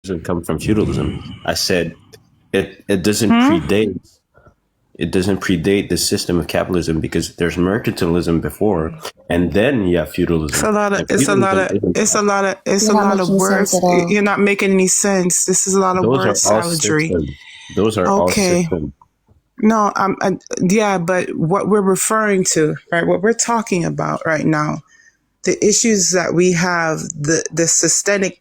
doesn't come from feudalism. I said it doesn't predate. It doesn't predate the system of capitalism because there's mercantilism before, and then you have feudalism. It's a lot of words. You're not making any sense. This is a lot of word savagery. Those are all systems. No, yeah, but what we're referring to, right? What we're talking about right now, the issues that we have, the systemic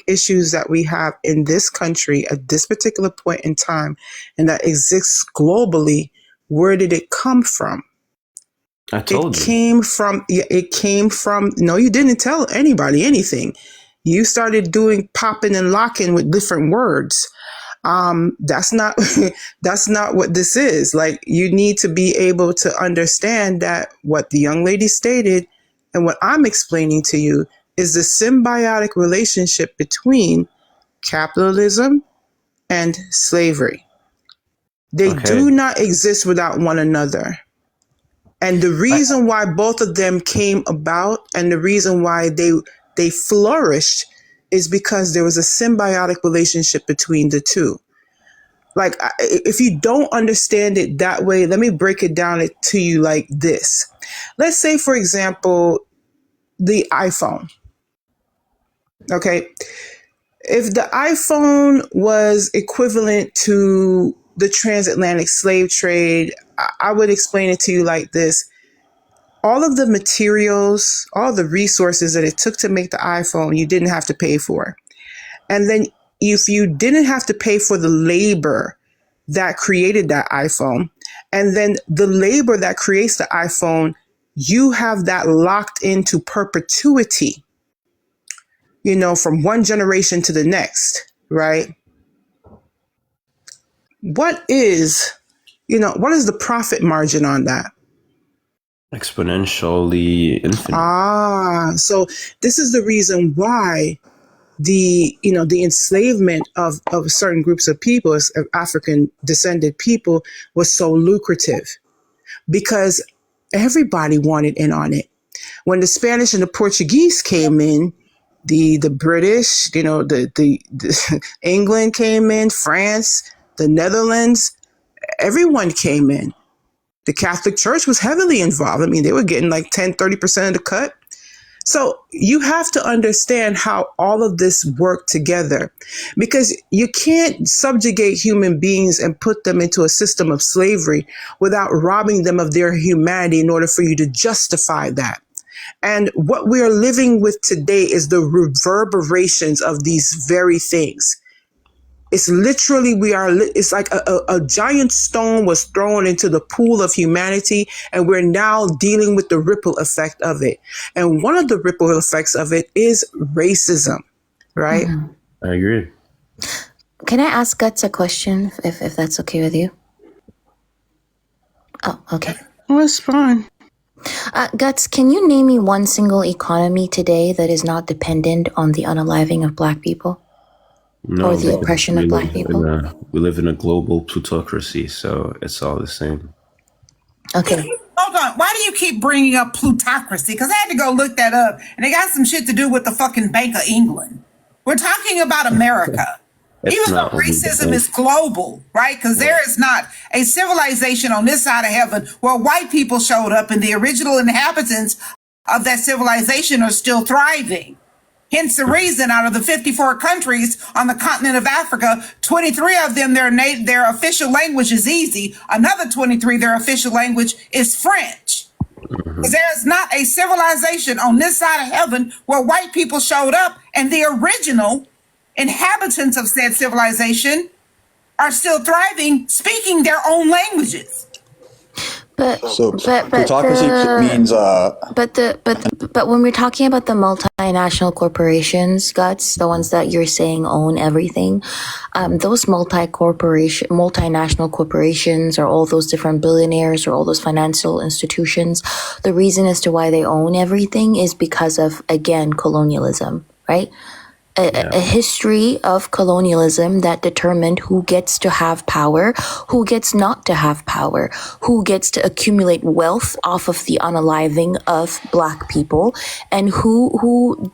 issues that we have in this country at this particular point in time, and that exists globally. Where did it come from? I told you. It came from. No, you didn't tell anybody anything. You started doing popping and locking with different words. That's not what this is. Like, you need to be able to understand that what the young lady stated and what I'm explaining to you is the symbiotic relationship between capitalism and slavery. They do not exist without one another. And the reason why both of them came about and the reason why they flourished is because there was a symbiotic relationship between the two. Like, if you don't understand it that way, let me break it down to you like this. Let's say, for example, the iPhone. Okay. If the iPhone was equivalent to the transatlantic slave trade, I would explain it to you like this. All of the materials, all the resources that it took to make the iPhone, you didn't have to pay for. And then if you didn't have to pay for the labor that created that iPhone, and then the labor that creates the iPhone, you have that locked into perpetuity, from one generation to the next, right? What is the profit margin on that? Exponentially infinite. So this is the reason why the enslavement of certain groups of people, of African descended people, was so lucrative, because everybody wanted in on it. When the Spanish and the Portuguese came in, the British, the England came in, France, the Netherlands, everyone came in. The Catholic Church was heavily involved. I mean, they were getting like 10-30% of the cut. So you have to understand how all of this worked together, because you can't subjugate human beings and put them into a system of slavery without robbing them of their humanity in order for you to justify that. And what we are living with today is the reverberations of these very things. It's literally, it's like a giant stone was thrown into the pool of humanity, and we're now dealing with the ripple effect of it. And one of the ripple effects of it is racism, right? Mm-hmm. I agree. Can I ask Guts a question, if that's okay with you? Oh, okay. Oh, it's fine. Guts, can you name me one single economy today that is not dependent on the unaliving of Black people? No, or the oppression of Black people? We live in a global plutocracy, so it's all the same. Okay. Hold on. Why do you keep bringing up plutocracy? Because I had to go look that up, and it got some shit to do with the fucking Bank of England. We're talking about America. Even though racism is global, right? Because there is not a civilization on this side of heaven where white people showed up and the original inhabitants of that civilization are still thriving. Hence the reason, out of the 54 countries on the continent of Africa, 23 of them, their official language is easy. Another 23, their official language is French. Because there is not a civilization on this side of heaven where white people showed up and the original inhabitants of said civilization are still thriving, speaking their own languages. But plutocracy means but when we're talking about the multinational corporations, Guts, the ones that you're saying own everything, those multinational corporations, or all those different billionaires, or all those financial institutions, the reason as to why they own everything is because of, again, colonialism, right? A history of colonialism that determined who gets to have power, who gets not to have power, who gets to accumulate wealth off of the unaliving of Black people, and who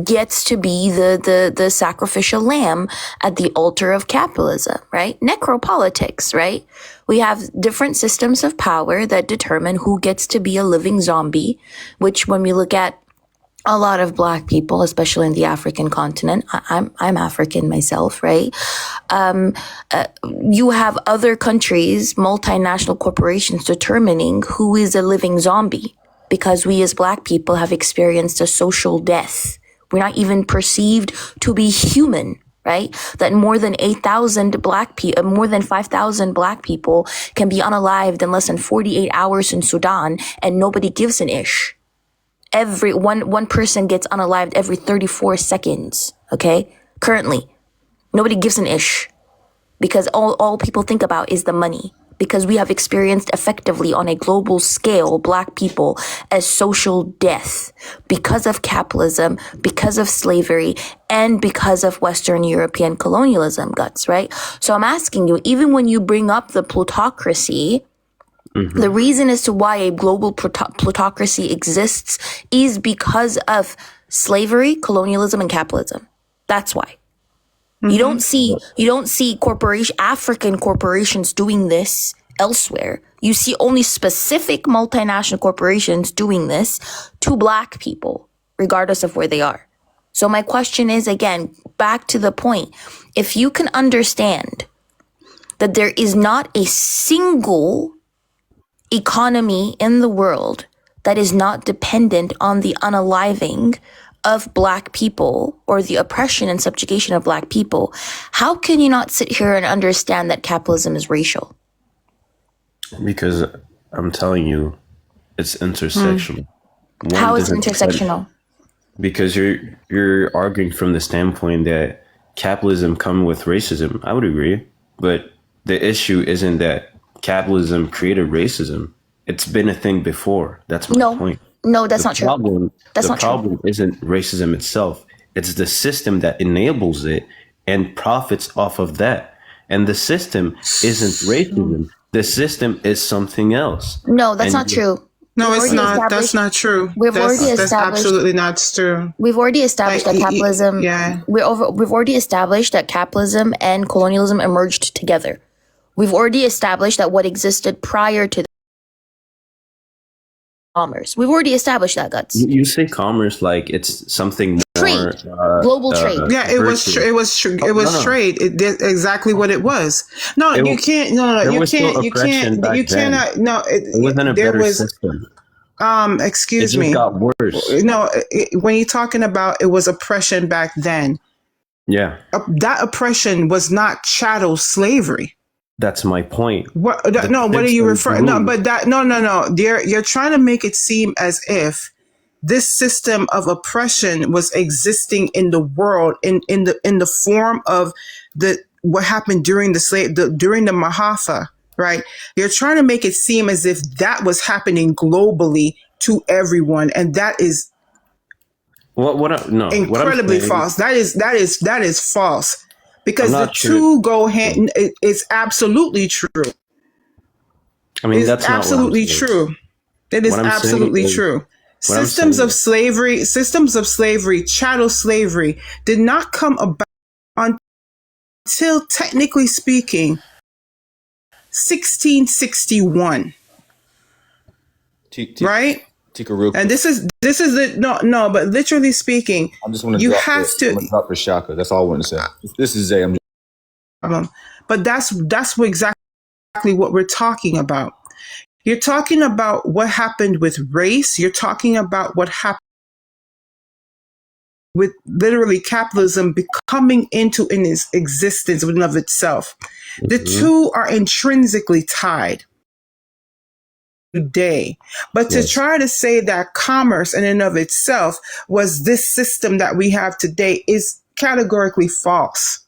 gets to be the sacrificial lamb at the altar of capitalism, right? Necropolitics, right? We have different systems of power that determine who gets to be a living zombie, which when we look at a lot of Black people, especially in the African continent, I'm African myself, right? You have other countries, multinational corporations determining who is a living zombie, because we as Black people have experienced a social death. We're not even perceived to be human, right? That more than 8,000 Black people, more than 5,000 Black people can be unalived in less than 48 hours in Sudan, and nobody gives an ish. Every one person gets unalived every 34 seconds. Okay, currently, nobody gives an ish, because all people think about is the money. Because we have experienced effectively on a global scale, Black people as social death because of capitalism, because of slavery, and because of Western European colonialism guts, right? So I'm asking you, even when you bring up the plutocracy, the reason as to why a global plutocracy exists is because of slavery, colonialism, and capitalism. That's why. You don't see African corporations doing this elsewhere. You see only specific multinational corporations doing this to Black people, regardless of where they are. So my question is, again, back to the point. If you can understand that there is not a single economy in the world that is not dependent on the unaliving of Black people or the oppression and subjugation of Black people, how can you not sit here and understand that capitalism is racial? Because I'm telling you, it's intersectional. How is it intersectional? Because you're arguing from the standpoint that capitalism comes with racism. I would agree, but the issue isn't that capitalism created racism. It's been a thing before. That's my point. No, that's not true. The problem isn't racism itself. It's the system that enables it and profits off of that. And the system isn't racism. The system is something else. No, that's not true. No, it's not. That's not true. That's absolutely not true. We've already established that capitalism. Yeah. We've already established that capitalism and colonialism emerged together. We've already established that what existed prior to commerce. We've already established that, Guts. You say commerce like it's something more global trade. Yeah, it was trade. It did exactly what it was. No, you can't. No, you can't. You can't. You cannot. No, it wasn't a better system. Excuse me. It just got worse. No, when you're talking about it was oppression back then. Yeah. That oppression was not chattel slavery. That's my point. What? No, what are you referring? No, but that. No. You're trying to make it seem as if this system of oppression was existing in the world in the form of what happened during during the Mahatma, right? You're trying to make it seem as if that was happening globally to everyone, and that is incredibly false. That is false. Because the two go hand. It's absolutely true. I mean, that's absolutely true. It is absolutely true. Systems of slavery, chattel slavery, did not come about until, technically speaking, 1661. Right? And this is the but literally speaking, I just want to drop for Shaka. That's all I want to say. This is Zay. But that's exactly what we're talking about. You're talking about what happened with race. You're talking about what happened with literally capitalism becoming into in its existence within of itself. Mm-hmm. The two are intrinsically tied today. But to try to say that commerce in and of itself was this system that we have today is categorically false.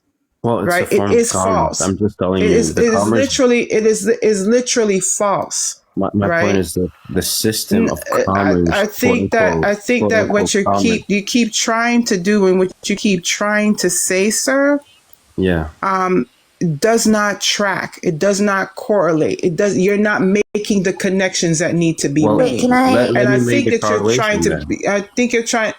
Well, it's right? A form it is of commerce. False. I'm just telling you. It is literally false. My right? point is the system of commerce. I think that what you keep trying to do and what you keep trying to say, sir, does not track. It does not correlate. You're not making the connections that need to be made. Can I? I think that you're trying to. I think you're trying.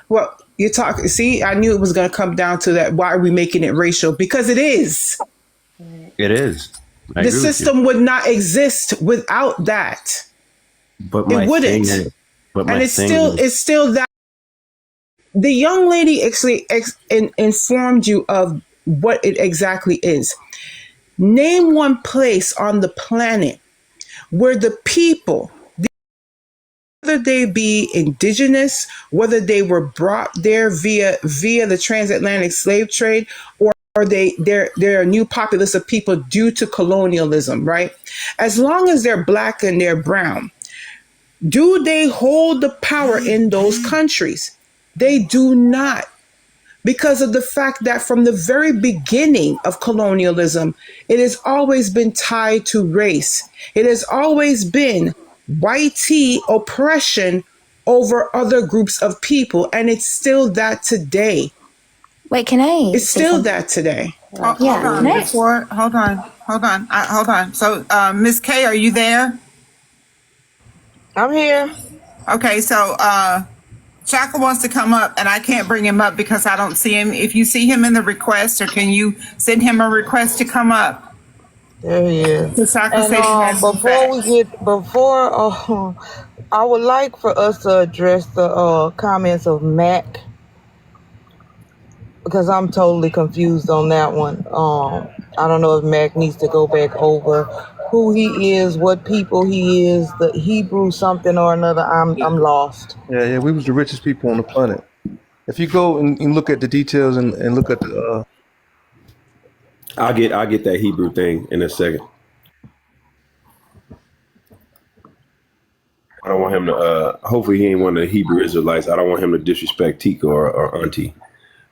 Well, You talk. See, I knew it was going to come down to that. Why are we making it racial? Because it is. It is. I The agree with you. system would not exist without that. But It my wouldn't. thing is, but And my thing is, it's still that. The young lady actually informed you of what it exactly is. Name one place on the planet where the people, whether they be indigenous, whether they were brought there via the transatlantic slave trade, or they're a new populace of people due to colonialism, right? As long as they're black and they're brown, do they hold the power in those countries? They do not, because of the fact that from the very beginning of colonialism, it has always been tied to race. It has always been whitey oppression over other groups of people, and it's still that today. Wait, can I It's say still something? that today. Hold Yeah, on, can I? hold on. So, Miss K, are you there? I'm here. Okay, so Shaka wants to come up, and I can't bring him up because I don't see him. If you see him in the request, or can you send him a request to come up? There he is. Because Shaka And said he has some facts. I would like for us to address the comments of Mac, because I'm totally confused on that one. I don't know if Mac needs to go back over who he is, what people he is, the Hebrew something or another. I'm lost. Yeah, we was the richest people on the planet. If you go and look at the details and look at the I'll get that Hebrew thing in a second. I don't want him to. Hopefully, he ain't one of the Hebrew Israelites. I don't want him to disrespect Tika or Auntie.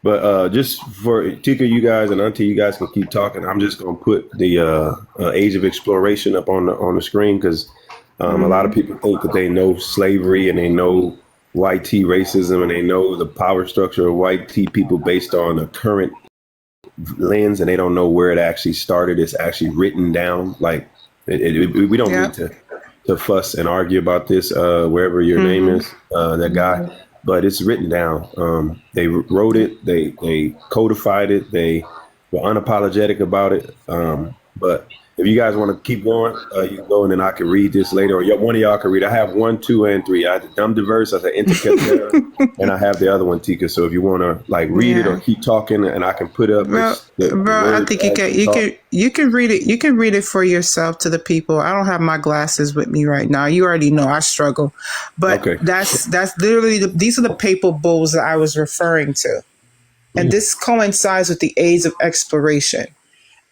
But just for Tika, you guys, and Auntie, you guys can keep talking. I'm just gonna put the Age of Exploration up on the screen because a lot of people think that they know slavery and they know white tea racism and they know the power structure of white tea people based on a current lens, and they don't know where it actually started. It's actually written down. Like we don't Yeah. need to fuss and argue about this. Wherever your name is, that guy. But it's written down. They wrote it. They codified it. They were unapologetic about it. But if you guys want to keep going, you can go and then I can read this later, or one of y'all can read. I have 1, 2, and 3. I have the dumb diverse, I have intercatera, and I have the other one, Tika. So if you want to like read it or keep talking, and I can put up. Bro, I think you can read it. You can read it for yourself to the people. I don't have my glasses with me right now. You already know I struggle, but Okay. that's literally these are the papal bulls that I was referring to, and this coincides with the age of exploration.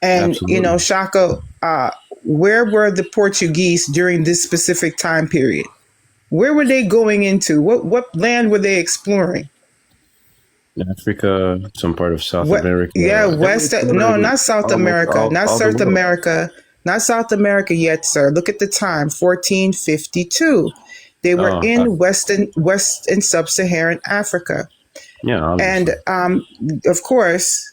And Absolutely. Shaka, where were the Portuguese during this specific time period? Where were they going into? What land were they exploring? Africa, some part of South What? America. Yeah, They were West. No, exploring not South almost America. Not all the South world. America. Not South America yet, sir. Look at the time, 1452. They were in West and Sub-Saharan Africa, Yeah, obviously. and of course,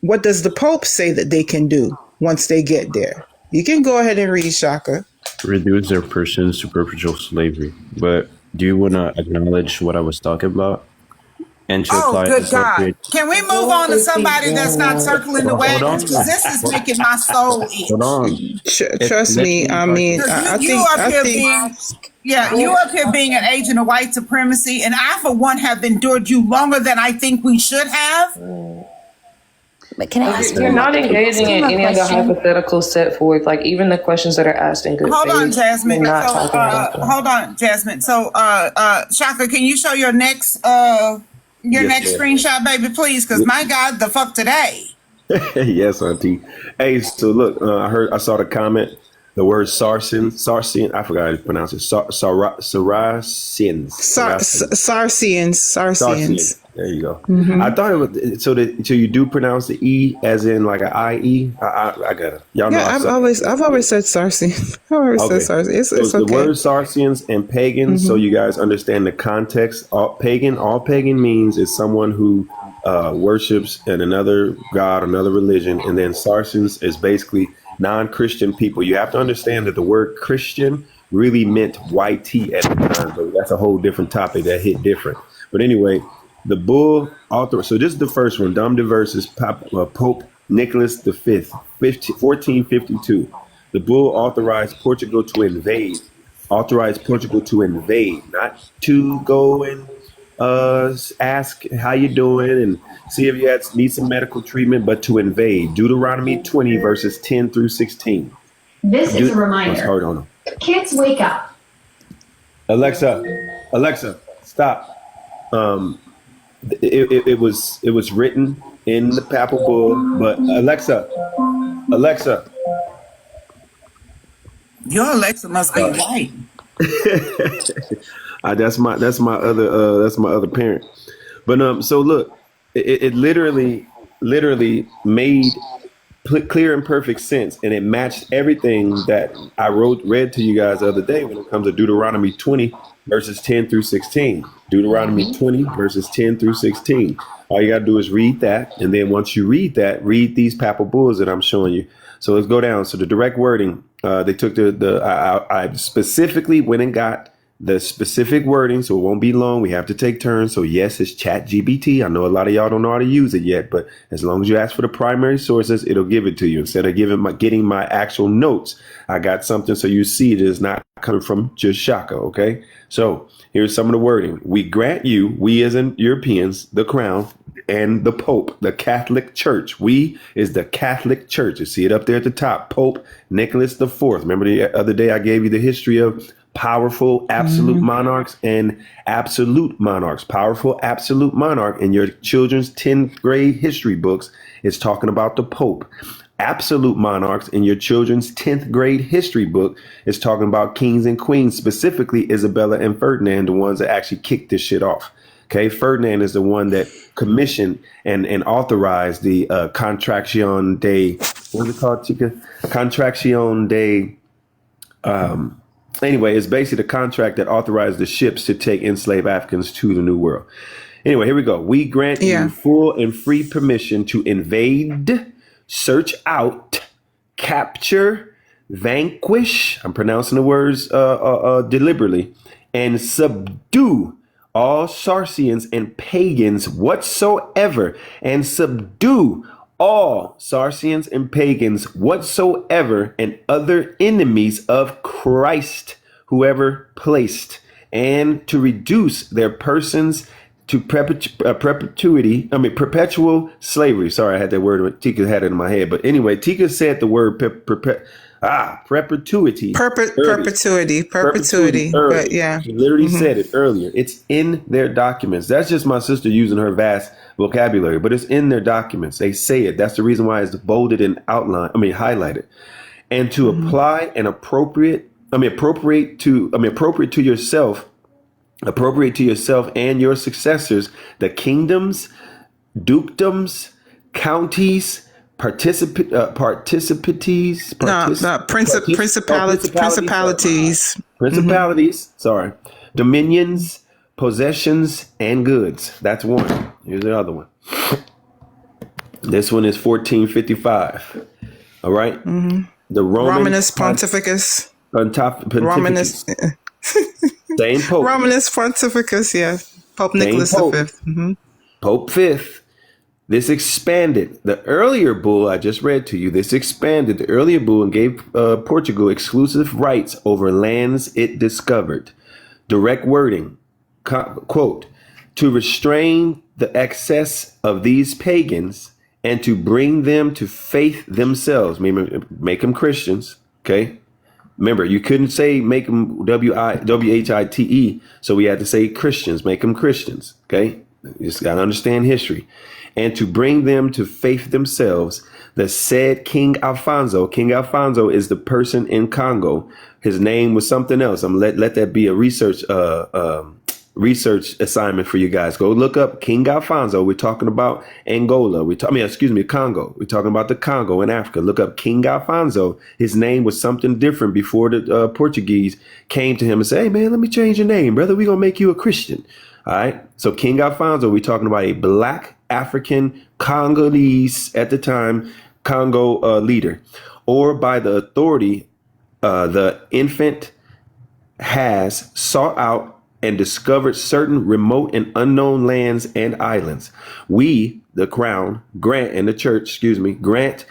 what does the Pope say that they can do once they get there? You can go ahead and read, Shaka. Reduce their persons to perpetual slavery. But do you want to acknowledge what I was talking about? And to Oh, apply good God. appropriate. Can we move on to somebody that's not circling the Well, hold wagons? on. Because this is making my soul itch. Hold on. Trust Let me. me I talk. mean, Because you I up here think. being, you up here being an agent of white supremacy, and I, for one, have endured you longer than I think we should have. But can I ask You're not engaging in any of the question? hypotheticals set forth, like even the questions that are asked in good Hold faith. on, Jasmine. You're not So, talking about that. hold on, Jasmine. So, Shaka, can you show your next Yes, ma'am. screenshot, baby, please? Because my God, the fuck today. Yes, Auntie. Hey, so look, I saw the comment. The word Sarsian, I forgot how to pronounce it. Saracens. Sarsians. There you go. I thought it was so you do pronounce the E as in like an IE. I got it. Y'all know. Yeah, I've always said Sarsian. I've always said Sarsian. It's So the okay. word Sarsians and pagans, so you guys understand the context. All pagan means is someone who worships in another god, another religion, and then Sarsians is basically non-Christian people. You have to understand that the word Christian really meant white tea at the time, but that's a whole different topic that hit different. But anyway, The bull author. So this is the first one. Dom versus Pope Nicholas V, 1452. The bull authorized Portugal to invade. Authorized Portugal to invade, not to go and ask how you doing and see if you need some medical treatment, but to invade. Deuteronomy 20 verses 10 through 16. This is a reminder. Hold on. Kids, wake up. Alexa, stop. It was written in the papal bull, but Alexa, Your Alexa must be white. that's my other parent. But so look, it literally made clear and perfect sense, and it matched everything that I read to you guys the other day when it comes to Deuteronomy 20 verses 10 through 16. Deuteronomy 20 verses 10 through 16. All you got to do is read that, and then once you read that, read these papal bulls that I'm showing you. So let's go down. So the direct wording, they took I specifically went and got the specific wording, so it won't be long. We have to take turns. So yes, it's Chat GBT. I know a lot of y'all don't know how to use it yet, but as long as you ask for the primary sources, it'll give it to you. Instead of getting my actual notes, I got something so you see it is not coming from just Shaka. Okay, so here's some of the wording. We grant you, we as in Europeans, the crown and the Pope, the Catholic Church. We is the Catholic Church. You see it up there at the top. Pope Nicholas IV. Remember the other day I gave you the history of powerful absolute monarchs and absolute monarchs. Powerful absolute monarch in your children's 10th grade history books is talking about the Pope. Absolute monarchs in your children's 10th grade history book is talking about kings and queens, specifically Isabella and Ferdinand, the ones that actually kicked this shit off. Okay, Ferdinand is the one that commissioned and authorized the Contraction de, what is it called, Chica? Contraction de, anyway, it's basically the contract that authorized the ships to take enslaved Africans to the New World. Anyway, here we go. We grant you full and free permission to invade, search out, capture, vanquish, I'm pronouncing the words deliberately, and subdue all Saracens and pagans whatsoever, and subdue all Saracens and pagans whatsoever, and other enemies of Christ, whoever placed, and to reduce their persons to perpetual slavery. Sorry, I had that word. Tika had it in my head. But anyway, Tika said the word perpetuity. Perpetuity. But yeah. She literally said it earlier. It's in their documents. That's just my sister using her vast vocabulary, but it's in their documents. They say it. That's the reason why it's bolded and highlighted. And to apply an appropriate to yourself and your successors, the kingdoms, dukedoms, counties, principalities, sorry, dominions, possessions, and goods. That's one. Here's the other one. This one is 1455. All right. The Romanus Pontificus. Romanus. Same Pope. Romanus Pontificus, yes. Pope Nicholas V. Pope V. This expanded the earlier bull I just read to you. This expanded the earlier bull and gave Portugal exclusive rights over lands it discovered. Direct wording, quote, to restrain the excess of these pagans and to bring them to faith themselves, make them Christians, okay? Remember, you couldn't say make them WHITE, so we had to say Christians, make them Christians, okay? You just got to understand history. And to bring them to faith themselves, the said King Alfonso is the person in Congo. His name was something else. I'm let that be a research assignment for you guys. Go look up King Alfonso. We're talking about Angola. Congo. We're talking about the Congo in Africa. Look up King Alfonso. His name was something different before the Portuguese came to him and said, hey, man, let me change your name, brother. We're going to make you a Christian. All right. So King Alfonso, we're talking about a black African Congolese at the time, Congo leader, or by the authority, the infant has sought out and discovered certain remote and unknown lands and islands. We, the crown, grant, and the church, grant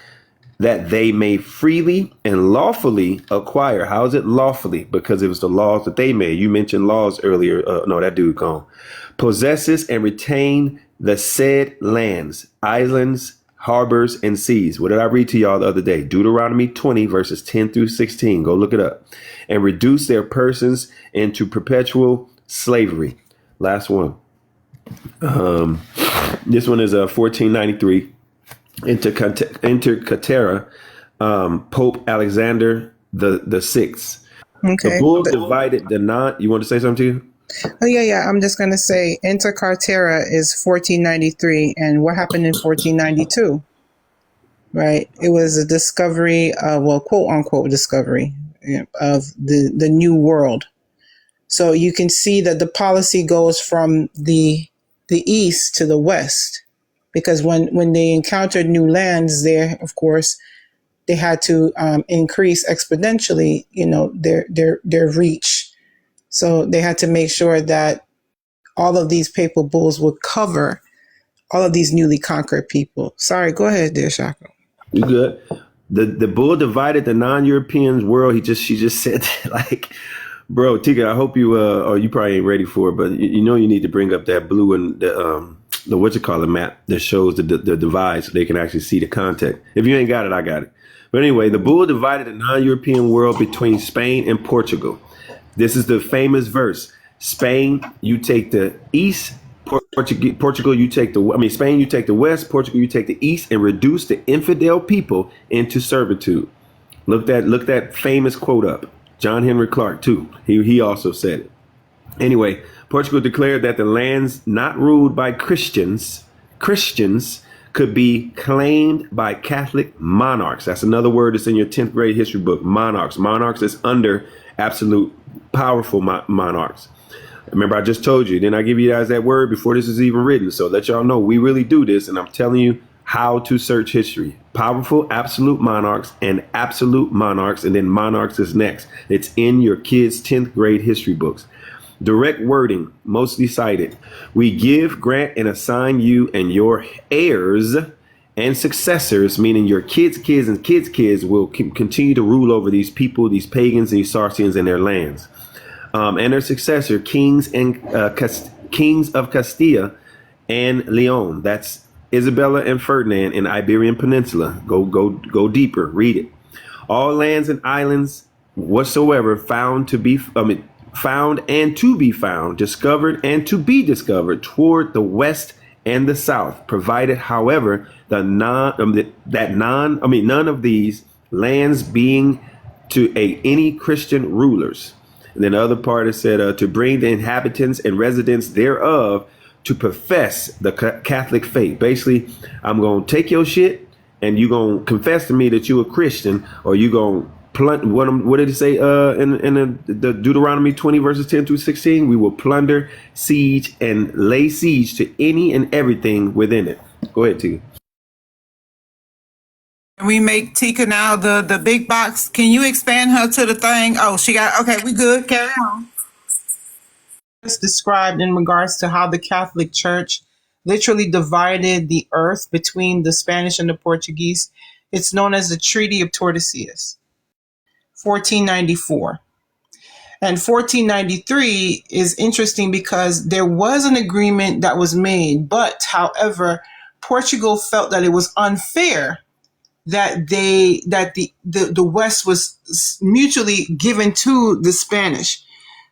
that they may freely and lawfully acquire. How is it lawfully? Because it was the laws that they made. You mentioned laws earlier. No, that dude gone. Possesses and retain the said lands, islands, harbors, and seas. What did I read to y'all the other day? Deuteronomy 20, verses 10 through 16. Go look it up. And reduce their persons into perpetual slavery. Last one. This one is 1493. Inter Catera, Pope Alexander the Sixth. Okay. The bull divided the non. You want to say something to you? Oh, yeah. I'm just going to say Inter Cartera is 1493. And what happened in 1492? Right. It was a discovery, quote unquote discovery of the new world. So you can see that the policy goes from the east to the west, because when they encountered new lands there, of course, they had to increase exponentially, their reach. So they had to make sure that all of these papal bulls would cover all of these newly conquered people. Sorry, go ahead, dear Shaka. You good? The bull divided the non-Europeans world. She just said that, like, bro, Tika, I hope you you probably ain't ready for it, but you need to bring up that blue and the map that shows the divide so they can actually see the context. If you ain't got it, I got it. But anyway, the bull divided the non-European world between Spain and Portugal. This is the famous verse. Spain, you take the east. Portugal, you take Spain, you take the west. Portugal, you take the east, and reduce the infidel people into servitude. Look that famous quote up. John Henry Clark too. He also said it. Anyway, Portugal declared that the lands not ruled by Christians could be claimed by Catholic monarchs. That's another word that's in your 10th grade history book. Monarchs. Monarchs is under absolute powerful monarchs. Remember, I just told you. Then I give you guys that word before this is even written. So let y'all know we really do this. And I'm telling you how to search history. Powerful absolute monarchs, and then monarchs is next. It's in your kids' 10th grade history books. Direct wording, mostly cited. We give, grant, and assign you and your heirs and successors, meaning your kids' kids and kids' kids, will continue to rule over these people, these pagans, these Saracens, and their lands. And their successor, kings of Castilla and Leon. That's Isabella and Ferdinand in Iberian Peninsula. Go deeper. Read it. All lands and islands whatsoever found and to be found, discovered and to be discovered toward the west and the south, provided, however, none of these lands being to any Christian rulers. And then the other part is said to bring the inhabitants and residents thereof to profess the Catholic faith. Basically, I'm going to take your shit and you're going to confess to me that you're a Christian, or you're going to what did it say in the Deuteronomy 20 verses 10 through 16? We will plunder, siege, and lay siege to any and everything within it. Go ahead, Tika. We make Tika now the big box. Can you expand her to the thing? Oh, she got, okay, we good. Carry on. It's described in regards to how the Catholic Church literally divided the earth between the Spanish and the Portuguese. It's known as the Treaty of Tordesillas. 1494. And 1493 is interesting because there was an agreement that was made, but however, Portugal felt that it was unfair that the West was mutually given to the Spanish.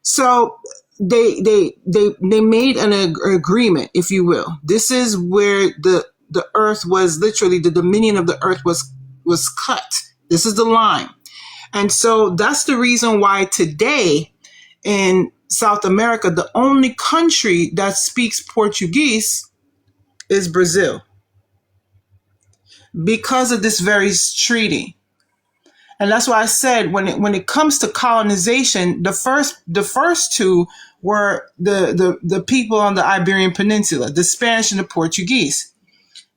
So they made an agreement, if you will. This is where the earth was literally, the dominion of the earth was cut. This is the line. And so that's the reason why today in South America, the only country that speaks Portuguese is Brazil, because of this very treaty. And that's why I said when it comes to colonization, the first two were the people on the Iberian Peninsula, the Spanish and the Portuguese.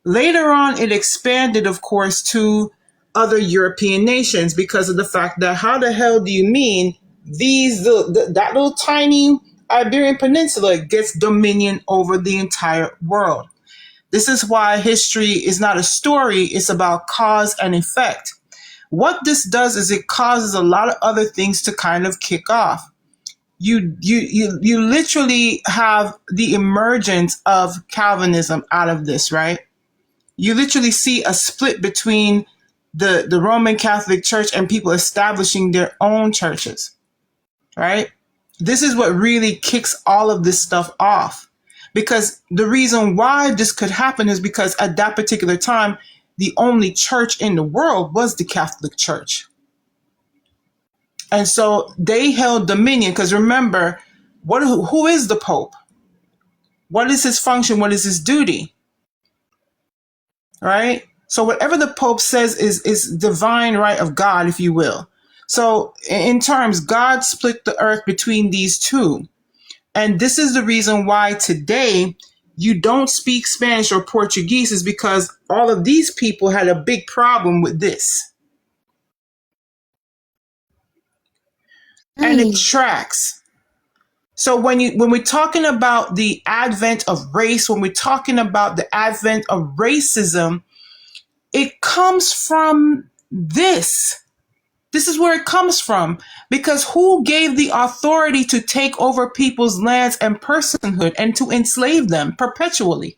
Later on, it expanded, of course, to other European nations, because of the fact that how the hell do you mean that little tiny Iberian Peninsula gets dominion over the entire world. This is why history is not a story, it's about cause and effect. What this does is it causes a lot of other things to kind of kick off. You literally have the emergence of Calvinism out of this, right? You literally see a split between the Roman Catholic Church and people establishing their own churches, right? This is what really kicks all of this stuff off. Because the reason why this could happen is because at that particular time, the only church in the world was the Catholic Church. And so they held dominion because remember, who is the Pope? What is his function? What is his duty? Right? So whatever the Pope says is divine right of God, if you will. So in terms, God split the earth between these two. And this is the reason why today you don't speak Spanish or Portuguese is because all of these people had a big problem with this. And it tracks. So when we're talking about the advent of race, when we're talking about the advent of racism, it comes from this. This is where it comes from. Because who gave the authority to take over people's lands and personhood and to enslave them perpetually?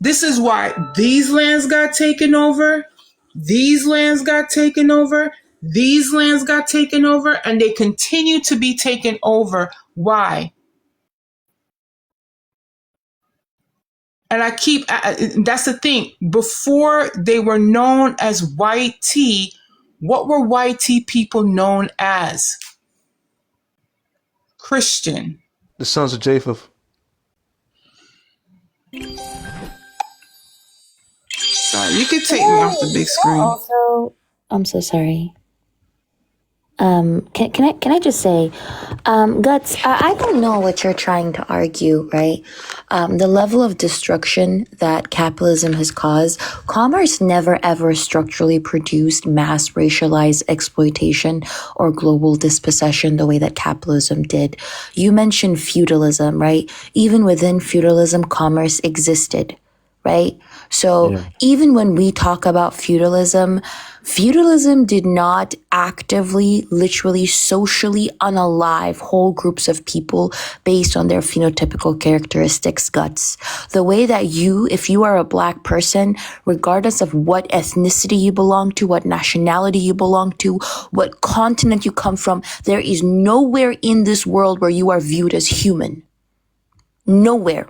This is why these lands got taken over, these lands got taken over, these lands got taken over, and they continue to be taken over. Why? And that's the thing. Before they were known as white tea, what were white tea people known as? Christian. The sons of Japheth. Sorry, you can take me off the big screen. Also, I'm so sorry. Can I just say, Guts, I don't know what you're trying to argue, right? The level of destruction that capitalism has caused, commerce never ever structurally produced mass racialized exploitation or global dispossession the way that capitalism did. You mentioned feudalism, right? Even within feudalism, commerce existed, right? So even when we talk about feudalism did not actively, literally, socially unalive whole groups of people based on their phenotypical characteristics, Guts. The way that if you are a black person, regardless of what ethnicity you belong to, what nationality you belong to, what continent you come from, there is nowhere in this world where you are viewed as human. Nowhere.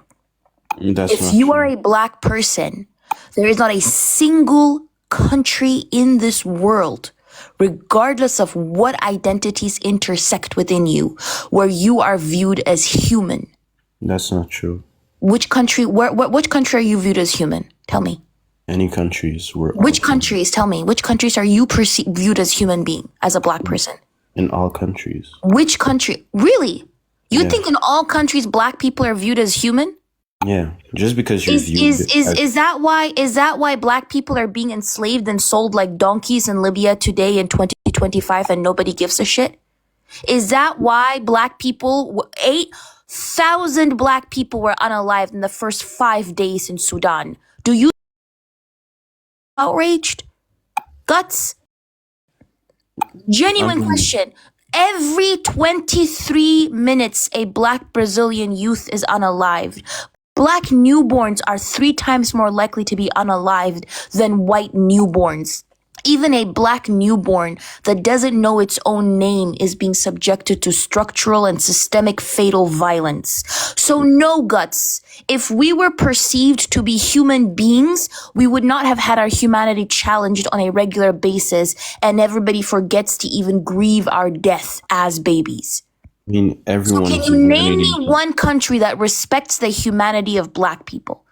If you are a black person, there is not a single country in this world, regardless of what identities intersect within you, where you are viewed as human. That's not true. Which country? Which country are you viewed as human? Tell me. Any countries were. Which countries? Tell me. Which countries are you viewed as human being, as a black person? In all countries. Which country? Really? You think in all countries black people are viewed as human? Yeah, just because you're is that why black people are being enslaved and sold like donkeys in Libya today in 2025 and nobody gives a shit? Is that why black people, 8,000 black people were unalived in the first 5 days in Sudan? Do you outraged? Guts? Genuine question. Every 23 minutes, a black Brazilian youth is unalived. Black newborns are 3 times more likely to be unalived than white newborns. Even a black newborn that doesn't know its own name is being subjected to structural and systemic fatal violence. So no, Guts. If we were perceived to be human beings, we would not have had our humanity challenged on a regular basis, and everybody forgets to even grieve our death as babies. I mean, everyone. So can you name me one country that respects the humanity of black people?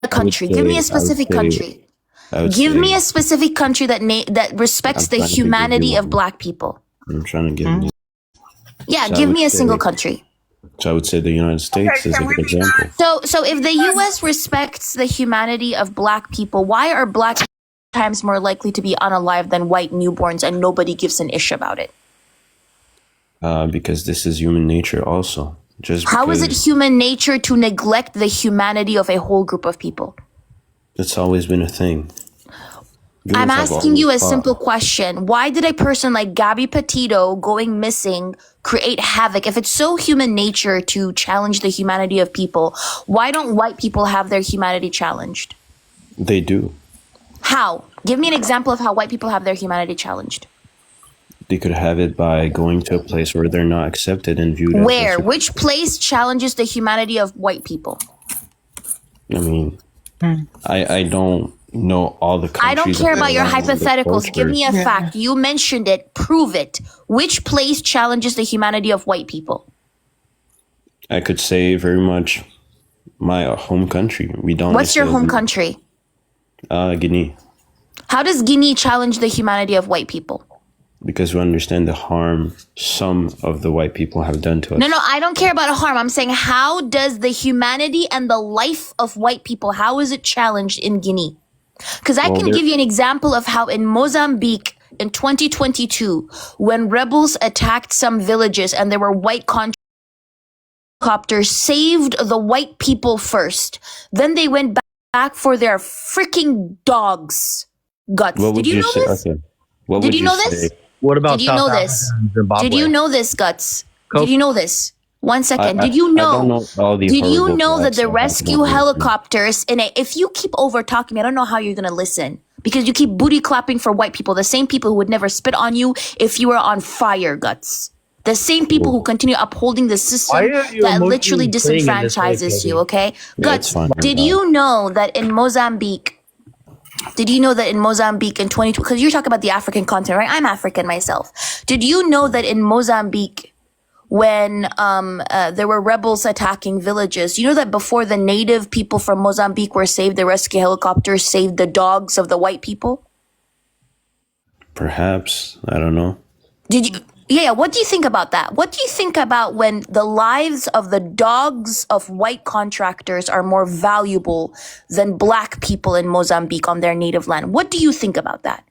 A country. Give me a specific country. Give me a specific country that respects the humanity of black people. I'm trying to give you. Yeah, give me a single country. So I would say the United States is a good example. So if the U.S. respects the humanity of black people, why are black times more likely to be unalive than white newborns, and nobody gives an ish about it? Because this is human nature also. How is it human nature to neglect the humanity of a whole group of people? It's always been a thing. I'm asking you a simple question. Why did a person like Gabby Petito going missing create havoc? If it's so human nature to challenge the humanity of people, why don't white people have their humanity challenged? They do. How? Give me an example of how white people have their humanity challenged. They could have it by going to a place where they're not accepted and viewed. Where? Which place challenges the humanity of white people? I mean, I don't know all the countries. I don't care about your hypotheticals. Give me a fact. You mentioned it. Prove it. Which place challenges the humanity of white people? I could say very much my home country. We don't. What's your home country? Guinea. How does Guinea challenge the humanity of white people? Because we understand the harm some of the white people have done to us. No, I don't care about harm. I'm saying, how does the humanity and the life of white people, how is it challenged in Guinea? Because I can give you an example of how in Mozambique in 2022, when rebels attacked some villages and there were white helicopters, saved the white people first. Then they went back for their freaking dogs' guts. Did you know this? Okay. Did you know this? What about Did you know this? Zimbabwe? Did you know this, Guts? Did you know this? 1 second. Did you I don't know? know all the Did you horrible know that facts the about rescue helicopters if you keep over talking me, I don't know how you're gonna listen because you keep booty clapping for white people, the same people who would never spit on you if you were on fire, Guts. The same people who continue upholding the system that literally disenfranchises you. Okay, Guts. Did you know that in Mozambique? Did you know that in Mozambique in 2020, because you're talking about the African continent, right? I'm African myself. Did you know that in Mozambique, when there were rebels attacking villages, you know that before the native people from Mozambique were saved, the rescue helicopters saved the dogs of the white people? Perhaps. I don't know. Did you? Yeah, what do you think about that? What do you think about when the lives of the dogs of white contractors are more valuable than black people in Mozambique on their native land? What do you think about that?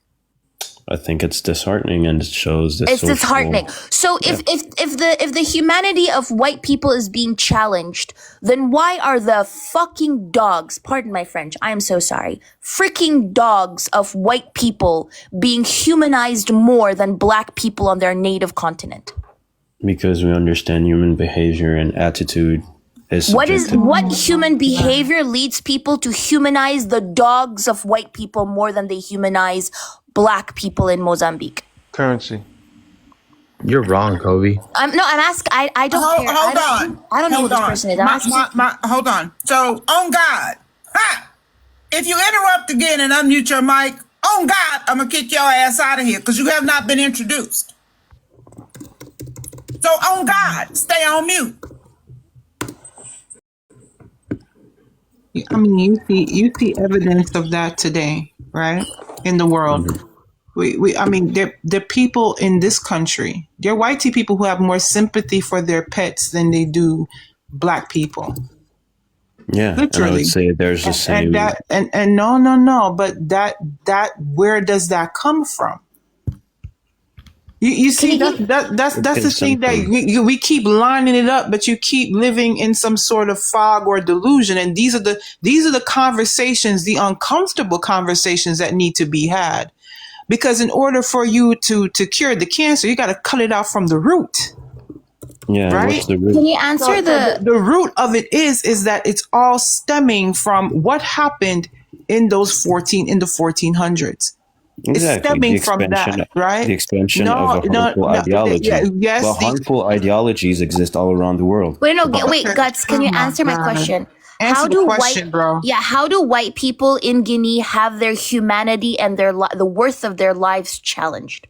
I think it's disheartening, and it shows that it's disheartening. So if the humanity of white people is being challenged, then why are the fucking dogs, pardon my French, I am so sorry, freaking dogs of white people being humanized more than black people on their native continent? Because we understand human behavior and attitude is what human behavior leads people to humanize the dogs of white people more than they humanize black people in Mozambique? Currency. You're wrong, Kobe. I don't care. Hold on. I don't know who this person is. Hold on. So, on God, if you interrupt again and unmute your mic, on God, I'm going to kick your ass out of here because you have not been introduced. So, on God, stay on mute. I mean, you see evidence of that today, right? In the world. I mean, they're people in this country. They're white people who have more sympathy for their pets than they do black people. Yeah, literally. And I would say there's the same. And no, but that where does that come from? You see, that's the thing that we keep lining it up, but you keep living in some sort of fog or delusion. And these are the conversations, the uncomfortable conversations that need to be had, because in order for you to cure the cancer, you got to cut it out from the root. Yeah, right? What's the root? Can you answer the root of it is that it's all stemming from what happened in the 1400s. Exactly. It's stemming from that, right? The expansion of a harmful ideology. Yes. Well, harmful ideologies exist all around the world. Wait, Guts, can you answer my question? Answer the question, bro. Yeah, how do white people in Guinea have their humanity and the worth of their lives challenged?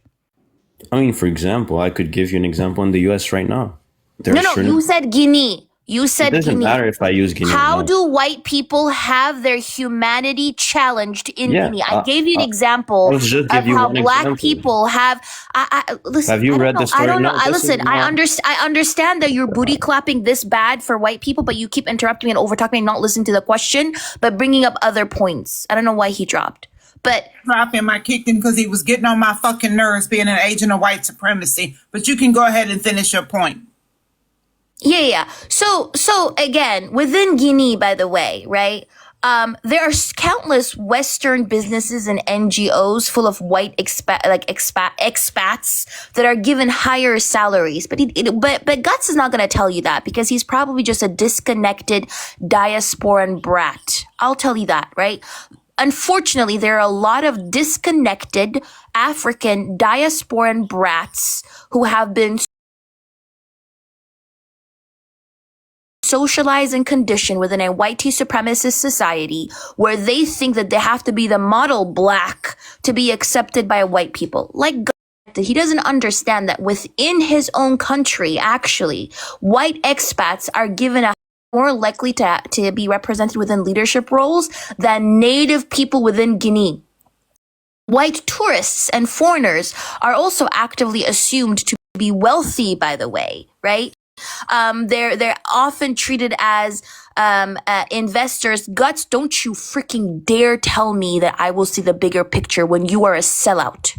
I mean, for example, I could give you an example in the U.S. right now. You said Guinea. You said Guinea. It doesn't matter if I use Guinea. How do white people have their humanity challenged in Guinea? I gave you an example of how black people have. Listen, have you read the story? I don't know. I understand that you're booty clapping this bad for white people, but you keep interrupting me and over talking me and not listening to the question, but bringing up other points. I don't know why he dropped. But drop him. I kicked him because he was getting on my fucking nerves being an agent of white supremacy. But you can go ahead and finish your point. Yeah. So again, within Guinea, by the way, right? There are countless Western businesses and NGOs full of white expats that are given higher salaries. But but Guts is not going to tell you that because he's probably just a disconnected diasporan brat. I'll tell you that, right? Unfortunately, there are a lot of disconnected African diasporan brats who have been socialized and conditioned within a white supremacist society where they think that they have to be the model black to be accepted by white people. Like, he doesn't understand that within his own country, actually, white expats are given a more likely to be represented within leadership roles than native people within Guinea. White tourists and foreigners are also actively assumed to be wealthy, by the way, right? They're often treated as investors. Guts, don't you freaking dare tell me that I will see the bigger picture when you are a sellout.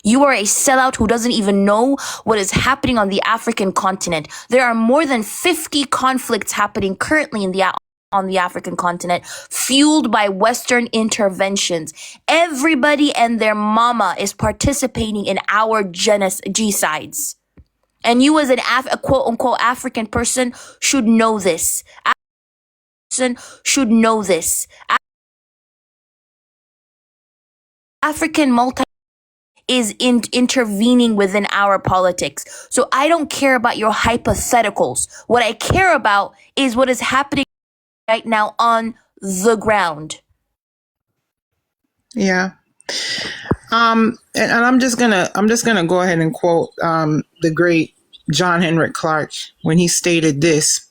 You are a sellout who doesn't even know what is happening on the African continent. There are more than 50 conflicts happening currently on the African continent, fueled by Western interventions. Everybody and their mama is participating in our genocides. And you as a quote unquote African person should know this. African multi is intervening within our politics. So I don't care about your hypotheticals. What I care about is what is happening right now on the ground. Yeah. And I'm just gonna go ahead and quote the great John Henrik Clarke when he stated this: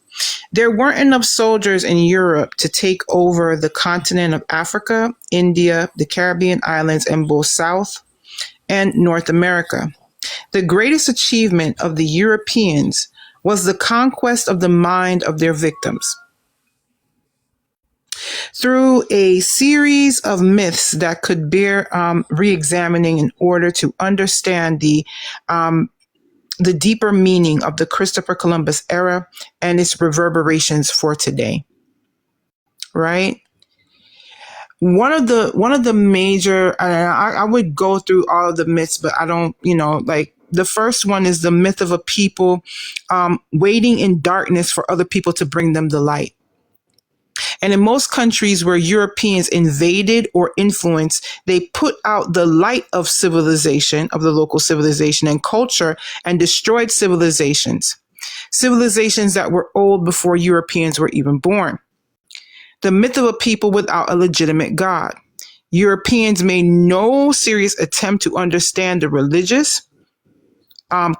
there weren't enough soldiers in Europe to take over the continent of Africa, India, the Caribbean islands, and both South and North America. The greatest achievement of the Europeans was the conquest of the mind of their victims. Through a series of myths that could bear re-examining in order to understand the deeper meaning of the Christopher Columbus era and its reverberations for today. Right? One of the major, I would go through all of the myths, but I don't, like the first one is the myth of a people waiting in darkness for other people to bring them the light. And in most countries where Europeans invaded or influenced, they put out the light of civilization, of the local civilization and culture, and destroyed civilizations that were old before Europeans were even born. The myth of a people without a legitimate God. Europeans made no serious attempt to understand the religious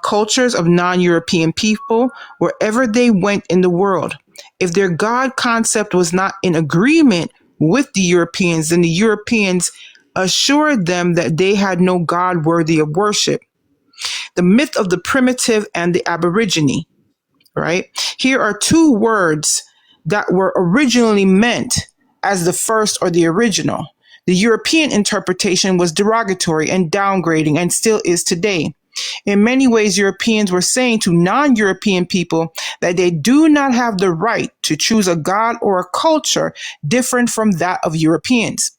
cultures of non-European people wherever they went in the world. If their God concept was not in agreement with the Europeans, then the Europeans assured them that they had no God worthy of worship. The myth of the primitive and the aborigine, right? Here are two words that were originally meant as the first or the original. The European interpretation was derogatory and downgrading and still is today. In many ways, Europeans were saying to non-European people that they do not have the right to choose a god or a culture different from that of Europeans.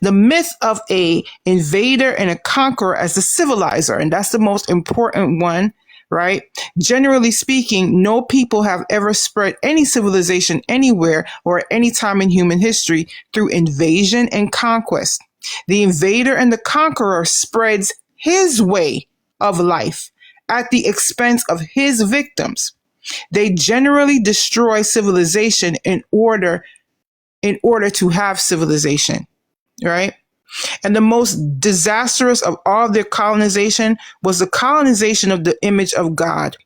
The myth of a invader and a conqueror as the civilizer, and that's the most important one, right? Generally speaking, no people have ever spread any civilization anywhere or at any time in human history through invasion and conquest. The invader and the conqueror spreads his way of life at the expense of his victims. They generally destroy civilization in order to have civilization, right? And the most disastrous of all their colonization was the colonization of the image of God.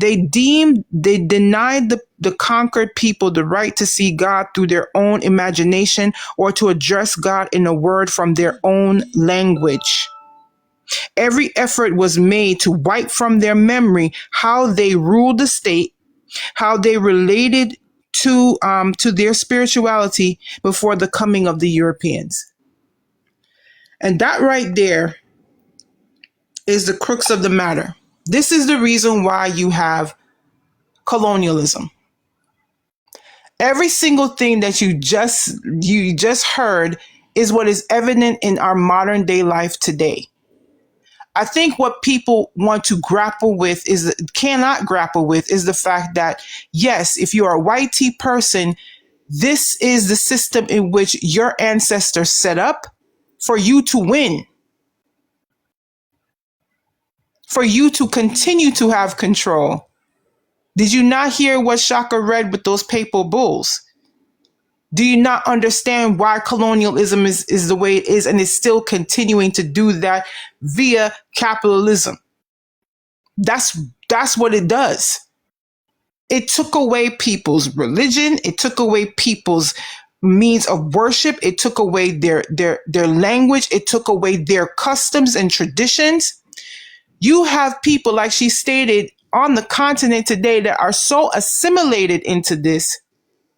They denied the conquered people the right to see God through their own imagination or to address God in a word from their own language. Every effort was made to wipe from their memory how they ruled the state, how they related to their spirituality before the coming of the Europeans. And that right there is the crux of the matter. This is the reason why you have colonialism. Every single thing that you just heard is what is evident in our modern day life today. I think what people want to cannot grapple with is the fact that, yes, if you are a white tea person, this is the system in which your ancestors set up for you to win, for you to continue to have control. Did you not hear what Shaka read with those papal bulls? Do you not understand why colonialism is the way it is and is still continuing to do that via capitalism? That's what it does. It took away people's religion. It took away people's means of worship. It took away their language. It took away their customs and traditions. You have people, like she stated, on the continent today that are so assimilated into this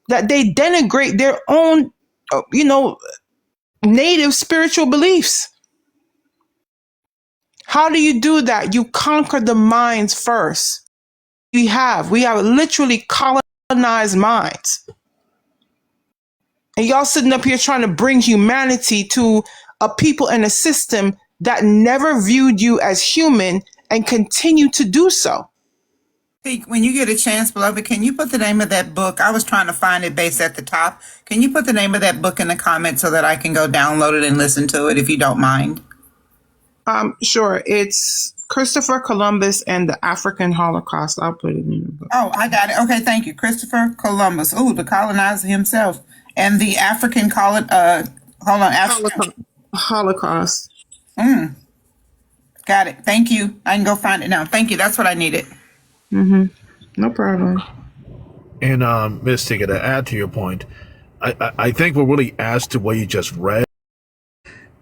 that they denigrate their own, native spiritual beliefs. How do you do that? You conquer the minds first. We have literally colonized minds. And y'all sitting up here trying to bring humanity to a people and a system that never viewed you as human and continue to do so. When you get a chance, beloved, can you put the name of that book? I was trying to find it based at the top. Can you put the name of that book in the comments so that I can go download it and listen to it, if you don't mind? Sure. It's Christopher Columbus and the African Holocaust. I'll put it in the book. Oh, I got it. Okay, thank you. Christopher Columbus. Ooh, the colonizer himself. And the African Holocaust. Got it. Thank you. I can go find it now. Thank you. That's what I needed. No problem. And Miss Tika, to add to your point, I think what really adds to what you just read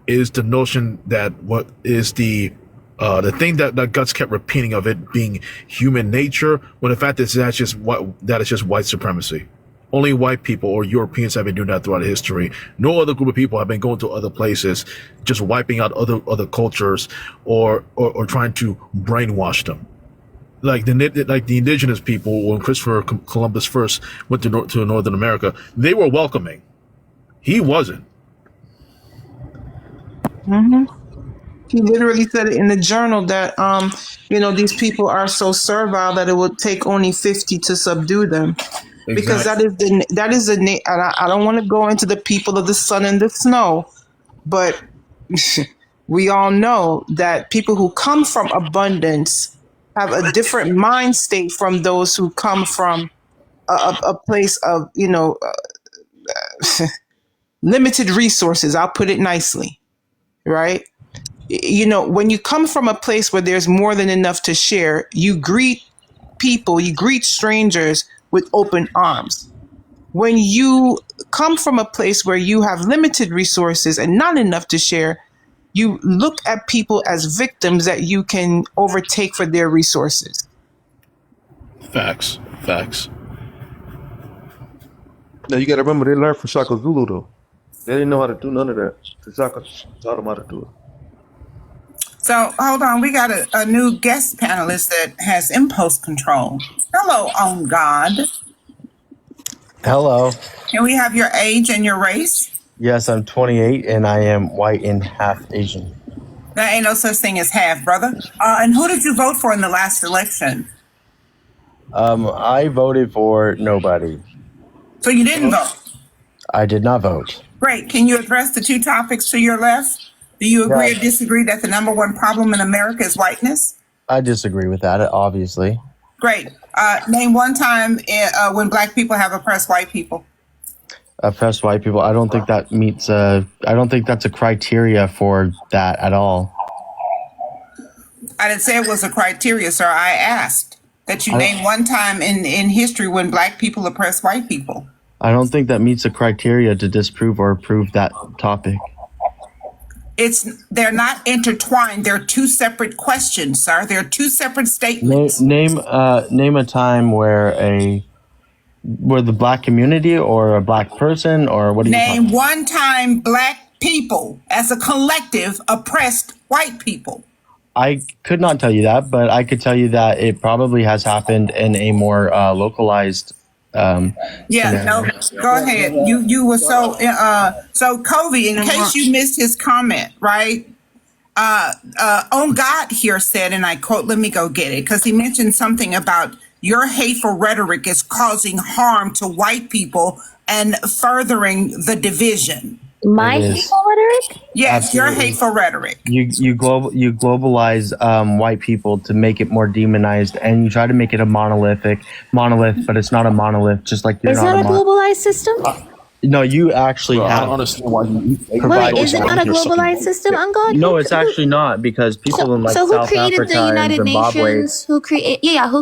is the notion that what is the thing that Guts kept repeating of it being human nature, when the fact is that is just white supremacy. Only white people or Europeans have been doing that throughout history. No other group of people have been going to other places, just wiping out other cultures or trying to brainwash them. Like the indigenous people, when Christopher Columbus first went to Northern America, they were welcoming. He wasn't. He literally said it in the journal that these people are so servile that it will take only 50 to subdue them. Exactly. Because that is the I don't want to go into the people of the sun and the snow, but we all know that people who come from abundance have a different mind state from those who come from a place of limited resources. I'll put it nicely, right? When you come from a place where there's more than enough to share, you greet people, you greet strangers with open arms. When you come from a place where you have limited resources and not enough to share, you look at people as victims that you can overtake for their resources. Facts. Now you got to remember, they learned from Shaka Zulu though. They didn't know how to do none of that. So Shaka taught them how to do it. So hold on, we got a new guest panelist that has impulse control. Hello, On God. Hello. Can we have your age and your race? Yes, I'm 28 and I am white and half Asian. There ain't no such thing as half, brother. And who did you vote for in the last election? I voted for nobody. So you didn't vote? I did not vote. Great. Can you address the two topics to your left? Do you agree or disagree that the number one problem in America is whiteness? I disagree with that, obviously. Great. Name one time when black people have oppressed white people. Oppressed white people. I don't think that meets I don't think that's a criteria for that at all. I didn't say it was a criteria, sir. I asked that you name one time in history when black people oppressed white people. I don't think that meets a criteria to disprove or prove that topic. They're not intertwined. They're two separate questions, sir. They're two separate statements. Name a time where the black community or a black person or what do you name one time black people, as a collective, oppressed white people? I could not tell you that, but I could tell you that it probably has happened in a more localized No, scenario. go ahead. You were so Covey, in case you missed his comment, right? On God here said, and I quote, let me go get it, because he mentioned something about your hateful rhetoric is causing harm to white people and furthering the division. My hateful rhetoric? Yes, Absolutely. your hateful rhetoric. You globalize white people to make it more demonized, and you try to make it a monolith, but it's not a monolith. Just like you're It's not not a globalized system? No, you actually Bro, I have. don't understand why you provide- Wait, is it not a globalized system, on God? No, it's actually not, because people in like So who South created Africa the United and Zimbabwe. Nations? Who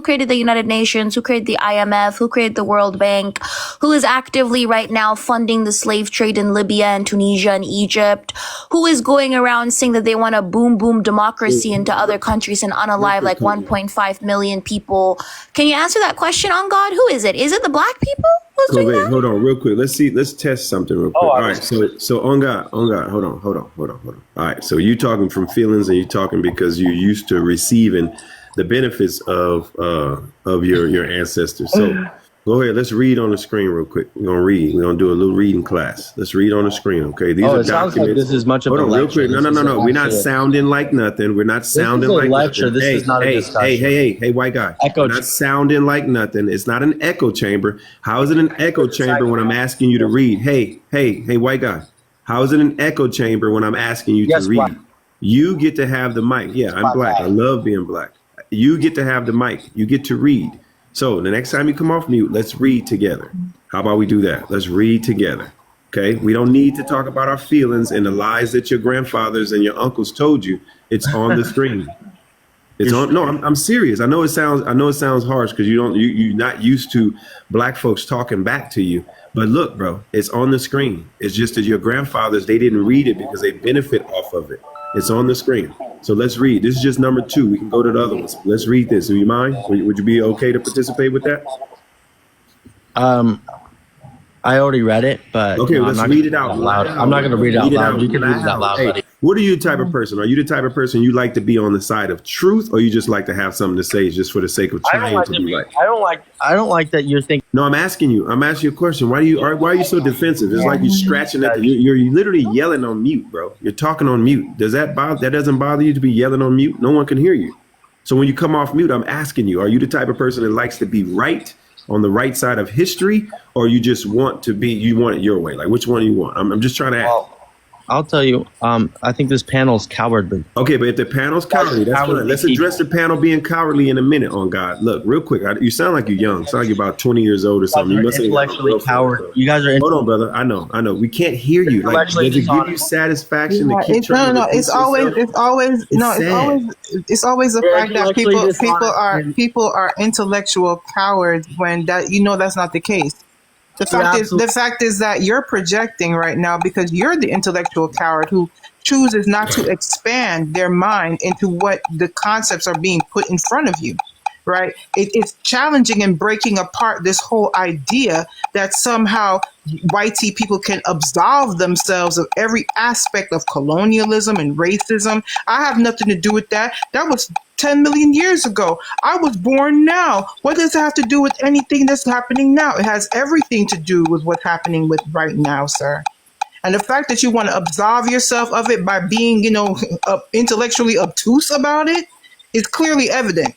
created the United Nations? Who created the IMF? Who created the World Bank? Who is actively right now funding the slave trade in Libya and Tunisia and Egypt? Who is going around saying that they want to boom democracy into other countries and unalive like 1.5 million people? Can you answer that question, on God? Who is it? Is it the black people? Who's doing that? Hold on, real quick. Let's test something real quick. All right, so on God, hold on. All right, so you talking from feelings, and you talking because you're used to receiving the benefits of your ancestors. So go ahead, let's read on the screen real quick. We're gonna read. We're gonna do a little reading class. Let's read on the screen, okay? These are it sounds documents. like this is much of Hold a on, real lecture. quick. No. We're not sounding like nothing. We're not sounding is a like lecture. nothing. This is not a discussion. Hey, white guy. Echo We're not sounding like nothing. It's not an echo chamber. How is it an echo chamber when I'm asking you to read? Hey, white guy. How is it an echo chamber when I'm asking you to read? Black. You get to have the mic. Yeah, I'm black. I love being black. You get to have the mic. You get to read. So the next time you come off mute, let's read together. How about we do that? Let's read together. Okay. We don't need to talk about our feelings and the lies that your grandfathers and your uncles told you. It's on the screen. It's on. No, I'm serious. I know it sounds harsh because you're not used to black folks talking back to you. But look, bro, it's on the screen. It's just that your grandfathers, they didn't read it because they benefit off of it. It's on the screen. So let's read. This is just number 2. We can go to the other ones. Let's read this. Do you mind? Would you be okay to participate with that? I already read it, but okay, let's read it out loud. I'm not going to read it out loud. You can read it out loud, buddy. What are you the type of person? Are you the type of person you like to be on the side of truth, or you just like to have something to say just for the sake of trying to be right? I don't like that you're thinking. No, I'm asking you a question. Why are you so defensive? It's like you're scratching at you're literally yelling on mute, bro. You're talking on mute. That doesn't bother you to be yelling on mute? No one can hear you. So when you come off mute, I'm asking you, are you the type of person that likes to be right, on the right side of history, or you just want it your way? Like, which one do you want? I'm just trying to ask. I'll tell you, I think this panel's cowardly. Okay, but if the panel's cowardly, that's fine. Let's address the panel being cowardly in a minute, on God. Look, real quick, you sound like you're young. You sound like you're about 20 years old or something. You must be intellectually coward. You guys are. Hold on, brother. I know. We can't hear you. Like, does it give you satisfaction to keep trying to It's always the fact that people are intellectual cowards when that's not the case. The fact is that you're projecting right now because you're the intellectual coward who chooses not to expand their mind into what the concepts are being put in front of you, right? It's challenging and breaking apart this whole idea that somehow whitey people can absolve themselves of every aspect of colonialism and racism. I have nothing to do with that. That was 10 million years ago. I was born now. What does it have to do with anything that's happening now? It has everything to do with what's happening with right now, sir. And the fact that you want to absolve yourself of it by being, intellectually obtuse about it is clearly evident.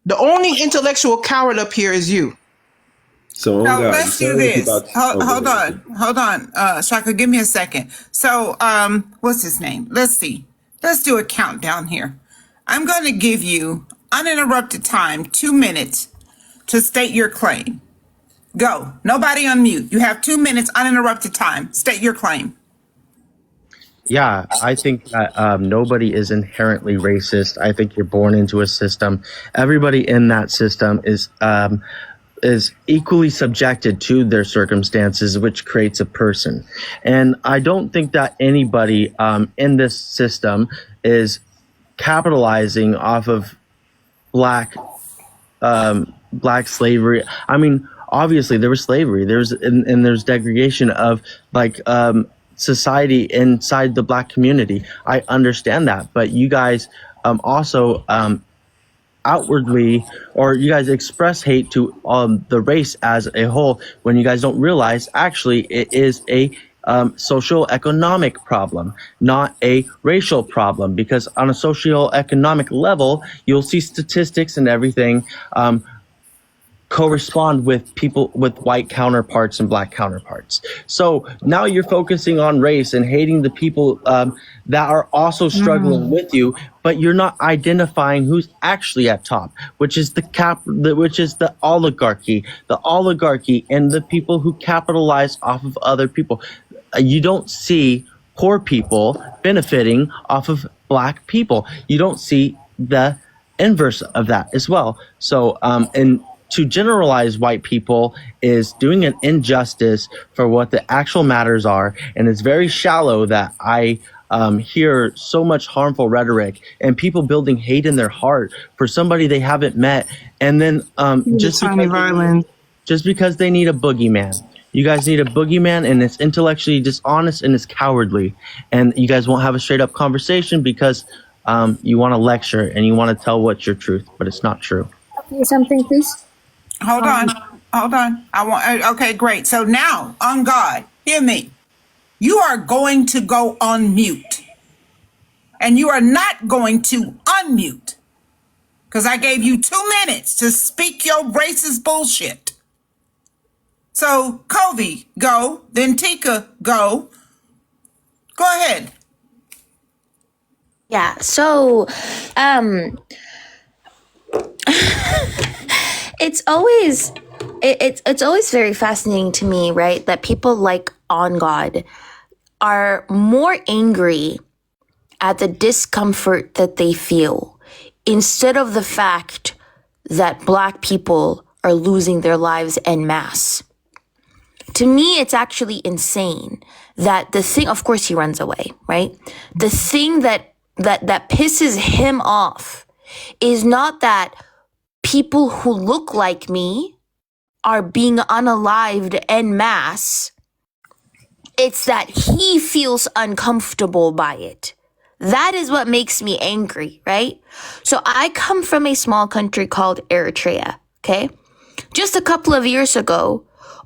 The only intellectual coward up here is you. So let's do this. Hold on. Shaka, give me a second. So, what's his name? Let's see. Let's do a countdown here. I'm going to give you uninterrupted time, 2 minutes, to state your claim. Go. Nobody on mute. You have 2 minutes, uninterrupted time. State your claim. Yeah, I think that nobody is inherently racist. I think you're born into a system. Everybody in that system is equally subjected to their circumstances, which creates a person. And I don't think that anybody in this system is capitalizing off of black slavery. I mean, obviously there was slavery. There's degradation of society inside the Black community. I understand that, but you guys also outwardly, or you guys express hate to the race as a whole, when you guys don't realize actually it is a social economic problem, not a racial problem. Because on a social economic level, you'll see statistics and everything correspond with people with white counterparts and Black counterparts. So now you're focusing on race and hating the people that are also struggling with you, but you're not identifying who's actually at top, which is which is the oligarchy, and the people who capitalize off of other people. You don't see poor people benefiting off of Black people. You don't see the inverse of that as well. So, and to generalize white people is doing an injustice for what the actual matters are. And it's very shallow that I hear so much harmful rhetoric and people building hate in their heart for somebody they haven't met. And then just because they need a boogeyman. You guys need a boogeyman, and it's intellectually dishonest and it's cowardly. And you guys won't have a straight up conversation because you want to lecture and you want to tell what's your truth, but it's not true. Something, please. Hold on. Okay, great. So now, on God, hear me. You are going to go on mute. And you are not going to unmute. Because I gave you 2 minutes to speak your racist bullshit. So, Covey, go. Then Tika, go. Go ahead. Yeah, so it's always very fascinating to me, right, that people like On God are more angry at the discomfort that they feel instead of the fact that Black people are losing their lives en masse. To me, it's actually insane that the thing, of course he runs away, right? The thing that pisses him off is not that people who look like me are being unalived en masse. It's that he feels uncomfortable by it. That is what makes me angry, right? So I come from a small country called Eritrea, okay? Just a couple of years ago,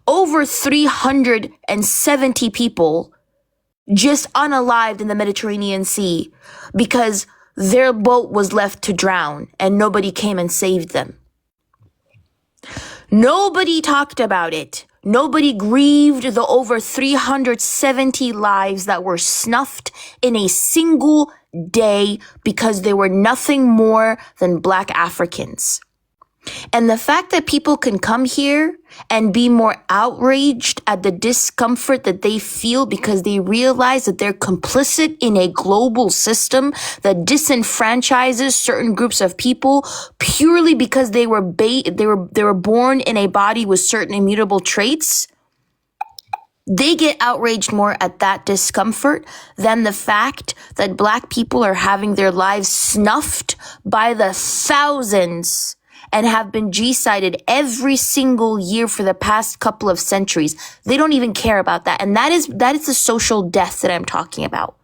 over 370 people just unalived in the Mediterranean Sea because their boat was left to drown and nobody came and saved them. Nobody talked about it. Nobody grieved the over 370 lives that were snuffed in a single day because they were nothing more than Black Africans. And the fact that people can come here and be more outraged at the discomfort that they feel because they realize that they're complicit in a global system that disenfranchises certain groups of people purely because they were born in a body with certain immutable traits. They get outraged more at that discomfort than the fact that Black people are having their lives snuffed by the thousands and have been G-sided every single year for the past couple of centuries. They don't even care about that. And that is the social death that I'm talking about.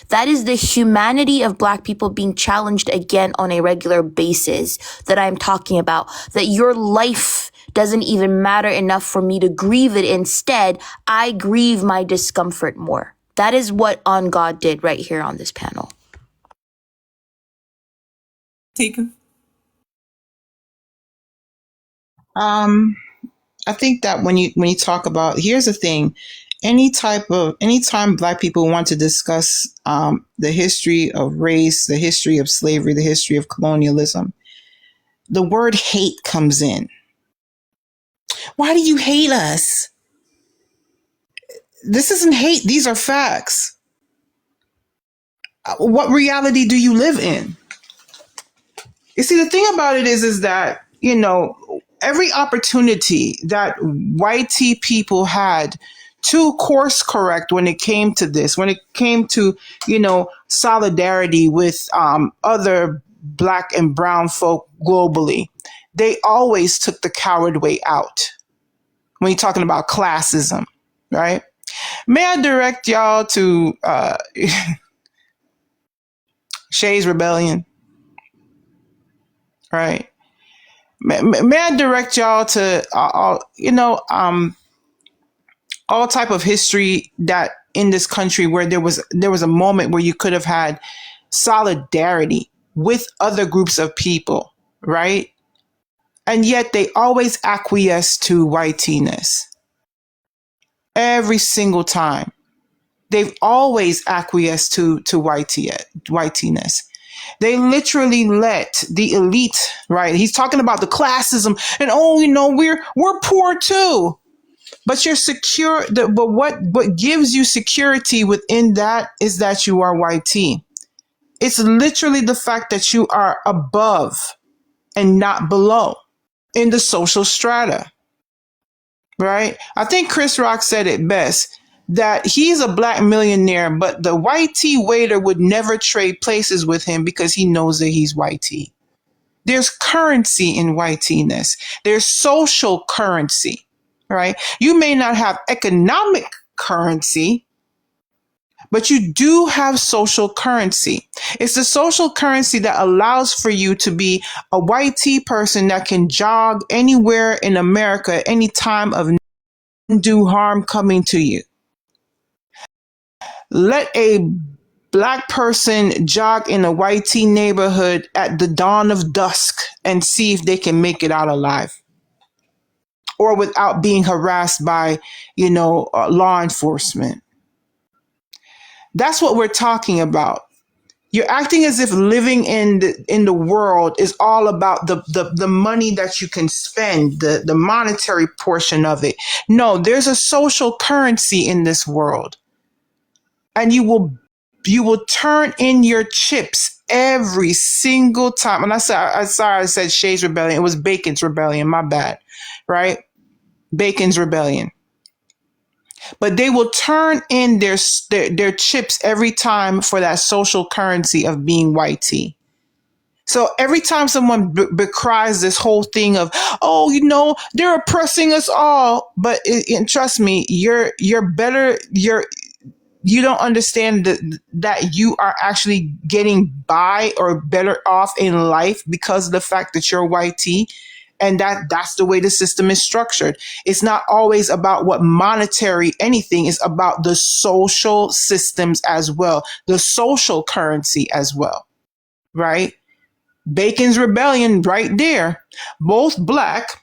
That is the humanity of Black people being challenged again on a regular basis that I'm talking about. That your life doesn't even matter enough for me to grieve it. Instead, I grieve my discomfort more. That is what On God did right here on this panel. Tika. I think that when you talk about, here's the thing, anytime Black people want to discuss the history of race, the history of slavery, the history of colonialism, the word hate comes in. Why do you hate us? This isn't hate. These are facts. What reality do you live in? You see, the thing about it is that, every opportunity that white people had to course correct when it came to this, when it came to, solidarity with other Black and brown folk globally, they always took the coward way out when you're talking about classism, right? May I direct y'all to Shay's Rebellion? Right. May I direct y'all to all type of history that in this country where there was a moment where you could have had solidarity with other groups of people, right? And yet they always acquiesce to whiteness. Every single time. They've always acquiesced to whiteness. They literally let the elite, right? He's talking about the classism and we're poor too. But you're secure. But what gives you security within that is that you are white. It's literally the fact that you are above and not below in the social strata, right? I think Chris Rock said it best that he's a black millionaire, but the white tea waiter would never trade places with him because he knows that he's white tea. There's currency in white tea-ness. There's social currency, right? You may not have economic currency, but you do have social currency. It's the social currency that allows for you to be a white tea person that can jog anywhere in America at any time of undue harm coming to you. Let a black person jog in a white tea neighborhood at the dawn of dusk and see if they can make it out alive or without being harassed by, law enforcement. That's what we're talking about. You're acting as if living in the world is all about the money that you can spend, the monetary portion of it. No, there's a social currency in this world. And you will turn in your chips every single time. And I said Shay's Rebellion. It was Bacon's Rebellion. My bad. Right? Bacon's Rebellion. But they will turn in their chips every time for that social currency of being white tea. So every time someone decries this whole thing of, they're oppressing us all, but trust me, you're better. You don't understand that you are actually getting by or better off in life because of the fact that you're white tea. And that's the way the system is structured. It's not always about what monetary anything. It's about the social systems as well, the social currency as well, right? Bacon's Rebellion right there. Both black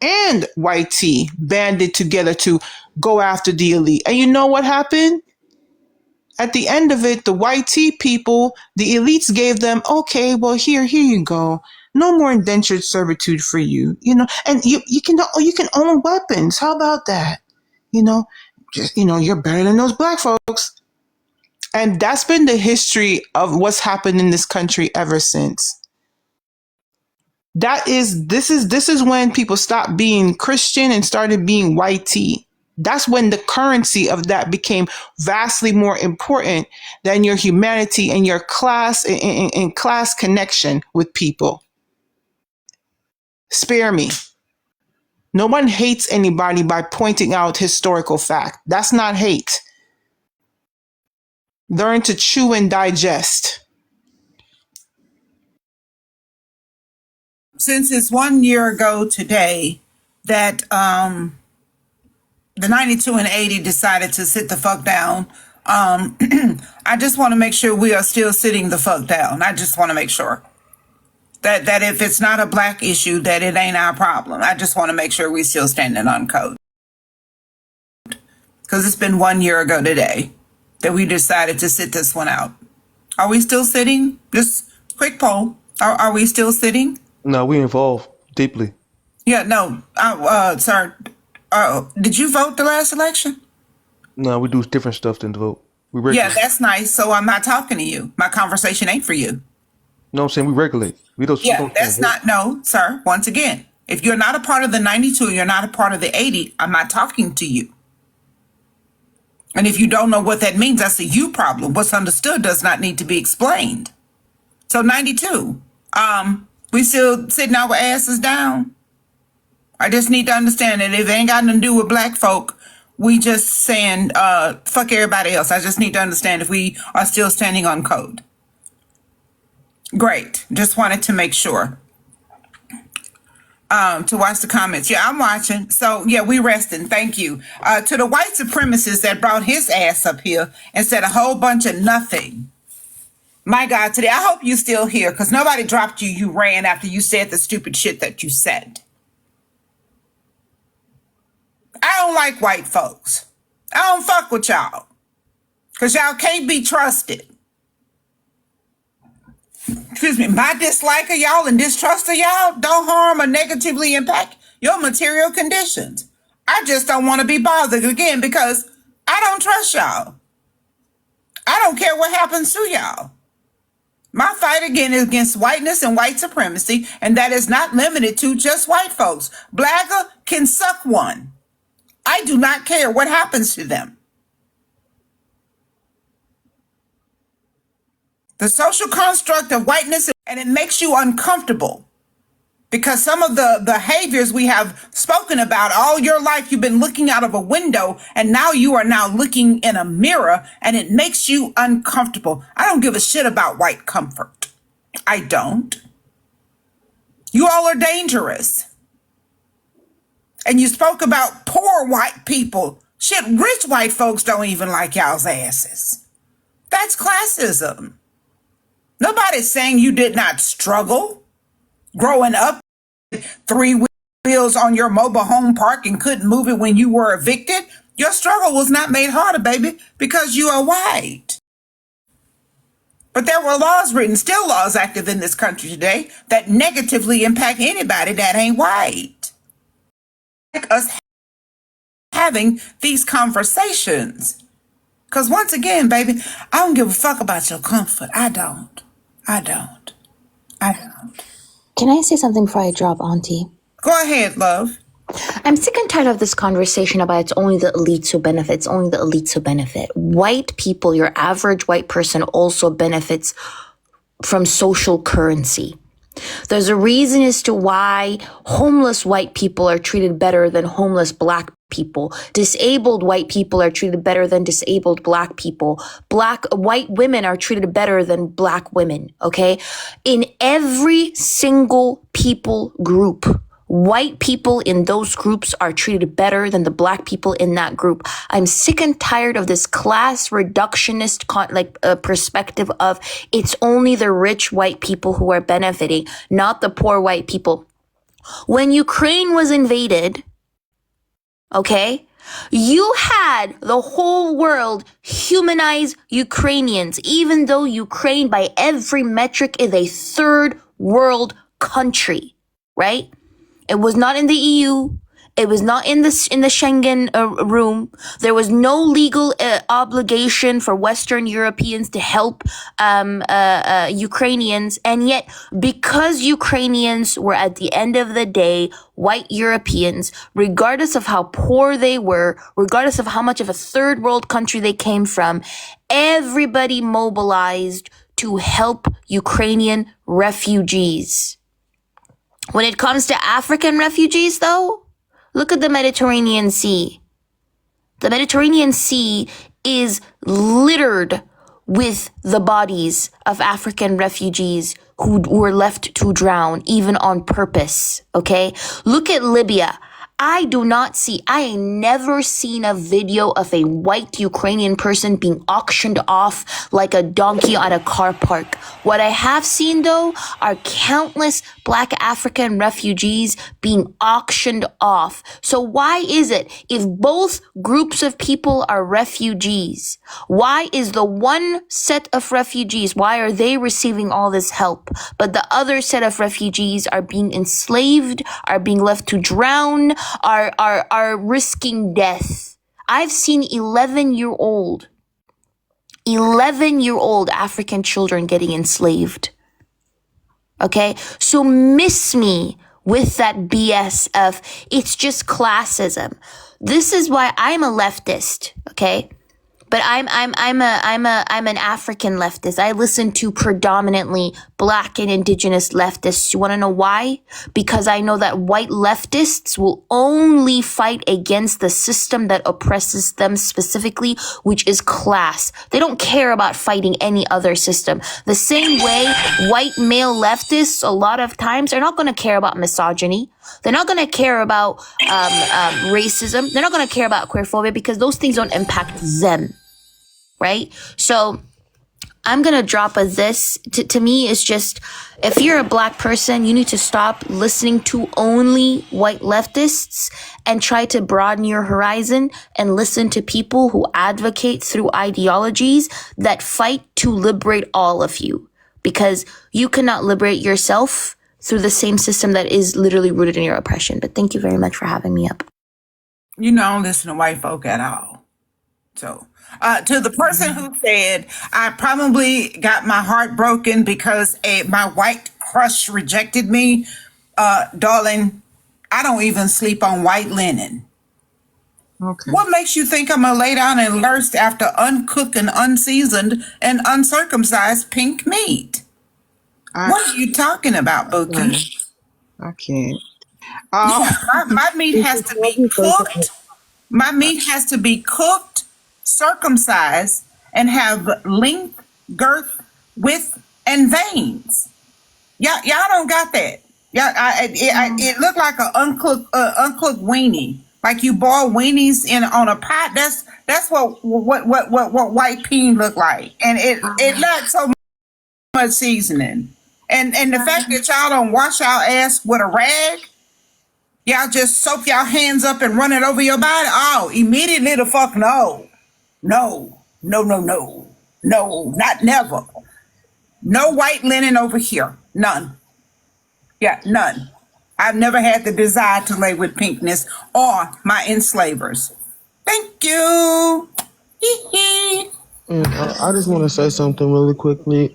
and white tea banded together to go after the elite. And you know what happened? At the end of it, the white tea people, the elites gave them, okay, well, here you go. No more indentured servitude for you, and you can own weapons. How about that? You're better than those black folks. And that's been the history of what's happened in this country ever since. This is when people stopped being Christian and started being white tea. That's when the currency of that became vastly more important than your humanity and your class and class connection with people. Spare me. No one hates anybody by pointing out historical fact. That's not hate. Learn to chew and digest. Since it's 1 year ago today that the 92 and 80 decided to sit the fuck down, I just want to make sure we are still sitting the fuck down. I just want to make sure that if it's not a black issue, that it ain't our problem. I just want to make sure we still standing on code. Because it's been 1 year ago today that we decided to sit this one out. Are we still sitting? Just quick poll. Are we still sitting? No, we involved deeply. Yeah, no. Sir, did you vote the last election? No, we do different stuff than to vote. We regulate. Yeah, that's nice. So I'm not talking to you. My conversation ain't for you. No, I'm saying we regulate. We don't. That's not, no, sir. Once again, if you're not a part of the 92, you're not a part of the 80, I'm not talking to you. And if you don't know what that means, that's a you problem. What's understood does not need to be explained. So 92, we still sitting our asses down. I just need to understand that if it ain't got nothing to do with black folk, we just saying, fuck everybody else? I just need to understand if we are still standing on code. Great. Just wanted to make sure. To watch the comments. Yeah, I'm watching. So yeah, we resting. Thank you. To the white supremacist that brought his ass up here and said a whole bunch of nothing. My God, today, I hope you still here because nobody dropped you. You ran after you said the stupid shit that you said. I don't like white folks. I don't fuck with y'all because y'all can't be trusted. Excuse me, my dislike of y'all and distrust of y'all don't harm or negatively impact your material conditions. I just don't want to be bothered again because I don't trust y'all. I don't care what happens to y'all. My fight again is against whiteness and white supremacy, and that is not limited to just white folks. Blagger can suck one. I do not care what happens to them. The social construct of whiteness, and it makes you uncomfortable because some of the behaviors we have spoken about all your life, you've been looking out of a window and now you are now looking in a mirror and it makes you uncomfortable. I don't give a shit about white comfort. I don't. You all are dangerous. And you spoke about poor white people. Shit, rich white folks don't even like y'all's asses. That's classism. Nobody's saying you did not struggle growing up, 3 wheels on your mobile home park and couldn't move it when you were evicted. Your struggle was not made harder, baby, because you are white. But there were laws written, still laws active in this country today that negatively impact anybody that ain't white. Like us having these conversations. Because once again, baby, I don't give a fuck about your comfort. I don't. Can I say something before I drop, Auntie? Go ahead, love. I'm sick and tired of this conversation about it's only the elites who benefit. It's only the elites who benefit. White people, your average white person also benefits from social currency. There's a reason as to why homeless white people are treated better than homeless black people. Disabled white people are treated better than disabled black people. White women are treated better than black women, okay? In every single people group, white people in those groups are treated better than the black people in that group. I'm sick and tired of this class reductionist perspective of it's only the rich white people who are benefiting, not the poor white people. When Ukraine was invaded, okay, you had the whole world humanize Ukrainians, even though Ukraine by every metric is a third world country, right? It was not in the EU. It was not in the Schengen room. There was no legal obligation for Western Europeans to help Ukrainians. And yet, because Ukrainians were at the end of the day white Europeans, regardless of how poor they were, regardless of how much of a third world country they came from, everybody mobilized to help Ukrainian refugees. When it comes to African refugees, though, look at the Mediterranean Sea. The Mediterranean Sea is littered with the bodies of African refugees who were left to drown, even on purpose, okay? Look at Libya. I ain't never seen a video of a white Ukrainian person being auctioned off like a donkey at a car park. What I have seen, though, are countless black African refugees being auctioned off. So why is it, if both groups of people are refugees, why is the one set of refugees, why are they receiving all this help, but the other set of refugees are being enslaved, are being left to drown, are risking death? I've seen 11-year-old African children getting enslaved. Okay? So miss me with that BS of it's just classism. This is why I'm a leftist, okay? But I'm an African leftist. I listen to predominantly Black and Indigenous leftists. You want to know why? Because I know that white leftists will only fight against the system that oppresses them specifically, which is class. They don't care about fighting any other system. The same way white male leftists a lot of times are not going to care about misogyny. They're not going to care about racism. They're not going to care about queerphobia because those things don't impact them. Right? So I'm going to drop this. To me, it's just, if you're a Black person, you need to stop listening to only white leftists and try to broaden your horizon and listen to people who advocate through ideologies that fight to liberate all of you. Because you cannot liberate yourself through the same system that is literally rooted in your oppression. But thank you very much for having me up. You don't listen to white folk at all. So, to the person who said, I probably got my heart broken because my white crush rejected me, darling, I don't even sleep on white linen. Okay. What makes you think I'm going to lay down and lurst after uncooked and unseasoned and uncircumcised pink meat? What are you talking about, Bookie? I can't. My meat has to be cooked. My meat has to be cooked, circumcised, and have length, girth, width, and veins. Y'all don't got that. It looked like an uncooked weenie, like you boil weenies on a pot. That's what white peen look like, and it lacks so much seasoning. And the fact that y'all don't wash y'all ass with a rag. Y'all just soak y'all hands up and run it over your body? Oh, immediately the fuck no. No, not never. No white linen over here. None. Yeah, none. I've never had the desire to lay with pinkness or my enslavers. Thank you. I just want to say something really quickly,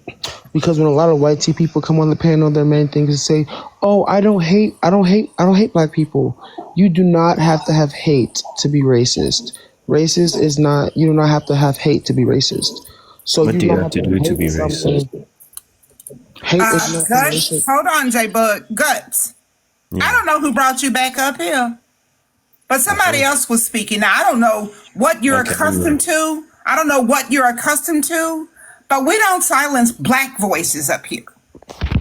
because when a lot of white tea people come on the panel, their main thing is to say, "Oh, I don't hate Black people." You do not have to have hate to be racist. Racist is not. You do not have to have hate to be racist. So What you do you don't have to do to be racist? Hate is not Guts, racist. hold on, J-Bug. Guts. I don't know who brought you back up here, but somebody else was speaking. Now, I don't know what you're accustomed to. I don't know what you're accustomed to, but we don't silence Black voices up here.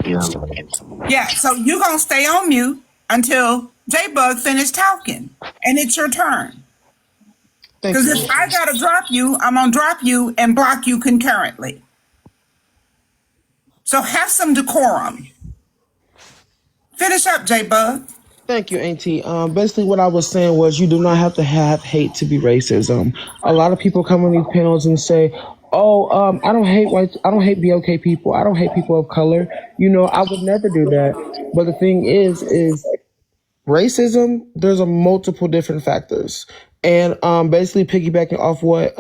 Yeah, so you're going to stay on mute until J-Bug finished talking, and it's your turn. Because if I got to drop you, I'm going to drop you and block you concurrently. So have some decorum. Finish up, J-Bug. Thank you, Auntie. Basically, what I was saying was you do not have to have hate to be racism. A lot of people come on these panels and say, "Oh, I don't hate whites. I don't hate BLK people. I don't hate people of color." You know, I would never do that. But the thing is racism. There's a multiple different factors, and basically piggybacking off what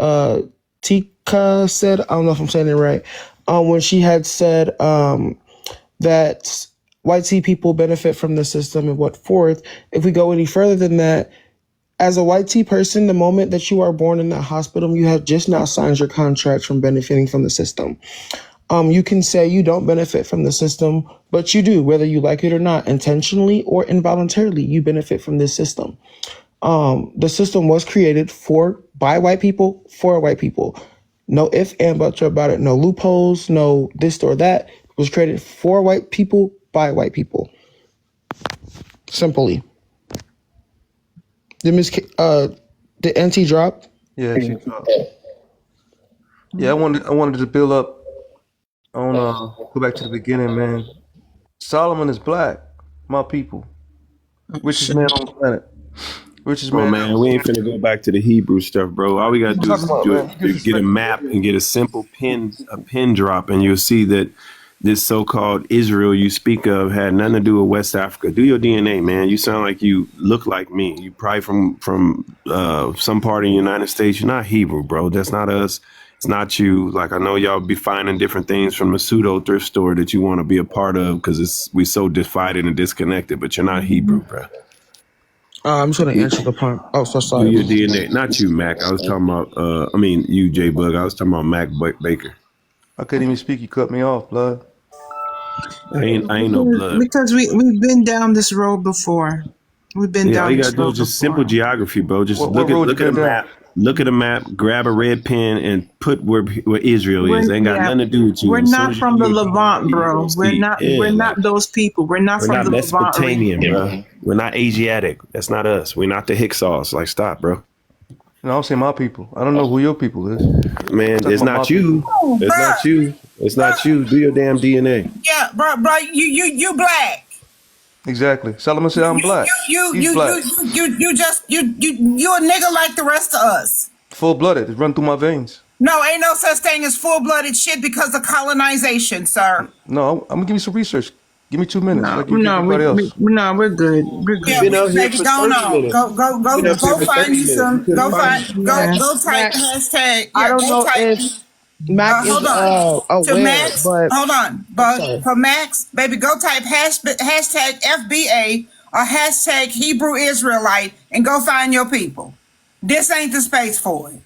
Tika said. I don't know if I'm saying it right. When she had said that white tea people benefit from the system and what forth. If we go any further than that, as a white tea person, the moment that you are born in that hospital, you have just now signed your contract from benefiting from the system. You can say you don't benefit from the system, but you do, whether you like it or not, intentionally or involuntarily, you benefit from this system. The system was created by white people, for white people. No ifs and buts about it. No loopholes, no this or that. It was created for white people, by white people. Simply. Did NT drop? Yeah, she dropped. Yeah, I wanted to build up on go back to the beginning, man. Solomon is Black, my people. Richest man on the planet. Richest man. Man, we ain't finna go back to the Hebrew stuff, bro. All we gotta do is get a map and get a simple pin drop, and you'll see that this so-called Israel you speak of had nothing to do with West Africa. Do your DNA, man. You sound like you look like me. You probably from some part of the United States. You're not Hebrew, bro. That's not us. It's not you. Like, I know y'all be finding different things from a pseudo thrift store that you want to be a part of because we so divided and disconnected, but you're not Hebrew, bro. I'm just going to answer the point. Oh, so Do sorry. your DNA. Not you, Mac. I was talking about, you, J Bug. I was talking about Mac Baker. I couldn't even speak. You cut me off, blood. I ain't no blood. Because we've been down this road before. We've been Yeah, all down you this gotta do road is just before. simple geography, bro. Just What look road at you a been down? map. Look at a map. Grab a red pen and put where Israel is. They ain't got nothing to do with you. We're As soon not as you from the do it, Levant, you bro. gonna see. We're Yeah, not like those people. We're not we're from not the Levant Mesopotamian, region. bro. We're not Asiatic. That's not us. We're not the Hyksos. Like, stop, bro. No, I'm saying my people. I don't know who your people is. Man, Talking it's about my not you. people. Oh, It's not you. It's not you. Do your damn DNA. Yeah, bro, you black. Exactly. Solomon said I'm black. He's black. You a nigga like the rest of us. Full blooded. It run through my veins. No, ain't no such thing as full-blooded shit because of colonization, sir. No, I'm gonna give you some research. Give me 2 minutes. No, Like you give no, everybody else. we're good. We're Yeah, good. Been out here baby, for go 30 on. minutes. Been out here Go for find 30 you minutes. You some. couldn't find it. Yeah. Go type Mac, hashtag. I Yeah, don't go know type. if Mac is Hold on. To aware, Max, but hold on. I'm But sorry. for Max, baby, go type hashtag FBA or hashtag Hebrew Israelite and go find your people. This ain't the space for it.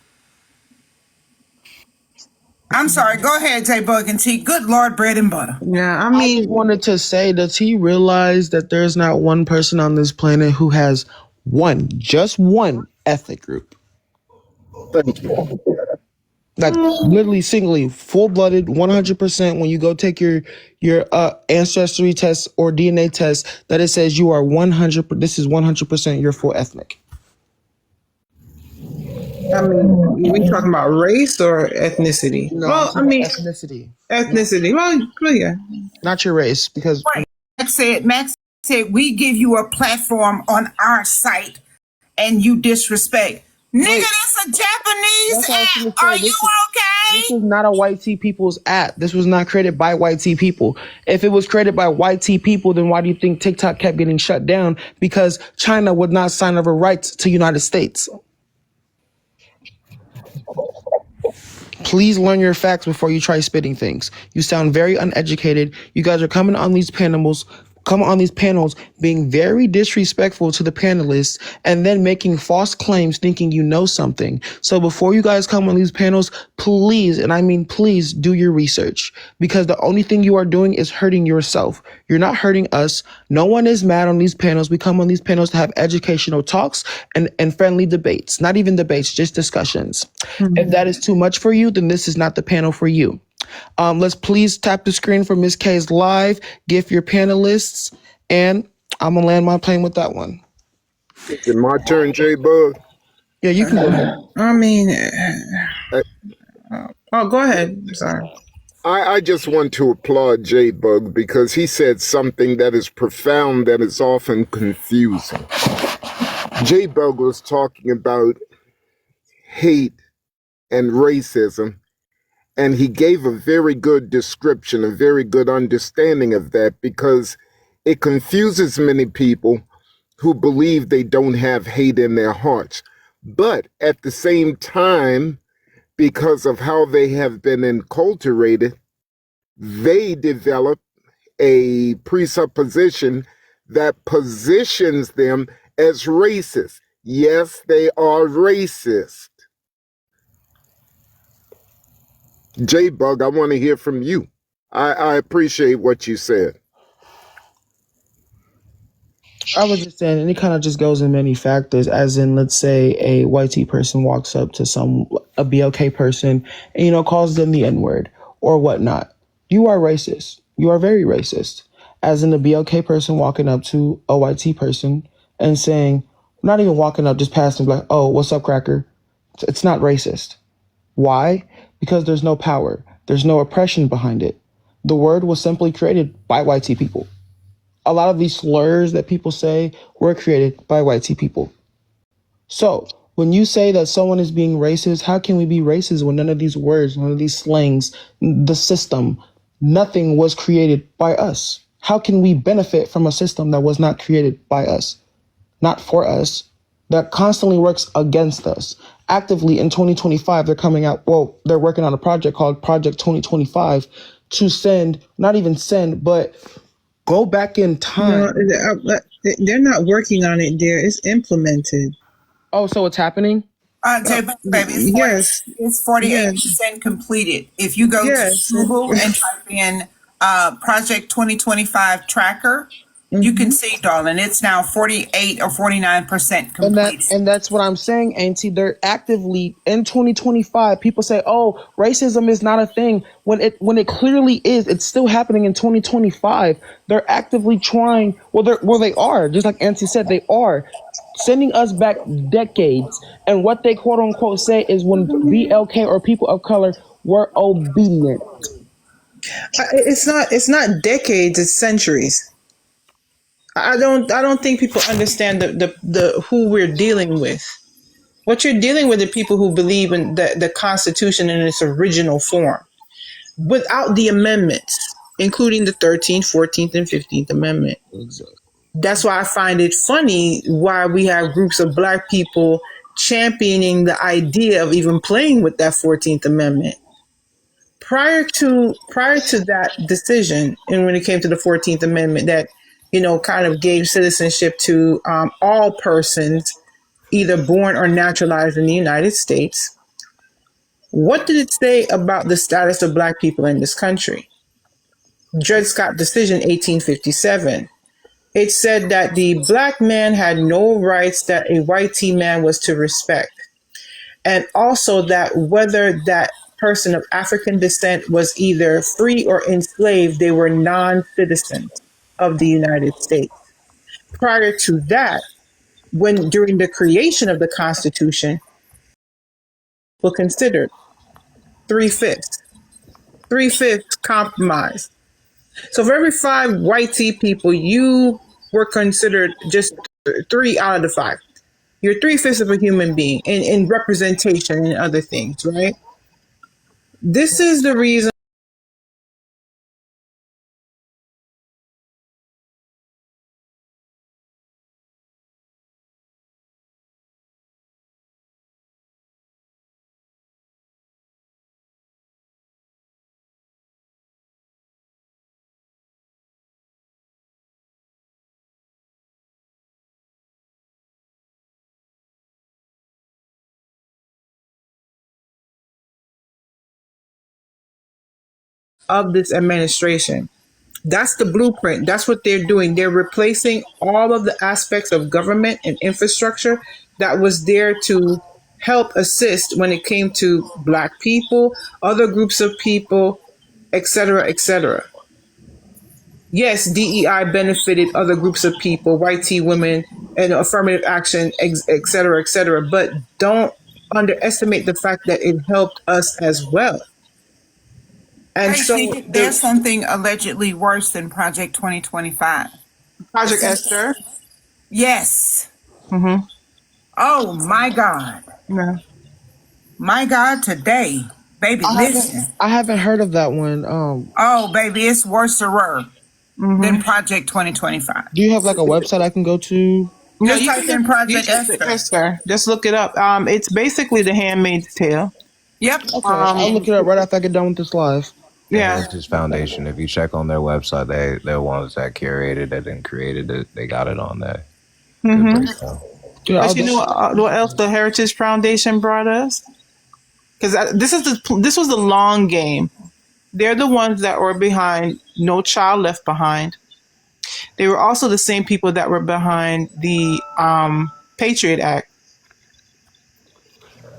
I'm sorry. Go ahead, J Bug and T. Good Lord, bread and butter. Yeah, I I just mean, wanted to say, does he realize that there's not one person on this planet who has just one ethnic group? Thank you. Like literally singly, full-blooded, 100%. When you go take your ancestry test or DNA test, that it says you are 100. This is 100% your full ethnic. I mean, we talking about race or ethnicity? No, I'm Well, I talking mean, about ethnicity, ethnicity. Well, yeah. not your race, because Right. Max said, we give you a platform on our site and you disrespect. Nigga, wait, that's a Japanese that's what I was app. gonna Are say. you This okay? is not a white tea people's app. This was not created by white tea people. If it was created by white tea people, then why do you think TikTok kept getting shut down? Because China would not sign over rights to United States. Please learn your facts before you try spitting things. You sound very uneducated. You guys are coming on these panels being very disrespectful to the panelists and then making false claims thinking you know something. So before you guys come on these panels, please, and I mean please, do your research, because the only thing you are doing is hurting yourself. You're not hurting us. No one is mad on these panels. We come on these panels to have educational talks and friendly debates. Not even debates, just discussions. If that is too much for you, then this is not the panel for you. Let's please tap the screen for Miss K's live, gift your panelists, and I'm gonna land my plane with that one. Is it my turn, J Bug? Yeah, you can go ahead. I mean, I, go ahead. Sorry. I just want to applaud J Bug because he said something that is profound that is often confusing. J Bug was talking about hate and racism, and he gave a very good description, a very good understanding of that, because it confuses many people who believe they don't have hate in their hearts. But at the same time, because of how they have been enculturated, they develop a presupposition that positions them as racist. Yes, they are racist. J-Bug, I want to hear from you. I appreciate what you said. I was just saying, and it kind of just goes in many factors, as in, let's say a white T person walks up to a BLK person and, calls them the N-word or whatnot. You are racist. You are very racist. As in a BLK person walking up to a white T person and saying, not even walking up, just passing, like, oh, what's up, cracker? It's not racist. Why? Because there's no power. There's no oppression behind it. The word was simply created by white T people. A lot of these slurs that people say were created by white T people. So when you say that someone is being racist, how can we be racist when none of these words, none of these slangs, the system, nothing was created by us? How can we benefit from a system that was not created by us, not for us, that constantly works against us? Actively in 2025, they're working on a project called Project 2025 to not even send, but go back in time. They're not working on it there. It's implemented. Oh, so it's happening? Baby, Yes. it's Yes. 48% completed. If you go to Yes. Google and type in Project 2025 tracker, you can Mm-hmm. see, darling, it's now 48 or 49% complete. And that's what I'm saying, Auntie. They're actively in 2025. People say, "Oh, racism is not a thing." When it clearly is, it's still happening in 2025. They're actively trying. They are, just like Auntie said, they are sending us back decades. And what they quote unquote say is when BLK or people of color were obedient. It's not decades. It's centuries. I don't think people understand the who we're dealing with. What you're dealing with are people who believe in the Constitution in its original form, without the amendments, including the 13th, 14th, and 15th Amendment. Exactly. That's why I find it funny why we have groups of black people championing the idea of even playing with that 14th Amendment. Prior to that decision, and when it came to the 14th Amendment, that kind of gave citizenship to all persons, either born or naturalized in the United States. What did it say about the status of black people in this country? Dred Scott decision 1857. It said that the black man had no rights that a white man was to respect. And also that whether that person of African descent was either free or enslaved, they were non-citizens of the United States. Prior to that, during the creation of the Constitution, were considered three-fifths, three-fifths compromise. So for every five white people, you were considered just three out of the five. You're three-fifths of a human being in representation and other things, right? This is the reason of this administration. That's the blueprint. That's what they're doing. They're replacing all of the aspects of government and infrastructure that was there to help assist when it came to black people, other groups of people, etc., etc. Yes, DEI benefited other groups of people, white women, and affirmative action, etc., etc. But don't underestimate the fact that it helped us as well. And Hey, so see, there's something allegedly worse than Project 2025. Project Esther. Yes. Mm-hmm. Oh my God. Yeah. My God, today, baby, listen. I haven't heard of that one. Oh, baby, it's worser Mm-hmm. than Project 2025. Do you have like a website I can go to? No, Just type in Project Esther. Just look it up. It's basically The Handmaid's Tale. Yep. Okay, I'll look it up right after I get done with this live. The Yeah. Heritage Foundation. If you check on their website, they're the ones that curated it and created it. They got it on there. Mm-hmm. Yeah, But you know what else the Heritage Foundation brought us? Because this was the long game. They're the ones that were behind No Child Left Behind. They were also the same people that were behind the Patriot Act.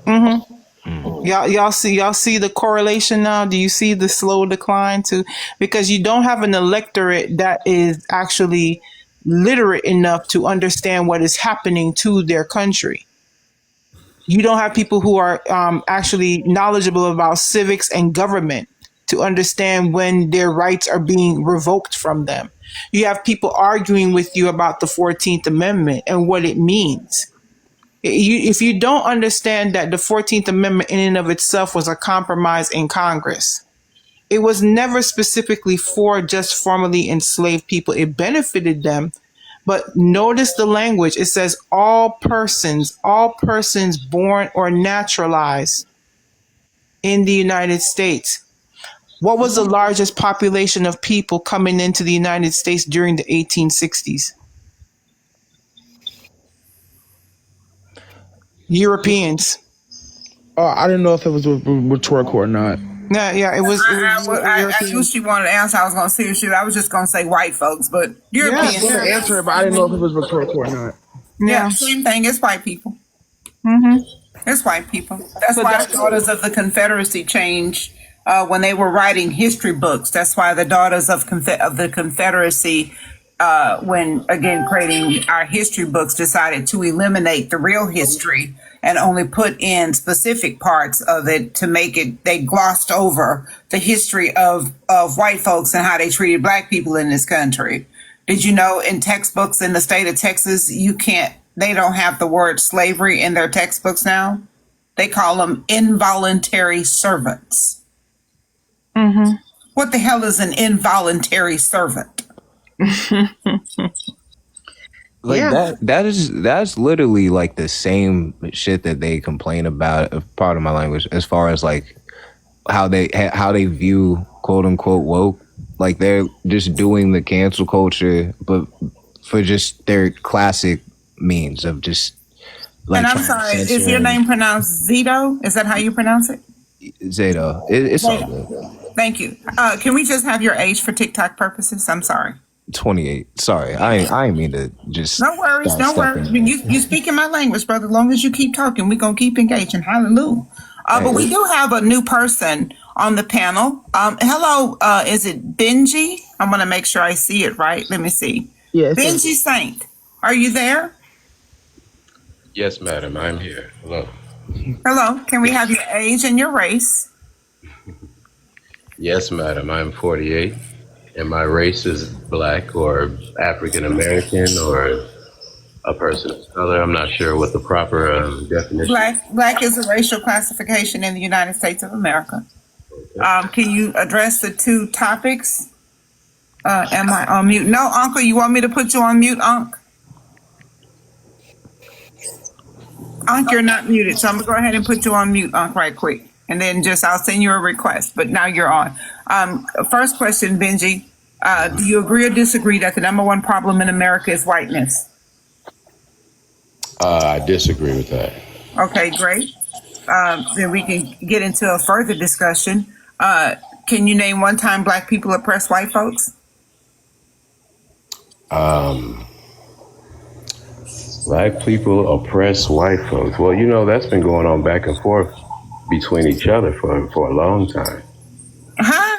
Mm-hmm. Y'all see the correlation now? Do you see the slow decline too? Because you don't have an electorate that is actually literate enough to understand what is happening to their country. You don't have people who are actually knowledgeable about civics and government to understand when their rights are being revoked from them. You have people arguing with you about the 14th Amendment and what it means. If you don't understand that the 14th Amendment in and of itself was a compromise in Congress, it was never specifically for just formerly enslaved people. It benefited them. But notice the language. It says all persons born or naturalized in the United States. What was the largest population of people coming into the United States during the 1860s? Europeans. I didn't know if it was rhetorical or not. Yeah, it was. I knew she wanted to answer. I was going to see if she. I was just going to say white folks, but Europeans. Yeah, I'm gonna answer it, but I didn't know if it was rhetorical or not. Yeah, same thing. It's white people. It's white people. That's why the daughters of the Confederacy changed when they were writing history books. That's why the daughters of the Confederacy, when again creating our history books, decided to eliminate the real history and only put in specific parts of it to make it. They glossed over the history of white folks and how they treated black people in this country. Did you know in textbooks in the state of Texas, they don't have the word slavery in their textbooks now. They call them involuntary servants. What the hell is an involuntary servant? That's literally like the same shit that they complain about, part of my language, as far as like how they view quote unquote woke. Like they're just doing the cancel culture, but for just their classic means of just like. And I'm sorry, is your name pronounced Zito? Is that how you pronounce it? Zato. It's all good. Thank you. Can we just have your age for TikTok purposes? I'm sorry. 28. Sorry, I ain't mean to just. No worries, no worries. You speak in my language, brother. As long as you keep talking, we're gonna keep engaging. Hallelujah. But we do have a new person on the panel. Hello, is it Benji? I'm gonna make sure I see it right. Let me see. Yes. Benji Saint, are you there? Yes, madam, I'm here. Hello. Hello. Can we have your age and your race? Yes, madam, I'm 48, and my race is black or African American or a person of color. I'm not sure what the proper definition. Black is a racial classification in the United States of America. Can you address the two topics? Am I on mute? No, Uncle, you want me to put you on mute, Unc? Unc, you're not muted, so I'm gonna go ahead and put you on mute, Unc, right quick. And then I'll send you a request, but now you're on. First question, Benji. Do you agree or disagree that the number one problem in America is whiteness? I disagree with that. Okay, great. Then we can get into a further discussion. Can you name one time black people oppressed white folks? Black people oppress white folks. Well, you know, that's been going on back and forth between each other for a long time. Huh?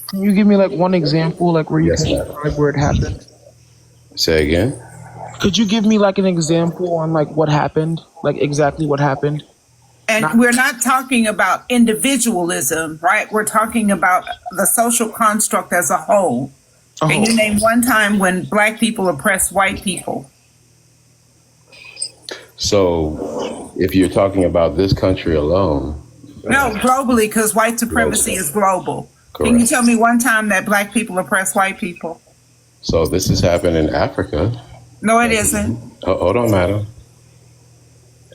Can you give me like one example, like where you can describe where it happened? Say again? Could you give me like an example on like what happened, like exactly what happened? And we're not talking about individualism, right? We're talking about the social construct as a whole. Can you name one time when black people oppressed white people? So, if you're talking about this country alone. No, globally, because white supremacy is global. Correct. Can you tell me one time that black people oppressed white people? So, this has happened in Africa. No, it isn't. Hold on, madam.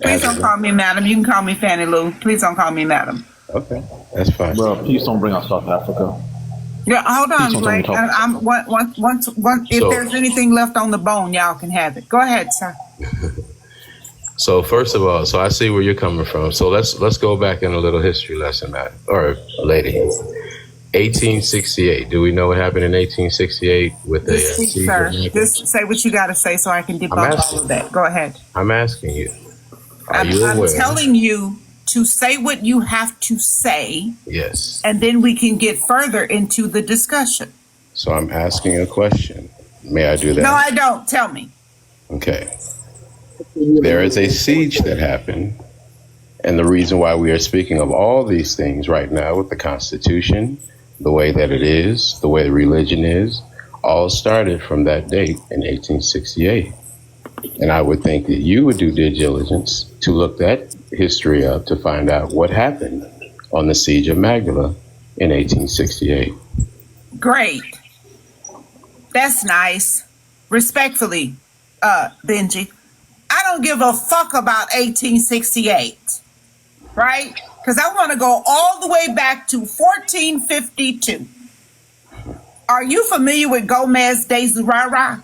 Please don't call me madam. You can call me Fannie Lou. Please don't call me madam. Okay, that's fine. Well, please don't bring up South Africa. Yeah, hold on, Blake. If there's anything left on the bone, y'all can have it. Go ahead, sir. So first of all, so I see where you're coming from. So let's go back in a little history lesson, Matt, or lady. 1868. Do we know what happened in 1868 with the speak, sir. Just say what you got to say so I can debunk all of that. Go ahead. I'm asking you. I'm telling you to say what you have to say. Yes. And then we can get further into the discussion. So I'm asking a question. May I do that? No, I don't. Tell me. Okay. There is a siege that happened. And the reason why we are speaking of all these things right now with the Constitution, the way that it is, the way the religion is, all started from that date in 1868. And I would think that you would do due diligence to look that history up to find out what happened on the siege of Magdala in 1868. Great. That's nice. Respectfully, Benji, I don't give a fuck about 1868, right? Because I want to go all the way back to 1452. Are you familiar with Gomez de Zurara?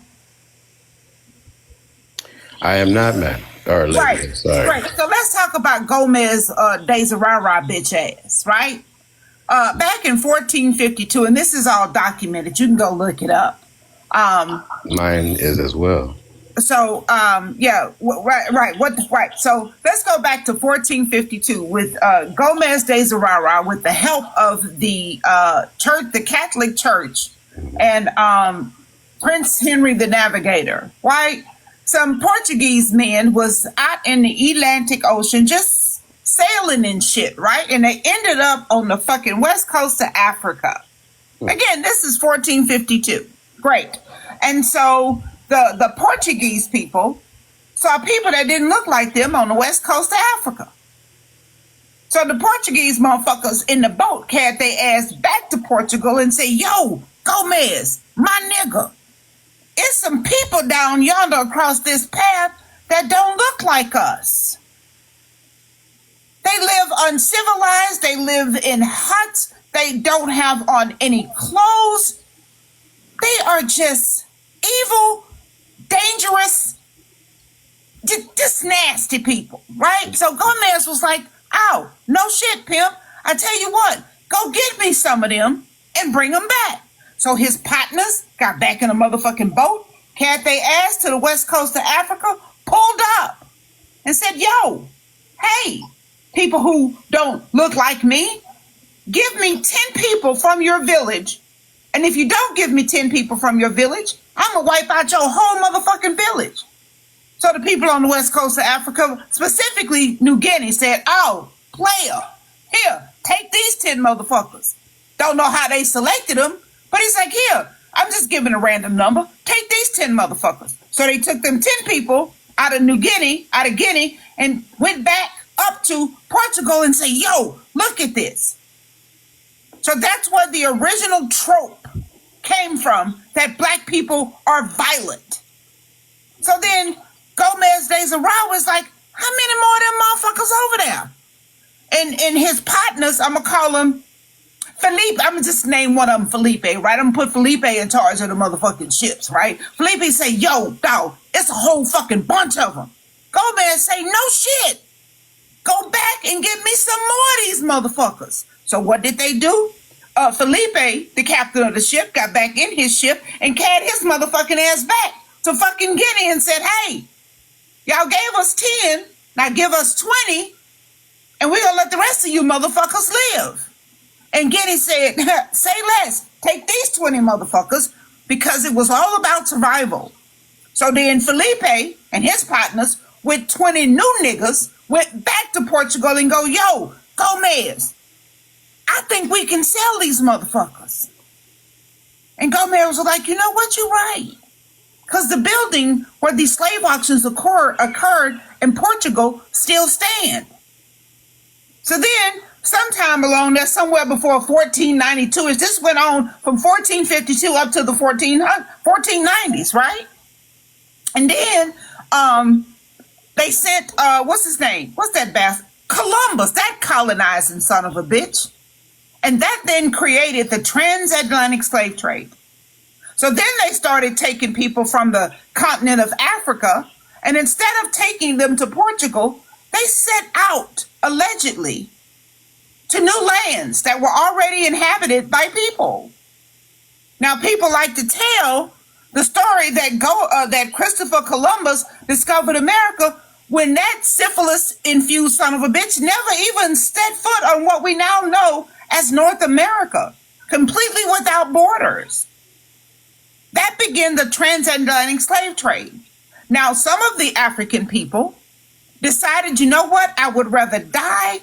I am not, ma'am. Or Right, allegedly, sorry. right. So let's talk about Gomez de Zurara bitch ass, right? Back in 1452, and this is all documented. You can go look it up. Mine is as well. So right. So let's go back to 1452 with Gomez de Zurara, with the help of the church, the Catholic Church, and Prince Henry the Navigator. Right, some Portuguese men was out in the Atlantic Ocean just sailing and shit. Right, and they ended up on the fucking west coast of Africa. Again, this is 1452. Great, and so the Portuguese people saw people that didn't look like them on the west coast of Africa. So the Portuguese motherfuckers in the boat carried their ass back to Portugal and say, yo, Gomez, my nigga, it's some people down yonder across this path that don't look like us. They live uncivilized. They live in huts. They don't have on any clothes. They are just evil, dangerous, just nasty people, right? So Gomez was like, "Oh, no shit, pimp. I tell you what, go get me some of them and bring them back." So his partners got back in a motherfucking boat, carried their ass to the west coast of Africa, pulled up, and said, "Yo, hey, people who don't look like me, give me 10 people from your village. And if you don't give me 10 people from your village, I'm going to wipe out your whole motherfucking village." So the people on the west coast of Africa, specifically New Guinea, said, "Oh, player, here, take these 10 motherfuckers." Don't know how they selected them, but he's like, "Here, I'm just giving a random number. Take these 10 motherfuckers." So they took them 10 people out of Guinea, and went back up to Portugal and say, "Yo, look at this." So that's where the original trope came from, that black people are violent. So then Gomez de Zurara was like, how many more of them motherfuckers over there? And his partners, I'm going to call him Felipe. I'm going to just name one of them Felipe, right? I'm going to put Felipe in charge of the motherfucking ships, right? Felipe say, "Yo, dog, it's a whole fucking bunch of them." Gomez say, "No shit. Go back and get me some more of these motherfuckers." So what did they do? Felipe, the captain of the ship, got back in his ship and carried his motherfucking ass back to fucking Guinea and said, "Hey, y'all gave us 10, now give us 20, and we're gonna let the rest of you motherfuckers live." And Guinea said, "Say less, take these 20 motherfuckers," because it was all about survival. So then Felipe and his partners with 20 new niggas went back to Portugal and go, "Yo, Gomez, I think we can sell these motherfuckers." And Gomez was like, "You know what, you're right." Because the building where these slave auctions occurred in Portugal still stand. So then, sometime along there, somewhere before 1492, this went on from 1452 up to the 1490s, right? And then they sent, what's his name? What's that bastard? Columbus, that colonizing son of a bitch. And that then created the transatlantic slave trade. So then they started taking people from the continent of Africa, and instead of taking them to Portugal, they set out, allegedly, to new lands that were already inhabited by people. Now, people like to tell the story that Christopher Columbus discovered America when that syphilis-infused son of a bitch never even set foot on what we now know as North America, completely without borders. That began the transatlantic slave trade. Now, some of the African people decided, you know what? I would rather die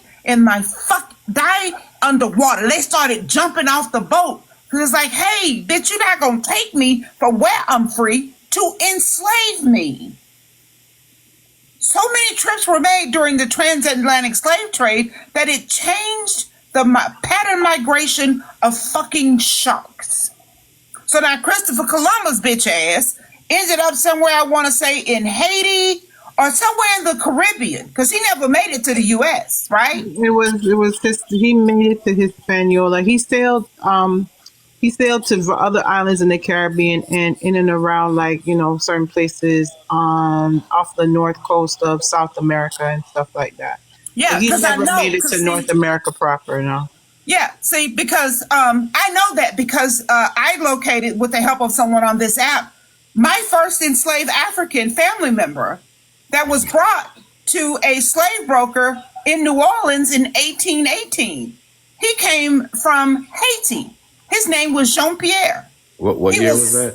die underwater. They started jumping off the boat because it's like, hey, bitch, you're not going to take me from where I'm free to enslave me. So many trips were made during the transatlantic slave trade that it changed the pattern migration of fucking sharks. So now Christopher Columbus bitch ass ended up somewhere, I want to say in Haiti or somewhere in the Caribbean, because he never made it to the U.S., right? It was he made it to Hispaniola. He sailed He sailed to other islands in the Caribbean and in and around, like, certain places on off the north coast of South America and stuff like that. But Yeah, he because I never know, made it to because North see, America proper, no. yeah, see, because I know that because I located with the help of someone on this app my first enslaved African family member that was brought to a slave broker in New Orleans in 1818. He came from Haiti. His name was Jean Pierre. What year was that?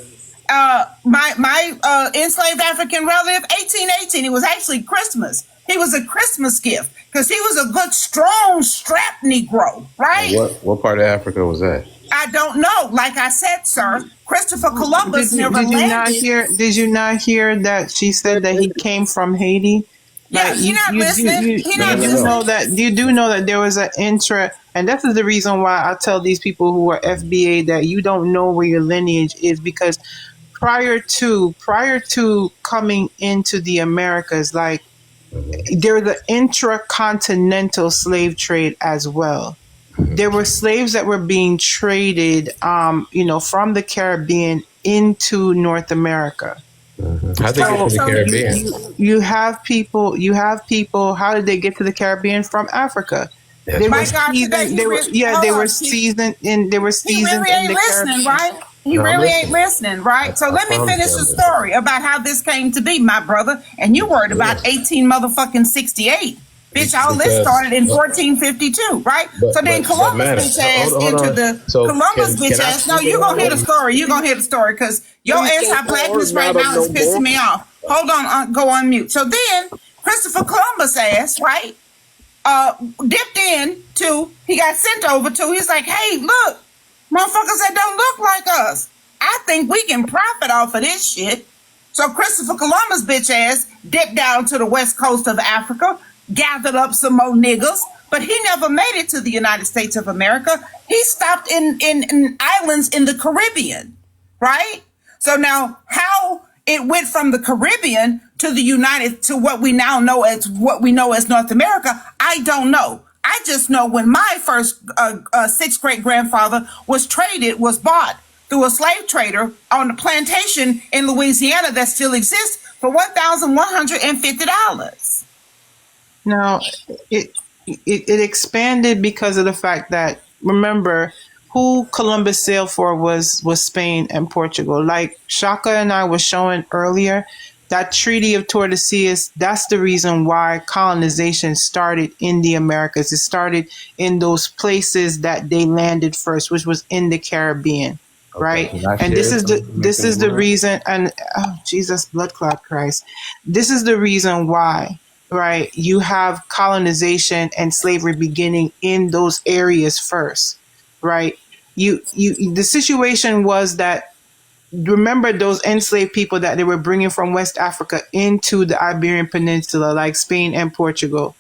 My enslaved African relative, 1818. It was actually Christmas. He was a Christmas gift because he was a good, strong, strapped Negro, And right? what part of Africa was that? I don't know. Like I said, sir, Christopher Columbus never Did you not landed. hear? Did you not hear that she said that he came from Haiti? Yeah, Like he not listening. He No, not no, no, do no. know that you do know that there was an intra, and this is the reason why I tell these people who are FBA that you don't know where your lineage is, because prior to coming into the Americas, like, there was an intracontinental slave trade as well. There were slaves that were being traded, from the Caribbean into North America. How'd they get to the So Caribbean? you have people. How did they get to the Caribbean from Africa? That's They were My right. God, today seasoned. he They were really, hold they on. were seasoned in. They were He seasoned really in ain't the listening, Caribbean. right? He No, I'm really ain't listening. listening, right? So I let me promise finish you I'm the listening. story about how this came to be, my brother. And you worried about 18 motherfucking 68. Bitch, all this Because, started in 1452, right? So then but Columbus madam, bitch ass hold into on. the So Columbus bitch can I ass. No, speak in you're on gonna hear what the you? story. You're gonna hear the story because your Please don't call her anti-blackness right madam now is no pissing more. me off. Hold on, go on mute. So then Christopher Columbus ass, right? Dipped in to, he got sent over to, he's like, hey, look, motherfuckers that don't look like us. I think we can profit off of this shit. So Christopher Columbus bitch ass dipped down to the west coast of Africa, gathered up some more niggas, but he never made it to the United States of America. He stopped in islands in the Caribbean, right? So now how it went from the Caribbean to the United, to what we now know as North America, I don't know. I just know when my first sixth great grandfather was bought through a slave trader on a plantation in Louisiana that still exists for $1,150. Now, it expanded because of the fact that, remember, who Columbus sailed for was Spain and Portugal. Like Shaka and I was showing earlier, that Treaty of Tordesillas, that's the reason why colonization started in the Americas. It started in those places that they landed first, which was in the Caribbean, Okay, right? can I And share some this information is as the well? reason. And oh, Jesus, blood clot Christ, this is the reason why, right? You have colonization and slavery beginning in those areas first, right? The situation was that, remember those enslaved people that they were bringing from West Africa into the Iberian Peninsula, like Spain and Portugal.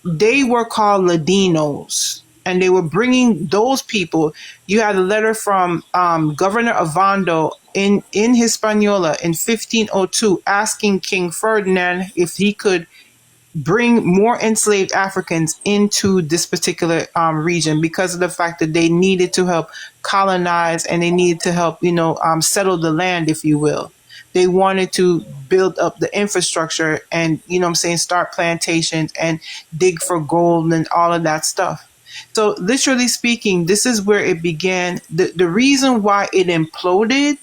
They were called Ladinos, and they were bringing those people. You had a letter from Governor Ovando in Hispaniola in 1502 asking King Ferdinand if he could bring more enslaved Africans into this particular region, because of the fact that they needed to help colonize and they needed to help, settle the land, if you will. They wanted to build up the infrastructure and, start plantations and dig for gold and all of that stuff. So literally speaking, this is where it began. The reason why it imploded,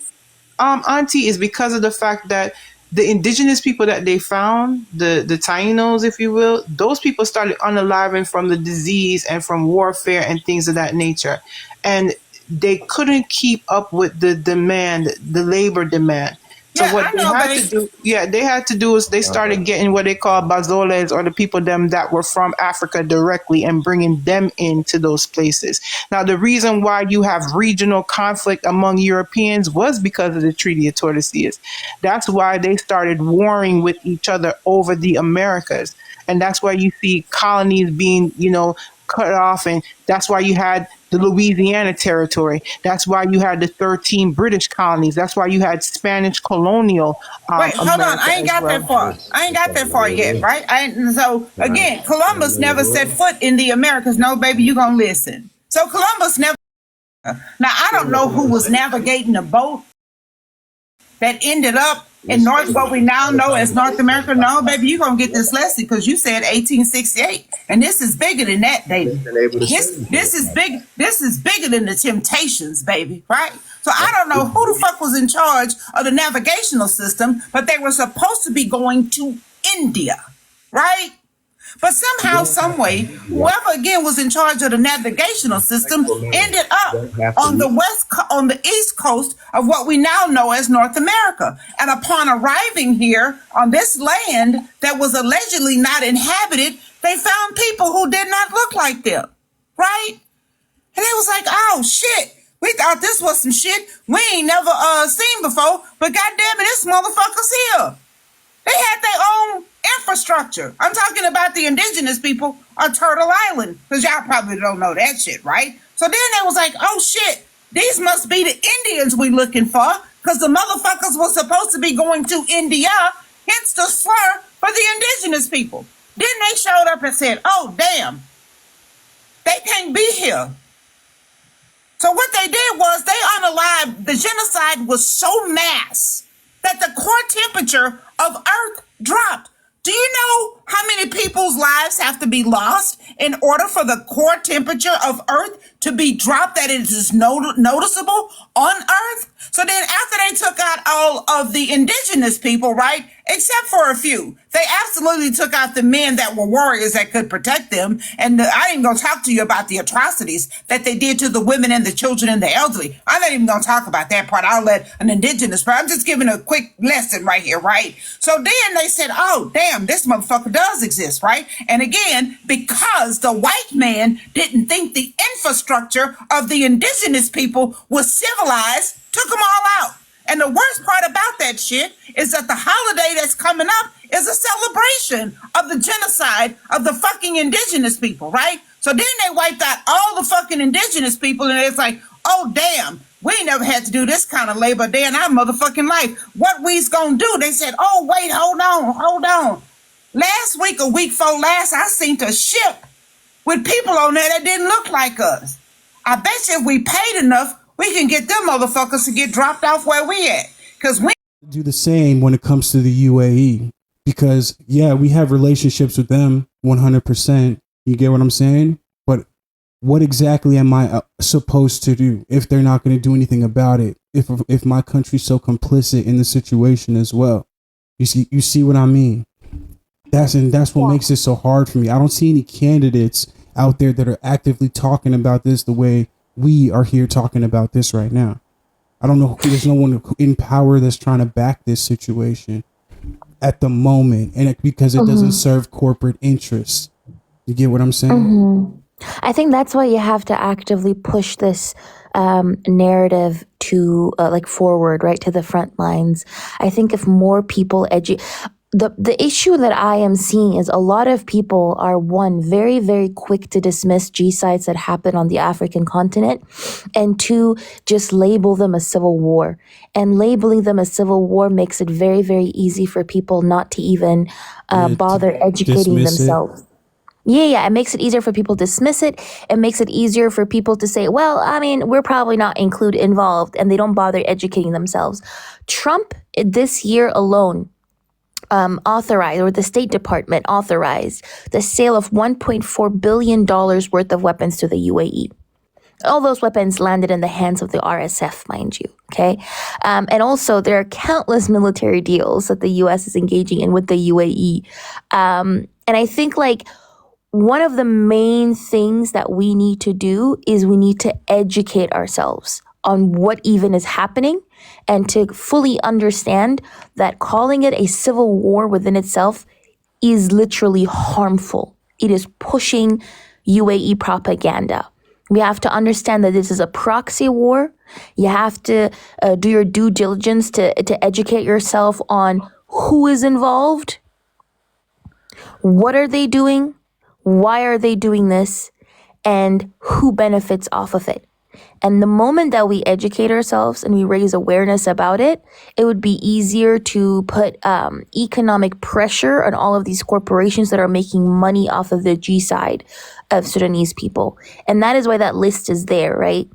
Auntie, is because of the fact that the indigenous people that they found, the Tainos, if you will, those people started unaliving from the disease and from warfare and things of that nature. And they couldn't keep up with the demand, the labor demand. So Yeah, what I they know, had babe. to do, they had to do is they started getting what they call bazoles, or the people them that were from Africa directly, and bringing them into those places. Now, the reason why you have regional conflict among Europeans was because of the Treaty of Tordesillas. That's why they started warring with each other over the Americas. And that's why you see colonies being, cut off. And that's why you had the Louisiana Territory. That's why you had the 13 British colonies. That's why you had Spanish colonial Wait, hold on. America I ain't as got that well. far. I ain't got that far yet, right? So again, Columbus never set foot in the Americas. No, baby, you gonna listen. So Columbus never Now, I don't know who was navigating the boat that ended up in what we now know as North America. No, baby, you're going to get dyslexic because you said 1868. And this is bigger than that, baby. This is big. This is bigger than the Temptations, baby, right? So I don't know who the fuck was in charge of the navigational system, but they were supposed to be going to India, right? But somehow, some way, whoever again was in charge of the navigational system ended up on the east coast of what we now know as North America. And upon arriving here on this land that was allegedly not inhabited, they found people who did not look like them, right? And it was like, oh shit, we thought this was some shit we ain't never seen before, but goddamn it, this motherfucker's here. They had their own infrastructure. I'm talking about the indigenous people on Turtle Island, because y'all probably don't know that shit, right? So then they was like, oh shit, these must be the Indians we looking for, because the motherfuckers were supposed to be going to India, hence the slur for the indigenous people. Then they showed up and said, oh damn, they can't be here. So what they did was they unalived, the genocide was so mass that the core temperature of Earth dropped. Do you know how many people's lives have to be lost in order for the core temperature of Earth to be dropped that it is noticeable on Earth? So then after they took out all of the indigenous people, right, except for a few, they absolutely took out the men that were warriors that could protect them. And I ain't gonna talk to you about the atrocities that they did to the women and the children and the elderly. I'm not even gonna talk about that part. I'll let an indigenous part. I'm just giving a quick lesson right here, right? So then they said, oh, damn, this motherfucker does exist, right? And again, because the white man didn't think the infrastructure of the indigenous people was civilized, took them all out. And the worst part about that shit is that the holiday that's coming up is a celebration of the genocide of the fucking indigenous people, right? So then they wiped out all the fucking indigenous people, and it's like, oh, damn, we ain't never had to do this kind of labor day in our motherfucking life. What we's gonna do? They said, oh, wait, hold on. Last week, a week before last, I seen a ship with people on there that didn't look like us. I bet you if we paid enough, we can get them motherfuckers to get dropped off where we at. Because we do the same when it comes to the UAE. Because, yeah, we have relationships with them 100%. You get what I'm saying? But what exactly am I supposed to do if they're not going to do anything about it? If my country's so complicit in the situation as well? You see what I mean? That's what makes it so hard for me. I don't see any candidates out there that are actively talking about this the way we are here talking about this right now. I don't know. There's no one in power that's trying to back this situation at the moment, and because it doesn't serve corporate interests. You get what I'm saying? I think that's why you have to actively push this narrative to forward, right, to the front lines. I think if more people the issue that I am seeing is a lot of people are, one, very, very quick to dismiss genocides that happen on the African continent, and two, just label them a civil war. And labeling them a civil war makes it very, very easy for people not to even bother educating themselves. Yeah, it makes it easier for people to dismiss it. It makes it easier for people to say, well, I mean, we're probably not involved, and they don't bother educating themselves. Trump, this year alone, authorized, or the State Department authorized, the sale of $1.4 billion worth of weapons to the UAE. All those weapons landed in the hands of the RSF, mind you, okay? And also, there are countless military deals that the U.S. is engaging in with the UAE. And I think, one of the main things that we need to do is we need to educate ourselves on what even is happening, and to fully understand that calling it a civil war within itself is literally harmful. It is pushing UAE propaganda. We have to understand that this is a proxy war. You have to do your due diligence to educate yourself on who is involved, what are they doing, why are they doing this, and who benefits off of it. And the moment that we educate ourselves and we raise awareness about it, it would be easier to put economic pressure on all of these corporations that are making money off of the genocide of Sudanese people. And that is why that list is there, right?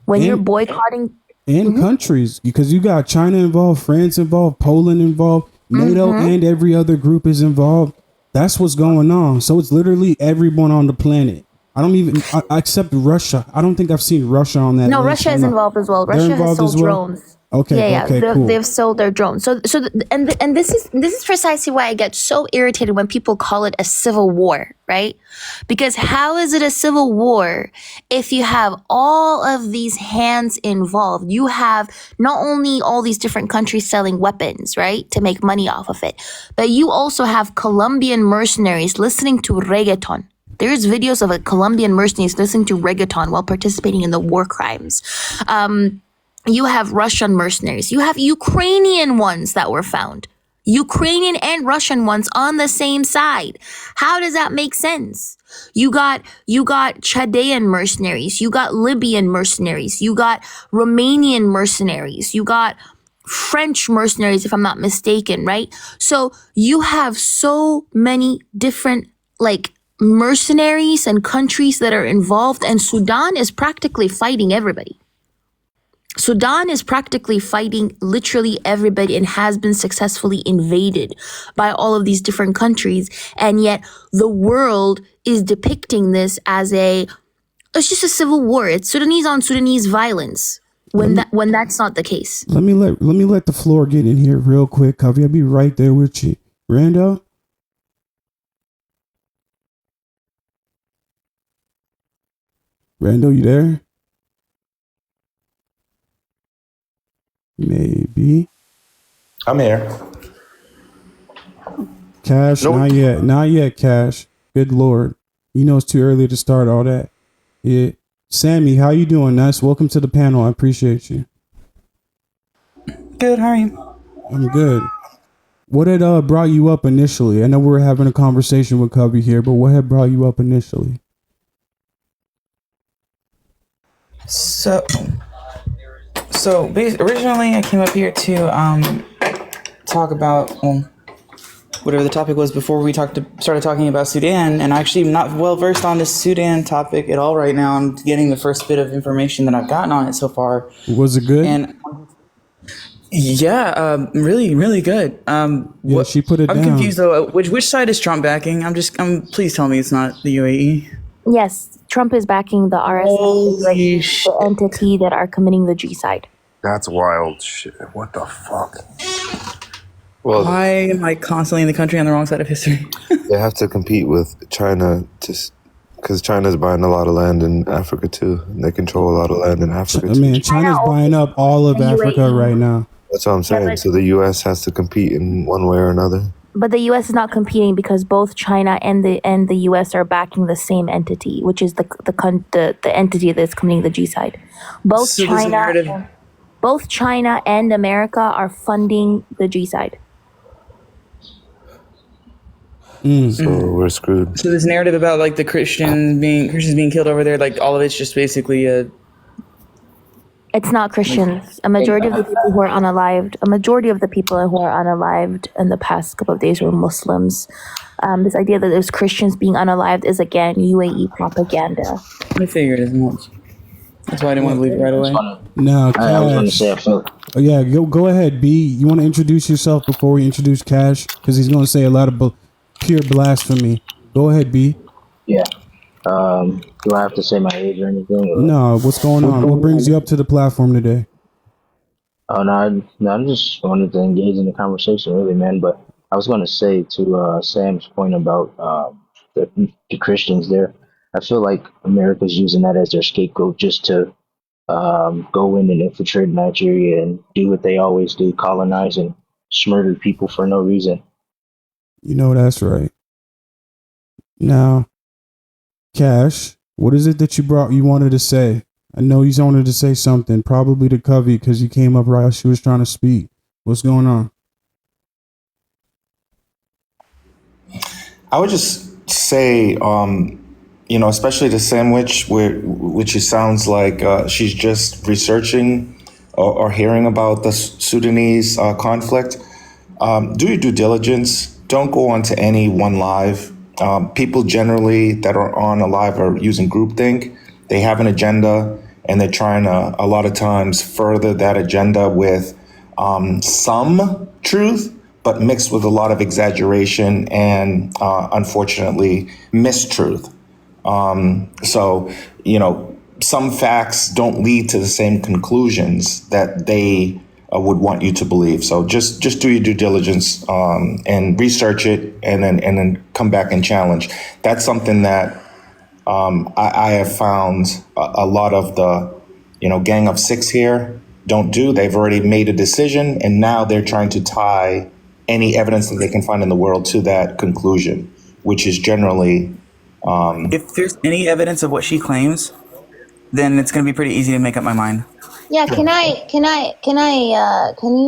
When you're boycotting countries, because you got China involved, France involved, Poland involved, NATO and every other group is involved. That's what's going on. So it's literally everyone on the planet. I don't even except Russia. I don't think I've seen Russia on that. No, list. Russia is involved as well. They're Russia has involved sold as well? drones. Okay, Yeah, okay, cool. they've sold their drones. And this is precisely why I get so irritated when people call it a civil war, right? Because how is it a civil war if you have all of these hands involved? You have not only all these different countries selling weapons, right, to make money off of it, but you also have Colombian mercenaries listening to reggaeton. There's videos of a Colombian mercenaries listening to reggaeton while participating in the war crimes. You have Russian mercenaries. You have Ukrainian ones that were found. Ukrainian and Russian ones on the same side. How does that make sense? You got Chaldean mercenaries. You got Libyan mercenaries. You got Romanian mercenaries. You got French mercenaries, if I'm not mistaken, right? So you have so many different mercenaries and countries that are involved, and Sudan is practically fighting everybody. Sudan is practically fighting literally everybody and has been successfully invaded by all of these different countries. And yet the world is depicting this as it's just a civil war. It's Sudanese on Sudanese violence when that's not the case. Let me let the floor get in here real quick, Covey. I'll be right there with you. Randall? Randall, you there? Maybe. I'm here. Cash, Nope. Not yet, Cash. Good Lord. You know it's too early to start all that. Yeah. Sammy, how you doing? Nice. Welcome to the panel. I appreciate you. Good, how are you? I'm good. What had brought you up initially? I know we were having a conversation with Covey here, but what had brought you up initially? So originally I came up here to talk about whatever the topic was before we started talking about Sudan, and actually I'm not well versed on this Sudan topic at all right now. I'm getting the first bit of information that I've gotten on it so far. Was it good? And yeah, really, really good. Yeah, she put it I'm down. confused though. Which side is Trump backing? Please tell me it's not the UAE. Yes, Trump is backing the RSF, the entity that are committing the G-side. That's wild shit. What the fuck? Well, why am I constantly in the country on the wrong side of history? They have to compete with China because China's buying a lot of land in Africa too. And they control a lot of land in Africa too. Man, China's buying up all of Africa right now. That's what I'm saying. So the U.S. has to compete in one way or another. But the U.S. is not competing because both China and the U.S. are backing the same entity, which is the entity that's committing the G-side. Both China and America are funding the G-side. So we're screwed. So this narrative about like the Christians being killed over there, like all of it's just basically It's not Christians. A majority of the people who are unalived in the past couple of days were Muslims. This idea that there's Christians being unalived is again UAE propaganda. I figured as much. That's why I didn't want to believe it right away. No, I was going to say, I feel. Oh, yeah, go ahead, B. You want to introduce yourself before we introduce Cash? Because he's going to say a lot of pure blasphemy. Go ahead, B. Yeah. Do I have to say my age or anything? Or? No, what's going on? What brings you up to the platform today? Oh, no, I just wanted to engage in the conversation, really, man. But I was going to say to Sam's point about the Christians there, I feel like America's using that as their scapegoat just to go in and infiltrate Nigeria and do what they always do, colonize and just murder people for no reason. You know that's right. Now, Cash, what is it that you wanted to say? I know you wanted to say something, probably to Covey, because you came up right as she was trying to speak. What's going on? I would just say, especially the sandwich, which it sounds like she's just researching or hearing about the Sudanese conflict. Do your due diligence. Don't go onto any one live. People generally that are on a live are using groupthink. They have an agenda, and they're trying to a lot of times further that agenda with some truth, but mixed with a lot of exaggeration and unfortunately mistruth. So, some facts don't lead to the same conclusions that they would want you to believe. So just do your due diligence and research it, and then come back and challenge. That's something that I have found a lot of the Gang of Six here don't do. They've already made a decision, and now they're trying to tie any evidence that they can find in the world to that conclusion, which is generally. If there's any evidence of what she claims, then it's going to be pretty easy to make up my mind. Yeah, can you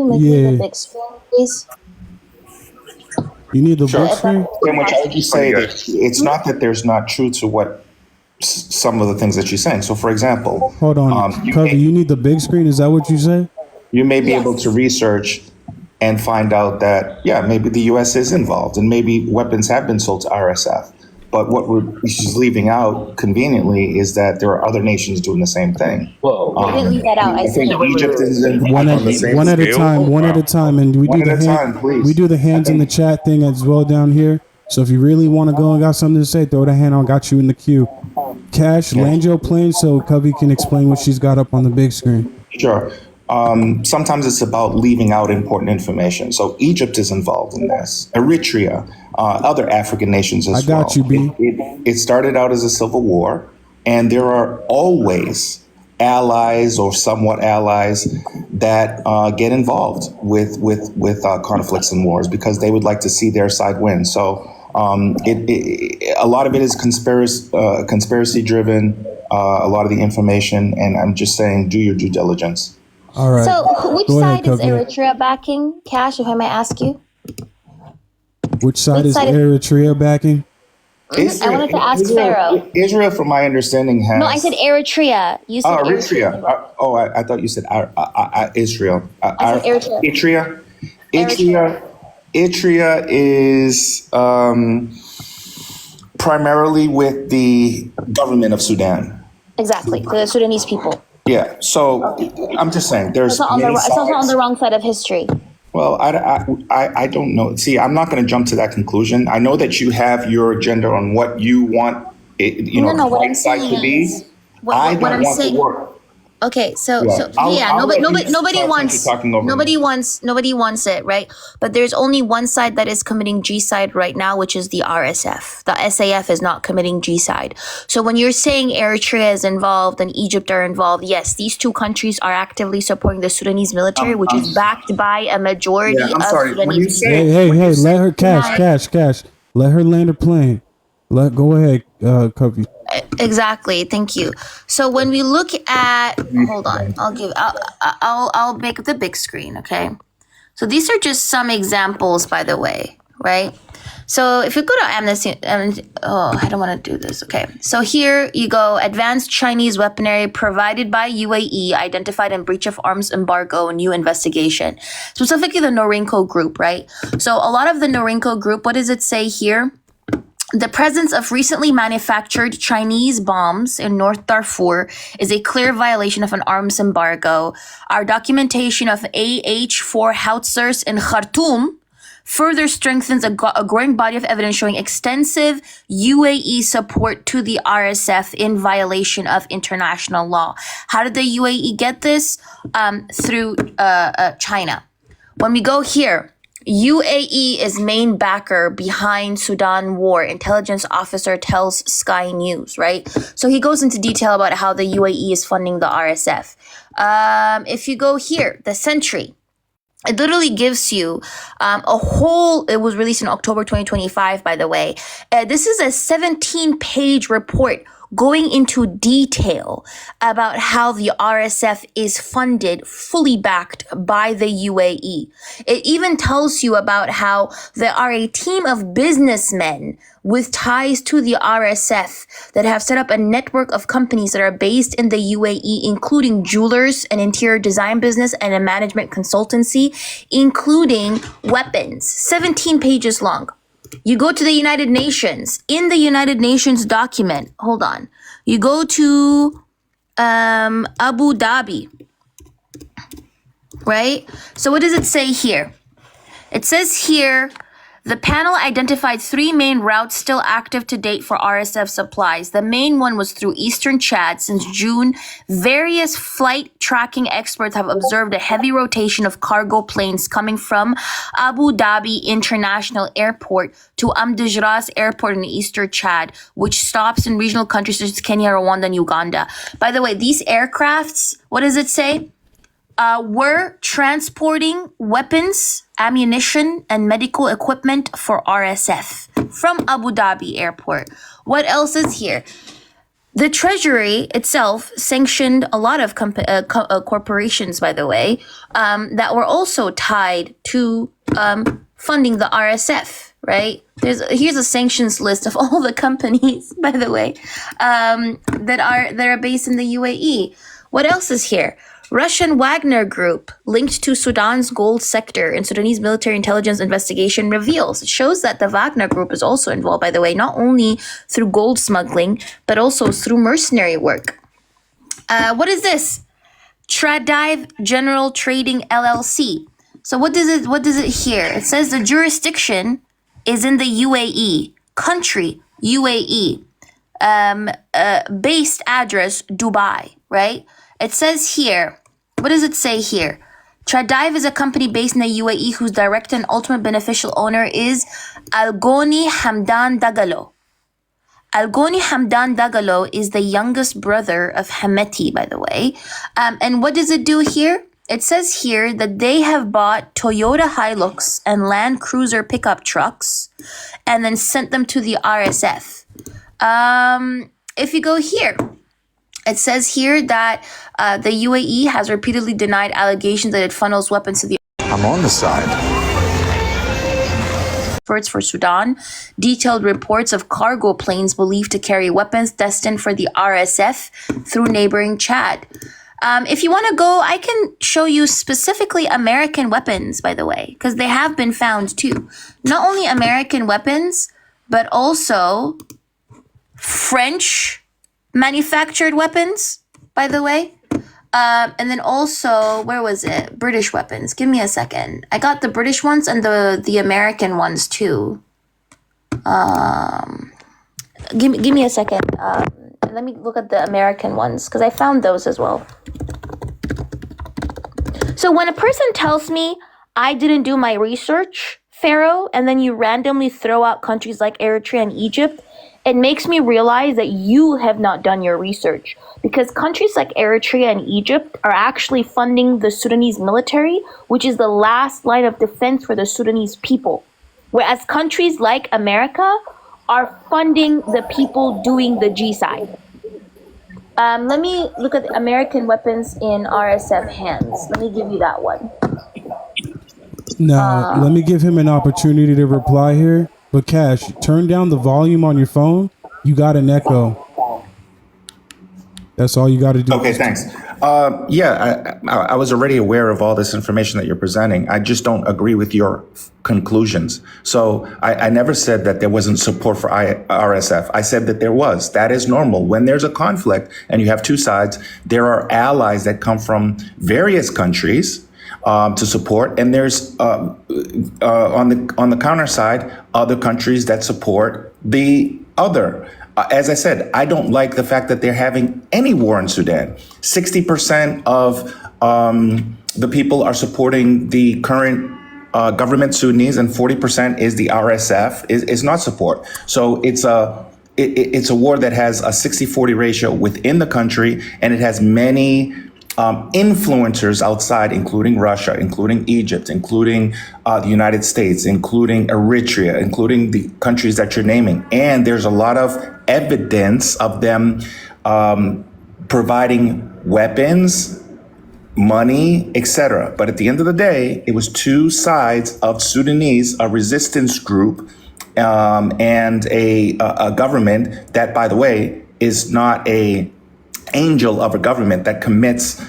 make me the big screen, please? You need the big screen? In which I would just say that it's not that there's not truth to what some of the things that she's saying. So, for example, hold on, Covey, you need the big screen? Is that what you say? You may be able to research and find out that, maybe the U.S. is involved, and maybe weapons have been sold to RSF. But what she's leaving out conveniently is that there are other nations doing the same thing. I didn't leave that out. I said Egypt is one at a time, and we do the hands in the chat thing as well down here. So if you really want to go and got something to say, throw the hand on. Got you in the queue. Cash, land your plane so Covey can explain what she's got up on the big screen. Sure. Sometimes it's about leaving out important information. So Egypt is involved in this. Eritrea, other African nations as well. I got you, B. It started out as a civil war, and there are always allies or somewhat allies that get involved with conflicts and wars because they would like to see their side win. So a lot of it is conspiracy driven, a lot of the information, and I'm just saying, do your due diligence. All right. So, which Go side ahead, is Eritrea backing, Cash, if I may ask you? Which side is Eritrea backing? I wanted to ask Pharaoh. Israel, from my understanding, has... No, I said Eritrea. You said Eritrea. I thought you said Israel. I said Eritrea. Eritrea is primarily with the government of Sudan. Exactly, the Sudanese people. Yeah, so I'm just saying there's it's also on the wrong side of history. Well, I don't know. See, I'm not going to jump to that conclusion. I know that you have your agenda on what you want what I'm saying to be. Is, what I'm want saying, to work. Okay, nobody wants it, right? But there's only one side that is committing G-side right now, which is the RSF. The SAF is not committing G-side. So when you're saying Eritrea is involved and Egypt are involved, yes, these two countries are actively supporting the Sudanese military, which is backed by a majority of Sudanese. Hey, let her cash. Let her land her plane. Go ahead, Covey. Exactly. Thank you. So when we look at, hold on, I'll make the big screen. Okay. So these are just some examples, by the way, right? So if you go to Amnesty, I don't want to do this. Okay. So here you go. Advanced Chinese weaponry provided by UAE identified in breach of arms embargo, new investigation. Specifically the Norinco group, right? So a lot of the Norinco group, what does it say here? The presence of recently manufactured Chinese bombs in North Darfur is a clear violation of an arms embargo. Our documentation of AH-4 howitzers in Khartoum further strengthens a growing body of evidence showing extensive UAE support to the RSF in violation of international law. How did the UAE get this? Through China. When we go here, UAE is main backer behind Sudan war, intelligence officer tells Sky News, right? So he goes into detail about how the UAE is funding the RSF. If you go here, the Sentry, it literally gives you it was released in October 2025, by the way. This is a 17-page report going into detail about how the RSF is funded, fully backed by the UAE. It even tells you about how there are a team of businessmen with ties to the RSF that have set up a network of companies that are based in the UAE, including jewelers, an interior design business, and a management consultancy, including weapons. 17 pages long. You go to the United Nations. In the United Nations document, hold on. You go to Abu Dhabi, right? So what does it say here? It says here, the panel identified 3 main routes still active to date for RSF supplies. The main one was through eastern Chad. Since June, various flight tracking experts have observed a heavy rotation of cargo planes coming from Abu Dhabi International Airport to Amdijras Airport in eastern Chad, which stops in regional countries such as Kenya, Rwanda, and Uganda. By the way, these aircrafts, what does it say? Were transporting weapons, ammunition, and medical equipment for RSF from Abu Dhabi Airport. What else is here? The Treasury itself sanctioned a lot of corporations, by the way, that were also tied to funding the RSF, right? Here's a sanctions list of all the companies, by the way, that are based in the UAE. What else is here? Russian Wagner Group linked to Sudan's gold sector in Sudanese military intelligence investigation reveals. It shows that the Wagner Group is also involved, by the way, not only through gold smuggling, but also through mercenary work. What is this? Tradive General Trading LLC. So what does it here? It says the jurisdiction is in the UAE. Country, UAE. Based address, Dubai, right? It says here, what does it say here? Tradive is a company based in the UAE whose direct and ultimate beneficial owner is Algoni Hamdan Dagalo. Algoni Hamdan Dagalo is the youngest brother of Hameti, by the way. And what does it do here? It says here that they have bought Toyota Hilux and Land Cruiser pickup trucks and then sent them to the RSF. If you go here, it says here that the UAE has repeatedly denied allegations that it funnels weapons to the I'm on the side. efforts for Sudan. Detailed reports of cargo planes believed to carry weapons destined for the RSF through neighboring Chad. If you want to go, I can show you specifically American weapons, by the way, because they have been found too. Not only American weapons, but also French manufactured weapons, by the way. And then also, where was it? British weapons. Give me a second. I got the British ones and the American ones too. Give me a second. Let me look at the American ones because I found those as well. So when a person tells me I didn't do my research, Pharaoh, and then you randomly throw out countries like Eritrea and Egypt, it makes me realize that you have not done your research, because countries like Eritrea and Egypt are actually funding the Sudanese military, which is the last line of defense for the Sudanese people. Whereas countries like America are funding the people doing the G-side. Let me look at the American weapons in RSF hands. Let me give you that one. Now, let me give him an opportunity to reply here. But Cash, turn down the volume on your phone. You got an echo. That's all you got to do. Okay, thanks. I was already aware of all this information that you're presenting. I just don't agree with your conclusions. So I never said that there wasn't support for RSF. I said that there was. That is normal. When there's a conflict and you have two sides, there are allies that come from various countries to support, and there's on the counter side other countries that support the other. As I said, I don't like the fact that they're having any war in Sudan. 60% of the people are supporting the current government Sudanese, and 40% is the RSF is not support. So it's a war that has a 60-40 ratio within the country, and it has many influencers outside, including Russia, including Egypt, including the United States, including Eritrea, including the countries that you're naming. And there's a lot of evidence of them providing weapons, money, etc. But at the end of the day, it was two sides of Sudanese, a resistance group, and a government that, by the way, is not a angel of a government that commits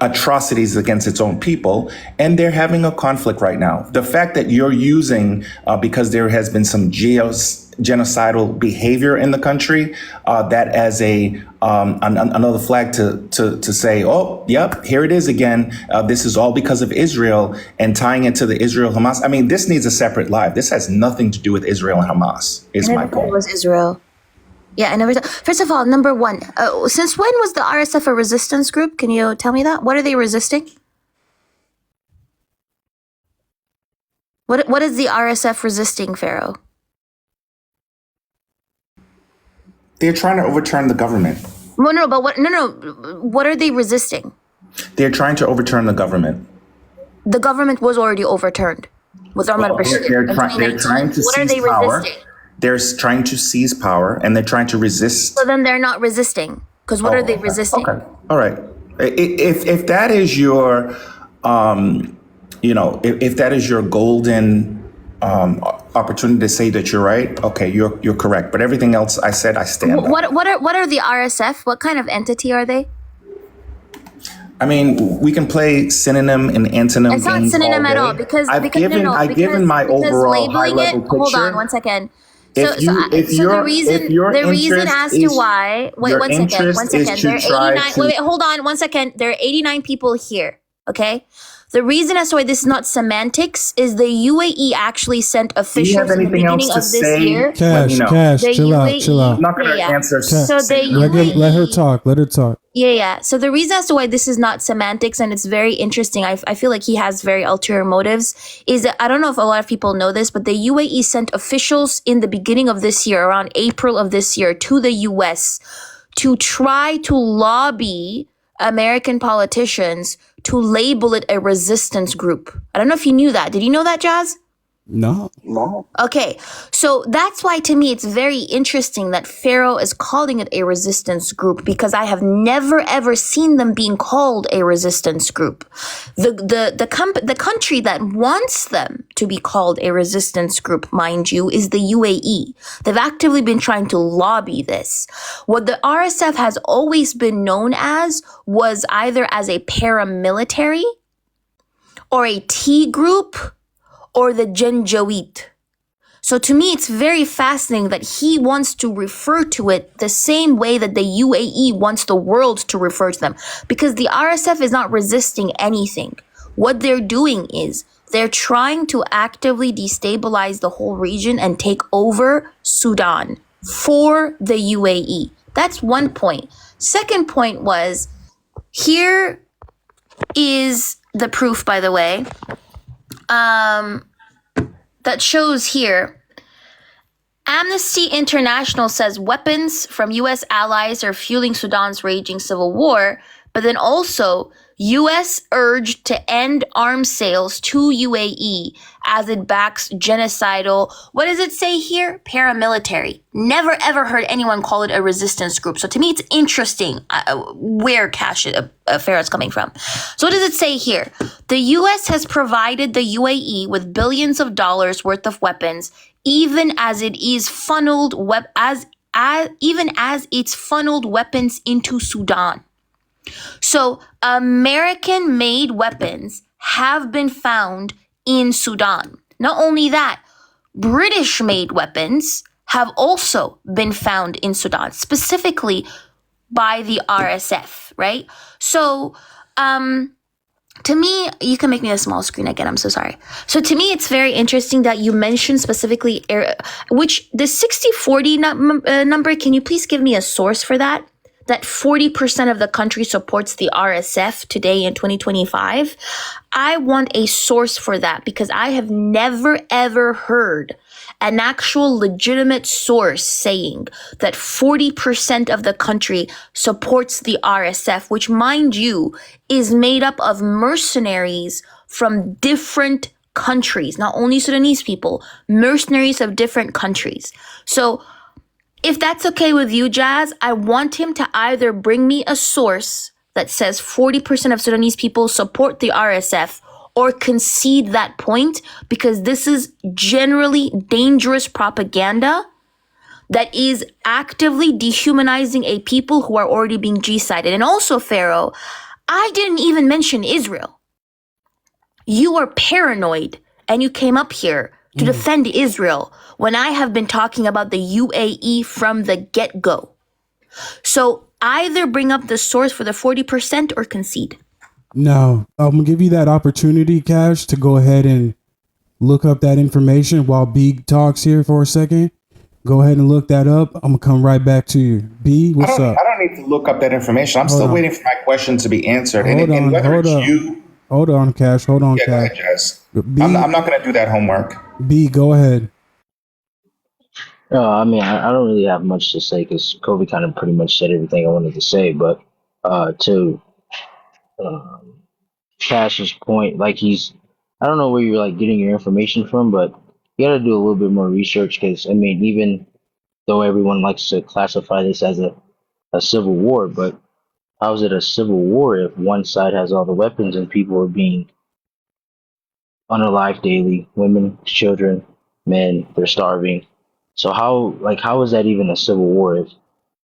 atrocities against its own people, and they're having a conflict right now. The fact that you're using, because there has been some genocidal behavior in the country, that as another flag to say, oh, yep, here it is again. This is all because of Israel, and tying it to the Israel-Hamas. I mean, this needs a separate live. This has nothing to do with Israel and Hamas, is my point. It was Israel. Yeah, I never. First of all, number one, since when was the RSF a resistance group? Can you tell me that? What are they resisting? What is the RSF resisting, Pharaoh? They're trying to overturn the government. What are they resisting? They're trying to overturn the government. The government was already overturned with Omar al-Bashir. They're trying to what are seize they power. resisting? They're trying to seize power, and they're trying to resist. So then they're not resisting, because what are they resisting? Okay, all right. If that is your, if that is your golden opportunity to say that you're right, okay, you're correct. But everything else I said, I stand by. What are the RSF? What kind of entity are they? I mean, we can play synonym and antonym. It's not synonym at all because I've given my overall high level picture. Hold on one second. The reason as to why one second. There are 89 hold on one second. There are 89 people here. Okay. The reason as to why this is not semantics is the UAE actually sent officials in the beginning of this year. Cash, chill out. I'm not going to answer. So the UAE, let her talk. Yeah. So the reason as to why this is not semantics, and it's very interesting, I feel like he has very ulterior motives, is that I don't know if a lot of people know this, but the UAE sent officials in the beginning of this year, around April of this year, to the US to try to lobby American politicians to label it a resistance group. I don't know if you knew that. Did you know that, Jazz? No. Okay, so that's why to me it's very interesting that Pharaoh is calling it a resistance group, because I have never ever seen them being called a resistance group. The country that wants them to be called a resistance group, mind you, is the UAE. They've actively been trying to lobby this. What the RSF has always been known as was either as a paramilitary or a T group or the Janjaweed. So to me, it's very fascinating that he wants to refer to it the same way that the UAE wants the world to refer to them, because the RSF is not resisting anything. What they're doing is they're trying to actively destabilize the whole region and take over Sudan for the UAE. That's one point. Second point was, here is the proof, by the way, that shows here. Amnesty International says weapons from U.S. allies are fueling Sudan's raging civil war, but then also U.S. urged to end arms sales to UAE as it backs genocidal, what does it say here? Paramilitary. Never ever heard anyone call it a resistance group. So to me, it's interesting where cash affair is coming from. So what does it say here? The U.S. has provided the UAE with billions of dollars worth of weapons, even as it is funneled even as it's funneled weapons into Sudan. So American-made weapons have been found in Sudan. Not only that, British-made weapons have also been found in Sudan, specifically by the RSF, right? So to me, you can make me a small screen again. I'm so sorry. So to me, it's very interesting that you mentioned specifically, which the 60-40 number, can you please give me a source for that? That 40% of the country supports the RSF today in 2025. I want a source for that, because I have never ever heard an actual legitimate source saying that 40% of the country supports the RSF, which, mind you, is made up of mercenaries from different countries, not only Sudanese people, mercenaries of different countries. So if that's okay with you, Jazz, I want him to either bring me a source that says 40% of Sudanese people support the RSF, or concede that point, because this is generally dangerous propaganda that is actively dehumanizing a people who are already being genocided. And also, Pharaoh, I didn't even mention Israel. You are paranoid and you came up here to defend Israel when I have been talking about the UAE from the get-go. So either bring up the source for the 40% or concede. No, I'm gonna give you that opportunity, Cash, to go ahead and look up that information while B talks here for a second. Go ahead and look that up. I'm gonna come right back to you. B, what's up? I don't need to look up that information. I'm still waiting for my question to be answered. Hold on, hold on, Cash. Hold on, Yeah, go Cash. ahead, Jazz. B, I'm not going to do that homework. B, go ahead. I mean, I don't really have much to say because Kobe kind of pretty much said everything I wanted to say. But to Cash's point, like I don't know where you're like getting your information from, but you got to do a little bit more research because I mean, even though everyone likes to classify this as a civil war, but how is it a civil war if one side has all the weapons and people are being unalive daily? Women, children, men, they're starving. So how is that even a civil war if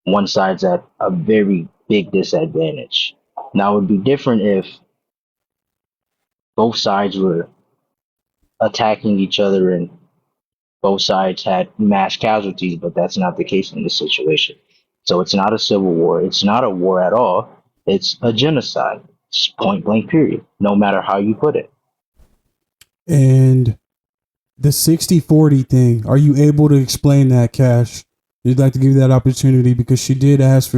one side's at a very big disadvantage? Now it would be different if both sides were attacking each other and both sides had mass casualties, but that's not the case in this situation. So it's not a civil war. It's not a war at all. It's a genocide. It's point blank period, no matter how you put it. And the 60-40 thing, are you able to explain that, Cash? You'd like to give you that opportunity because she did ask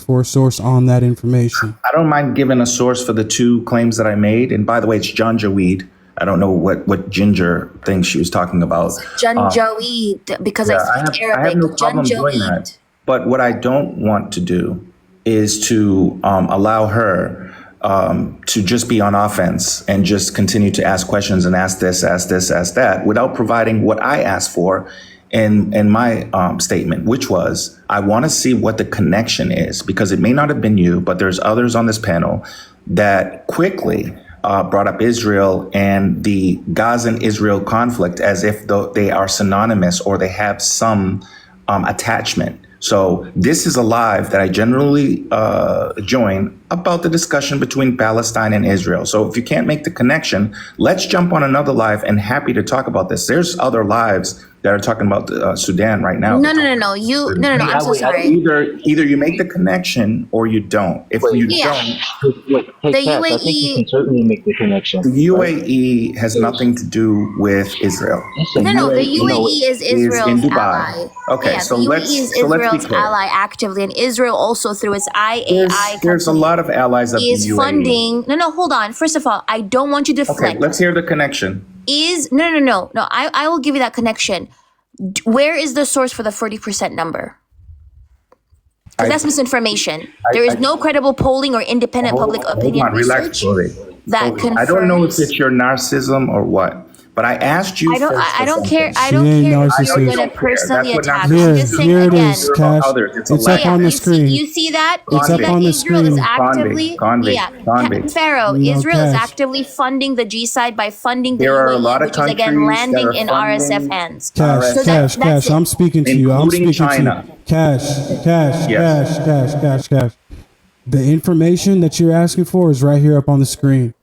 for a source on that information. I don't mind giving a source for the two claims that I made. And by the way, it's janjaweed. I don't know what ginger thing she was talking about. Janjaweed, because I speak Arabic. I have no problem doing that. But what I don't want to do is to allow her to just be on offense and just continue to ask questions and ask this, ask that, without providing what I asked for in my statement, which was, I want to see what the connection is, because it may not have been you, but there's others on this panel that quickly brought up Israel and the Gaza-Israel conflict as if they are synonymous or they have some attachment. So this is a live that I generally join about the discussion between Palestine and Israel. So if you can't make the connection, let's jump on another live, and happy to talk about this. There's other lives that are talking about Sudan right now. No. I'm so sorry. Either you make the connection or you don't. If you don't, Hey, The Cass, I think you UAE can certainly make the connection. the UAE has nothing to do with Israel. the UAE is Israel's in Dubai. ally. Okay, Yeah, so the UAE let's is be Israel's clear. ally actively, and Israel also through its IAI There's a lot of allies of the is UAE. funding. No, hold on. First of all, I don't want you to Okay, deflect. let's hear the connection. No. I will give you that connection. Where is the source for the 40% number? Because that's misinformation. There is no credible polling or independent public opinion Relax, research that confirms. I don't know if it's your narcissism or what, but I asked you. I don't care. I She don't ain't care if narcissist. you're going to personally That's what attack. narcissism I'm Here, just saying here it again. is, Cash. It's up on the screen. You see that? You It's see up that on the Israel is screen. actively, Pharaoh. No, Israel is Cash. actively funding the G side by funding the There are a UAE, lot of which is again countries landing that are in funding RSF hands. Cash, So Cash, that's it. I'm speaking to you. I'm Including speaking China. to you. Cash. Yes. The information that you're asking for is right here up on the screen.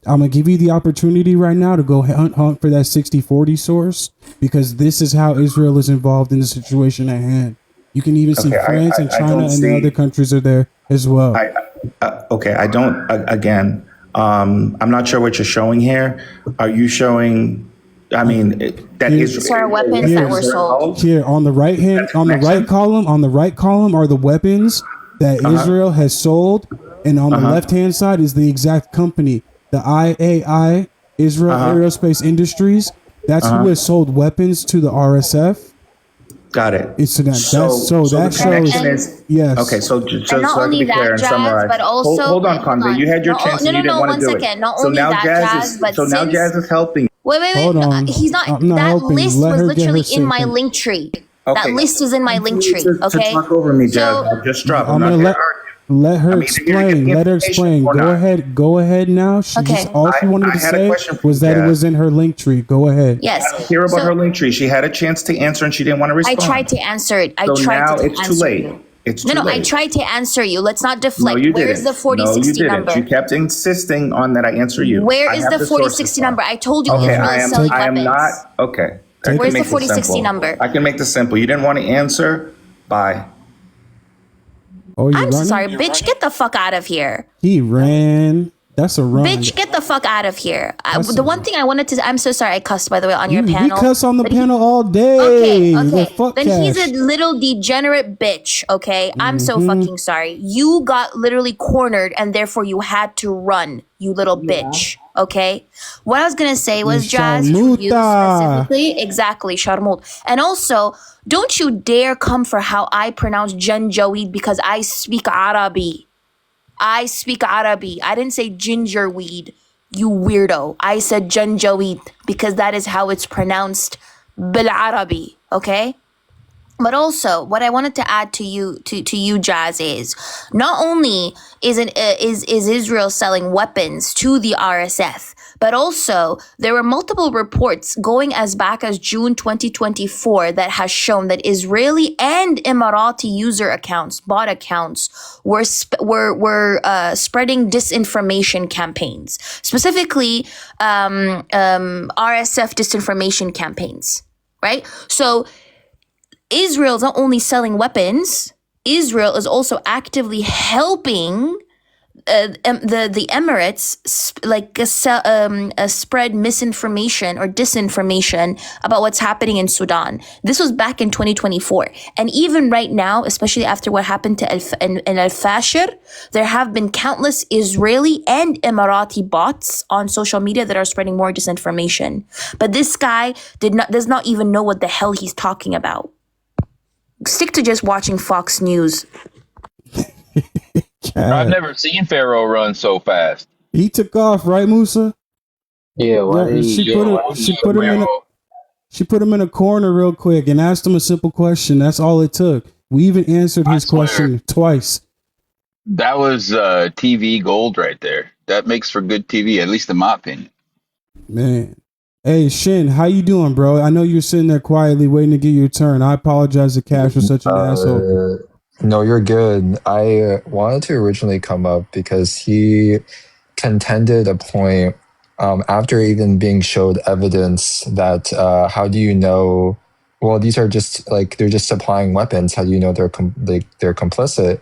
I'm going to give you the opportunity right now to go hunt for that 60-40 source, because this is how Israel is involved in the situation at hand. You can even see France and China and the other countries are there as well. I don't, again, I'm not sure what you're showing here. Are you showing, that Israel... There are weapons that were sold. Here on the right hand, on the right column are the weapons that Israel has sold, and on the left hand side is the exact company, the IAI, Israel Aerospace Industries. That's who has sold weapons to the RSF. Got it. It's that. So that shows. Yes. Okay. So not I only can be clear that, and Jazz, summarize. but also hold on, Conde. You had your chance and you didn't want to do it. One second. Not so only now that, Jazz but so now Jazz is helping. Wait. Hold on. He's not. I'm not that helping. list Let was her get her literally in my second. link tree. Okay. That list is in my link tree. To Okay. talk over me, Jazz. So, I'll just drop. I'm gonna let her explain. Let her explain. Go ahead now. All she wanted to say was that it was in her link tree. Go ahead. Yes. I don't care about her link tree. She had a chance to answer and she didn't want to respond. I tried to answer it. So now it's too late. It's No, too no, I late. tried to answer you. Let's not No, deflect. you Where is didn't. the 4060 No, you didn't. number? You kept insisting on that I answer you. Where I is have the the 4060 sources on. number? I told you Okay, Israel is selling I am weapons. not okay. I Where's can the make this 4060 simple. number? I can make this simple. You didn't want to answer. Bye. Oh, you I'm so running? sorry. Bitch, get the fuck out of here. He ran. That's a run. Bitch, get the fuck out of here. That's The one thing I wanted to, I'm so sorry I cussed, by the way, on your We panel. cuss on the but panel all day. Okay, The okay. fuck Then he's a cash. little degenerate bitch, okay? I'm so fucking sorry. You got literally cornered and therefore you had to run, you little bitch, okay? What I was gonna say was, Jazz, to you Sharmuta. specifically, exactly, Sharmut. And also, don't you dare come for how I pronounce Janjaweed because I speak Arabi. I speak Arabi. I didn't say ginger weed, you weirdo. I said janjaweed because that is how it's pronounced bil Arabi, okay? But also, what I wanted to add to you, Jazz, is not only is Israel selling weapons to the RSF, but also there were multiple reports going as back as June 2024 that has shown that Israeli and Emirati user accounts, bot accounts, were spreading disinformation campaigns, specifically RSF disinformation campaigns, right? So Israel's not only selling weapons, Israel is also actively helping the Emirates spread misinformation or disinformation about what's happening in Sudan. This was back in 2024. And even right now, especially after what happened to Al-Fashir, there have been countless Israeli and Emirati bots on social media that are spreading more disinformation. But this guy does not even know what the hell he's talking about. Stick to just watching Fox News. I've never seen Pharaoh run so fast. He took off, right, Musa? Yeah, She put him in a corner real quick and asked him a simple question. That's all it took. We even answered his question twice. That was TV gold right there. That makes for good TV, at least in my opinion. Man. Hey, Shin, how you doing, bro? I know you're sitting there quietly waiting to get your turn. I apologize to Cash for such an asshole. No, you're good. I wanted to originally come up because he contended a point after even being showed evidence that how do you know? Well, these are just like they're just supplying weapons. How do you know they're complicit?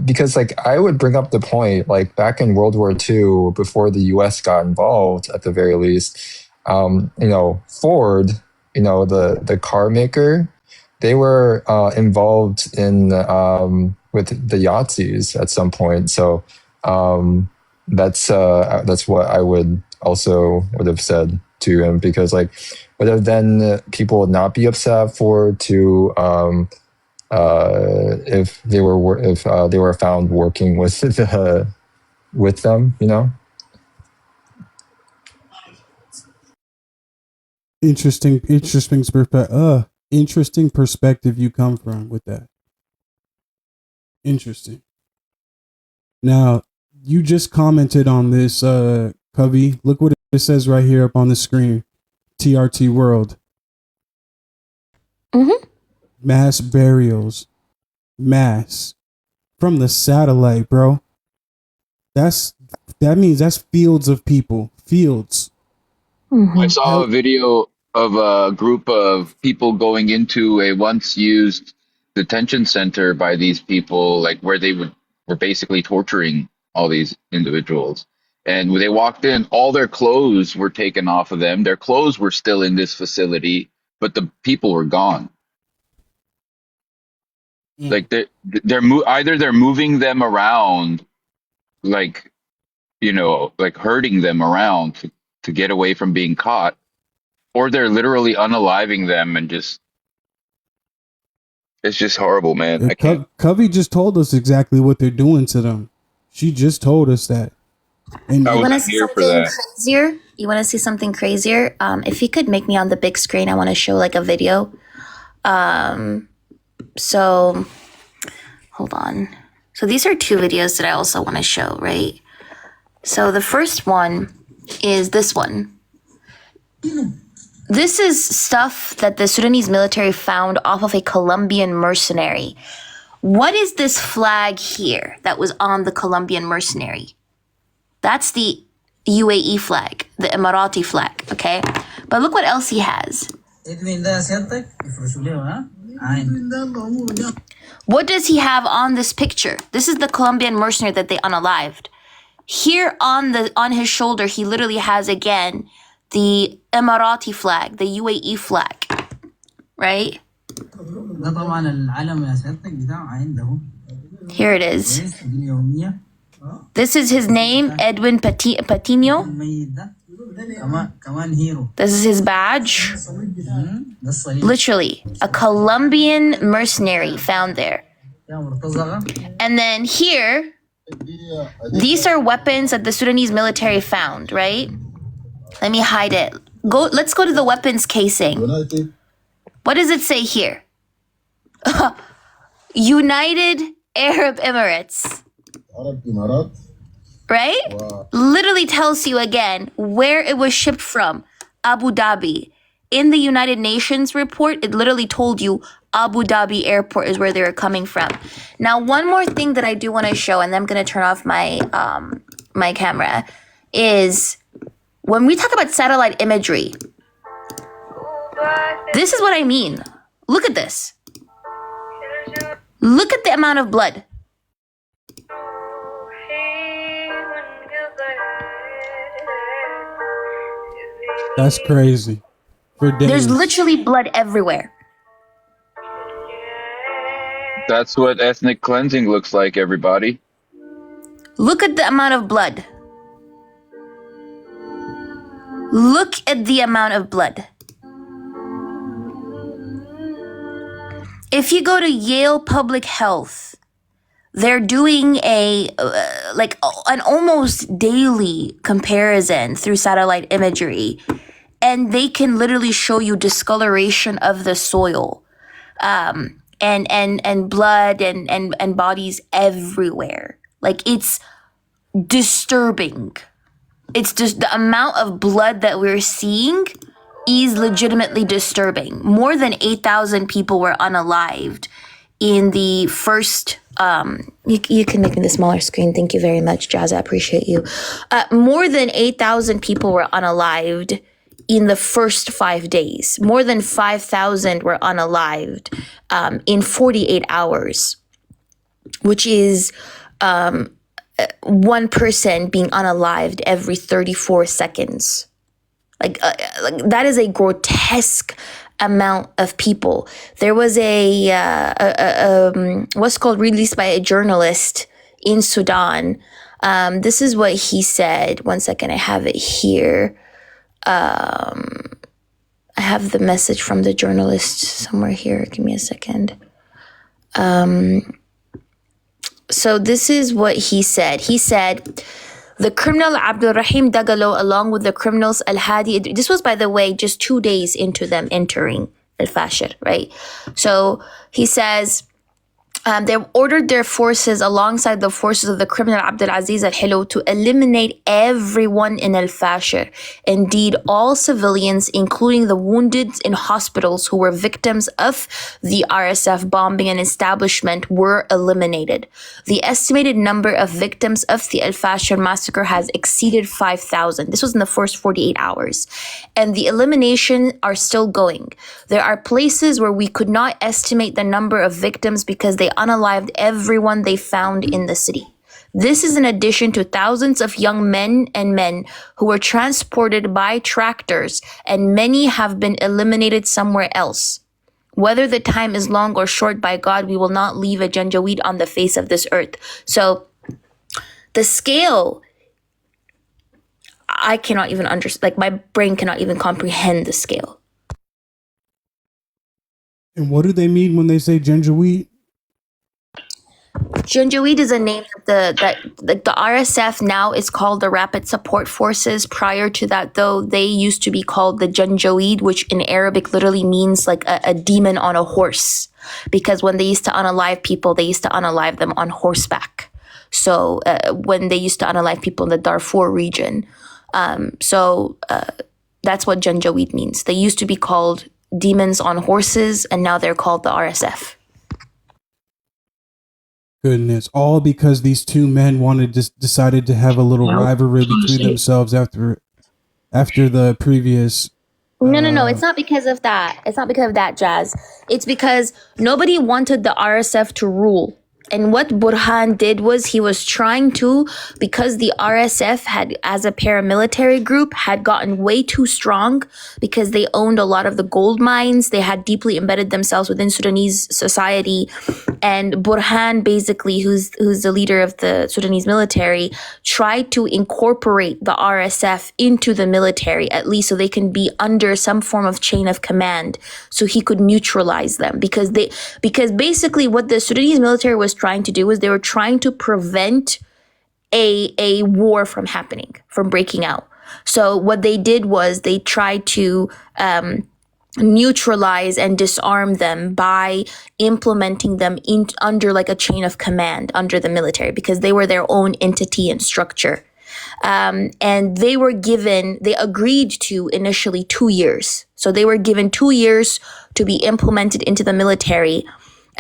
Because like I would bring up the point like back in World War II, before the U.S. got involved, at the very least, Ford, the car maker, they were involved in with the Yazidis at some point. So that's what I would have said to him, because like whether then people would not be upset if they were found working with them, Interesting perspective you come from with that. Interesting. Now, you just commented on this, Covey. Look what it says right here up on the screen. TRT World. Mm-hmm. Mass burials. Mass. From the satellite, bro. That means that's fields of people. Fields. I saw a video of a group of people going into a once used detention center by these people, like where they were basically torturing all these individuals. And when they walked in, all their clothes were taken off of them. Their clothes were still in this facility, but the people were gone. Like either they're moving them around, like like herding them around to get away from being caught, or they're literally unaliving them and it's just horrible, man. I can't. Covey just told us exactly what they're doing to them. She just told us that. And I wasn't here for that. Crazier? You want to see something crazier? If you could make me on the big screen, I want to show like a video. So hold on. So these are two videos that I also want to show, right? So the first one is this one. This is stuff that the Sudanese military found off of a Colombian mercenary. What is this flag here that was on the Colombian mercenary? That's the UAE flag, the Emirati flag, okay? But look what else he has. What does he have on this picture? This is the Colombian mercenary that they unalived. Here on his shoulder, he literally has again the Emirati flag, the UAE flag, right? Here it is. This is his name, Edwin Patino. This is his badge. Literally, a Colombian mercenary found there. And then here, these are weapons that the Sudanese military found, right? Let me hide it. Let's go to the weapons casing. What does it say here? United Arab Emirates. Right? Wow. Literally tells you again where it was shipped from. Abu Dhabi. In the United Nations report, it literally told you Abu Dhabi airport is where they were coming from. Now, one more thing that I do want to show, and then I'm going to turn off my my camera, is when we talk about satellite imagery, this is what I mean. Look at this. Look at the amount of blood. That's crazy. For days. There's literally blood everywhere. That's what ethnic cleansing looks like, everybody. Look at the amount of blood. Look at the amount of blood. If you go to Yale Public Health, they're doing an almost daily comparison through satellite imagery, and they can literally show you discoloration of the soil, and blood and bodies everywhere. Like, it's disturbing. It's just the amount of blood that we're seeing is legitimately disturbing. More than 8,000 people were unalived in the first. You can make me the smaller screen. Thank you very much, Jazz. I appreciate you. More than 8,000 people were unalived in the first 5 days. More than 5,000 were unalived in 48 hours, which is 1 person being unalived every 34 seconds. Like that is a grotesque amount of people. There was what's called released by a journalist in Sudan. This is what he said. 1 second, I have it here. I have the message from the journalist somewhere here. Give me a second. So this is what he said. He said, the criminal Abdul Rahim Dagalo, along with the criminals Al Hadi, this was, by the way, just 2 days into them entering Al Fashir, right? So he says, they ordered their forces alongside the forces of the criminal Abdul Aziz Al Hilo to eliminate everyone in Al Fashir. Indeed, all civilians, including the wounded in hospitals who were victims of the RSF bombing and establishment, were eliminated. The estimated number of victims of the Al Fashir massacre has exceeded 5,000. This was in the first 48 hours. And the elimination are still going. There are places where we could not estimate the number of victims because they unalived everyone they found in the city. This is in addition to thousands of young men who were transported by tractors, and many have been eliminated somewhere else. Whether the time is long or short, by God, we will not leave a Janjaweed on the face of this earth. So the scale, I cannot even understand, like my brain cannot even comprehend the scale. And what do they mean when they say Janjaweed? Janjaweed is a name that the RSF now is called the Rapid Support Forces. Prior to that, though, they used to be called the Janjaweed, which in Arabic literally means like a demon on a horse. Because when they used to unalive people, they used to unalive them on horseback. So when they used to unalive people in the Darfur region. That's what Janjaweed means. They used to be called demons on horses, and now they're called the RSF. Goodness. All because these two men decided to have a little rivalry between themselves after the previous. No. It's not because of that. It's not because of that, Jazz. It's because nobody wanted the RSF to rule. And what Burhan did was he was trying to, because the RSF had, as a paramilitary group, had gotten way too strong because they owned a lot of the gold mines. They had deeply embedded themselves within Sudanese society. And Burhan, basically, who's the leader of the Sudanese military, tried to incorporate the RSF into the military, at least so they can be under some form of chain of command, so he could neutralize them. Because basically what the Sudanese military was trying to do was they were trying to prevent a war from happening, from breaking out. So what they did was they tried to neutralize and disarm them by implementing them under like a chain of command under the military, because they were their own entity and structure. And they agreed to initially 2 years. So they were given 2 years to be implemented into the military.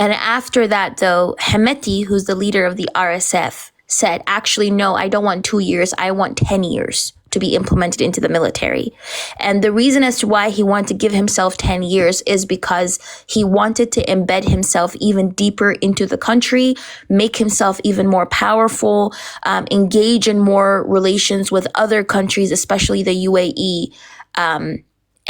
And after that, though, Hemeti, who's the leader of the RSF, said, actually, no, I don't want 2 years. I want 10 years to be implemented into the military. And the reason as to why he wanted to give himself 10 years is because he wanted to embed himself even deeper into the country, make himself even more powerful, engage in more relations with other countries, especially the UAE.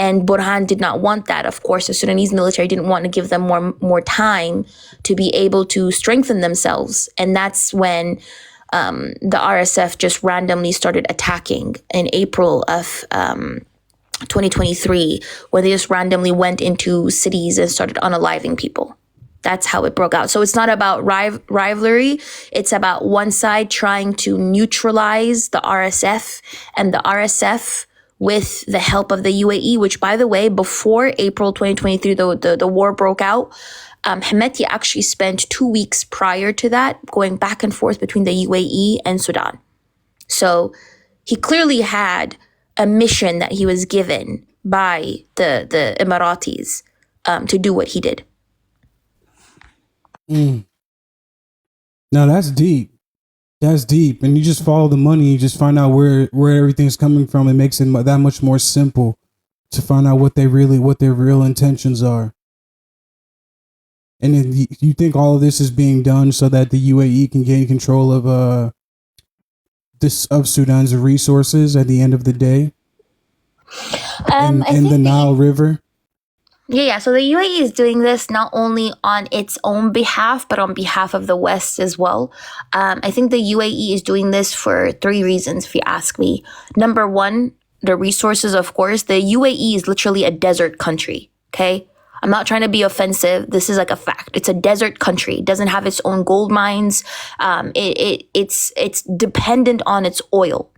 And Burhan did not want that. Of course, the Sudanese military didn't want to give them more time to be able to strengthen themselves. And that's when the RSF just randomly started attacking in April of 2023, when they just randomly went into cities and started unaliving people. That's how it broke out. So it's not about rivalry. It's about one side trying to neutralize the RSF, and the RSF, with the help of the UAE, which, by the way, before April 2023, the war broke out, Hemeti actually spent 2 weeks prior to that going back and forth between the UAE and Sudan. So he clearly had a mission that he was given by the Emiratis to do what he did. Now that's deep. That's deep. And you just follow the money. You just find out where everything's coming from. It makes it that much more simple to find out what their real intentions are. And then you think all of this is being done so that the UAE can gain control of Sudan's resources at the end of the day, in the Nile River. Yeah. So the UAE is doing this not only on its own behalf, but on behalf of the West as well. I think the UAE is doing this for 3 reasons, if you ask me. Number one, the resources, of course. The UAE is literally a desert country, okay? I'm not trying to be offensive. This is like a fact. It's a desert country. It doesn't have its own gold mines. It's dependent on its oil.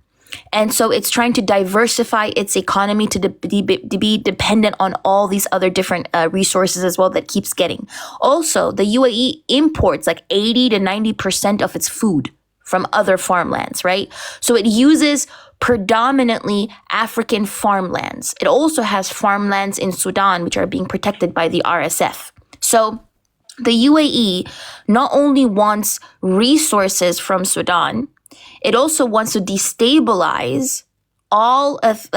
And so it's trying to diversify its economy to be dependent on all these other different resources as well that keeps getting. Also, the UAE imports like 80 to 90% of its food from other farmlands, right? So it uses predominantly African farmlands. It also has farmlands in Sudan, which are being protected by the RSF. So the UAE not only wants resources from Sudan, it also wants to destabilize all of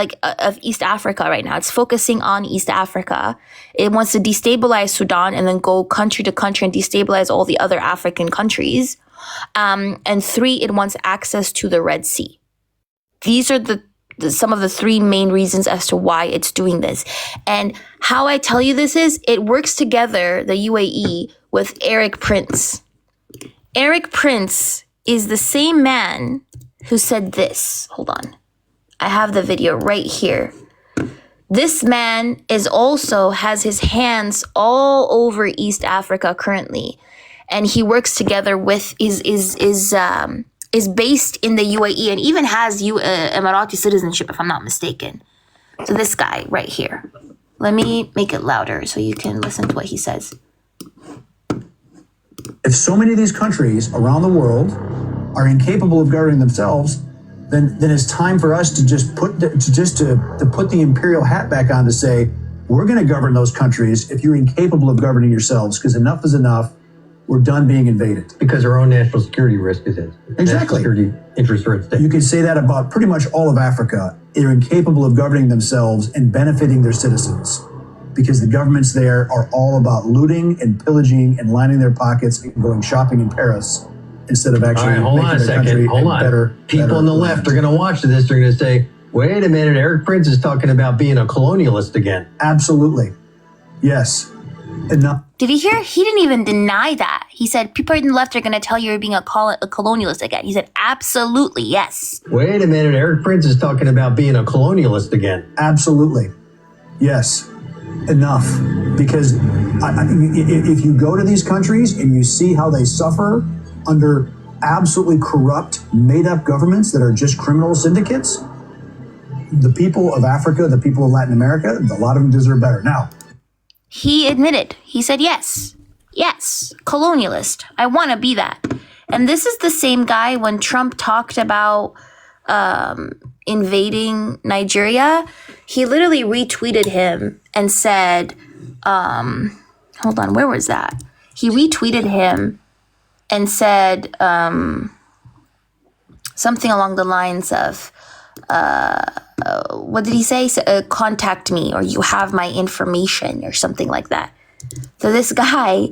East Africa right now. It's focusing on East Africa. It wants to destabilize Sudan and then go country to country and destabilize all the other African countries. And 3, it wants access to the Red Sea. These are some of the 3 main reasons as to why it's doing this. And how I tell you this is, it works together, the UAE, with Eric Prince. Eric Prince is the same man who said this. Hold on. I have the video right here. This man has his hands all over East Africa currently. And he works together with, is based in the UAE and even has Emirati citizenship, if I'm not mistaken. So this guy right here. Let me make it louder so you can listen to what he says. If so many of these countries around the world are incapable of governing themselves, then it's time for us to put the imperial hat back on to say, we're going to govern those countries if you're incapable of governing yourselves, because enough is enough. we're done being invaded. Because our own national security risk is it. Exactly. National security interests are at stake. You can say that about pretty much all of Africa. They're incapable of governing themselves and benefiting their citizens because the governments there are all about looting and pillaging and lining their pockets and going shopping in Paris instead of actually hold on a making their country second. Hold a on. better. People on the left are going to watch this. They're going to say, wait a minute, Eric Prince is talking about being a colonialist again. Absolutely. Yes. Enough. Did you hear? He didn't even deny that. He said people on the left are going to tell you you're being a colonialist again. He said, absolutely, yes. Wait a minute, Eric Prince is talking about being a colonialist again. Absolutely. Yes. Enough. Because if you go to these countries and you see how they suffer under absolutely corrupt, made-up governments that are just criminal syndicates, the people of Africa, the people of Latin America, a lot of them deserve better. Now, he admitted, he said, yes, colonialist. I want to be that. And this is the same guy when Trump talked about invading Nigeria, he literally retweeted him and said, hold on, where was that? He retweeted him and said something along the lines of, what did he say? Contact me, or you have my information, or something like that. So this guy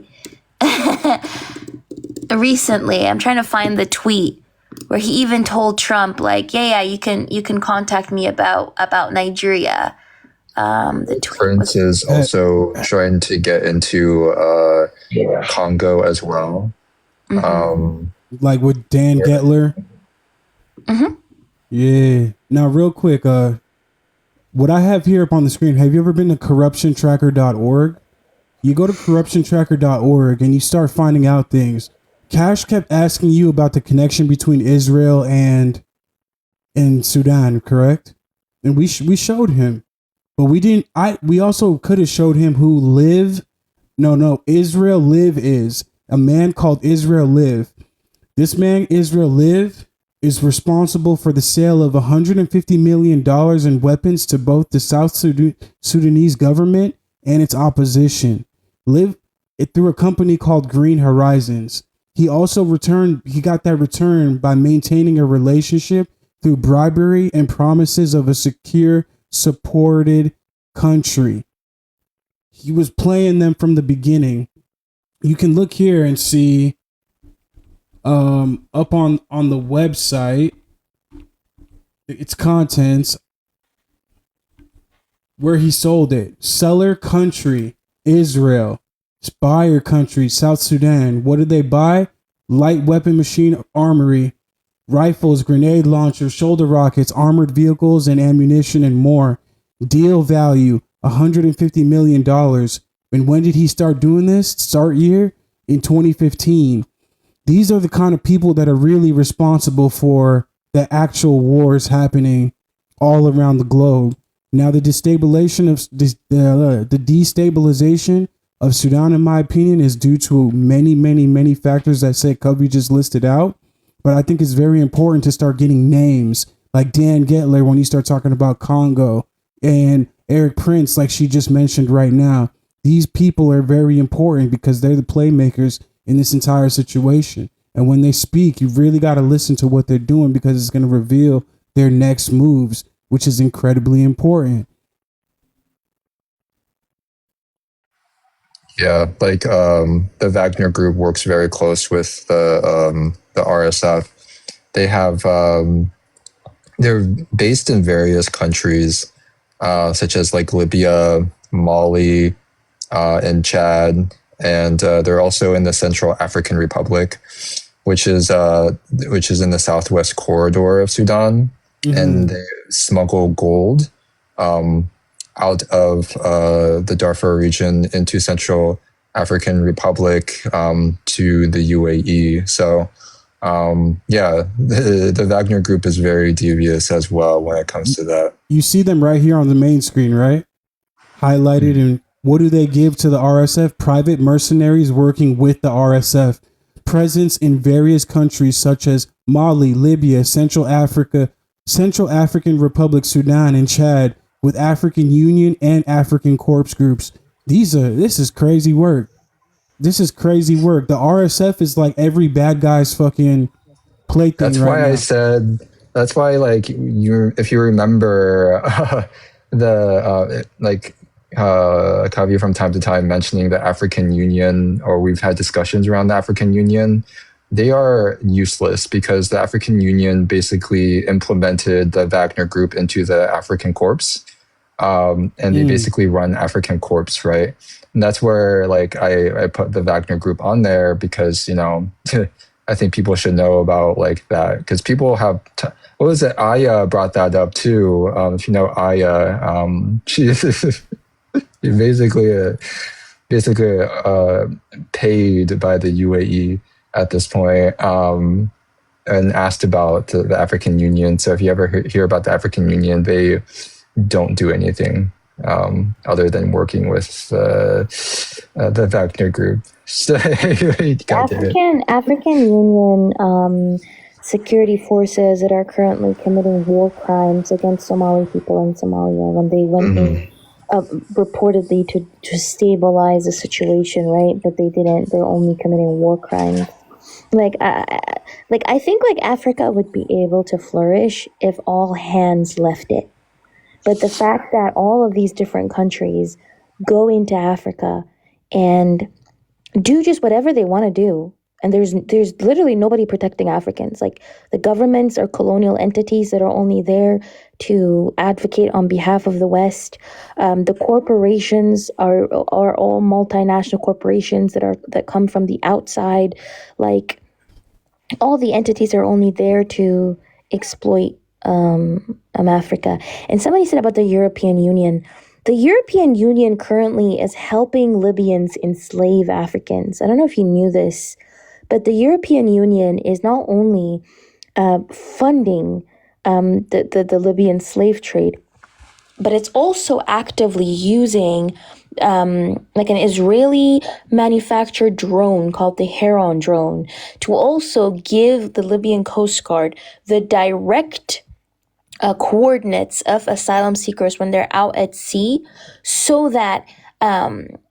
recently, I'm trying to find the tweet where he even told Trump, like, yeah, you can contact me about Nigeria. The tweet Prince is also trying to get into Congo as well. Like with Dan Gettler. Mm-hmm. Yeah. Now, real quick, what I have here up on the screen, have you ever been to corruptiontracker.org? You go to corruptiontracker.org and you start finding out things. Cash kept asking you about the connection between Israel and Sudan, correct? And we showed him, but we didn't. We also could have showed him who Israel Live is a man called Israel Live. This man Israel Live is responsible for the sale of $150 million in weapons to both the South Sudanese government and its opposition. Live it through a company called Green Horizons. He also got that return by maintaining a relationship through bribery and promises of a secure, supported country. He was playing them from the beginning. You can look here and see up on the website its contents where he sold it. Seller country, Israel. Buyer country, South Sudan. What did they buy? Light weapon machine armory, rifles, grenade launchers, shoulder rockets, armored vehicles and ammunition, and more. Deal value $150 million. And when did he start doing this? Start year in 2015. These are the kind of people that are really responsible for the actual wars happening all around the globe. Now, the destabilization of Sudan, in my opinion, is due to many, many, many factors that say Covey just listed out. But I think it's very important to start getting names like Dan Gettler when you start talking about Congo, and Eric Prince, like she just mentioned right now. These people are very important because they're the playmakers in this entire situation. And when they speak, you really got to listen to what they're doing because it's going to reveal their next moves, which is incredibly important. Yeah, like the Wagner Group works very close with the RSF. They have they're based in various countries, such as like Libya, Mali, and Chad, and they're also in the Central African Republic, which is in the southwest corridor of Sudan, and they smuggle gold out of the Darfur region into Central African Republic to the UAE. So, the Wagner Group is very devious as well when it comes to that. You see them right here on the main screen, right? Highlighted. And what do they give to the RSF? Private mercenaries working with the RSF. Presence in various countries such as Mali, Libya, Central African Republic, Sudan, and Chad, with African Union and African Corps groups. This is crazy work. this is crazy work. The RSF is like every bad guy's fucking plaything That's right why now. I said. That's why, like, if you remember Kavi from time to time mentioning the African Union, or we've had discussions around the African Union. They are useless because the African Union basically implemented the Wagner Group into the African Corps. And they basically run African Corps, right? And that's where, like, I put the Wagner Group on there because, you know, I think people should know about, like, that, because people have what was it? Aya brought that up too. If you know Aya, she basically paid by the UAE at this point, and asked about the African Union. So if you ever hear about the African Union, they don't do anything other than working with the Wagner Group. So, African Union security forces that are currently committing war crimes against Somali people in Somalia when they went in reportedly to stabilize the situation, right? But they didn't. They're only committing war crimes. I think like Africa would be able to flourish if all hands left it. But the fact that all of these different countries go into Africa and do just whatever they want to do, and there's literally nobody protecting Africans. Like, the governments are colonial entities that are only there to advocate on behalf of the West. The corporations are all multinational corporations that come from the outside. Like, all the entities are only there to exploit Africa. And somebody said about the European Union. The European Union currently is helping Libyans enslave Africans. I don't know if you knew this, but the European Union is not only funding the Libyan slave trade, but it's also actively using like an Israeli manufactured drone called the Heron drone to also give the Libyan Coast Guard the direct coordinates of asylum seekers when they're out at sea, so that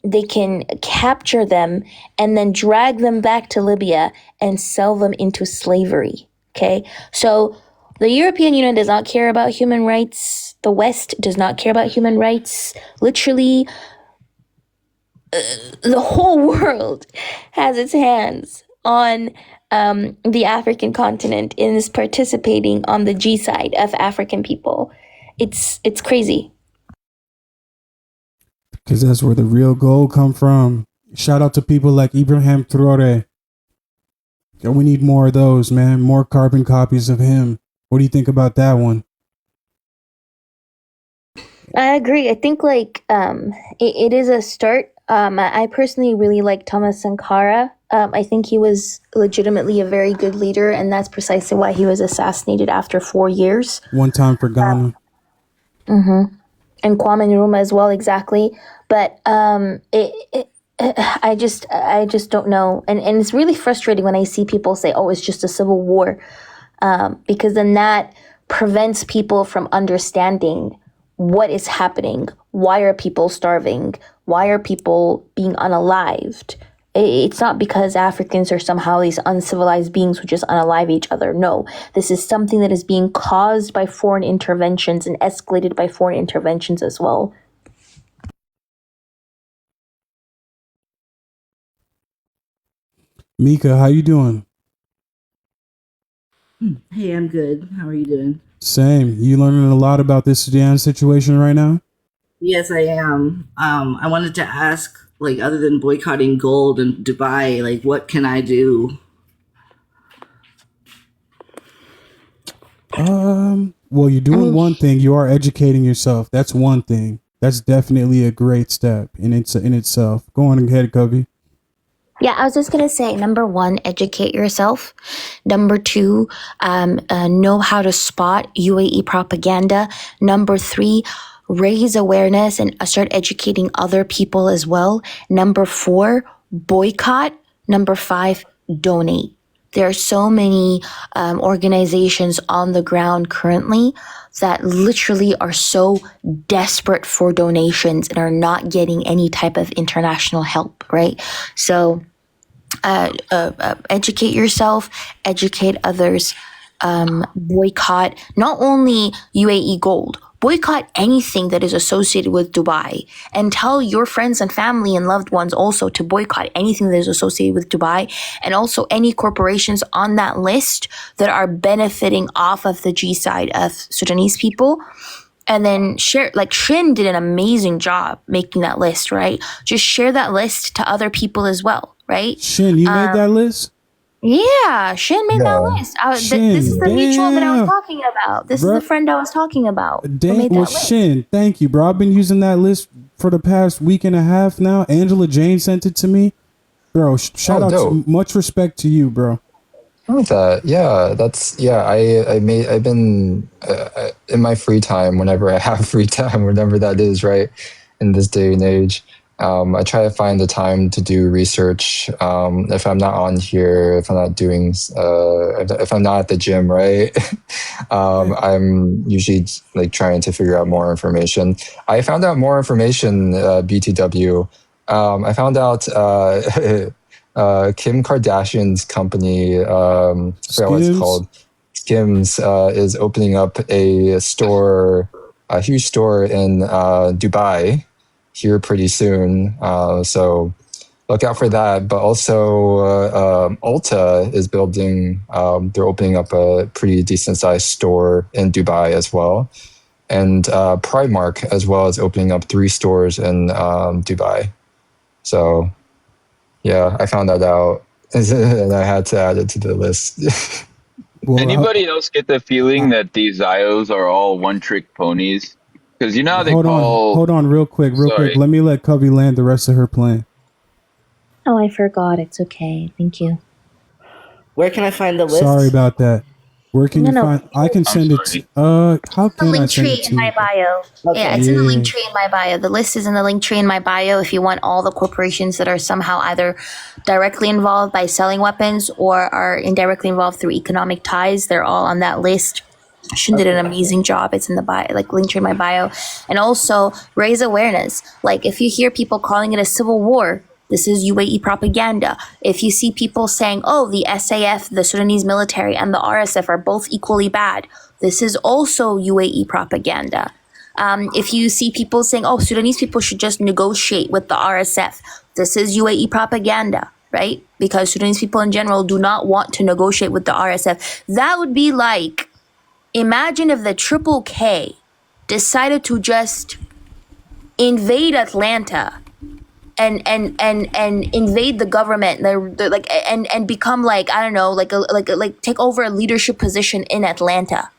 they can capture them and then drag them back to Libya and sell them into slavery. Okay, so the European Union does not care about human rights. The West does not care about human rights. Literally, the whole world has its hands on the African continent and is participating on the G side of African people. It's crazy. Because that's where the real gold come from. Shout out to people like Ibrahim Traore. Yeah, we need more of those, man. More carbon copies of him. What do you think about that one? I agree. I think like it is a start. I personally really like Thomas Sankara. I think he was legitimately a very good leader, and that's precisely why he was assassinated after 4 years. One time for Ghana. And Kwame Nkrumah as well, exactly. But I just don't know, and it's really frustrating when I see people say, "Oh, it's just a civil war," because then that prevents people from understanding what is happening. Why are people starving? Why are people being unalived? It's not because Africans are somehow these uncivilized beings who just unalive each other. No, this is something that is being caused by foreign interventions and escalated by foreign interventions as well. Mika, how you doing? Hey, I'm good. How are you doing? Same. You learning a lot about this Sudan situation right now? Yes, I am. I wanted to ask, like, other than boycotting gold in Dubai, like, what can I do? Well, you're doing one thing. You are educating yourself. That's one thing. That's definitely a great step in itself. Go on ahead, Covey. Yeah, I was just going to say, number one, educate yourself. Number two, know how to spot UAE propaganda. Number three, raise awareness and start educating other people as well. Number four, boycott. Number five, donate. There are so many organizations on the ground currently that literally are so desperate for donations and are not getting any type of international help, right? So educate yourself, educate others, boycott not only UAE gold, boycott anything that is associated with Dubai, and tell your friends and family and loved ones also to boycott anything that is associated with Dubai, and also any corporations on that list that are benefiting off of the G side of Sudanese people. And then share, like Shin did an amazing job making that list, right? Just share that list to other people as well, right? Shin, you made that list? Yeah, Shin made that list. This is the mutual that I was talking about. This is the friend I was talking about who made that list. Shin, thank you, bro. I've been using that list for the past week and a half now. Angela Jane sent it to me. Bro, shout out to, much respect to you, bro. That, yeah, I've been in my free time, whenever I have free time, whenever that is, right, in this day and age, I try to find the time to do research. If I'm not on here, if I'm not doing, if I'm not at the gym, right, I'm usually like trying to figure out more information. I found out more information, BTW. I found out Kim Kardashian's company, I forgot what it's called, Skims, is opening up a store, a huge store in Dubai here pretty soon. So look out for that. But also Ulta is building, they're opening up a pretty decent sized store in Dubai as well. And Primark as well is opening up 3 stores in Dubai. So yeah, I found that out, and I had to add it to the list. Anybody else get the feeling that these IOs are all one-trick ponies? Because you know how they Hold on, real quick. Let me let Covey land the rest of her plan. Oh, I forgot. It's okay. Thank you. Where can I find the list? Sorry about that. Where can you find? I can send it. How can I Link send tree it to in you? my bio. Yeah, it's in the link tree in my bio. The list is in the link tree in my bio. If you want all the corporations that are somehow either directly involved by selling weapons or are indirectly involved through economic ties, they're all on that list. Shin did an amazing job. It's in the bio, like link tree in my bio. And also raise awareness. Like if you hear people calling it a civil war, this is UAE propaganda. If you see people saying, oh, the SAF, the Sudanese military, and the RSF are both equally bad, this is also UAE propaganda. If you see people saying, oh, Sudanese people should just negotiate with the RSF, this is UAE propaganda, right? Because Sudanese people in general do not want to negotiate with the RSF. That would be like, imagine if the Triple K decided to just invade Atlanta and invade the government, like and become like, I don't know, like take over a leadership position in Atlanta.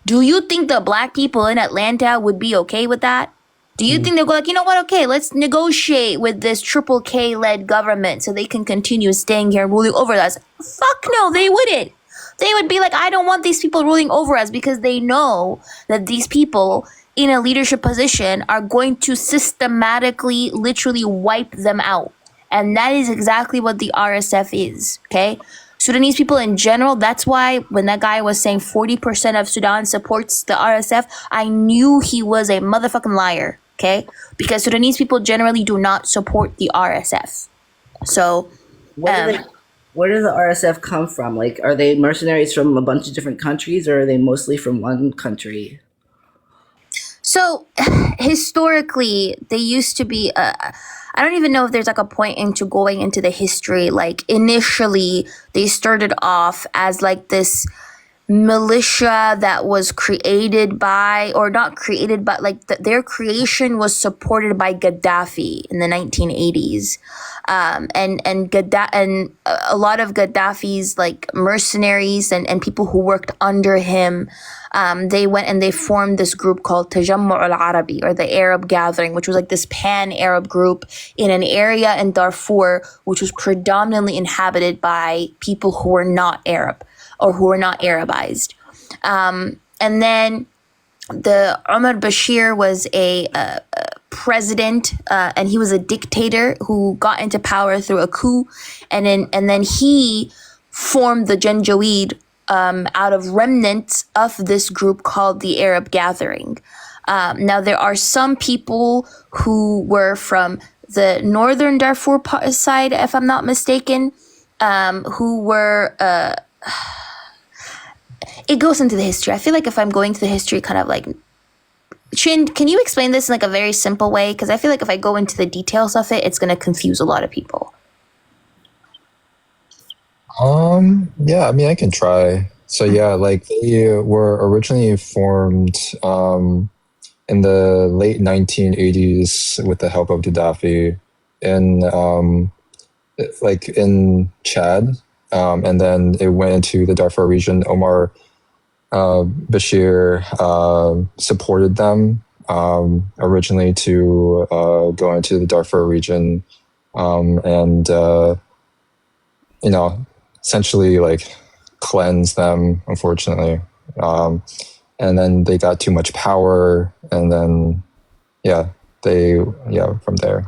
Do you think the black people in Atlanta would be okay with that? Do you think they'll go like, you know what? Okay, let's negotiate with this Triple K led government so they can continue staying here ruling over us? Fuck no, they wouldn't. They would be like, I don't want these people ruling over us, because they know that these people in a leadership position are going to systematically, literally wipe them out. And that is exactly what the RSF is, okay? Sudanese people in general, that's why when that guy was saying 40% of Sudan supports the RSF, I knew he was a motherfucking liar, okay? Because Sudanese people generally do not support the RSF. So, where does the RSF come from? Like, are they mercenaries from a bunch of different countries, or are they mostly from one country? So historically, they used to be, I don't even know if there's like a point into going into the history. Like initially, they started off as like this militia that was created by, or not created, but like their creation was supported by Gaddafi in the 1980s. And a lot of Gaddafi's like mercenaries and people who worked under him, they went and they formed this group called Tajammu' al-Arabi, or the Arab Gathering, which was like this pan-Arab group in an area in Darfur, which was predominantly inhabited by people who were not Arab or who were not Arabized. And then the Omar Bashir was a president, and he was a dictator who got into power through a coup, and then he formed the Janjaweed out of remnants of this group called the Arab Gathering. Now, there are some people who were from the northern Darfur side, if I'm not mistaken, who were... it goes into the history. I feel like if I'm going to the history, kind of like... Chin, can you explain this in like a very simple way? Because I feel like if I go into the details of it, it's going to confuse a lot of people. Yeah, I mean, I can try. So yeah, like they were originally formed in the late 1980s with the help of Gaddafi in like in Chad, and then it went into the Darfur region. Omar Bashir supported them originally to go into the Darfur region, and you know, essentially like cleanse them, unfortunately. And then they got too much power, and then from there.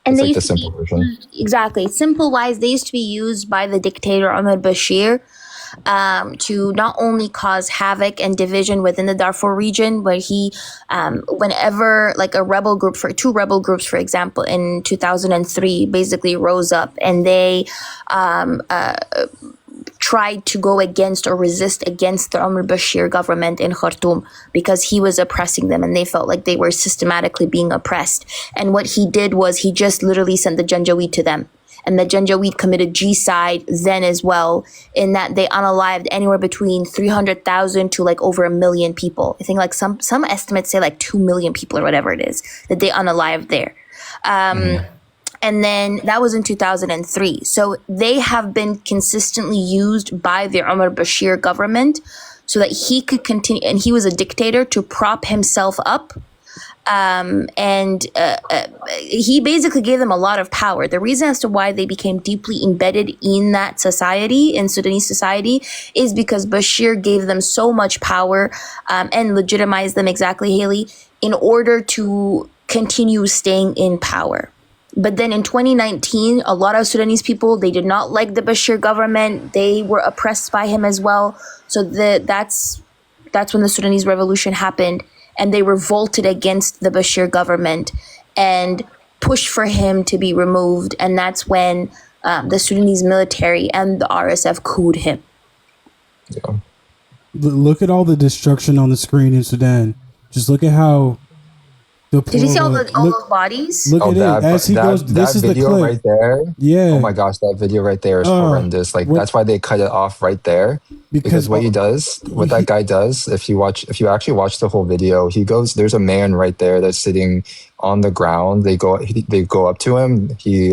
And It's they like the used to simple version. exactly, simple wise, they used to be used by the dictator Omar Bashir to not only cause havoc and division within the Darfur region, where he, whenever like two rebel groups, for example, in 2003, basically rose up and they tried to go against or resist against the Omar Bashir government in Khartoum because he was oppressing them and they felt like they were systematically being oppressed. And what he did was he just literally sent the Janjaweed to them. And the Janjaweed committed genocide then as well, in that they unalived anywhere between 300,000 to like over 1 million people. I think like some estimates say like 2 million people or whatever it is that they unalived there. And then that was in 2003. So they have been consistently used by the Omar Bashir government so that he could continue, and he was a dictator, to prop himself up. He basically gave them a lot of power. The reason as to why they became deeply embedded in that society, in Sudanese society, is because Bashir gave them so much power and legitimized them, exactly, Haley, in order to continue staying in power. But then in 2019, a lot of Sudanese people, they did not like the Bashir government. They were oppressed by him as well. So that's when the Sudanese revolution happened. And they revolted against the Bashir government and pushed for him to be removed. And that's when the Sudanese military and the RSF couped him. Yeah. Look at all the destruction on the screen in Sudan. Just look at how... Did you see all those bodies? Look at it as he goes. This is the video clip right there. Yeah. Oh my gosh, that video right there is horrendous. Like that's why they cut it off right there. Because what that guy does, if you actually watch the whole video, he goes. There's a man right there that's sitting on the ground. They go up to him. He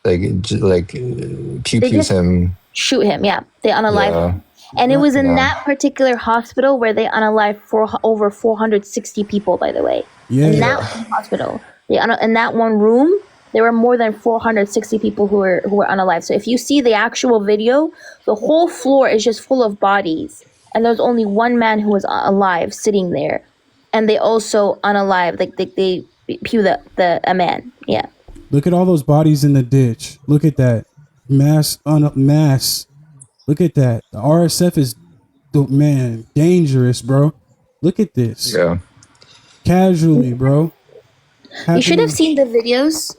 pew-pews him. Shoot him. Yeah, they unalive him. And it was in that particular hospital where they unalived over 460 people, by the way. Yeah. In that one hospital, in that one room, there were more than 460 people who were unalived. So if you see the actual video, the whole floor is just full of bodies. And there's only one man who was alive sitting there. And they also unalived, like they pew a man. Yeah. Look at all those bodies in the ditch. Look at that. Mass. Look at that. The RSF is, dangerous, bro. Look at this. Yeah. Casually, bro. You should have seen the videos.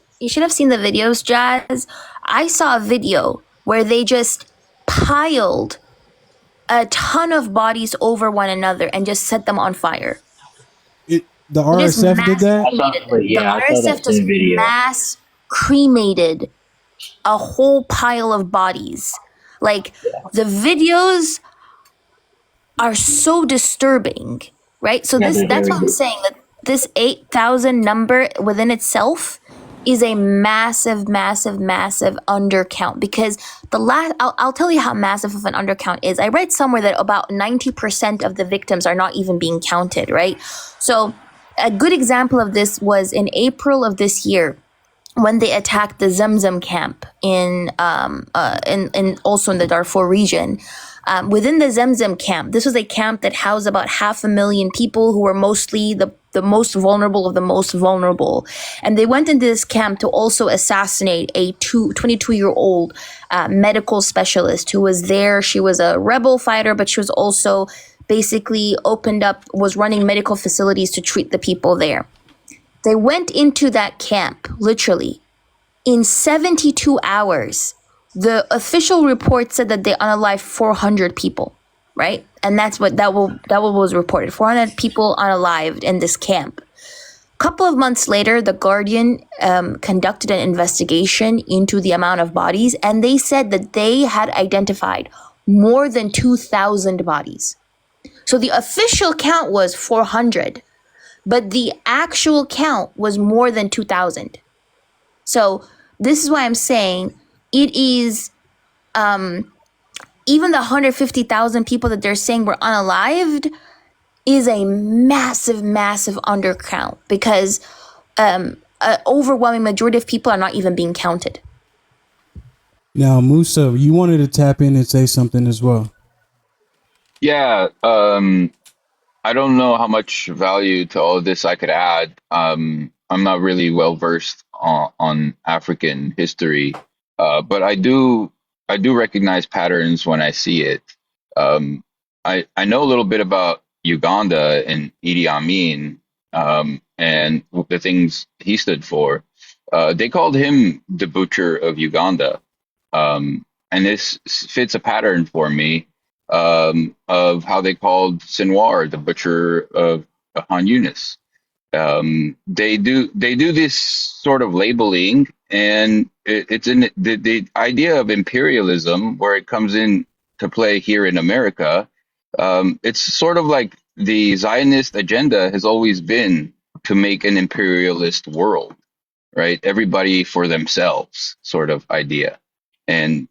Jazz. I saw a video where they just piled a ton of bodies over one another and just set them on fire. The RSF did that? The RSF just mass cremated a whole pile of bodies. Like, the videos are so disturbing, right? So that's what I'm saying. That this 8,000 number within itself is a massive, massive, massive undercount. Because I'll tell you how massive of an undercount is. I read somewhere that about 90% of the victims are not even being counted, right? So a good example of this was in April of this year, when they attacked the Zamzam camp in also in the Darfur region. Within the Zamzam camp, this was a camp that housed about 500,000 people who were mostly the the most vulnerable of the most vulnerable. And they went into this camp to also assassinate a 22-year-old medical specialist who was there. She was a rebel fighter, but she was also basically was running medical facilities to treat the people there. They went into that camp, literally, in 72 hours. The official report said that they unalived 400 people, right? And that was reported. 400 people unalived in this camp. A couple of months later, The Guardian conducted an investigation into the amount of bodies, and they said that they had identified more than 2,000 bodies. So the official count was 400, but the actual count was more than 2,000. So this is why I'm saying it is, even the 150,000 people that they're saying were unalived is a massive, massive undercount, because an overwhelming majority of people are not even being counted. Now, Musa, you wanted to tap in and say something as well. Yeah, I don't know how much value to all of this I could add. I'm not really well versed on African history, but I do recognize patterns when I see it. I know a little bit about Uganda and Idi Amin, and the things he stood for. They called him the butcher of Uganda, and this fits a pattern for me, of how they called Sinwar the butcher of Han Yunis. They do this sort of labeling, and it's in the idea of imperialism where it comes in to play here in America. It's sort of like the Zionist agenda has always been to make an imperialist world, right? Everybody for themselves sort of idea. And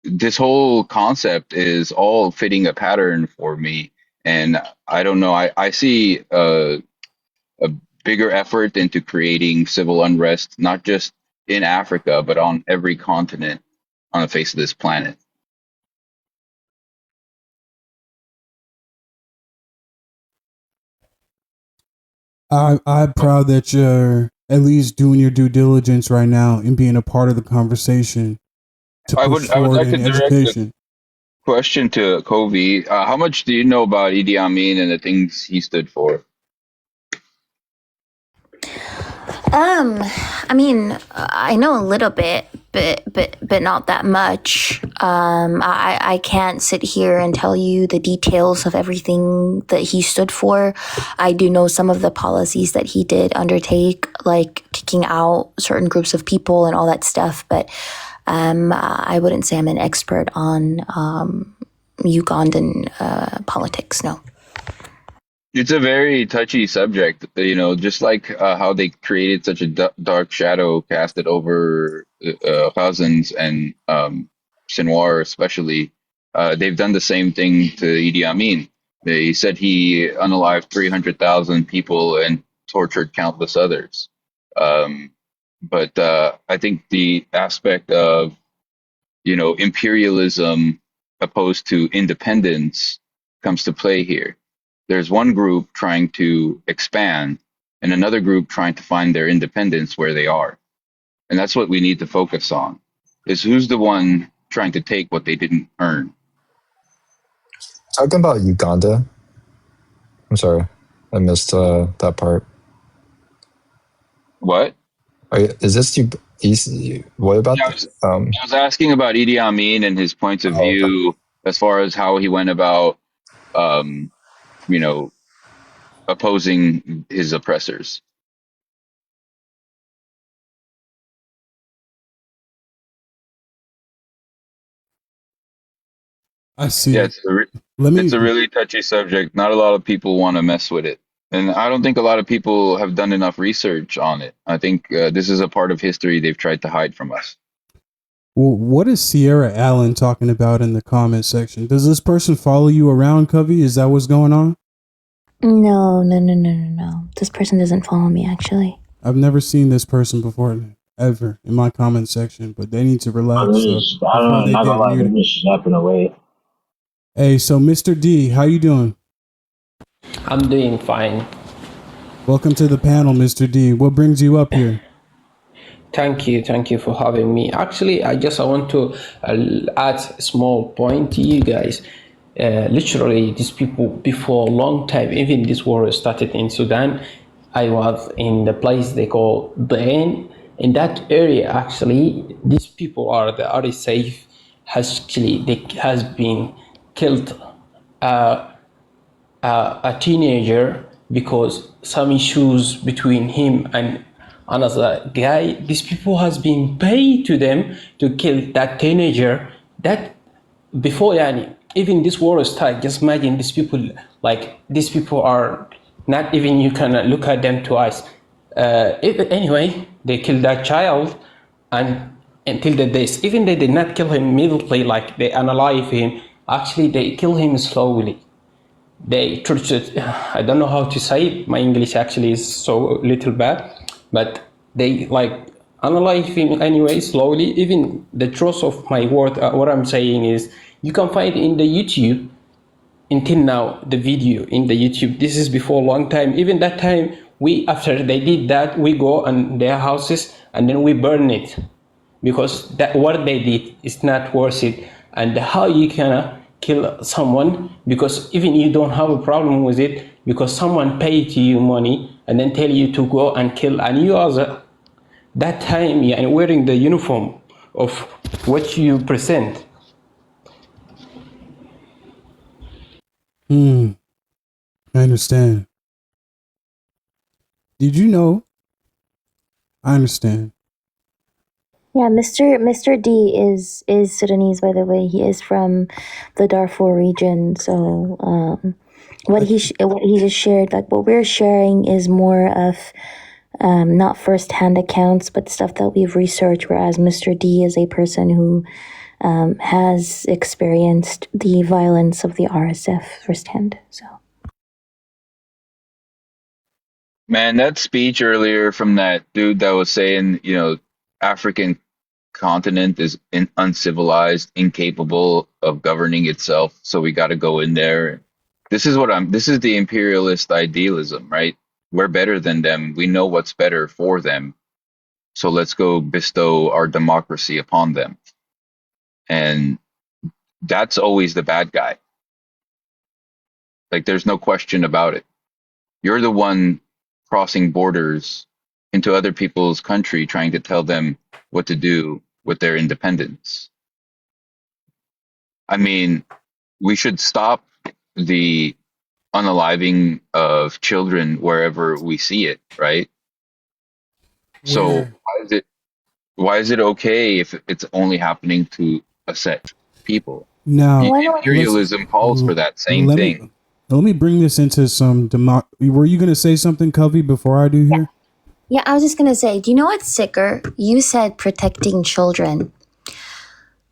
this whole concept is all fitting a pattern for me. And I don't know, I see a bigger effort into creating civil unrest, not just in Africa, but on every continent on the face of this planet. I'm proud that you're at least doing your due diligence right now and being a part of the conversation to I push would forward like to in direct education. a question to Kovi. How much do you know about Idi Amin and the things he stood for? I mean, I know a little bit, but not that much. I can't sit here and tell you the details of everything that he stood for. I do know some of the policies that he did undertake, like kicking out certain groups of people and all that stuff. But I wouldn't say I'm an expert on Ugandan politics. No. It's a very touchy subject, just like how they created such a dark shadow casted over Cousins and Sinwar especially. They've done the same thing to Idi Amin. They said he unalived 300,000 people and tortured countless others. But I think the aspect of, imperialism opposed to independence comes to play here. There's one group trying to expand and another group trying to find their independence where they are. And that's what we need to focus on, is who's the one trying to take what they didn't earn. Talking about Uganda. I'm sorry, I missed that part. What? Is this you? What about? Yeah, I was asking about Idi Amin and his points of view as far as how he went about, you know, opposing his oppressors. I see. Yeah, it's a really touchy subject. Not a lot of people want to mess with it. And I don't think a lot of people have done enough research on it. I think this is a part of history they've tried to hide from us. Well, what is Sierra Allen talking about in the comment section? Does this person follow you around, Covey? Is that what's going on? No. This person doesn't follow me, actually. I've never seen this person before, ever, in my comment section, but they need to relax. I don't know, not gonna lie, they're just snapping away. Hey, so Mr. D, how you doing? I'm doing fine. Welcome to the panel, Mr. D. What brings you up here? Thank you for having me. Actually, I want to add a small point to you guys. Literally, these people before a long time, even this war started in Sudan, I was in the place they call Bain. In that area, actually, these people are safe. Has been killed. A teenager because some issues between him and another guy. These people has been paid to them to kill that teenager. That before yani, even this war start, just imagine these people, like these people are not even you can look at them twice. Anyway, they killed that child and until the days, even they did not kill him immediately, like they unalive him. Actually, they kill him slowly. They tortured, I don't know how to say it. My English actually is so little bad, but they like analyze him anyway slowly. Even the truth of my word, what I'm saying is you can find in the YouTube until now the video in the YouTube. This is before a long time. Even that time, we after they did that, we go on their houses and then we burn it because that what they did is not worth it. And how you can kill someone because even you don't have a problem with it because someone paid you money and then tell you to go and kill, and you are that time and wearing the uniform of what you present. I understand. Did you know? I understand. Yeah, Mr. D is Sudanese, by the way. He is from the Darfur region. So what he just shared, like what we're sharing, is more of not first-hand accounts, but stuff that we've researched. Whereas Mr. D is a person who has experienced the violence of the RSF firsthand. So. Man, that speech earlier from that dude that was saying, African continent is uncivilized, incapable of governing itself, so we got to go in there. This is the imperialist idealism, right? We're better than them. We know what's better for them. So let's go bestow our democracy upon them. And that's always the bad guy. Like, there's no question about it. You're the one crossing borders into other people's country trying to tell them what to do with their independence. I mean, we should stop the unaliving of children wherever we see it, right? So why is it okay if it's only happening to a set of people? Now, Imperialism calls for that same thing. Let me bring this into some Were you going to say something, Covey, before I do here? Yeah, I was just going to say, do you know what's sicker? You said protecting children.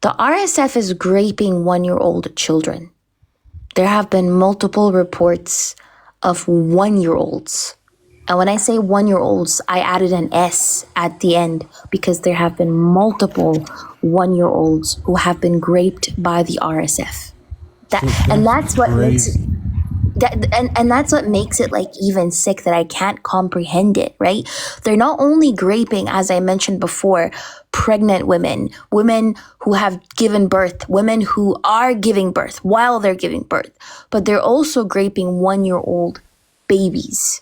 The RSF is raping 1-year-old children. There have been multiple reports of 1-year-olds. And when I say 1-year-olds, I added an S at the end because there have been multiple 1-year-olds who have been raped by the RSF. That's what makes it. And that's what makes it like even sick that I can't comprehend it, right? They're not only raping, as I mentioned before, pregnant women who have given birth, women who are giving birth while they're giving birth, but they're also raping 1-year-old babies.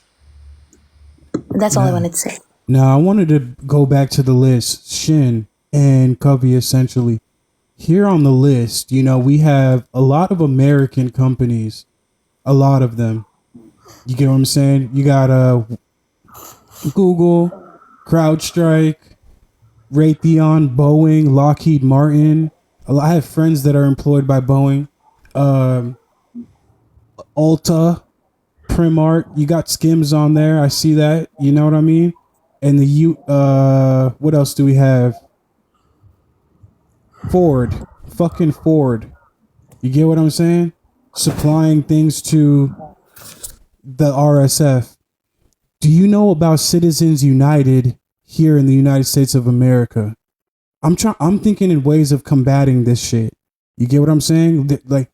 That's all I wanted to say. Now, I wanted to go back to the list, Shin and Covey, essentially. Here on the list, we have a lot of American companies. A lot of them. You get what I'm saying? You got Google, CrowdStrike, Raytheon, Boeing, Lockheed Martin. I have friends that are employed by Boeing. Ulta, Primark. You got Skims on there. I see that. You know what I mean? And what else do we have? Ford. Fucking Ford. You get what I'm saying? Supplying things to the RSF. Do you know about Citizens United here in the United States of America? I'm thinking in ways of combating this shit. You get what I'm saying? Like,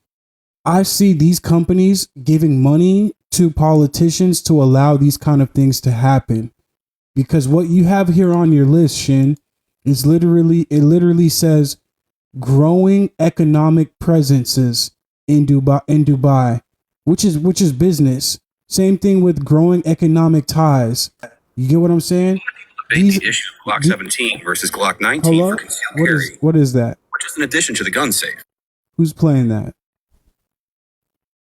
I see these companies giving money to politicians to allow these kind of things to happen. Because what you have here on your list, Shin, is literally says growing economic presences in Dubai, which is business. Same thing with growing economic ties. You get what I'm saying? Debate the issue of Glock 17 versus Glock 19 Hello? for concealed carry, What is that? which is an addition to the gun safe. Who's playing that?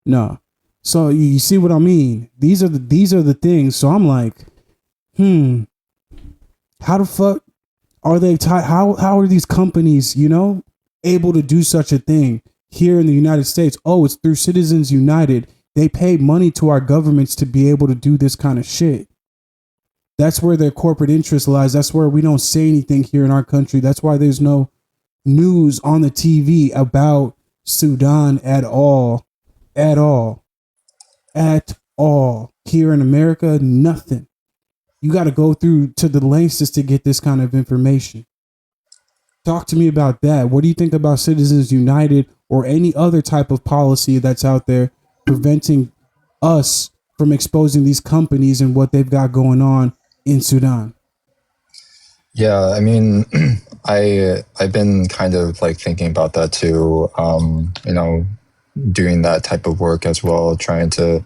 No. So you see what I mean? These are the things. So I'm like, how the fuck are they tied? How are these companies, able to do such a thing here in the United States? Oh, it's through Citizens United. They pay money to our governments to be able to do this kind of shit. That's where their corporate interest lies. That's where we don't say anything here in our country. That's why there's no news on the TV about Sudan at all. At all. At all. Here in America, nothing. You got to go through to the lengths just to get this kind of information. Talk to me about that. What do you think about Citizens United or any other type of policy that's out there preventing us from exposing these companies and what they've got going on in Sudan? Yeah, I mean, I've been kind of like thinking about that too. Doing that type of work as well, trying to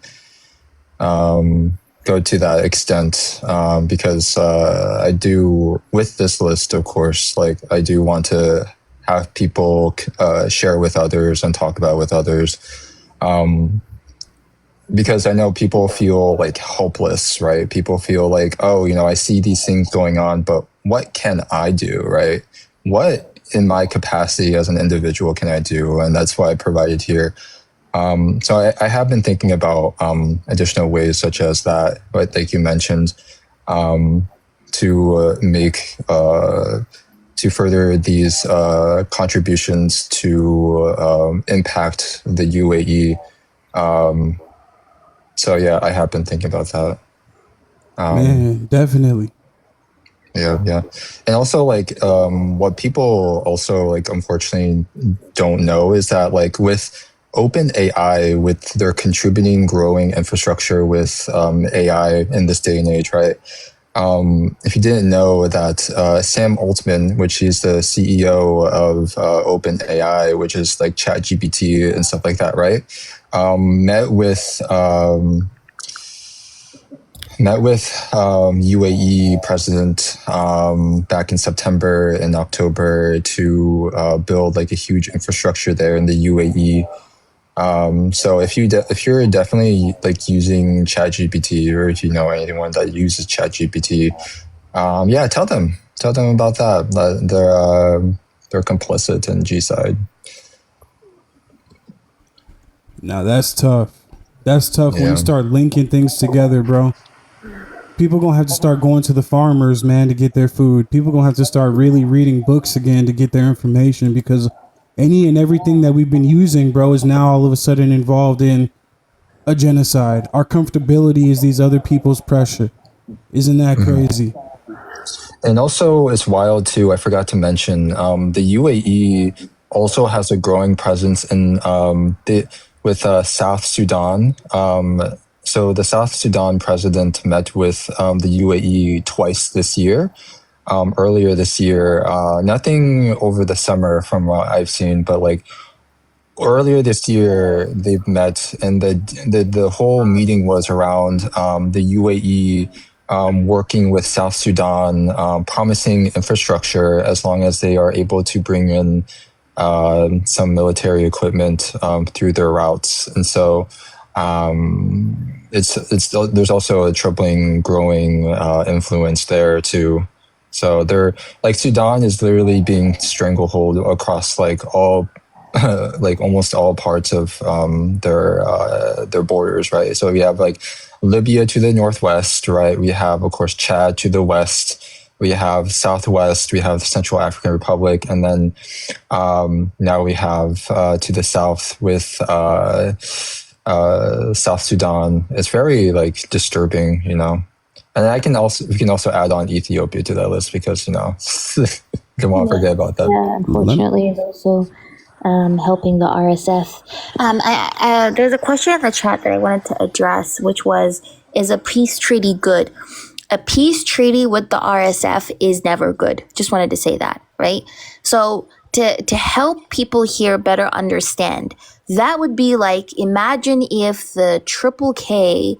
go to that extent because I do, with this list, of course, like I do want to have people share with others and talk about with others. Because I know people feel like hopeless, right? People feel like, oh, I see these things going on, but what can I do, right? What in my capacity as an individual can I do? And that's why I provided here. So I have been thinking about additional ways such as that, but like you mentioned, to make, to further these contributions to impact the UAE. So yeah, I have been thinking about that. Man, definitely. Yeah. And also like what people also like unfortunately don't know is that like with OpenAI, with their contributing growing infrastructure with AI in this day and age, right? If you didn't know that Sam Altman, which is the CEO of OpenAI, which is like ChatGPT and stuff like that, right? Met with UAE president back in September and October to build like a huge infrastructure there in the UAE. So if you're definitely like using ChatGPT, or if you know anyone that uses ChatGPT, tell them about that. They're complicit in G-side. Now that's tough. That's tough when Yeah. you start linking things together, bro. People gonna have to start going to the farmers, man, to get their food. People gonna have to start really reading books again to get their information, because any and everything that we've been using, bro, is now all of a sudden involved in a genocide. Our comfortability is these other people's pressure. Isn't that crazy? And also, it's wild too. I forgot to mention the UAE also has a growing presence in with South Sudan. So the South Sudan president met with the UAE twice this year. Earlier this year, nothing over the summer from what I've seen, but like earlier this year they've met, and the whole meeting was around the UAE working with South Sudan, promising infrastructure as long as they are able to bring in some military equipment through their routes. And so there's also a troubling growing influence there too. So they're like, Sudan is literally being stranglehold across like all like almost all parts of their borders, right? So we have like Libya to the northwest, right? We have, of course, Chad to the west. We have Southwest. We have Central African Republic, and then now we have to the south with South Sudan. It's very like disturbing, And we can also add on Ethiopia to that list because don't want to forget about that. Yeah, unfortunately, it's also helping the RSF. There's a question in the chat that I wanted to address, which was, is a peace treaty good? A peace treaty with the RSF is never good. Just wanted to say that, right? So to help people here better understand, that would be like, imagine if the Triple K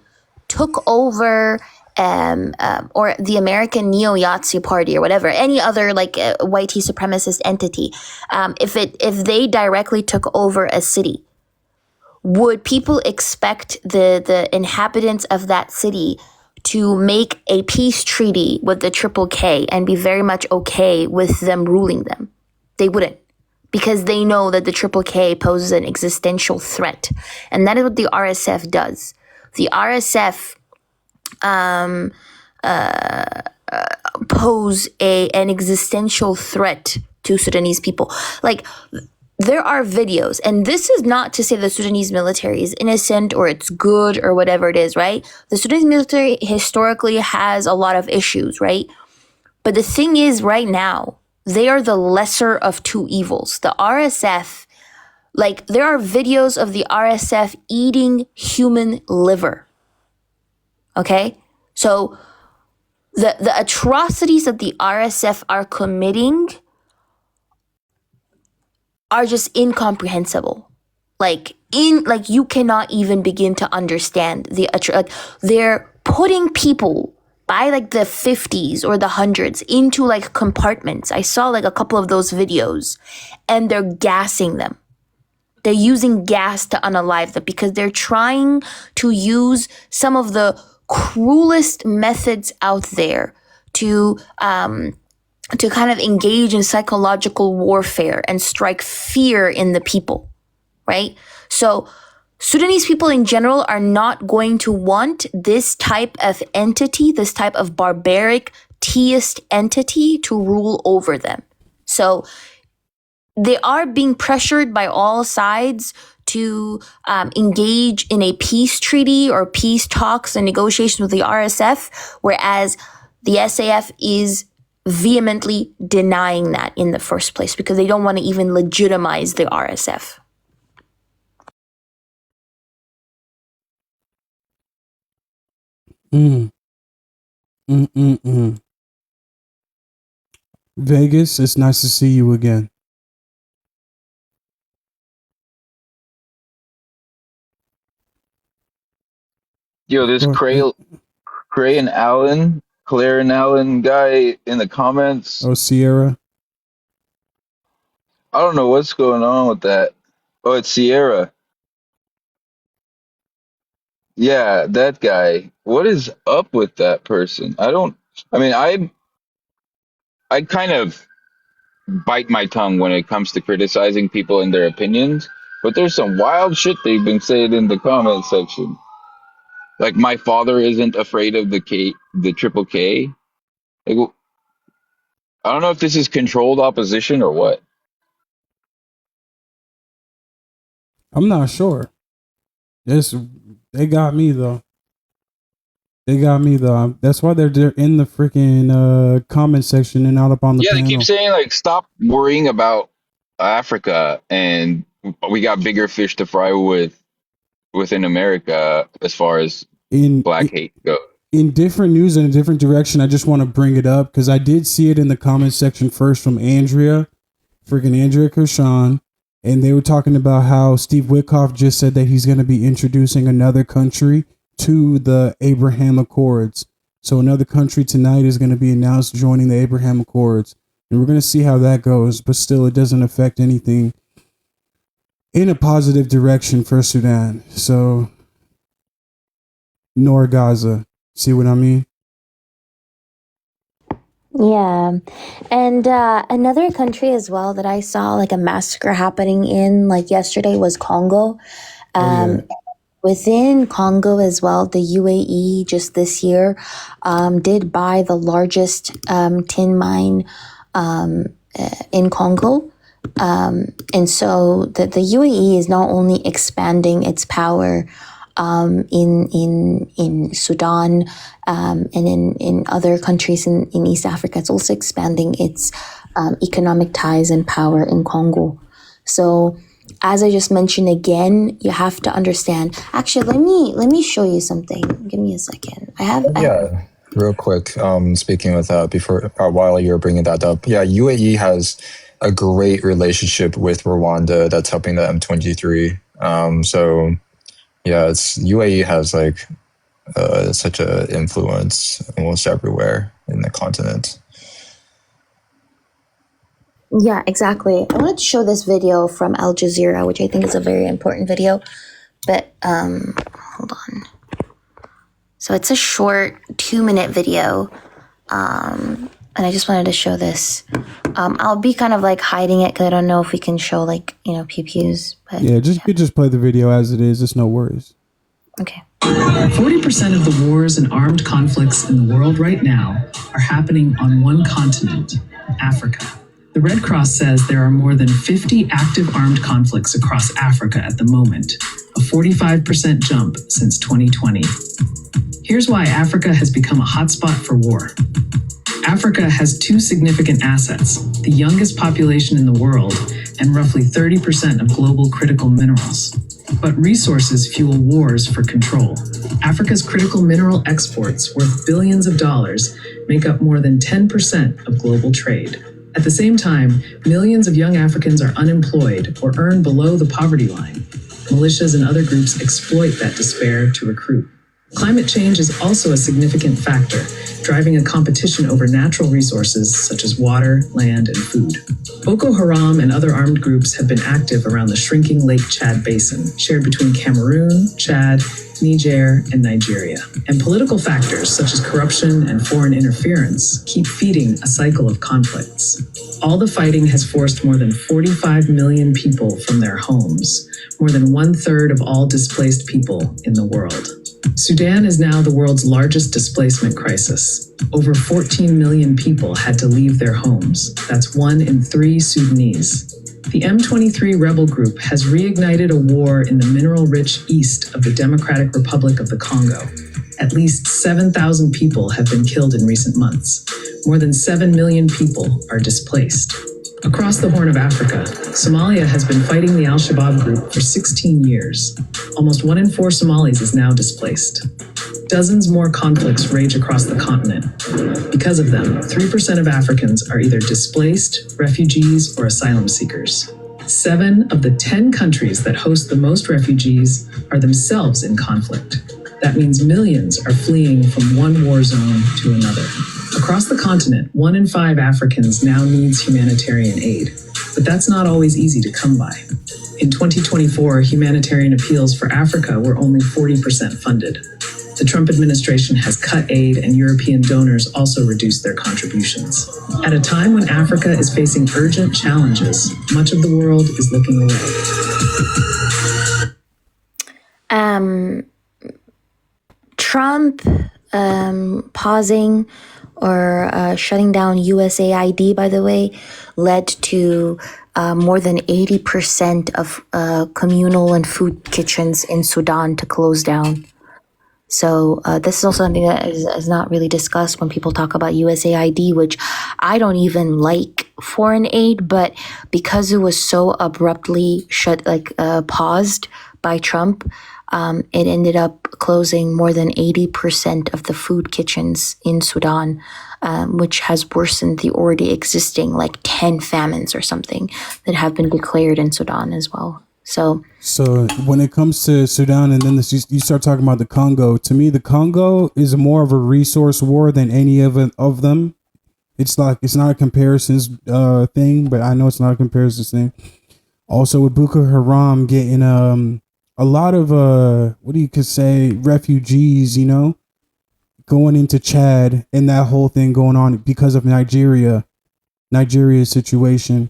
took over or the American Neo-Yahtzee Party or whatever, any other like white supremacist entity, if they directly took over a city, would people expect the inhabitants of that city to make a peace treaty with the Triple K and be very much okay with them ruling them? They wouldn't, because they know that the Triple K poses an existential threat. And that is what the RSF does. The RSF pose an existential threat to Sudanese people. Like, there are videos, and this is not to say the Sudanese military is innocent or it's good or whatever it is, right? The Sudanese military historically has a lot of issues, right? But the thing is, right now, they are the lesser of two evils. The RSF, like, there are videos of the RSF eating human liver. Okay? So the atrocities that the RSF are committing are just incomprehensible. Like you cannot even begin to understand they're putting people by like the 50s or the hundreds into like compartments. I saw like a couple of those videos, and they're gassing them. They're using gas to unalive them because they're trying to use some of the cruelest methods out there to kind of engage in psychological warfare and strike fear in the people, right? So Sudanese people in general are not going to want this type of entity, this type of barbaric theist entity to rule over them. So they are being pressured by all sides to engage in a peace treaty or peace talks and negotiations with the RSF, whereas the SAF is vehemently denying that in the first place because they don't want to even legitimize the RSF. Vegas, it's nice to see you again. Yo, this Claire and Allen guy in the comments. Oh, Sierra. I don't know what's going on with that. Oh, it's Sierra. Yeah, that guy. What is up with that person? I kind of bite my tongue when it comes to criticizing people and their opinions, but there's some wild shit they've been saying in the comment section. Like, my father isn't afraid of the Triple K. Like, I don't know if this is controlled opposition or what. I'm not sure. They got me though. That's why they're in the freaking comment section and not up on the Yeah, panel. they keep saying like, stop worrying about Africa, and we got bigger fish to fry within America as far as black hate goes. In different news and a different direction, I just want to bring it up because I did see it in the comment section first from Andrea Kershawn, and they were talking about how Steve Witkoff just said that he's going to be introducing another country to the Abraham Accords. So another country tonight is going to be announced joining the Abraham Accords, and we're going to see how that goes. But still, it doesn't affect anything in a positive direction for Sudan. So, nor Gaza. See what I mean? Yeah. And another country as well that I saw like a massacre happening in like yesterday was Congo. Within Congo as well, the UAE just this year did buy the largest tin mine in Congo. And so the UAE is not only expanding its power in Sudan and in other countries in East Africa, it's also expanding its economic ties and power in Congo. So as I just mentioned again, you have to understand. Actually, let me show you something. Give me a second. Yeah, real quick. Speaking with that before, while you're bringing that up, yeah, UAE has a great relationship with Rwanda that's helping the M23. So yeah, it's UAE has like such a influence almost everywhere in the continent. Yeah, exactly. I wanted to show this video from Al Jazeera, which I think is a very important video. But hold on. So it's a short 2-minute video. And I just wanted to show this. I'll be kind of like hiding it because I don't know if we can show like, pew-pews. But Yeah, just play the video as it is. It's no worries. Okay. 40% of the wars and armed conflicts in the world right now are happening on one continent, Africa. The Red Cross says there are more than 50 active armed conflicts across Africa at the moment, a 45% jump since 2020. Here's why Africa has become a hotspot for war. Africa has two significant assets, the youngest population in the world and roughly 30% of global critical minerals. But resources fuel wars for control. Africa's critical mineral exports, worth billions of dollars, make up more than 10% of global trade. At the same time, millions of young Africans are unemployed or earn below the poverty line. Militias and other groups exploit that despair to recruit. Climate change is also a significant factor, driving a competition over natural resources such as water, land, and food. Boko Haram and other armed groups have been active around the shrinking Lake Chad Basin, shared between Cameroon, Chad, Niger, and Nigeria. And political factors such as corruption and foreign interference keep feeding a cycle of conflicts. All the fighting has forced more than 45 million people from their homes, more than 1/3 of all displaced people in the world. Sudan is now the world's largest displacement crisis. Over 14 million people had to leave their homes. That's 1 in 3 Sudanese. The M23 rebel group has reignited a war in the mineral-rich east of the Democratic Republic of the Congo. At least 7,000 people have been killed in recent months. More than 7 million people are displaced. Across the Horn of Africa, Somalia has been fighting the Al-Shabaab group for 16 years. Almost 1 in 4 Somalis is now displaced. Dozens more conflicts rage across the continent. Because of them, 3% of Africans are either displaced, refugees, or asylum seekers. 7 of the 10 countries that host the most refugees are themselves in conflict. That means millions are fleeing from one war zone to another. Across the continent, 1 in 5 Africans now needs humanitarian aid, but that's not always easy to come by. In 2024, humanitarian appeals for Africa were only 40% funded. The Trump administration has cut aid, and European donors also reduced their contributions. At a time when Africa is facing urgent challenges, much of the world is looking away. Trump pausing or shutting down USAID, by the way, led to more than 80% of communal and food kitchens in Sudan to close down. So this is also something that is not really discussed when people talk about USAID, which I don't even like foreign aid, but because it was so abruptly paused by Trump, it ended up closing more than 80% of the food kitchens in Sudan, which has worsened the already existing 10 famines or something that have been declared in Sudan as well. So when it comes to Sudan and then you start talking about the Congo, to me, the Congo is more of a resource war than any of them. It's not a comparisons thing, but I know it's not a comparisons thing. Also with Boko Haram getting a lot of refugees, going into Chad and that whole thing going on because of Nigeria's situation.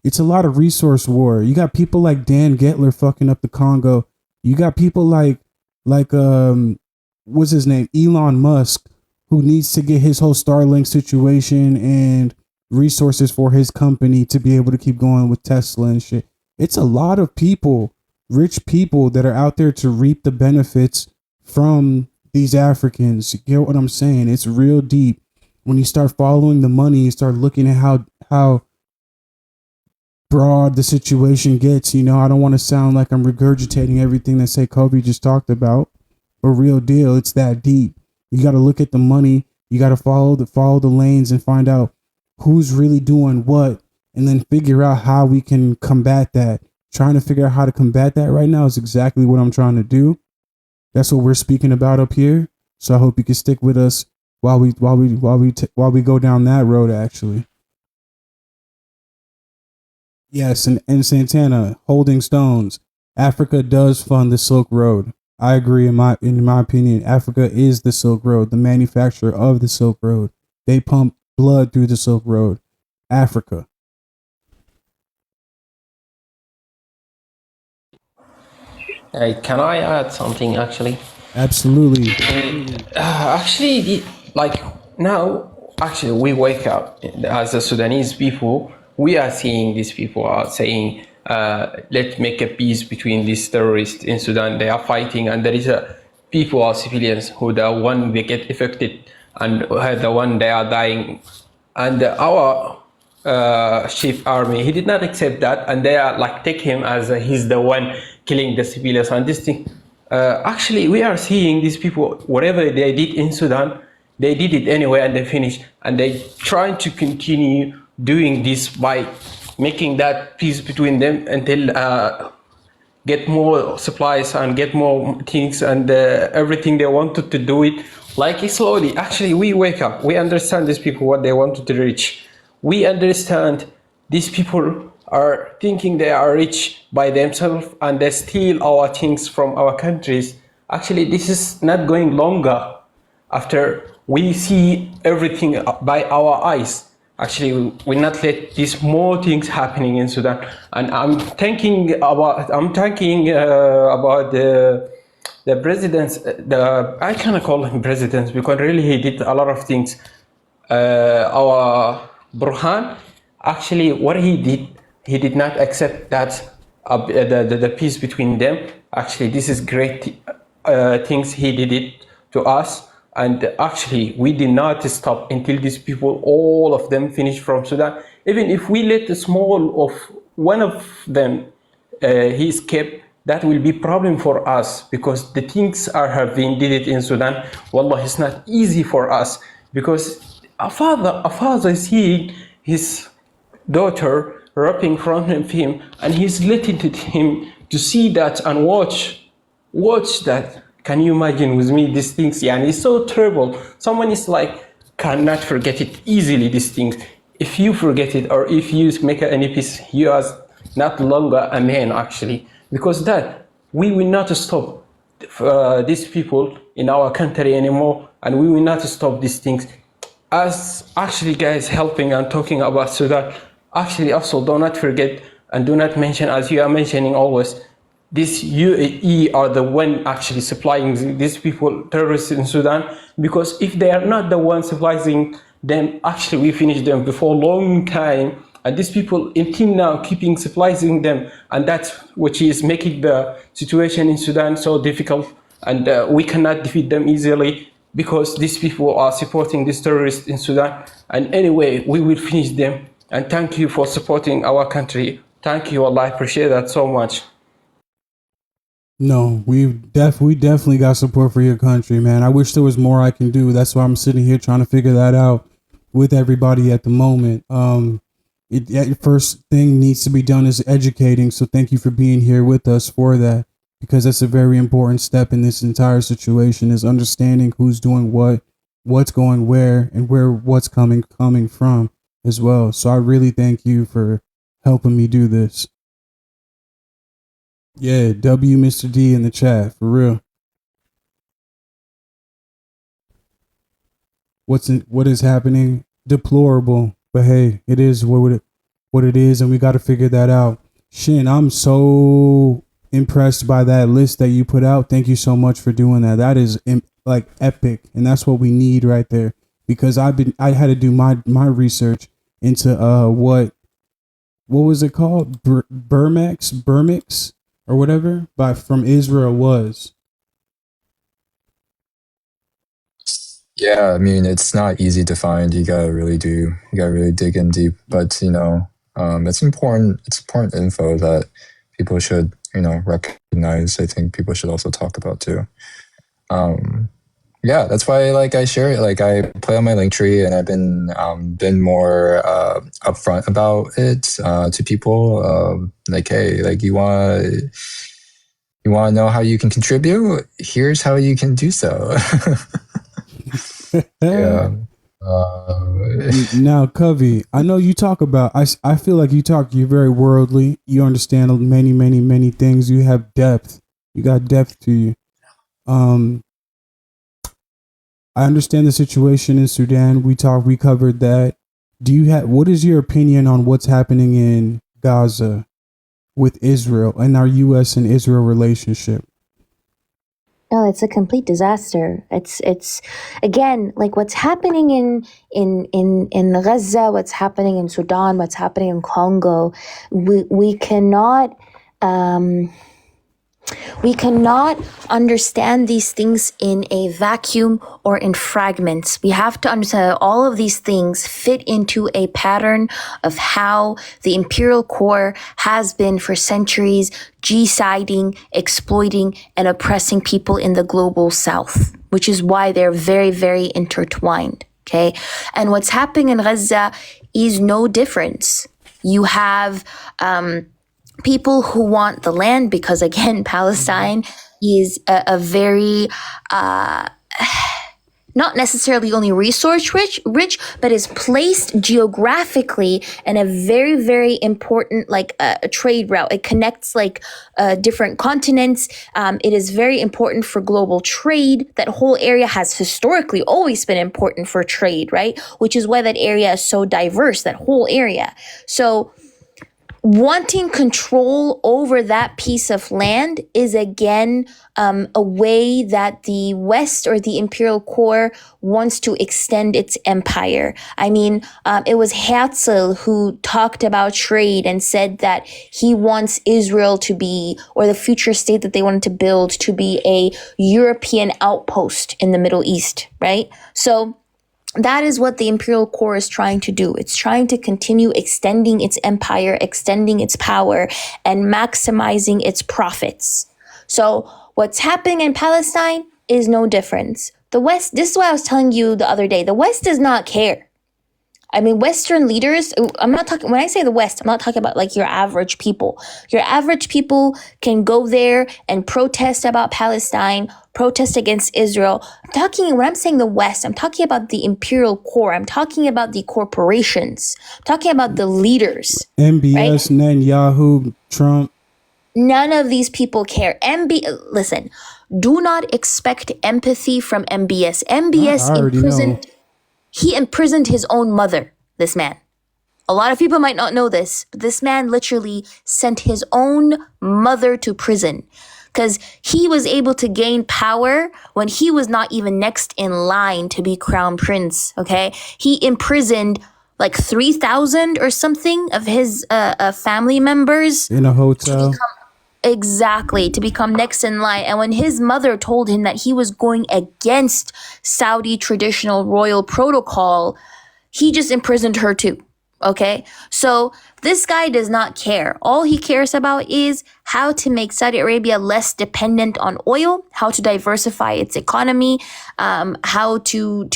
It's a lot of resource war. You got people like Dan Getler fucking up the Congo. You got people like what's his name? Elon Musk, who needs to get his whole Starlink situation and resources for his company to be able to keep going with Tesla and shit. It's a lot of people, rich people that are out there to reap the benefits from these Africans. You get what I'm saying? It's real deep. When you start following the money, you start looking at how broad the situation gets. You know, I don't want to sound like I'm regurgitating everything that say Kobe just talked about, but real deal, it's that deep. You got to look at the money. You got to follow the lanes and find out who's really doing what, and then figure out how we can combat that. Trying to figure out how to combat that right now is exactly what I'm trying to do. That's what we're speaking about up here. So I hope you can stick with us while we go down that road. Actually, yes, and Santana holding stones. Africa does fund the Silk Road. I agree. In my opinion, Africa is the Silk Road, the manufacturer of the Silk Road. They pump blood through the Silk Road. Africa. Can I add something actually? Absolutely. Like now, actually, we wake up as the Sudanese people. We are seeing these people are saying, "Let's make a peace between these terrorists in Sudan. They are fighting, and there is a people or civilians who the one they get affected, and the one they are dying, and our chief army he did not accept that, and they are like take him as he's the one killing the civilians and this thing. Actually, we are seeing these people, whatever they did in Sudan, they did it anyway and they finished, and they trying to continue doing this by making that peace between them until get more supplies and get more things and everything they wanted to do it like slowly. Actually, we wake up, we understand these people what they wanted to reach. We understand these people are thinking they are rich by themselves and they steal our things from our countries. Actually, this is not going longer after we see everything by our eyes. Actually, we not let these more things happening in Sudan. And I'm thinking about the presidents. I cannot call him presidents because really he did a lot of things. Our Burhan, actually, what he did not accept that the peace between them. Actually, this is great things he did it to us. And actually, we did not stop until these people, all of them, finished from Sudan. Even if we let a small of one of them, he escaped, that will be problem for us because the things are have been did it in Sudan. Wallah, it's not easy for us because a father is seeing his daughter rapping from him, and he's letting him to see that and watch that. Can you imagine with me these things? Yeah, and it's so terrible. Someone is like cannot forget it easily. These things, if you forget it or if you make any peace, you are not longer a man actually, because that we will not stop these people in our country anymore, and we will not stop these things. As actually guys helping and talking about Sudan, actually also do not forget and do not mention, as you are mentioning always, this UAE are the one actually supplying these people, terrorists in Sudan, because if they are not the one supplying them, actually we finished them before a long time, and these people until now keeping supplying them, and that's which is making the situation in Sudan so difficult, and we cannot defeat them easily because these people are supporting these terrorists in Sudan. And anyway, we will finish them. And thank you for supporting our country. Thank you, Allah. I appreciate that so much. No, we definitely got support for your country, man. I wish there was more I can do. That's why I'm sitting here trying to figure that out with everybody at the moment. First thing needs to be done is educating. So thank you for being here with us for that, because that's a very important step in this entire situation, is understanding who's doing what, what's going where, and where what's coming from as well. So I really thank you for helping me do this. Yeah, W Mr. D in the chat, for real. What is happening? Deplorable, but hey, it is what it is, and we got to figure that out. Shin, I'm so impressed by that list that you put out. Thank you so much for doing that. That is like epic, and that's what we need right there. Because I had to do my research into what was it called, Burmix or whatever, from Israel was. Yeah, I mean, it's not easy to find. You gotta really dig in deep. But It's important. It's important info that people should, recognize. I think people should also talk about too. Yeah, that's why I share it. I play on my link tree, and I've been more upfront about it to people. Hey, you want to know how you can contribute? Here's how you can do so. Yeah. Now, Covey, I know you talk about. I feel like you're very worldly. You understand many, many, many things. You have depth. You got depth to you. I understand the situation in Sudan. We covered that. What is your opinion on what's happening in Gaza with Israel and our U.S. and Israel relationship? No, it's a complete disaster. It's again like what's happening in Gaza, what's happening in Sudan, what's happening in Congo. We cannot understand these things in a vacuum or in fragments. We have to understand that all of these things fit into a pattern of how the imperial core has been for centuries, genociding, exploiting, and oppressing people in the global south, which is why they're very, very intertwined. Okay. And what's happening in Gaza is no difference. You have, people who want the land because, again, Palestine is a very, not necessarily only resource rich, but is placed geographically in a very, very important, a trade route. It connects different continents. It is very important for global trade. That whole area has historically always been important for trade, right? Which is why that area is so diverse, that whole area. So wanting control over that piece of land is, again, a way that the West or the imperial core wants to extend its empire. I mean, it was Herzl who talked about trade and said that he wants Israel to be, or the future state that they wanted to build, to be a European outpost in the Middle East, right? So that is what the imperial core is trying to do. It's trying to continue extending its empire, extending its power, and maximizing its profits. So what's happening in Palestine is no difference. The West, this is what I was telling you the other day, the West does not care. I mean, Western leaders, I'm not talking, when I say the West, I'm not talking about your average people. Your average people can go there and protest about Palestine, protest against Israel. When I'm saying the West, I'm talking about the imperial core. I'm talking about the corporations. I'm talking about the leaders. MBS, right? Netanyahu, Trump. None of these people care. Listen, do not expect empathy from MBS. MBS imprisoned. He imprisoned his own mother, this man. A lot of people might not know this, but this man literally sent his own mother to prison because he was able to gain power when he was not even next in line to be crown prince, okay? He imprisoned 3,000 or something of his family members. In a hotel. To become next in line. And when his mother told him that he was going against Saudi traditional royal protocol, he just imprisoned her too. Okay? So this guy does not care. All he cares about is how to make Saudi Arabia less dependent on oil, how to diversify its economy, how to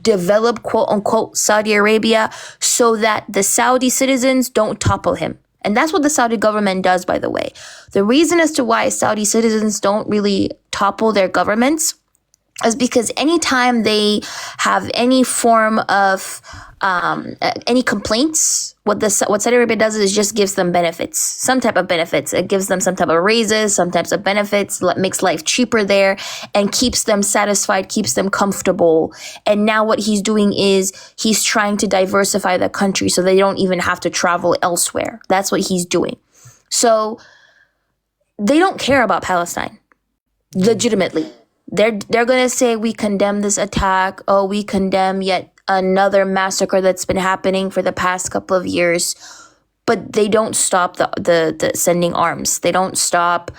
develop, quote unquote, Saudi Arabia so that the Saudi citizens don't topple him. And that's what the Saudi government does, by the way. The reason as to why Saudi citizens don't really topple their governments is because anytime they have any form of any complaints, what Saudi Arabia does is just gives them benefits, some type of benefits. It gives them some type of raises, some types of benefits, makes life cheaper there, and keeps them satisfied, keeps them comfortable. And now what he's doing is he's trying to diversify the country so they don't even have to travel elsewhere. That's what he's doing. So they don't care about Palestine, legitimately. They're going to say, we condemn this attack. Oh, we condemn yet another massacre that's been happening for the past couple of years. But they don't stop the sending arms. They don't stop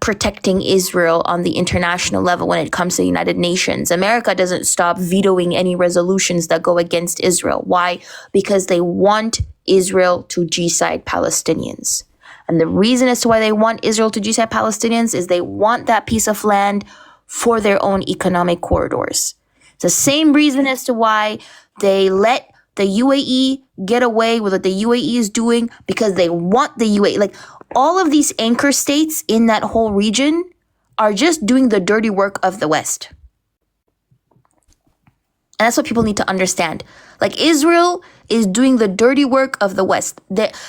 protecting Israel on the international level when it comes to the United Nations. America doesn't stop vetoing any resolutions that go against Israel. Why? Because they want Israel to G-side Palestinians. And the reason as to why they want Israel to G-side Palestinians is they want that piece of land for their own economic corridors. It's the same reason as to why they let the UAE get away with what the UAE is doing, because they want the UAE. Like, all of these anchor states in that whole region are just doing the dirty work of the West. And that's what people need to understand. Like, Israel is doing the dirty work of the West.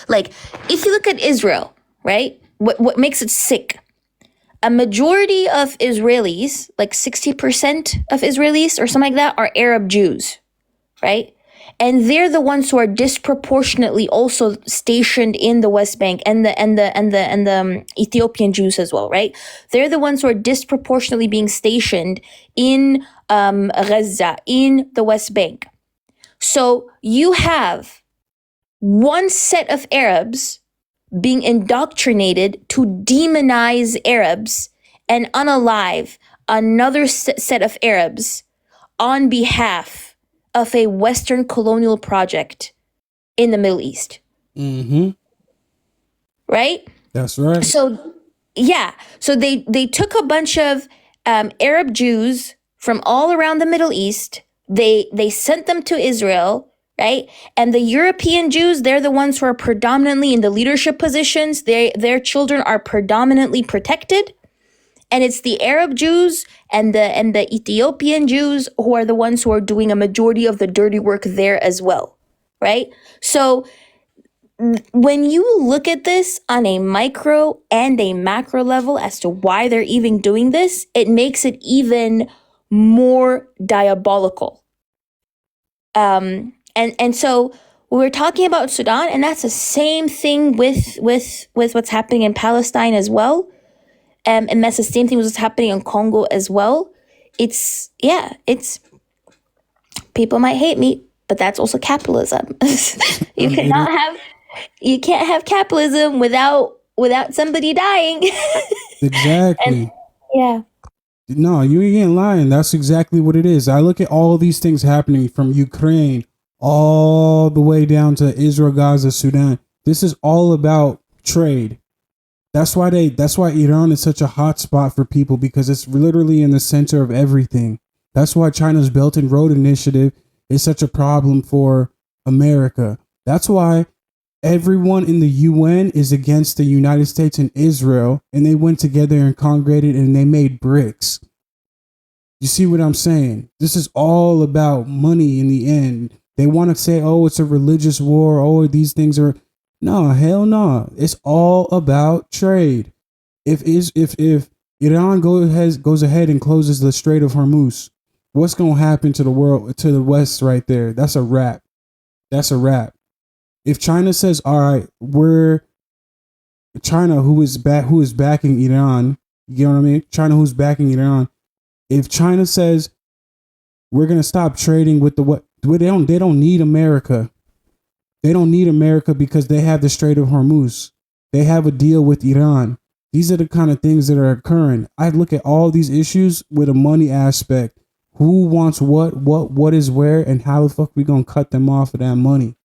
Like, if you look at Israel, right, what makes it sick? A majority of Israelis, like 60% of Israelis or something like that, are Arab Jews, right? And they're the ones who are disproportionately also stationed in the West Bank, and the Ethiopian Jews as well, right? They're the ones who are disproportionately being stationed in Gaza, in the West Bank. So you have one set of Arabs being indoctrinated to demonize Arabs and unalive another set of Arabs on behalf of a Western colonial project in the Middle East. Mm-hmm. Right? That's right. So, yeah. So they took a bunch of Arab Jews from all around the Middle East. They sent them to Israel, right? And the European Jews, they're the ones who are predominantly in the leadership positions. Their children are predominantly protected. And it's the Arab Jews and the Ethiopian Jews who are the ones who are doing a majority of the dirty work there as well, right? So when you look at this on a micro and a macro level as to why they're even doing this, it makes it even more diabolical. And so we're talking about Sudan, and that's the same thing with what's happening in Palestine as well. And that's the same thing with what's happening in Congo as well. It's people might hate me, but that's also capitalism. You can't have capitalism without somebody dying. Exactly. Yeah. No, you ain't lying. That's exactly what it is. I look at all these things happening from Ukraine all the way down to Israel, Gaza, Sudan. This is all about trade. That's why Iran is such a hot spot for people, because it's literally in the center of everything. That's why China's Belt and Road Initiative is such a problem for America. That's why everyone in the UN is against the United States and Israel, and they went together and congregated and they made BRICS. You see what I'm saying? This is all about money in the end. They want to say, oh, it's a religious war. Oh, these things are... No, hell no. It's all about trade. If Iran goes ahead and closes the Strait of Hormuz, what's going to happen to the world, to the West right there? That's a wrap. That's a wrap. If China says, all right, we're China, who is backing Iran, you know what I mean? China, who's backing Iran. If China says we're going to stop trading with they don't need America. They don't need America because they have the Strait of Hormuz. They have a deal with Iran. These are the kind of things that are occurring. I look at all these issues with a money aspect. Who wants what is where, and how the fuck we gonna cut them off of that money?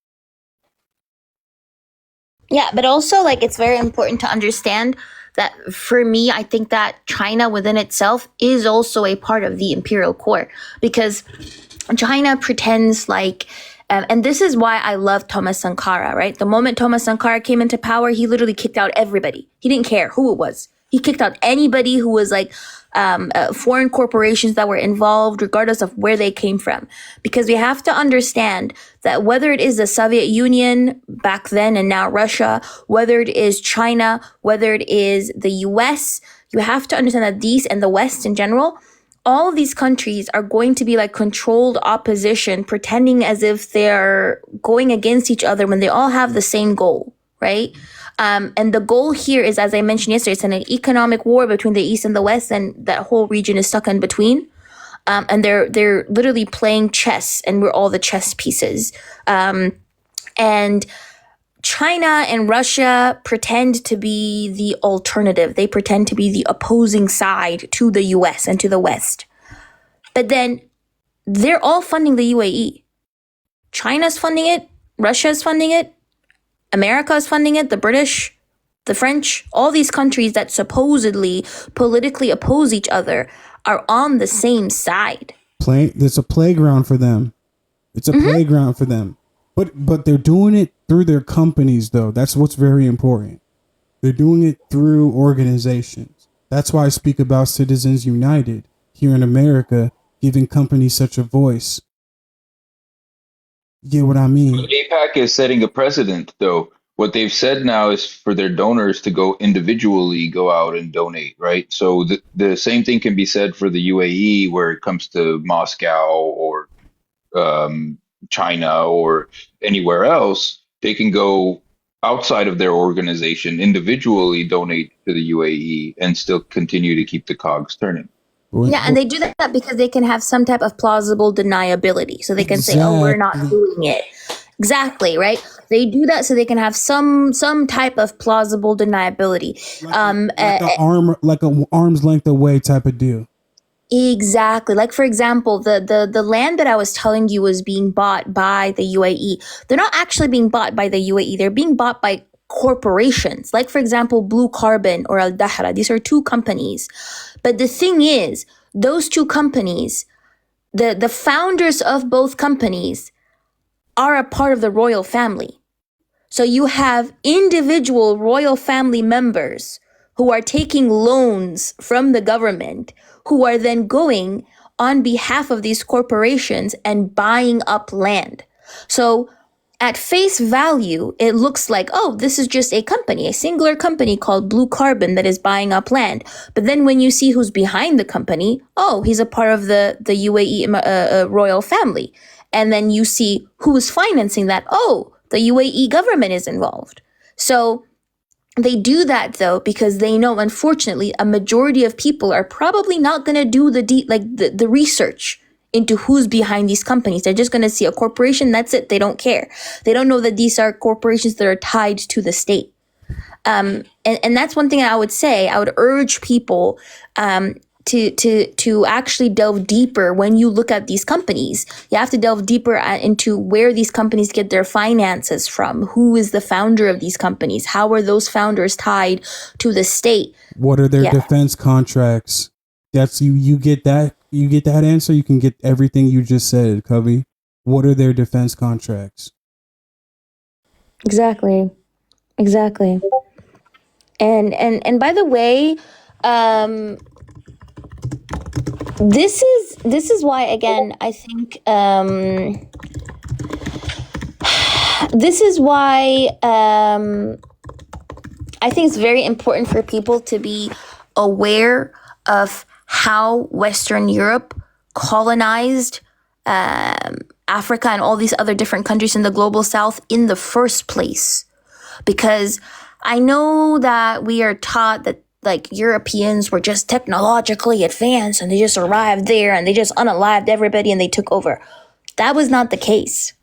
Yeah, but also, like, it's very important to understand that, for me, I think that China within itself is also a part of the imperial core, because China pretends like, and this is why I love Thomas Sankara, right? The moment Thomas Sankara came into power, he literally kicked out everybody. He didn't care who it was. He kicked out anybody who was like foreign corporations that were involved, regardless of where they came from. Because we have to understand that whether it is the Soviet Union back then and now Russia, whether it is China, whether it is the US, you have to understand that these, and the West in general, all of these countries are going to be like controlled opposition, pretending as if they're going against each other when they all have the same goal, right? And the goal here is, as I mentioned yesterday, it's an economic war between the East and the West, and that whole region is stuck in between. And they're literally playing chess, and we're all the chess pieces. And China and Russia pretend to be the alternative. They pretend to be the opposing side to the US and to the West. But then they're all funding the UAE. China's funding it. Russia's funding it. America is funding it, the British, the French, all these countries that supposedly politically oppose each other are on the same side. It's a playground for them. It's a playground for them. But they're doing it through their companies, though. That's what's very important. They're doing it through organizations. That's why I speak about Citizens United here in America, giving companies such a voice. You get what I mean? APAC is setting a precedent, though. What they've said now is for their donors to go individually go out and donate, right? So the same thing can be said for the UAE where it comes to Moscow or China or anywhere else. They can go outside of their organization, individually donate to the UAE and still continue to keep the cogs turning. Yeah, and they do that because they can have some type of plausible deniability. So they can say, oh, we're not doing it. Exactly, right? They do that so they can have some type of plausible deniability. Like an arm's length away type of deal. Exactly. Like, for example, the land that I was telling you was being bought by the UAE. They're not actually being bought by the UAE. They're being bought by corporations. Like, for example, Blue Carbon or Al Dahra. These are two companies. But the thing is, those two companies, the founders of both companies are a part of the royal family. So you have individual royal family members who are taking loans from the government, who are then going on behalf of these corporations and buying up land. So at face value, it looks like, oh, this is just a company, a singular company called Blue Carbon that is buying up land. But then when you see who's behind the company, oh, he's a part of the UAE royal family. And then you see who is financing that. Oh, the UAE government is involved. So they do that, though, because they know, unfortunately, a majority of people are probably not going to do the research into who's behind these companies. They're just going to see a corporation. That's it. They don't care. They don't know that these are corporations that are tied to the state. And that's one thing I would say. I would urge people to actually delve deeper when you look at these companies. You have to delve deeper into where these companies get their finances from. Who is the founder of these companies? How are those founders tied to the state? What are their defense contracts? That's you get that answer, you can get everything you just said, Covey. What are their defense contracts? Exactly. And by the way, this is why, again, I think this is why I think it's very important for people to be aware of how Western Europe colonized Africa and all these other different countries in the global south in the first place. Because I know that we are taught that like Europeans were just technologically advanced and they just arrived there and they just unalived everybody and they took over. That was not the case,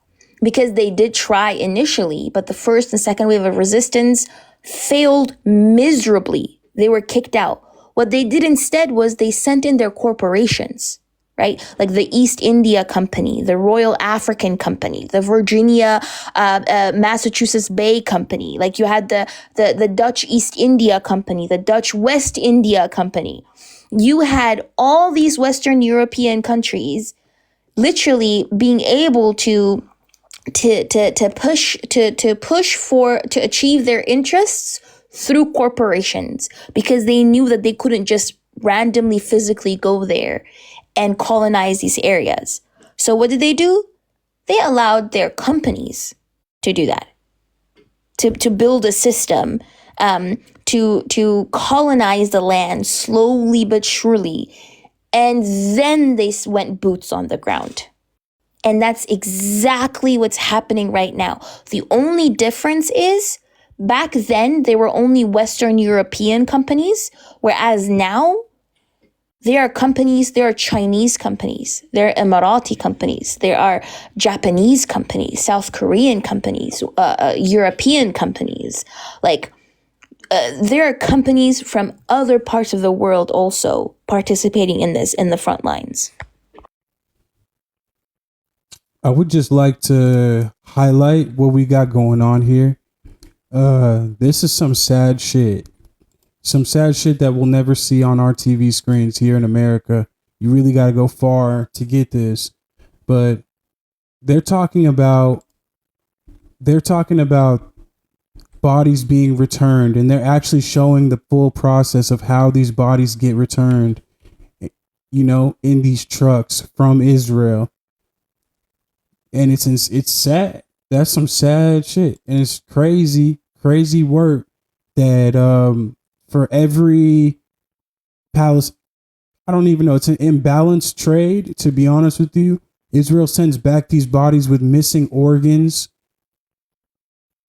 because they did try initially, but the first and second wave of resistance failed miserably. They were kicked out. What they did instead was they sent in their corporations, right? Like the East India Company, the Royal African Company, the Virginia, Massachusetts Bay Company. Like you had the Dutch East India Company, the Dutch West India Company. You had all these Western European countries literally being able to push to achieve their interests through corporations, because they knew that they couldn't just randomly physically go there and colonize these areas. So what did they do? They allowed their companies to do that, to build a system, to colonize the land slowly but surely. And then they went boots on the ground. And that's exactly what's happening right now. The only difference is back then they were only Western European companies, whereas now there are companies, there are Chinese companies, there are Emirati companies, there are Japanese companies, South Korean companies, European companies. Like there are companies from other parts of the world also participating in this in the front lines. I would just like to highlight what we got going on here. This is some sad shit. Some sad shit that we'll never see on our TV screens here in America. You really got to go far to get this. But they're talking about bodies being returned, and they're actually showing the full process of how these bodies get returned, you know, in these trucks from Israel. And it's sad. That's some sad shit. And it's crazy work that for every palace, I don't even know, it's an imbalanced trade, to be honest with you. Israel sends back these bodies with missing organs,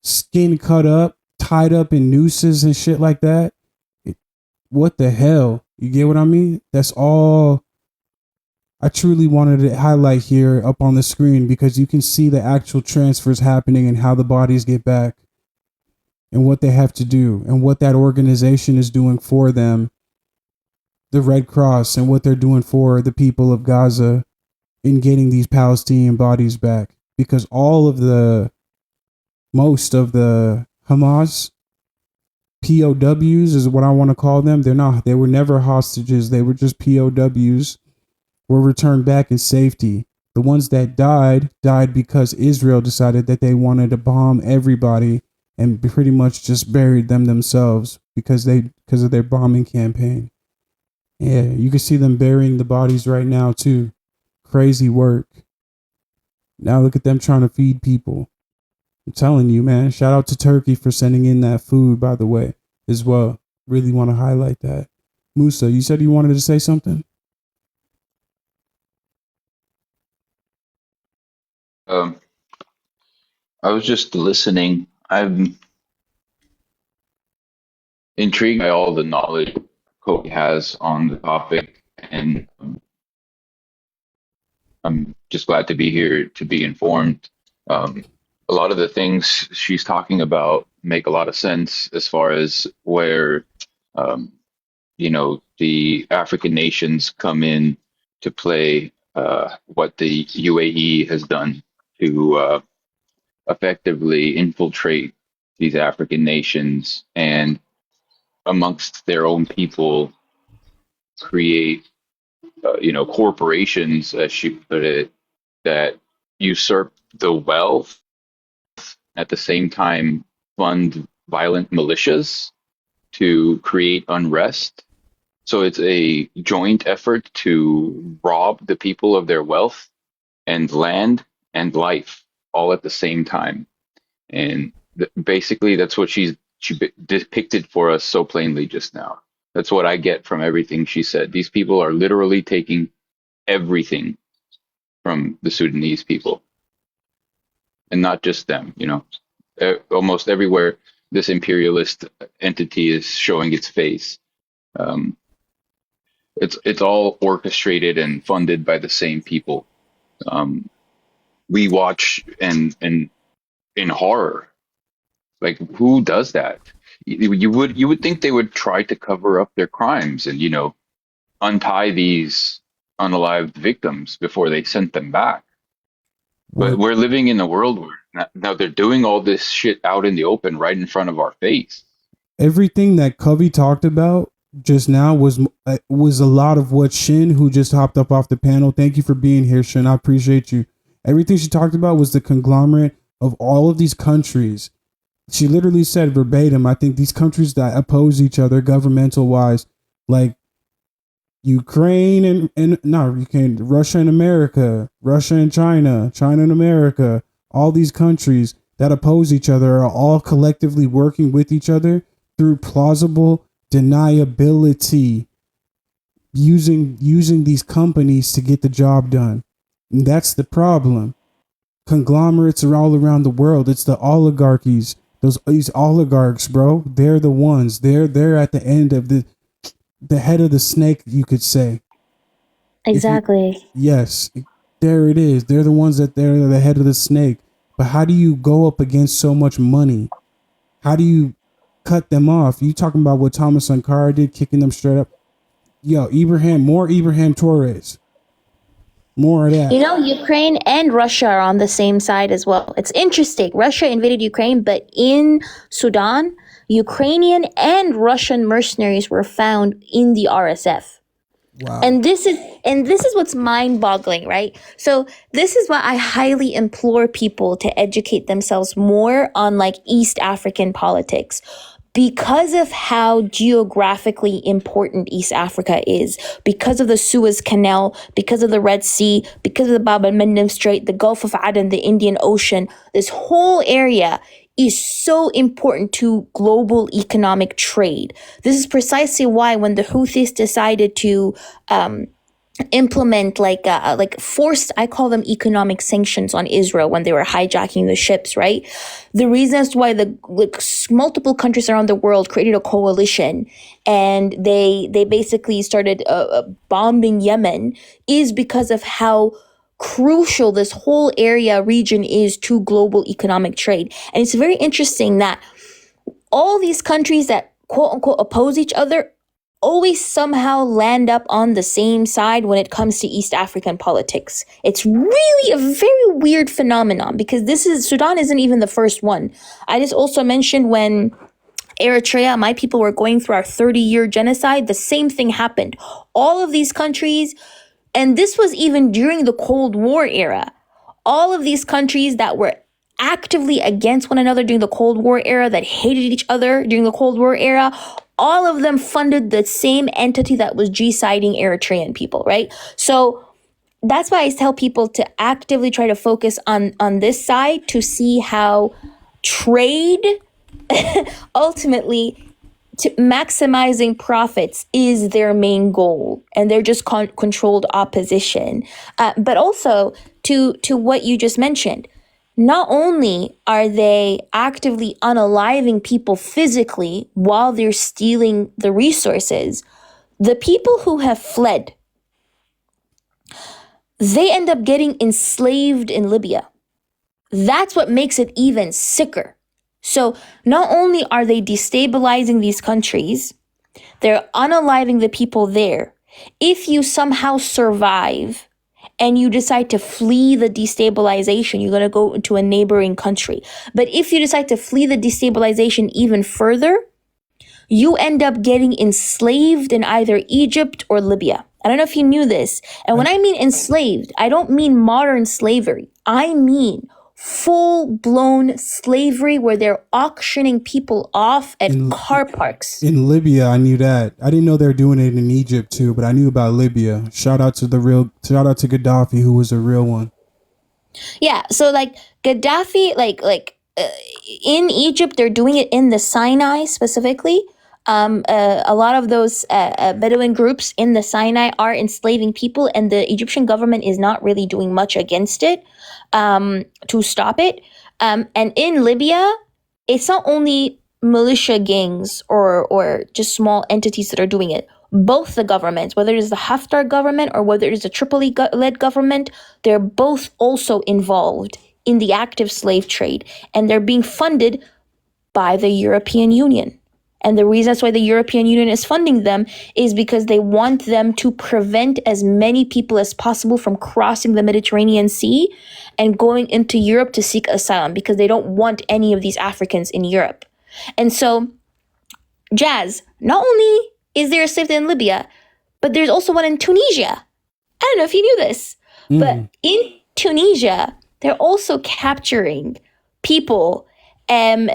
skin cut up, tied up in nooses and shit like that. What the hell? You get what I mean? That's all I truly wanted to highlight here up on the screen, because you can see the actual transfers happening and how the bodies get back and what they have to do and what that organization is doing for them, the Red Cross, and what they're doing for the people of Gaza in getting these Palestinian bodies back. Because most of the Hamas POWs is what I want to call them. They were never hostages. They were just POWs, were returned back in safety. The ones that died because Israel decided that they wanted to bomb everybody and pretty much just buried them themselves because of their bombing campaign. Yeah, you can see them burying the bodies right now too. Crazy work. Now look at them trying to feed people. I'm telling you, man. Shout out to Turkey for sending in that food, by the way, as well. Really want to highlight that. Musa, you said you wanted to say something? I was just listening. I'm intrigued by all the knowledge Cody has on the topic, and I'm just glad to be here to be informed. A lot of the things she's talking about make a lot of sense as far as where, um, the African nations come in to play, what the UAE has done to effectively infiltrate these African nations and amongst their own people create, corporations, as she put it, that usurp the wealth at the same time fund violent militias to create unrest. So it's a joint effort to rob the people of their wealth and land and life all at the same time. And basically, that's what she depicted for us so plainly just now. That's what I get from everything she said. These people are literally taking everything from the Sudanese people, and not just them. Almost everywhere this imperialist entity is showing its face. Um, it's all orchestrated and funded by the same people. We watch and in horror. Like, who does that? You would think they would try to cover up their crimes and untie these unalived victims before they sent them back. But we're living in a world where now they're doing all this shit out in the open, right in front of our face. Everything that Covey talked about just now was a lot of what Shin, who just hopped up off the panel. Thank you for being here, Shin. I appreciate you. Everything she talked about was the conglomerate of all of these countries. She literally said verbatim, I think these countries that oppose each other governmental wise, like Ukraine and not Ukraine, Russia and America, Russia and China, China and America, all these countries that oppose each other are all collectively working with each other through plausible deniability, using these companies to get the job done. And that's the problem. Conglomerates are all around the world. It's the oligarchies. These oligarchs, bro, they're the ones. They're at the end of the head of the snake, you could say. Exactly. Yes, there it is. They're the ones they're the head of the snake. But how do you go up against so much money? How do you cut them off? You talking about what Thomas Sankara did, kicking them straight up? Yo, more Ibrahim Torres. More of that. You know, Ukraine and Russia are on the same side as well. It's interesting. Russia invaded Ukraine, but in Sudan, Ukrainian and Russian mercenaries were found in the RSF. Wow. And this is what's mind-boggling, right? So this is why I highly implore people to educate themselves more on like East African politics, because of how geographically important East Africa is, because of the Suez Canal, because of the Red Sea, because of the Bab el-Mandeb Strait, the Gulf of Aden, the Indian Ocean. This whole area is so important to global economic trade. This is precisely why when the Houthis decided to implement like forced, I call them economic sanctions on Israel when they were hijacking the ships, right? The reason as to why the multiple countries around the world created a coalition and they basically started bombing Yemen is because of how crucial this whole region is to global economic trade. And it's very interesting that all these countries that quote unquote oppose each other always somehow land up on the same side when it comes to East African politics. It's really a very weird phenomenon because Sudan isn't even the first one. I just also mentioned when Eritrea, my people were going through our 30-year genocide, the same thing happened. All of these countries, and this was even during the Cold War era, all of these countries that were actively against one another during the Cold War era, that hated each other during the Cold War era, all of them funded the same entity that was G-siding Eritrean people, right? So that's why I tell people to actively try to focus on this side to see how trade ultimately maximizing profits is their main goal, and they're just controlled opposition. But also to what you just mentioned, not only are they actively unaliving people physically while they're stealing the resources, the people who have fled, they end up getting enslaved in Libya. That's what makes it even sicker. So not only are they destabilizing these countries, they're unaliving the people there. If you somehow survive and you decide to flee the destabilization, you're going to go into a neighboring country. But if you decide to flee the destabilization even further, you end up getting enslaved in either Egypt or Libya. I don't know if you knew this. And when I mean enslaved, I don't mean modern slavery. I mean full-blown slavery where they're auctioning people off at car parks. In Libya, I knew that. I didn't know they were doing it in Egypt too, but I knew about Libya. Shout out to Gaddafi, who was a real one. Yeah, so like Gaddafi, in Egypt, they're doing it in the Sinai specifically. A lot of those Bedouin groups in the Sinai are enslaving people, and the Egyptian government is not really doing much against it to stop it. And in Libya, it's not only militia gangs or just small entities that are doing it. Both the governments, whether it is the Haftar government or whether it is the Tripoli-led government, they're both also involved in the active slave trade, and they're being funded by the European Union. And the reason that's why the European Union is funding them is because they want them to prevent as many people as possible from crossing the Mediterranean Sea and going into Europe to seek asylum, because they don't want any of these Africans in Europe. And so, Jazz, not only is there a slave in Libya, but there's also one in Tunisia. I don't know if you knew this, but in Tunisia, they're also capturing people. And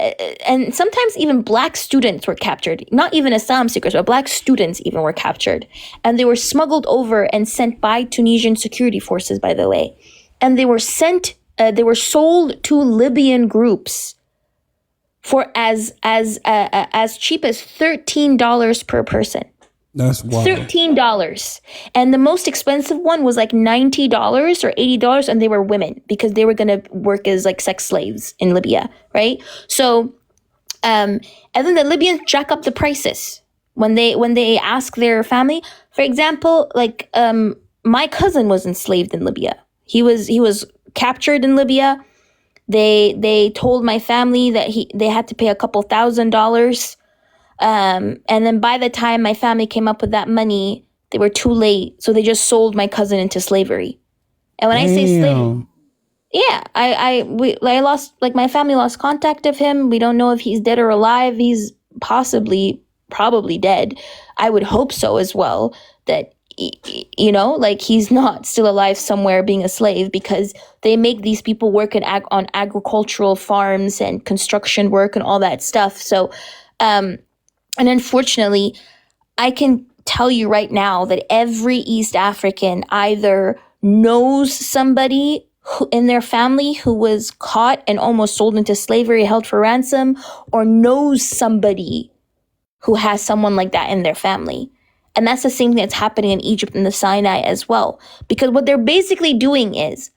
sometimes even Black students were captured. Not even asylum seekers, but Black students even were captured. And they were smuggled over and sent by Tunisian security forces, by the way. And they were sold to Libyan groups for as cheap as $13 per person. That's wild. $13. And the most expensive one was like $90 or $80, and they were women because they were going to work as like sex slaves in Libya, right? So, and then the Libyans jack up the prices when they ask their family. For example, like my cousin was enslaved in Libya. He was captured in Libya. They told my family that they had to pay a couple $1,000. And then by the time my family came up with that money, they were too late. So they just sold my cousin into slavery. And when I say slave, Damn. yeah, I lost, like, my family lost contact of him. We don't know if he's dead or alive. He's probably dead. I would hope so as well, that, you know, like, he's not still alive somewhere being a slave, because they make these people work on agricultural farms and construction work and all that stuff. So, and unfortunately, I can tell you right now that every East African either knows somebody in their family who was caught and almost sold into slavery, held for ransom, or knows somebody who has someone like that in their family. And that's the same thing that's happening in Egypt and the Sinai as well. Because what they're basically doing is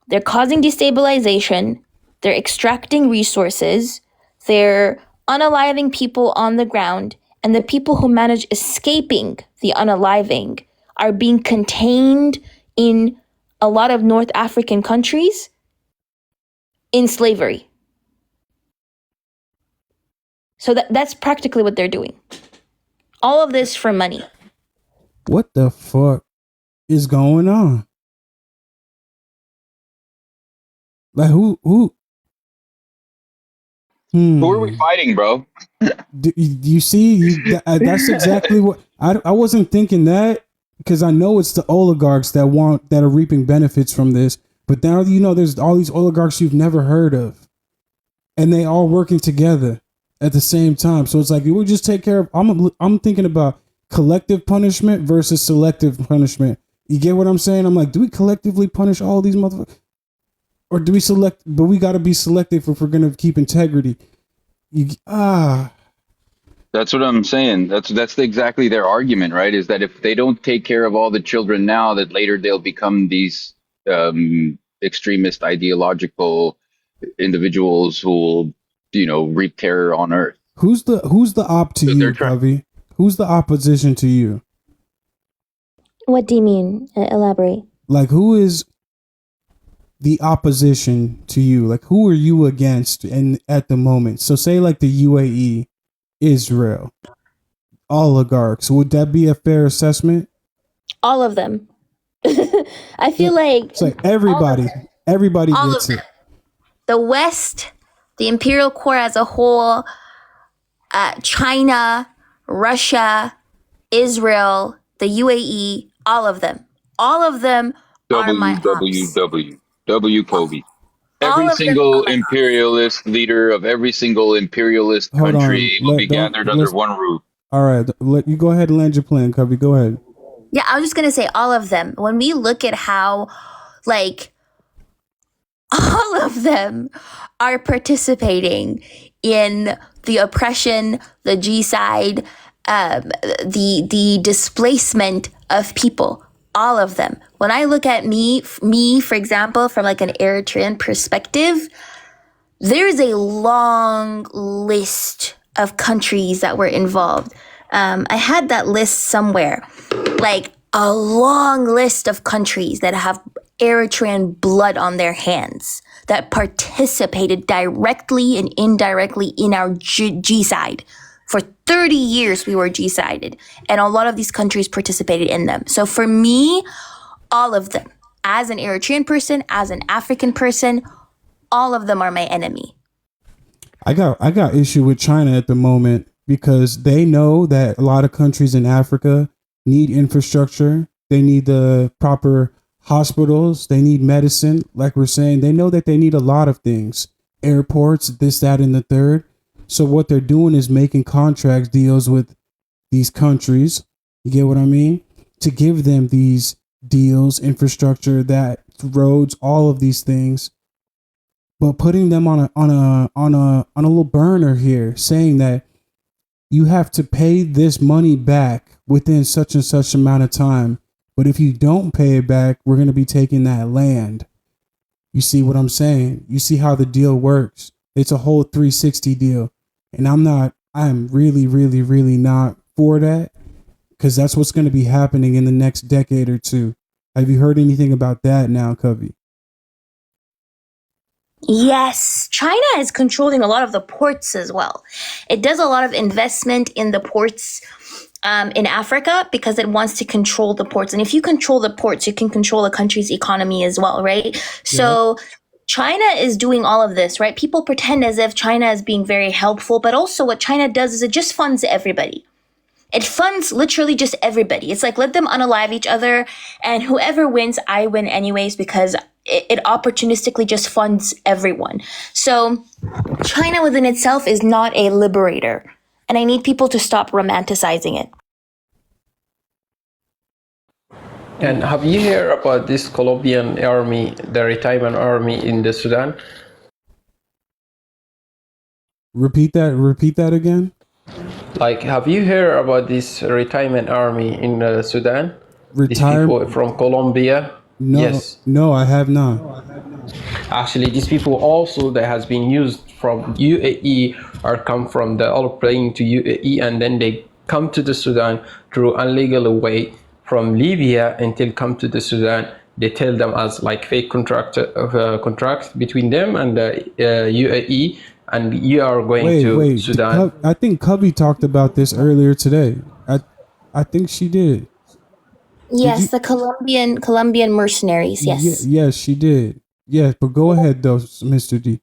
they're causing destabilization, they're extracting resources, they're unaliving people on the ground, and the people who manage escaping the unaliving are being contained in a lot of North African countries in slavery. So that's practically what they're doing. All of this for money. What the fuck is going on? Like who Who are we fighting, bro? do you see? That's exactly what I wasn't thinking that, because I know it's the oligarchs that are reaping benefits from this. But now, you know, there's all these oligarchs you've never heard of, and they all working together at the same time. So it's like, we just take care of. I'm thinking about collective punishment versus selective punishment. You get what I'm saying? I'm like, do we collectively punish all these motherfuckers, or do we select? But we got to be selective if we're gonna keep integrity. That's what I'm saying. That's exactly their argument, right? Is that if they don't take care of all the children now, that later they'll become these extremist ideological individuals who will, you know, reap terror on earth. Who's the op to you, Covey? Who's the opposition to you? What do you mean? Elaborate. Like, who is the opposition to you? Like, who are you against at the moment? So say like the UAE, Israel, oligarchs. Would that be a fair assessment? All of them. I feel like it's like everybody gets it. The West, the imperial core as a whole, China, Russia, Israel, the UAE, all of them are my W Kobe. Every single imperialist leader of every single imperialist country will be gathered under one roof. All right, let you go ahead and land your plan, Covey. Go ahead. Yeah, I was just gonna say all of them. When we look at how, like, all of them are participating in the oppression, the G-side, the displacement of people. All of them. When I look at me, for example, from like an Eritrean perspective, there's a long list of countries that were involved. I had that list somewhere, like a long list of countries that have Eritrean blood on their hands, that participated directly and indirectly in our G-side. For 30 years, we were G-sided, and a lot of these countries participated in them. So for me, all of them, as an Eritrean person, as an African person, all of them are my enemy. I got issue with China at the moment because they know that a lot of countries in Africa need infrastructure. They need the proper hospitals. They need medicine. Like we're saying, they know that they need a lot of things. Airports, this, that, and the third. So what they're doing is making contract deals with these countries. You get what I mean? To give them these deals, infrastructure, that roads, all of these things, but putting them on a little burner here, saying that you have to pay this money back within such and such amount of time. But if you don't pay it back, we're going to be taking that land. You see what I'm saying? You see how the deal works? It's a whole 360 deal. And I'm really, really, really not for that, because that's what's going to be happening in the next decade or two. Have you heard anything about that now, Covey? Yes, China is controlling a lot of the ports as well. It does a lot of investment in the ports in Africa because it wants to control the ports. And if you control the ports, you can control a country's economy as well, right? So China is doing all of this, right? People pretend as if China is being very helpful, but also what China does is it just funds everybody. It funds literally just everybody. It's like, let them unalive each other, and whoever wins, I win anyways, because it opportunistically just funds everyone. So China within itself is not a liberator. And I need people to stop romanticizing it. And have you heard about this Colombian army, the retirement army in the Sudan? Repeat that again. Like, have you heard about this retirement army in Sudan? These people from Colombia? No, Yes. no, I have not. Actually, these people also that has been used from UAE or come from the airplane to UAE, and then they come to the Sudan through illegal way from Libya until come to the Sudan. They tell them as like fake contract between them and the UAE, and you are going to Sudan. I think Cubby talked about this earlier today. I think she did. Yes, the Colombian mercenaries. Yes. Yes, she did. Yes, but go ahead though, Mr. D.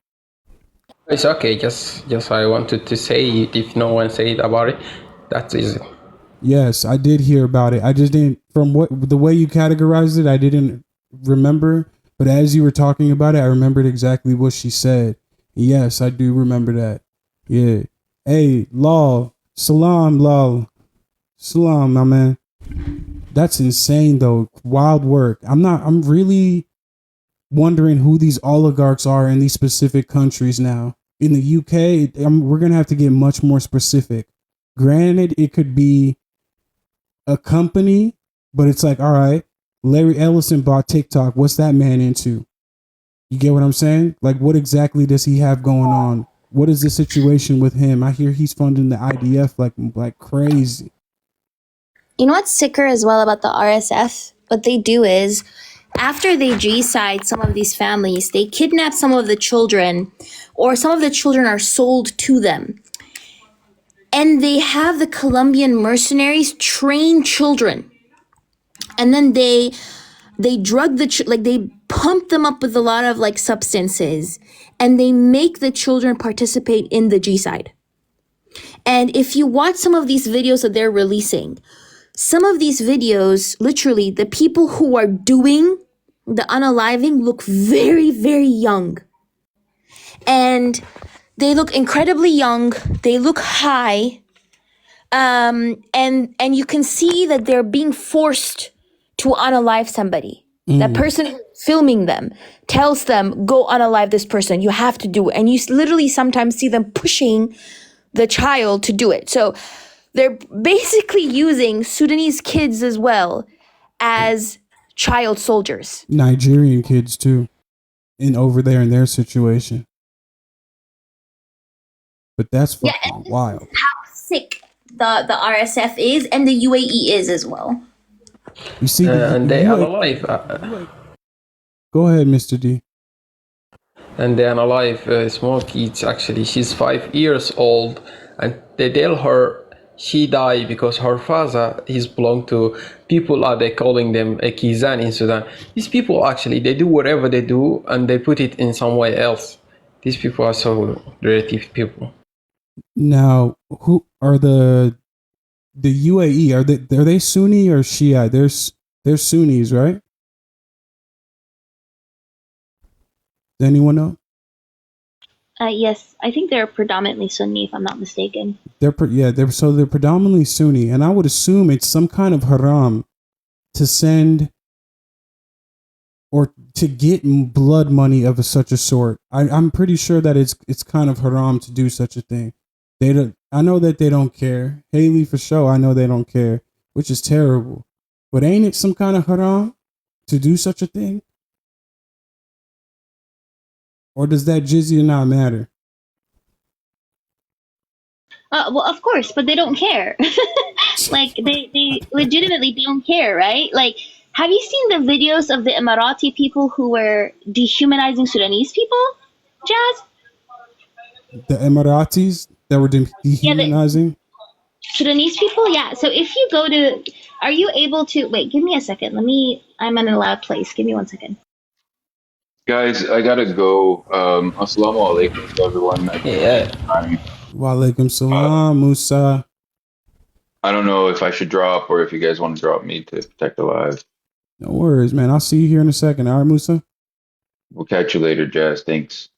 It's okay. Just I wanted to say it. If no one said about it, that's easy. Yes, I did hear about it. I just didn't, from the way you categorized it, I didn't remember. But as you were talking about it, I remembered exactly what she said. Yes, I do remember that. Yeah. Hey, Lal. Salam, Lal. Salam, my man. That's insane though. Wild work. I'm really wondering who these oligarchs are in these specific countries now. In the UK, we're going to have to get much more specific. Granted, it could be a company, but it's like, all right, Larry Ellison bought TikTok. What's that man into? You get what I'm saying? Like, what exactly does he have going on? What is the situation with him? I hear he's funding the IDF like crazy. You know what's sicker as well about the RSF? What they do is, after they G-side some of these families, they kidnap some of the children, or some of the children are sold to them. And they have the Colombian mercenaries train children. And then they drug they pump them up with a lot of like substances, and they make the children participate in the G-side. And if you watch some of these videos that they're releasing, some of these videos, literally, the people who are doing the unaliving look very, very young. And they look incredibly young. They look high. And you can see that they're being forced to unalive somebody. That person filming them tells them, go unalive this person. You have to do it. And you literally sometimes see them pushing the child to do it. So they're basically using Sudanese kids as well as child soldiers. Nigerian kids too, and over there in their situation. But that's fucking wild. How sick the RSF is, and the UAE is as well. You see, and they are alive. Go ahead, Mr. D. And they are alive. Small kids. Actually, she's 5 years old, and they tell her she died because her father is belong to people, are they calling them a Kizan in Sudan. These people actually, they do whatever they do and they put it in some way else. These people are so relative people. Now, who are the UAE? Are they Sunni or Shia? They're Sunnis, right? Does anyone know? Yes, I think they're predominantly Sunni, if I'm not mistaken. They're predominantly Sunni, and I would assume it's some kind of haram to send or to get blood money of such a sort. I'm pretty sure that it's kind of haram to do such a thing. I know that they don't care. Haley for sure, I know they don't care, which is terrible. But ain't it some kind of haram to do such a thing? Or does that jizya not matter? Well, of course, but they don't care. Like, they legitimately don't care, right? Like, have you seen the videos of the Emirati people who were dehumanizing Sudanese people, Jazz? The Emiratis that were dehumanizing? Sudanese people, yeah. So if you go to, are you able to, wait, give me a second. I'm in a loud place. Give me 1 second. Guys, I gotta go. Assalamu alaikum to everyone. I think Yeah. Wa alaikum salam, Musa. I don't know if I should drop or if you guys want to drop me to protect the live. No worries, man. I'll see you here in a second. All right, Musa? We'll catch you later, Jazz. Thanks.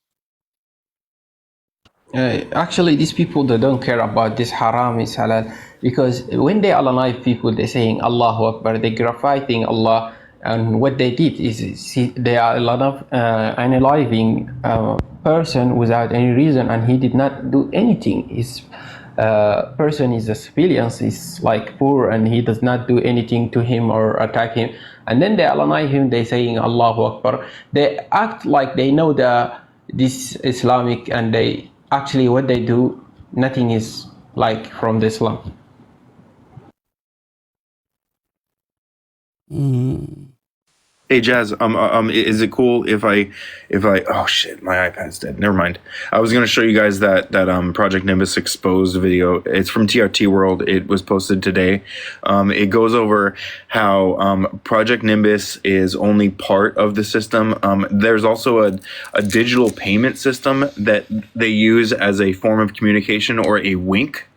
Actually, these people, they don't care about this haram is halal, because when they alienate people, they're saying Allahu Akbar, they're gratifying Allah, and what they did is they are analyzing a person without any reason, and he did not do anything. His person is a civilian, is like poor, and he does not do anything to him or attack him, and then they alienate him. They saying Allahu Akbar. They act like they know this Islamic, and they actually what they do, nothing is like from the Islam. Hey Jazz, is it cool if I, oh shit, my iPad's dead. Never mind. I was gonna show you guys that Project Nimbus exposed video. It's from TRT World. It was posted today. It goes over how Project Nimbus is only part of the system. There's also a digital payment system that they use as a form of communication, or a wink,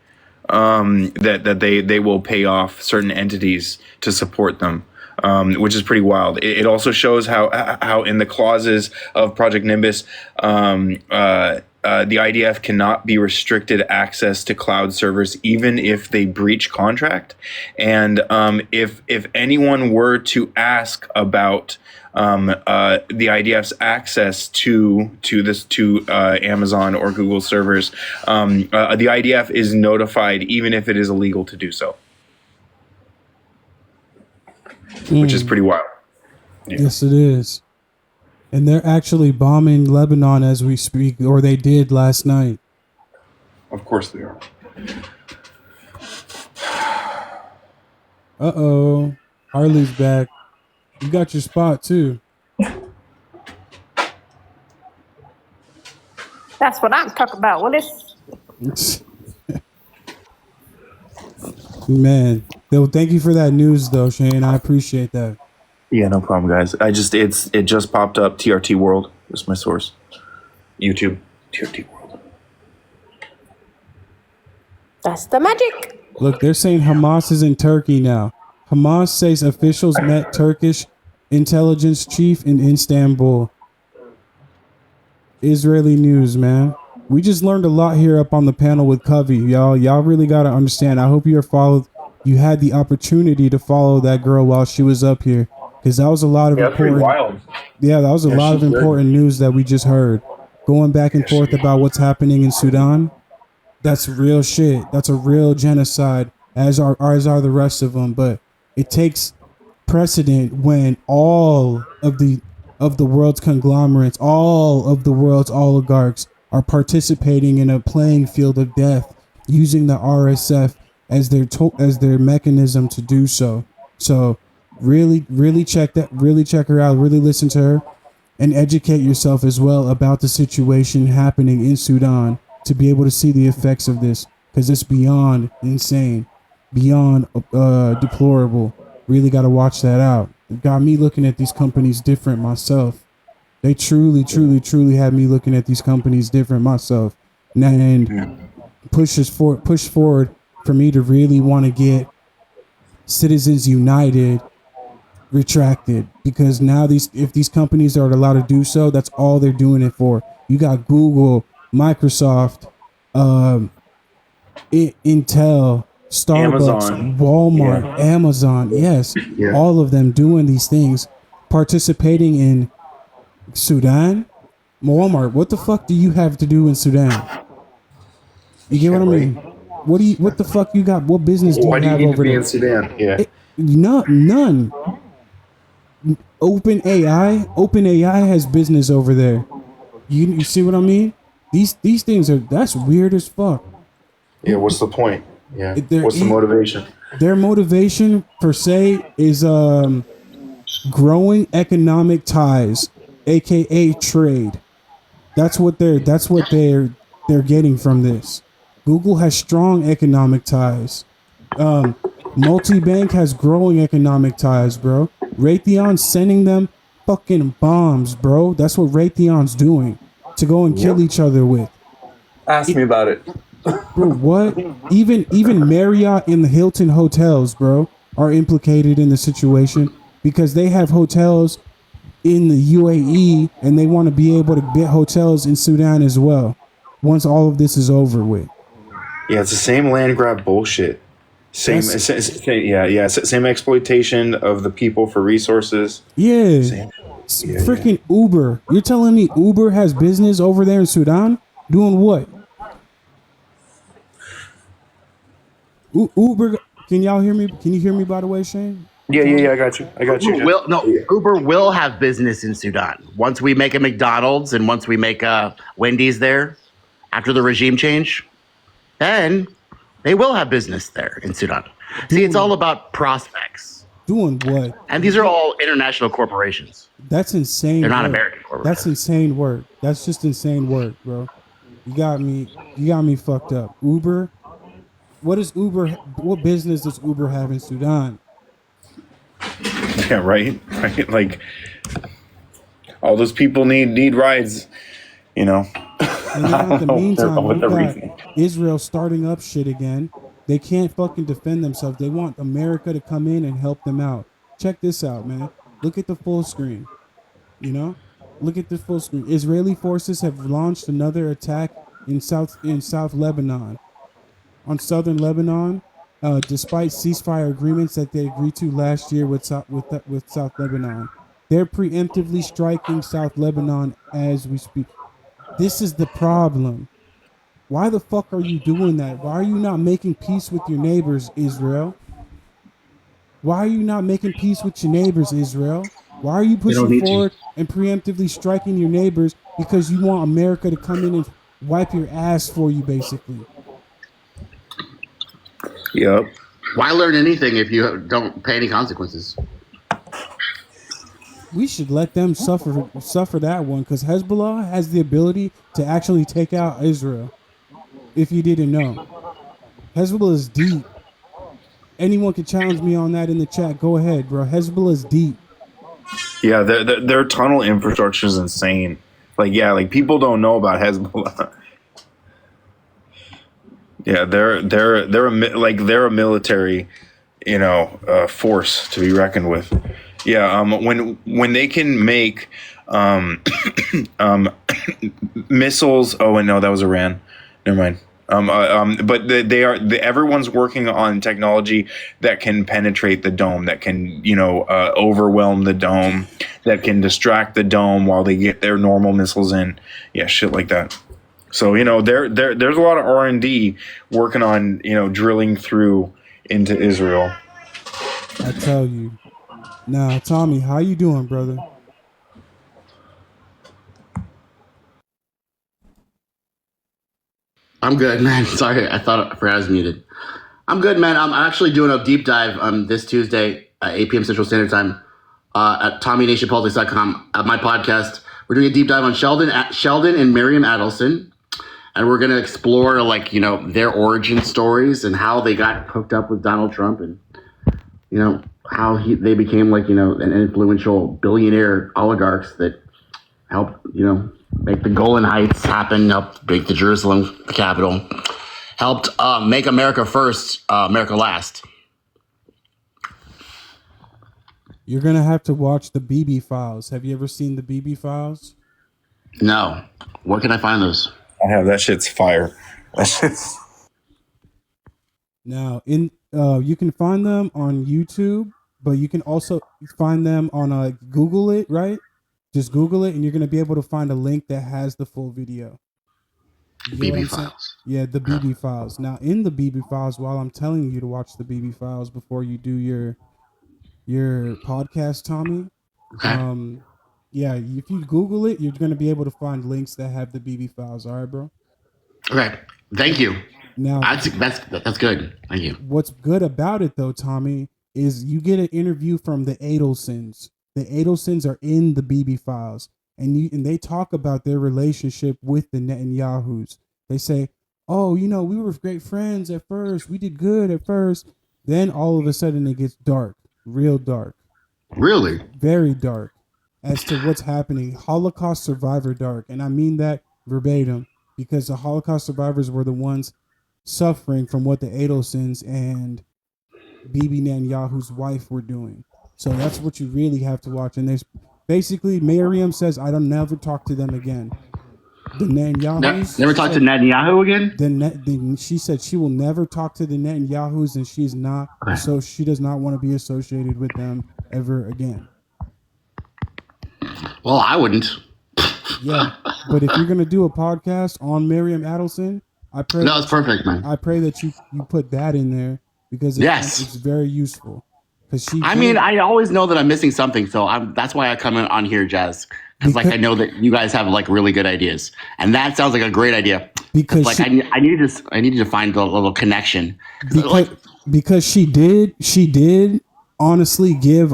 that they will pay off certain entities to support them. Which is pretty wild. It also shows how in the clauses of Project Nimbus, the IDF cannot be restricted access to cloud servers even if they breach contract. And if anyone were to ask about the IDF's access to Amazon or Google servers, the IDF is notified even if it is illegal to do so. Which is pretty wild. Yeah. Yes, it is. And they're actually bombing Lebanon as we speak, or they did last night. Of course they are. Uh-oh. Harley's back. You got your spot, too. That's what I'm talking about, Willis. Man. Well, thank you for that news, though, Shane. I appreciate that. Yeah, no problem, guys. It just popped up. TRT World is my source. YouTube, TRT World. That's the magic. Look, they're saying Hamas is in Turkey now. Hamas says officials met Turkish intelligence chief in Istanbul. Israeli news, man. We just learned a lot here up on the panel with Covey, y'all. Y'all really got to understand. I hope you had the opportunity to follow that girl while she was up here, because that was a lot of important. Wild. Yeah, that was a lot of important news that we just heard. Going back and forth about what's happening in Sudan. That's real shit. That's a real genocide, as are the rest of them. But it takes precedent when all of the world's conglomerates, all of the world's oligarchs are participating in a playing field of death, using the RSF as their mechanism to do so. So really check her out, really listen to her, and educate yourself as well about the situation happening in Sudan to be able to see the effects of this, because it's beyond insane, beyond deplorable. Really got to watch that out. It got me looking at these companies different myself. They truly had me looking at these companies different myself. And push forward for me to really want to get Citizens United retracted, because now if these companies are allowed to do so, that's all they're doing it for. You got Google, Microsoft, Intel, Starbucks, Amazon. Walmart, Amazon, yes, all of them doing these things, participating in Sudan. Walmart, what the fuck do you have to do in Sudan? You get what I mean? What the fuck you got? What business do you have over there? Why do you need to be in Sudan? Yeah. None. OpenAI has business over there. You see what I mean? These things that's weird as fuck. Yeah, what's the point? Yeah. What's the motivation? Their motivation per se is growing economic ties, aka trade. That's what they're getting from this. Google has strong economic ties. Multibank has growing economic ties, bro. Raytheon's sending them fucking bombs, bro. That's what Raytheon's doing to go and kill each other with. Ask me about it. Bro, what? Even Marriott and the Hilton hotels, bro, are implicated in the situation because they have hotels in the UAE and they want to be able to get hotels in Sudan as well once all of this is over with. Yeah, it's the same land grab bullshit. Same exploitation of the people for resources. Yeah. Freaking Uber. You're telling me Uber has business over there in Sudan? Doing what? Uber, can y'all hear me? Can you hear me, by the way, Shane? Yeah, I got you. Uber will have business in Sudan. Once we make a McDonald's and once we make a Wendy's there, after the regime change, then they will have business there in Sudan. See, it's all about prospects. Doing what? And these are all international corporations. That's insane. They're not work. American corporations. That's insane work. That's just insane work, bro. You got me fucked up. Uber. What business does Uber have in Sudan? Yeah, right. Like all those people need rides, you know. And then in the meantime, we got Israel starting up shit again. They can't fucking defend themselves. They want America to come in and help them out. Check this out, man. Look at the full screen. You know? Look at the full screen. Israeli forces have launched another attack in South Lebanon. On southern Lebanon, despite ceasefire agreements that they agreed to last year with South Lebanon. They're preemptively striking South Lebanon as we speak. This is the problem. Why the fuck are you doing that? Why are you not making peace with your neighbors, Israel? Why are you not making peace with your neighbors, Israel? Why are you pushing forward and preemptively striking your neighbors because you want America to come in and wipe your ass for you, basically? Yep. Why learn anything if you don't pay any consequences? We should let them suffer that one because Hezbollah has the ability to actually take out Israel. If you didn't know, Hezbollah is deep. Anyone can challenge me on that in the chat. Go ahead, bro. Hezbollah is deep. Yeah, their tunnel infrastructure is insane. Like people don't know about Hezbollah. Yeah, they're a military, force to be reckoned with. Yeah, when they can make missiles. Oh, and no, that was Iran. Never mind. But everyone's working on technology that can penetrate the dome, that can overwhelm the dome, that can distract the dome while they get their normal missiles in. Yeah, shit like that. So there's a lot of R&D working on drilling through into Israel. I tell you. Now, Tommy, how you doing, brother? I'm good, man. Sorry, I forgot I was muted. I'm good, man. I'm actually doing a deep dive this Tuesday at 8 p.m. Central Standard Time at TommyNationPolitics.com at my podcast. We're doing a deep dive on Sheldon and Miriam Adelson, and we're going to explore their origin stories and how they got hooked up with Donald Trump, and how they became an influential billionaire oligarchs that helped make the Golan Heights happen, helped make the Jerusalem the capital, helped make America first, America last. You're gonna have to watch the BB Files. Have you ever seen the BB Files? No. Where can I find those? I have. That shit's fire. That shit's... Now, you can find them on YouTube, but you can also find them on Google it, right? Just Google it, and you're gonna be able to find a link that has the full video. BB Files. Yeah, the BB Files. Now, in the BB Files, while I'm telling you to watch the BB Files before you do your podcast, Tommy. Okay. Yeah, if you Google it, you're gonna be able to find links that have the BB Files. All right, bro. Okay. Thank you. Now that's good. Thank you. What's good about it though, Tommy, is you get an interview from the Adelsons. The Adelsons are in the BB Files, and they talk about their relationship with the Netanyahus. They say, oh, you know, we were great friends at first. We did good at first. Then all of a sudden it gets dark, real dark. Really? Very dark as to what's happening. Holocaust survivor dark. And I mean that verbatim because the Holocaust survivors were the ones suffering from what the Adelsons and Bibi Netanyahu's wife were doing. So that's what you really have to watch. And there's basically Miriam says, I don't never talk to them again. The Netanyahus. Never talk to Netanyahu again? She said she will never talk to the Netanyahus, and she's not. So she does not want to be associated with them ever again. Well, I wouldn't. Yeah, but if you're gonna do a podcast on Miriam Adelson, I pray. No, it's perfect, man. I pray that you put that in there because it's very useful. Because I mean, I always know that I'm missing something, so that's why I come in on here, Jazz. Because like I know that you guys have like really good ideas, and that sounds like a great idea. Because like I needed to find a little connection. Because she did honestly give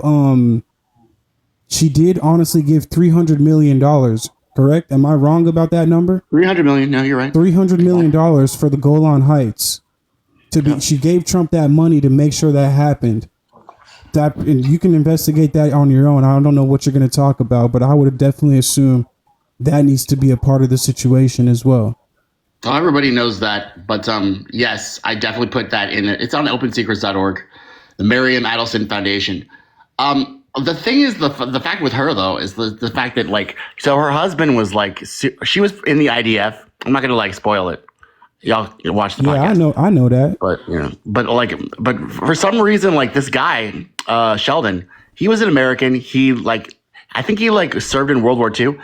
$300 million. Correct? Am I wrong about that number? 300 million. No, you're right. $300 million for the Golan Heights. She gave Trump that money to make sure that happened. And you can investigate that on your own. I don't know what you're going to talk about, but I would definitely assume that needs to be a part of the situation as well. Well, everybody knows that, but yes, I definitely put that in it. It's on opensecrets.org, the Miriam Adelson Foundation. The thing is, the fact with her though is the fact that like, so her husband was like, she was in the IDF. I'm not gonna like spoil it. Y'all watch the podcast. Yeah, I know that. But you know, but for some reason, like this guy, Sheldon, he was an American. I think he served in World War II.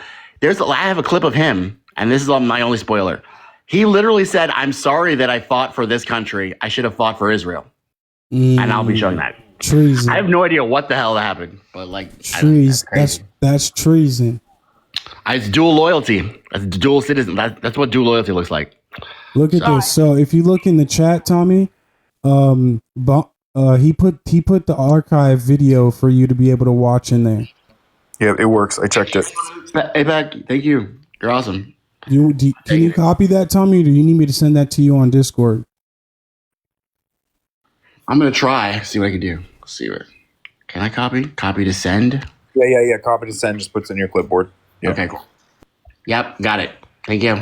I have a clip of him, and this is my only spoiler. He literally said, "I'm sorry that I fought for this country. I should have fought for Israel." And I'll be showing that. Treason. I have no idea what the hell happened, but treason. That's treason. It's dual loyalty. That's dual citizen. That's what dual loyalty looks like. Look at this. So if you look in the chat, Tommy, he put the archive video for you to be able to watch in there. Yeah, it works. I checked it. Hey, Beck, thank you. You're awesome. Can you copy that, Tommy, or do you need me to send that to you on Discord? I'm gonna try. See what I can do. See what. Can I copy? Copy to send. Yeah. Copy to send. Just puts in your clipboard. Yeah. Okay, cool. Yep, got it. Thank you.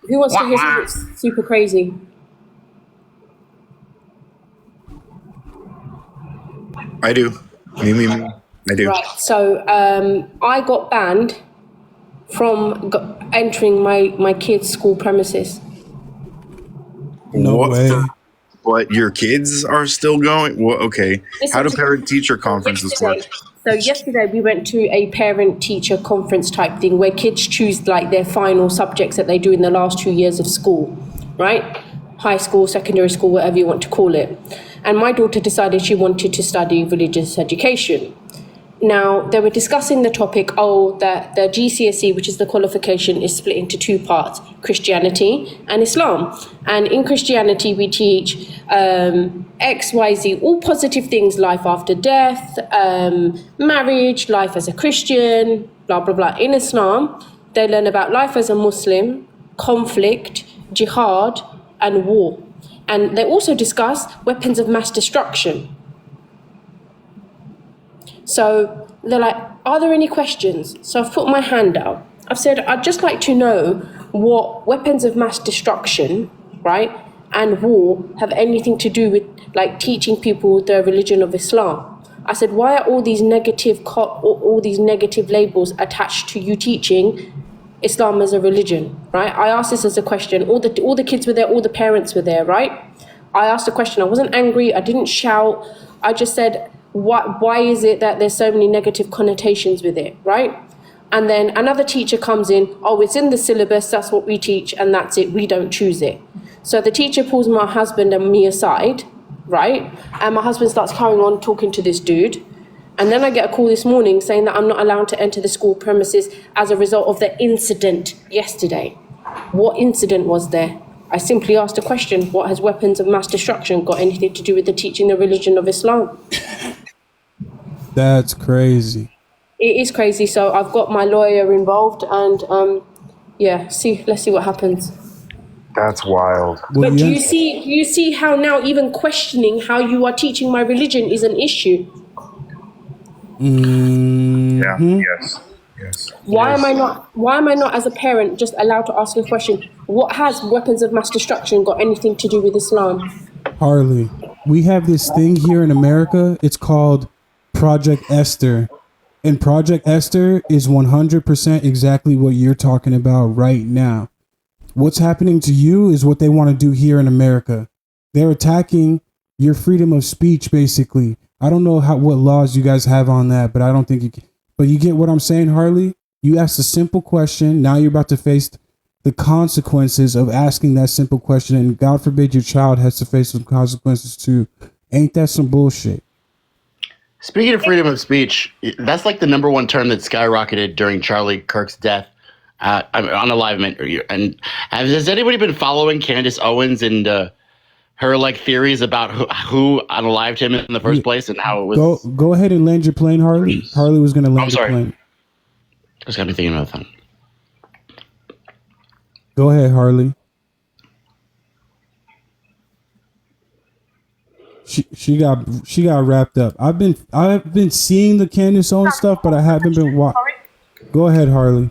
Who wants to hear something super crazy? I do. Me. I do. Right. So I got banned from entering my kids' school premises. No way. But your kids are still going? Well, okay. How do parent-teacher conferences work? So yesterday we went to a parent-teacher conference type thing where kids choose like their final subjects that they do in the last 2 years of school, right? High school, secondary school, whatever you want to call it. And my daughter decided she wanted to study religious education. Now, they were discussing the topic, that the GCSE, which is the qualification, is split into two parts, Christianity and Islam. And in Christianity, we teach X, Y, Z, all positive things, life after death, marriage, life as a Christian, blah, blah, blah. In Islam, they learn about life as a Muslim, conflict, jihad, and war. And they also discuss weapons of mass destruction. So they're like, are there any questions? So I've put my hand out. I've said, I'd just like to know what weapons of mass destruction, right, and war have anything to do with like teaching people the religion of Islam. I said, why are all these negative labels attached to you teaching Islam as a religion, right? I asked this as a question. All the kids were there, all the parents were there, right? I asked a question. I wasn't angry. I didn't shout. I just said, why is it that there's so many negative connotations with it, right? And then another teacher comes in, it's in the syllabus, that's what we teach, and that's it, we don't choose it. So the teacher pulls my husband and me aside, right? And my husband starts carrying on talking to this dude. And then I get a call this morning saying that I'm not allowed to enter the school premises as a result of the incident yesterday. What incident was there? I simply asked a question, what has weapons of mass destruction got anything to do with the teaching the religion of Islam? That's crazy. It is crazy. So I've got my lawyer involved and let's see what happens. That's wild. But do you see how now even questioning how you are teaching my religion is an issue? Yeah. Yes. Why am I not as a parent just allowed to ask a question? What has weapons of mass destruction got anything to do with Islam? Harley, we have this thing here in America. It's called Project Esther. And Project Esther is 100% exactly what you're talking about right now. What's happening to you is what they want to do here in America. They're attacking your freedom of speech, basically. I don't know what laws you guys have on that, but I don't think you can. But you get what I'm saying, Harley? You asked a simple question. Now you're about to face the consequences of asking that simple question. And God forbid your child has to face some consequences too. Ain't that some bullshit? Speaking of freedom of speech, that's like the number one term that skyrocketed during Charlie Kirk's death. Unalivement. And has anybody been following Candace Owens and her like theories about who unalived him in the first place and how it was? Go ahead and land your plane, Harley. Harley was going to land your plane. I was gonna be thinking about that. Go ahead, Harley. She got wrapped up. I've been seeing the Candace Owens stuff, but I haven't been watching. Go ahead, Harley.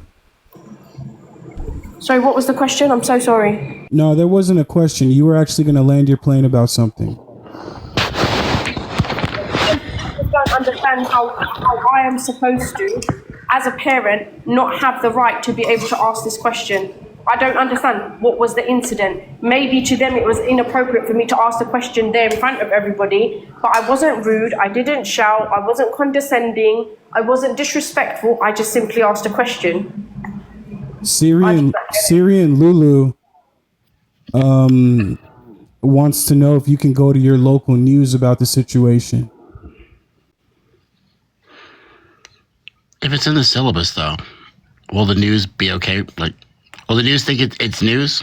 Sorry, what was the question? I'm so sorry. No, there wasn't a question. You were actually going to land your plane about something. I don't understand how I am supposed to, as a parent, not have the right to be able to ask this question. I don't understand what was the incident. Maybe to them it was inappropriate for me to ask the question there in front of everybody, but I wasn't rude, I didn't shout, I wasn't condescending, I wasn't disrespectful, I just simply asked a question. Syrian Lulu wants to know if you can go to your local news about the situation. If it's in the syllabus, though, will the news be okay? Like, will the news think it's news?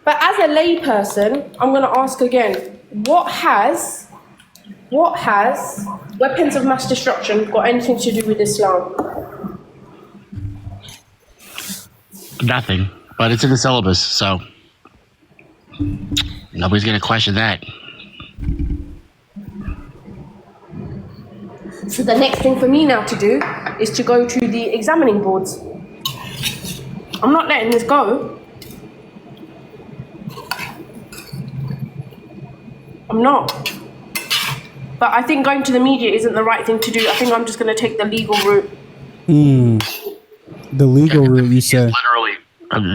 But as a layperson, I'm going to ask again, what has weapons of mass destruction got anything to do with Islam? Nothing, but it's in the syllabus, so nobody's going to question that. So the next thing for me now to do is to go to the examining boards. I'm not letting this go. I'm not. But I think going to the media isn't the right thing to do. I think I'm just going to take the legal route. The legal route, you said. Literally,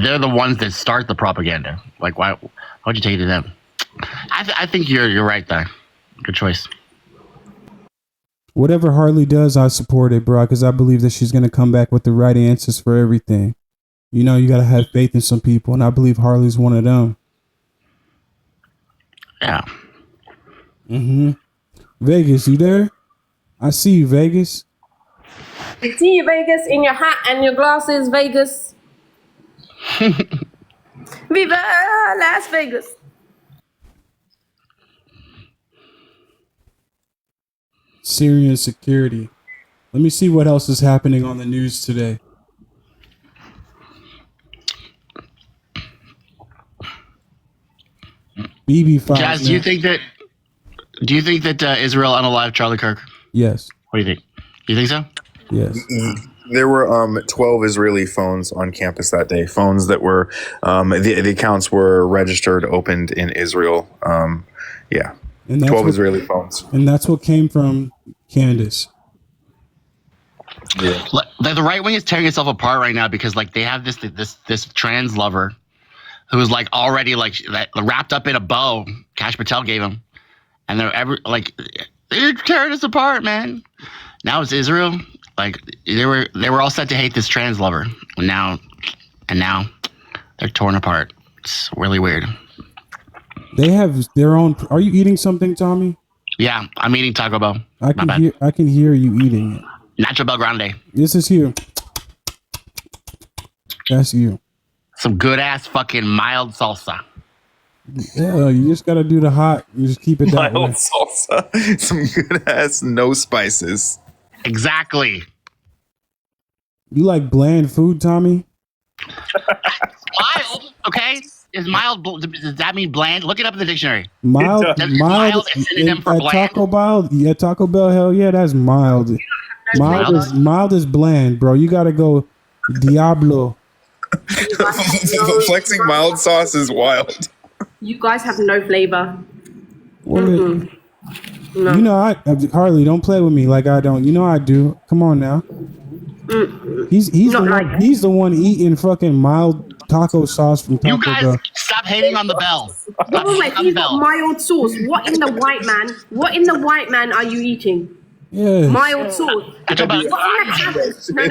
they're the ones that start the propaganda. Like, why'd you take it to them? I think you're right there. Good choice. Whatever Harley does, I support it, bro, because I believe that she's going to come back with the right answers for everything. You know, you got to have faith in some people, and I believe Harley's one of them. Yeah. Vegas, you there? I see you, Vegas. I see you, Vegas, in your hat and your glasses, Vegas. Viva Las Vegas. Syrian security. Let me see what else is happening on the news today. BB5. Jazz, do you think that Israel unalived Charlie Kirk? Yes. What do you think? You think so? Yes. There were 12 Israeli phones on campus that day. Phones that were the accounts were registered, opened in Israel. Yeah, And 12 Israeli phones. And that's what came from Candace. Yeah. The right wing is tearing itself apart right now because like they have this trans lover who is like already like wrapped up in a bow. Kash Patel gave him, and they're tearing us apart, man. Now it's Israel. Like they were all set to hate this trans lover, and now they're torn apart. It's really weird. They have their own. Are you eating something, Tommy? Yeah, I'm eating Taco Bell. I can hear you eating it. Nacho Bel Grande. This is you. That's you. Some good ass fucking mild salsa. Yeah, you just gotta do the hot. You just keep it that Mild way. salsa. Some good ass no spices. Exactly. You like bland food, Tommy? Mild, okay? Is mild? Does that mean bland? Look it up in the dictionary. Mild, Is mild. a synonym for At bland? Taco Bell, yeah, Taco Bell. Hell yeah, that's mild. Mild is bland, bro. You gotta go Diablo. Flexing mild sauce is wild. You guys have no flavor. What You know, Harley, don't play with me like I don't. You know I do. Come on now. He's he's the one eating fucking mild taco sauce from Taco You guys Bell. stop hating on the bell. Stop Wait, hating on the he's bell. got mild sauce. What in the white man? What in the white man are you eating? Yes. Mild sauce. What in the Karen? No.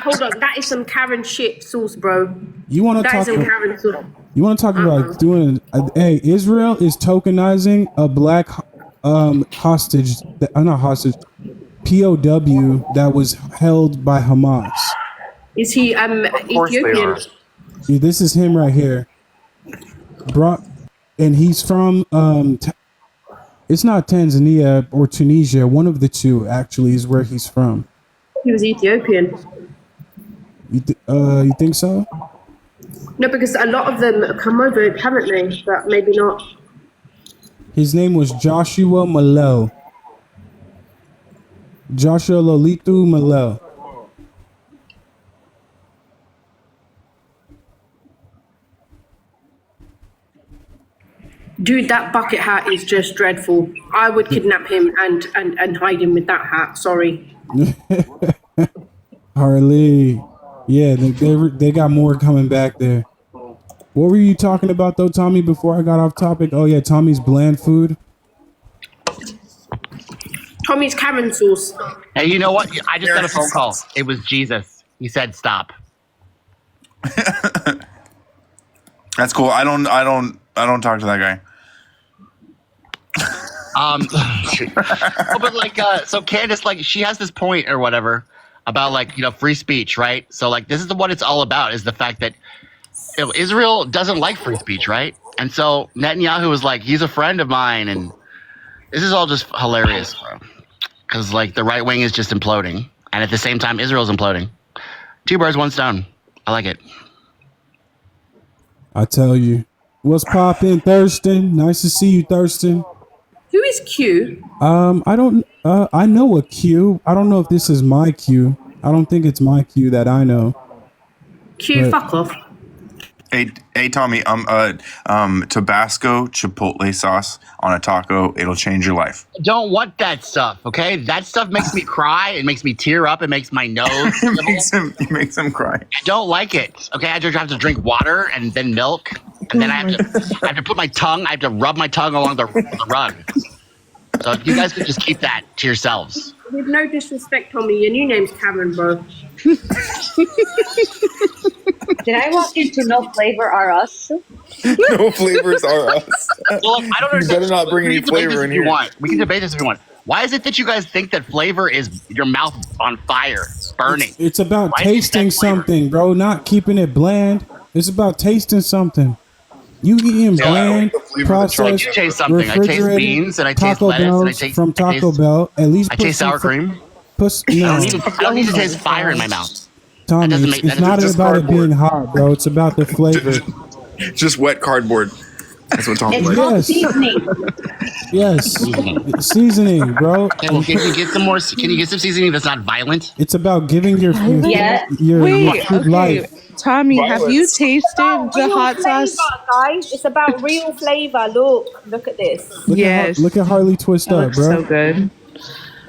Hold on. That is some Karen shit sauce, bro. You want to That talk? is some Karen sauce. You want to talk about doing? Hey, Israel is tokenizing a black hostage. Not hostage. POW that was held by Hamas. Is he Ethiopian? Yeah, this is him right here. And he's from it's not Tanzania or Tunisia. One of the two actually is where he's from. He was Ethiopian. You think so? No, because a lot of them come over, haven't they? But maybe not. His name was Joshua Malel. Joshua Lolitu Malel. Dude, that bucket hat is just dreadful. I would kidnap him and hide him with that hat. Sorry. Harley. Yeah, they got more coming back there. What were you talking about though, Tommy, before I got off topic? Oh yeah, Tommy's bland food. Tommy's Karen sauce. Hey, you know what? I just got a phone call. It was Jesus. He said stop. That's cool. I don't talk to that guy. But like, so Candace, like, she has this point or whatever about like, you know, free speech, right? So like, this is what it's all about, is the fact that Israel doesn't like free speech, right? And so Netanyahu was like, he's a friend of mine, and this is all just hilarious, bro. Because like the right wing is just imploding, and at the same time, Israel's imploding. 2 birds, 1 stone. I like it. I tell you, what's poppin', Thurston? Nice to see you, Thurston. Who is Q? I don't. I know a Q. I don't know if this is my Q. I don't think it's my Q that I know. Q, fuck off. Hey, Tommy. Tabasco chipotle sauce on a taco. It'll change your life. I don't want that stuff. Okay, that stuff makes me cry. It makes me tear up. It makes my nose. It makes him cry. I don't like it. Okay, I just have to drink water and then milk, and then I have to put my tongue. I have to rub my tongue along the rug. So if you guys could just keep that to yourselves. With no disrespect, Tommy, your new name's Karen, bro. Did I walk into No Flavor Are Us? No flavors are us. Well, I don't understand. You better not bring any flavor in here. We can debate this if you want. Why is it that you guys think that flavor is your mouth on fire, burning? It's about tasting something, bro. Not keeping it bland. It's about tasting something. You eating bland, processed, I taste something. I taste beans and I taste Taco lettuce and I Bells taste from Taco Bell. At least I put taste some sour cream. No. I don't need to taste fire in my mouth. Tommy, it's not about it being hot, bro. It's about the flavor. Just wet cardboard. That's what Tommy It's likes. called seasoning. Yes, seasoning, bro. Okay, well, can you get some more? Can you get some seasoning that's not violent? It's about giving your food your food life. Tommy, have you tasted the hot sauce? Guys, it's about real flavor. Look at this. Look at Harley twist That up, looks bro. so good.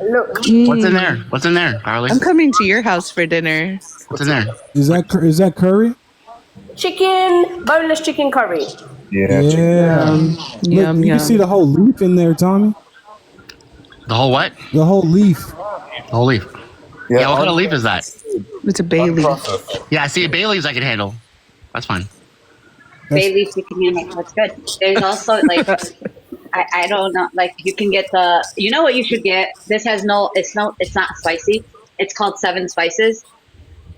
Look. What's in there? What's in there, Harley? I'm coming to your house for dinner. What's in there? Is that curry? Chicken, boneless chicken curry. Yeah. Yum, You can see the whole leaf in there, Tommy. The whole what? The whole leaf. The whole leaf. Yeah, what kind of leaf is that? It's a bay leaf. Yeah, see, bay leaves I can handle. That's fine. Bay leaf you can handle. That's good. There's also like I don't know, like you can get you know what you should get? This has it's not spicy. It's called 7 Spices.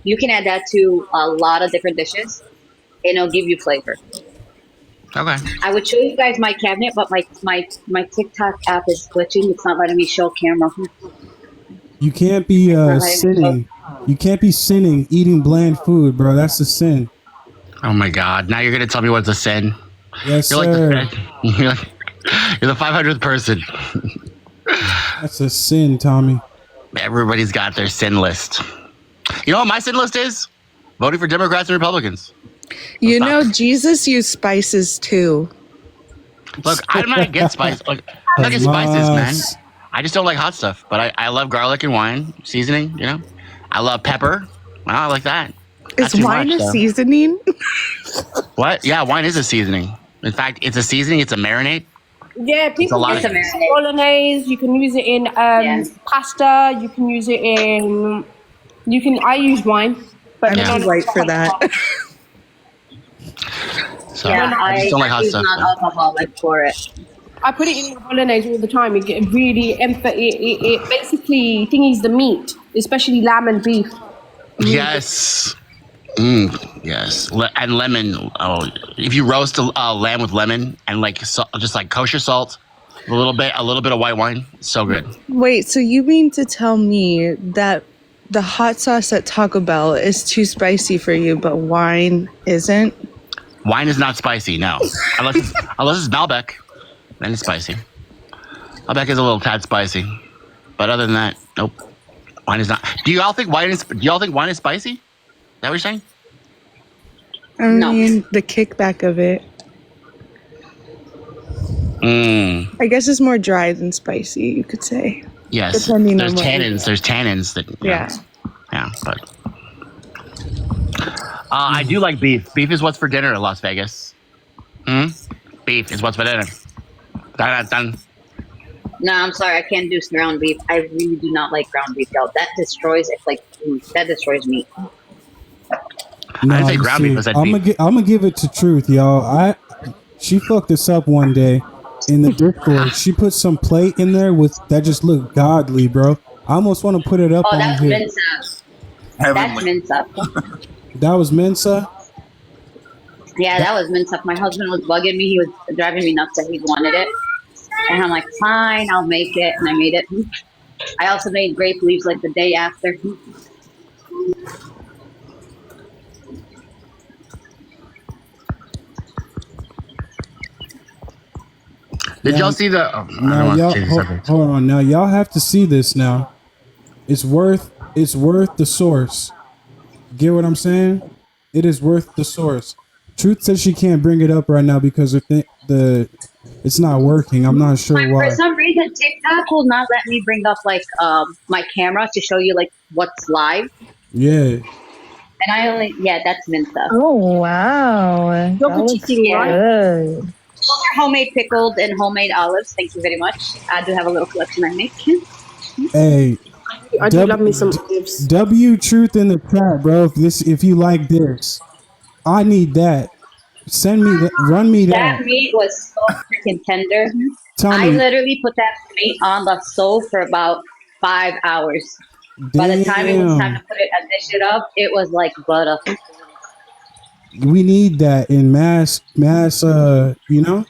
You can add that to a lot of different dishes and it'll give you flavor. Okay. I would show you guys my cabinet, but my TikTok app is glitching. It's not letting me show camera. You can't be sitting. You can't be sinning eating bland food, bro. That's a sin. Oh my God! Now you're gonna tell me what's a sin? Yes, You're sir. like you're the 500th person. That's a sin, Tommy. Everybody's got their sin list. You know what my sin list is? Voting for Democrats and Republicans. You know, Jesus used spices too. Look, I'm not against spice. Look, I'm not against spices, man. I just don't like hot stuff. But I love garlic and wine seasoning. You know, I love pepper. Well, I like that. Is wine a seasoning? What? Yeah, wine is a seasoning. In fact, it's a seasoning. It's a marinade. Yeah, people lot use of- it in bolognese. You can use it in pasta. You can use it in. You can. I use wine, but I'm then too white for that. So, Yeah, I just don't like hot use stuff. non-alcoholic for it. I put it in my bolognese all the time. It get really it basically thingies the meat, especially lamb and beef. Yes. Yes. And lemon. Oh, if you roast a lamb with lemon and like just like kosher salt, a little bit of white wine, so good. Wait, so you mean to tell me that the hot sauce at Taco Bell is too spicy for you, but wine isn't? Wine is not spicy, no. Unless it's Malbec, then it's spicy. Malbec is a little tad spicy, but other than that, nope. Wine is not. Do y'all think wine is spicy? Is that what you're saying? I mean, the kickback of it. I guess it's more dry than spicy, you could say. Yes. Depending There's on what you tannins. There's tannins that. Yeah. Yeah, but. I do like beef. Beef is what's for dinner in Las Vegas. Beef is what's for dinner. Dun. No, I'm sorry, I can't do ground beef. I really do not like ground beef, y'all. That destroys it. That destroys meat. No, I didn't say you ground see, beef, I said I'm beef. gonna give it to Truth, y'all. She fucked us up one day in the Discord. She put some plate in there with that just looked godly, bro. I almost want to put it up Oh, on that's here. Mensa. That's Mensa. That was Mensa. Yeah, that was Mensa. My husband was bugging me. He was driving me nuts that he wanted it. And I'm like, fine, I'll make it. And I made it. I also made grape leaves like the day after. Did y'all see the? No, y'all hold on. Now y'all have to see this. Now, it's worth the source. Get what I'm saying? It is worth the source. Truth says she can't bring it up right now because it's not working. I'm not sure why. For some reason, TikTok will not let me bring up my camera to show you what's live. Yeah. And I only that's Mensa. Oh wow, that looks good. Those are homemade pickled and homemade olives. Thank you very much. I do have a little collection I make. Hey, I do love me some olives. W Truth in the chat, bro. If you like this, I need that. Send me that. Run me That that. meat was so freaking tender. Tell I me. literally put that meat on the stove for about 5 hours. By the time it was time to put it and dish it up, it was like butter. We need that in mass. You know,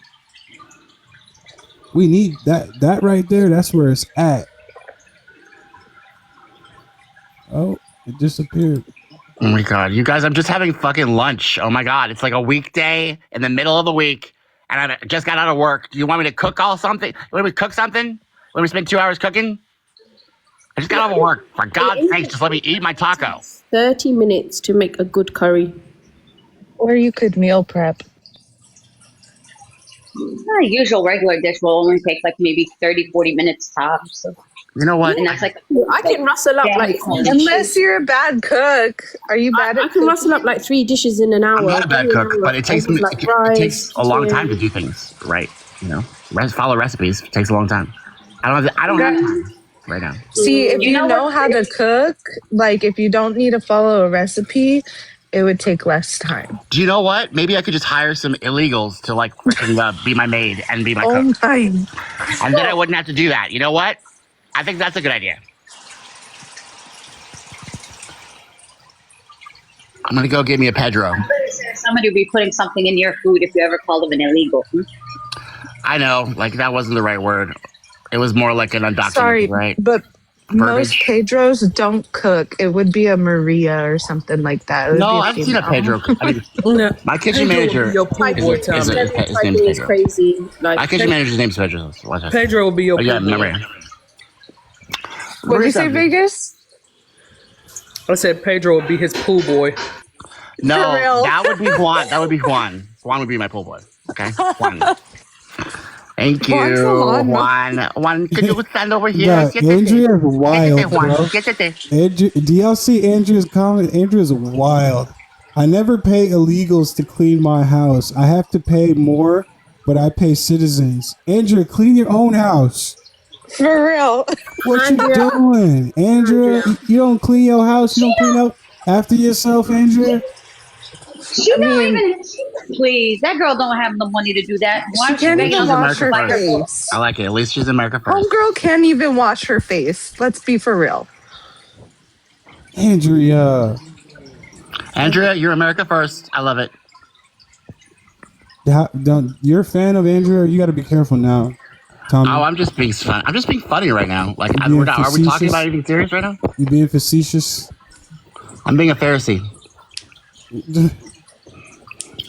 we need that right there. That's where it's at. Oh, it disappeared. Oh my God, you guys! I'm just having fucking lunch. Oh my God, it's like a weekday in the middle of the week, and I just got out of work. Do you want me to cook something? You want me to cook something? Let me spend 2 hours cooking? I just got out of work. For God's sake, just let me eat my taco. 30 minutes to make a good curry. Or you could meal prep. My usual regular dish will only take maybe 30, 40 minutes tops. So. You know what? And that's I can rustle up Unless you're a bad cook. Are you bad I can rustle up 3 dishes in an hour. I'm not a bad cook, but it takes a long time to do things right. You know, follow recipes. It takes a long time. I don't have time right now. See, if you know how to cook, if you don't need to follow a recipe, it would take less time. Do you know what? Maybe I could just hire some illegals to freaking be my maid and be my cook. Oh my! And then I wouldn't have to do that. You know what? I think that's a good idea. I'm gonna go get me a Pedro. Somebody would be putting something in your food if you ever called them an illegal. I know, that wasn't the right word. It was more like an undocumented, Sorry, right? but Most verbiage. Pedros don't cook. It would be a Maria or something like that. It would No, be a I've seen a female. Pedro. I mean, No, my kitchen Pedro will be manager your pool boy, is Tommy. his name's Stereotyping is Pedro. crazy. Like My kitchen manager's name's Pedro. Watch out. Pedro will be your Oh, yeah, pool boy. Maria. What'd you say, Marissa. Vegas? I said Pedro would be his pool boy. No, For real. that would be Juan. That would be Juan. Juan would be my pool boy. Okay, Juan. Thank you, Juan Solano. Juan. Juan, could you stand over here? Yeah, Andrea's wild, Juan. bro. Andrew, do y'all see Andrea's comment? Andrea's wild. I never pay illegals to clean my house. I have to pay more, but I pay citizens. Andrea, clean your own house. For real. What you doing? Andrea, you don't clean your house? You don't clean up after yourself, Andrea? She don't even. Please, that girl don't have the money to do that. Why She is she can't begging even on wash her like face. I like it. At least she's America first. Homegirl can't even wash her face. Let's be for real. Andrea, Andrea, you're America first. I love it. you're a fan of Andrea? You got to be careful now, Tommy. Oh, I'm just being fun. I'm just being funny right now. Like, You being are we talking facetious? about anything serious right now? You being facetious? I'm being a Pharisee.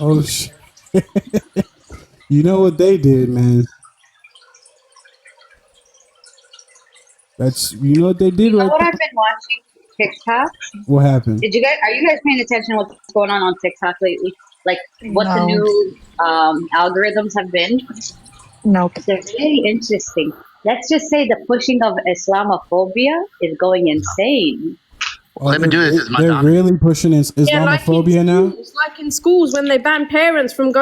Oh shit! You know what they did, man? You know what they did, You know right? what I've been watching? TikTok. What happened? Are you guys paying attention to what's going on TikTok lately? Like what the No. new algorithms have been? Nope. They're very interesting. Let's just say the pushing of Islamophobia is going insane. Oh, they've been doing this. they're really pushing Islamophobia now. It's like in schools when they ban parents from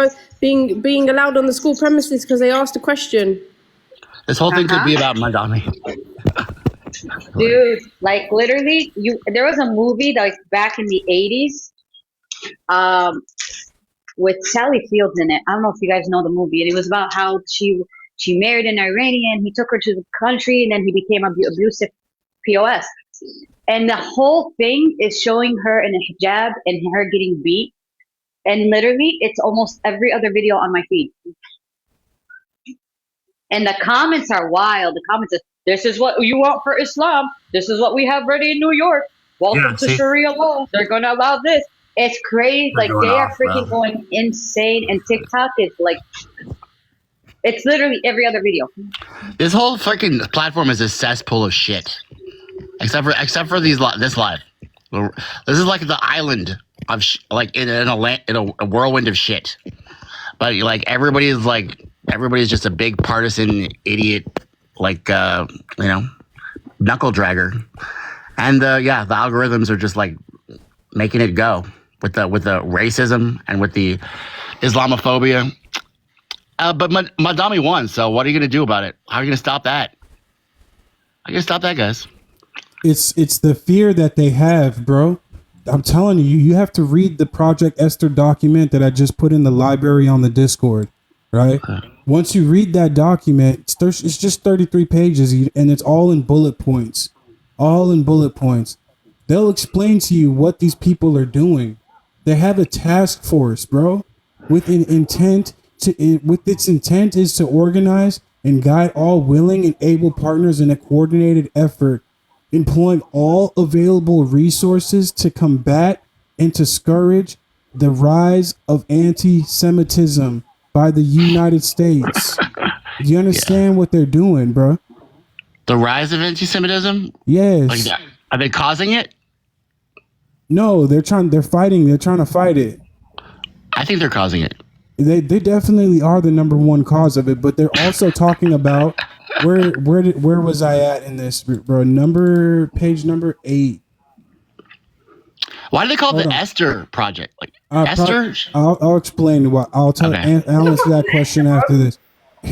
being allowed on the school premises because they asked a question. This whole thing could be about Madame. Dude, like literally, there was a movie that was back in the 80s, with Sally Fields in it. I don't know if you guys know the movie, and it was about how she married an Iranian. He took her to the country, and then he became abusive POS. And the whole thing is showing her in a hijab and her getting beat. And literally, it's almost every other video on my feed. And the comments are wild. The comments are, this is what you want for Islam. This is what we have ready in New York. Welcome to Sharia law. They're going to allow this. It's crazy. Like, they are freaking going insane. And TikTok is like, it's literally every other video. This whole freaking platform is a cesspool of shit. Except for this live. This is like the island of like in a whirlwind of shit. But like everybody's just a big partisan idiot, like knuckle dragger. And the algorithms are just like making it go with the racism and with the Islamophobia. But Madame won, so what are you gonna do about it? How are you gonna stop that? How are you gonna stop that, guys? It's the fear that they have, bro. I'm telling you, you have to read the Project Esther document that I just put in the library on the Discord, right? Okay. Once you read that document, it's just 33 pages, and it's all in bullet points. All in bullet points. They'll explain to you what these people are doing. They have a task force, bro, with its intent is to organize and guide all willing and able partners in a coordinated effort, employing all available resources to combat and discourage the rise of anti-Semitism by the United States. Do you understand what they're doing, bro? The rise of anti-Semitism? Yes. Like that. Are they causing it? No, they're trying to fight it. I think they're causing it. They definitely are the number one cause of it, but they're also talking about where was I at in this, bro? Page number 8. Why do they call it the Esther Project? Like Esther? I'll explain what I'll tell. Okay. I'll answer that question after this.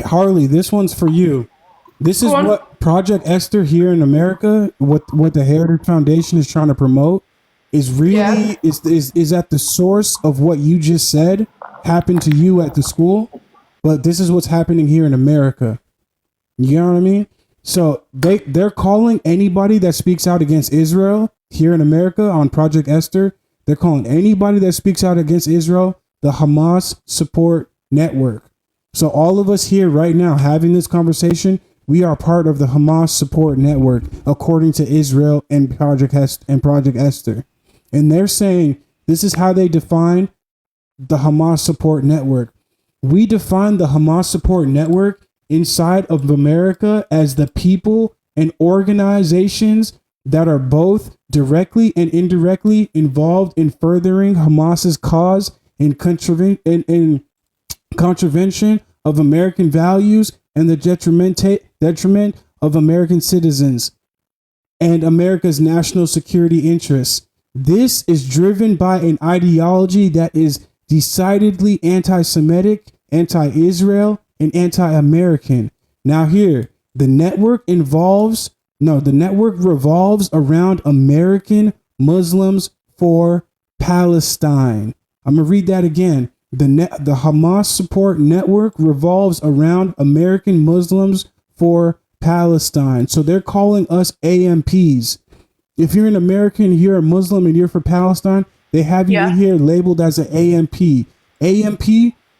Harley, this one's for you. This is what Project Esther here in America, what the Heritage Foundation is trying to promote, is really is at the source of what you just said happened to you at the school, but this is what's happening here in America. You know what I mean? So they're calling anybody that speaks out against Israel here in America on Project Esther, they're calling anybody that speaks out against Israel the Hamas Support Network. So all of us here right now having this conversation, We are part of the Hamas support network, according to Israel and Project Esther. And they're saying this is how they define the Hamas support network. We define the Hamas support network inside of America as the people and organizations that are both directly and indirectly involved in furthering Hamas's cause in contravention of American values and the detriment of American citizens and America's national security interests. This is driven by an ideology that is decidedly anti-Semitic, anti-Israel, and anti-American. Now here, the network revolves around American Muslims for Palestine. I'm going to read that again. The Hamas support network revolves around American Muslims for Palestine. So they're calling us AMPs. If you're an American, you're a Muslim, and you're for Palestine, they have you in here labeled as an AMP.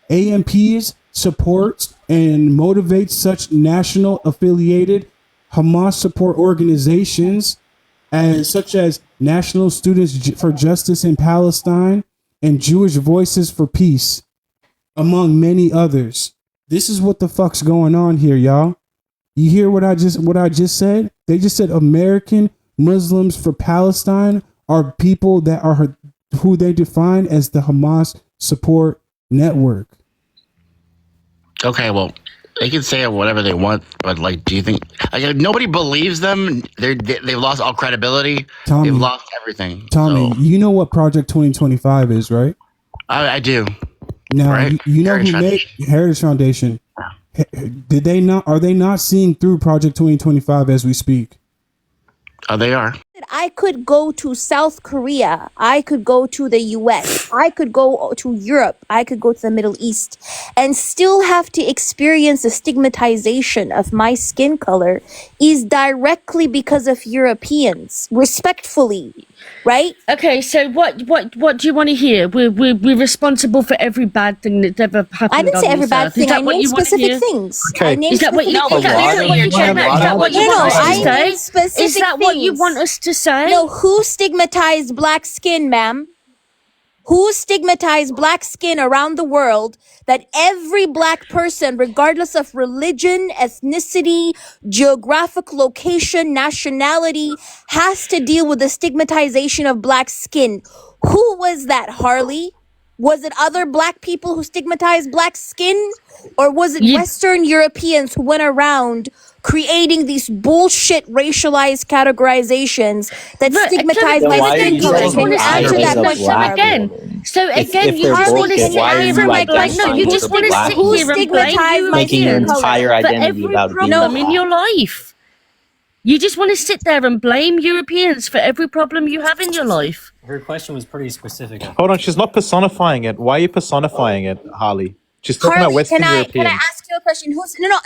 AMPs supports and motivates such national affiliated Hamas support organizations such as National Students for Justice in Palestine and Jewish Voices for Peace, among many others. This is what the fuck's going on here, y'all. You hear what I just said? They just said American Muslims for Palestine are people that are who they define as the Hamas support network. Okay, well, they can say whatever they want, but like, do you think nobody believes them? They've lost all credibility. Tommy, they've lost everything. Tommy, so. You know what Project 2025 is, right? I do. Now right? you know Heritage who made Heritage Foundation. Did they not? Are they not seeing through Project 2025 as we speak? They are. I could go to South Korea. I could go to the US. I could go to Europe. I could go to the Middle East and still have to experience the stigmatization of my skin color is directly because of Europeans. Respectfully, right? Okay, so what do you want to hear? We're responsible for every bad thing that's ever happened. I didn't say every bad thing. I named specific things. Okay. I named Is that what you want us to say? No, who stigmatized black skin, ma'am? Who stigmatized black skin around the world that every black person, regardless of religion, ethnicity, geographic location, nationality, has to deal with the stigmatization of black skin? Who was that, Harley? Was it other black people who stigmatized black skin? Or was it Western Europeans who went around creating these bullshit racialized categorizations that stigmatize my skin color? Can you answer that question again? So again, you just want to sit here and you just want to sit here and blame making your entire identity about being problem in your life. You just want to sit there and blame Europeans for every problem you have in your life. Her question was pretty specific. Hold on, she's not personifying it. Why are you personifying it, Harley? She's talking about Western Europeans. Can I ask you a question?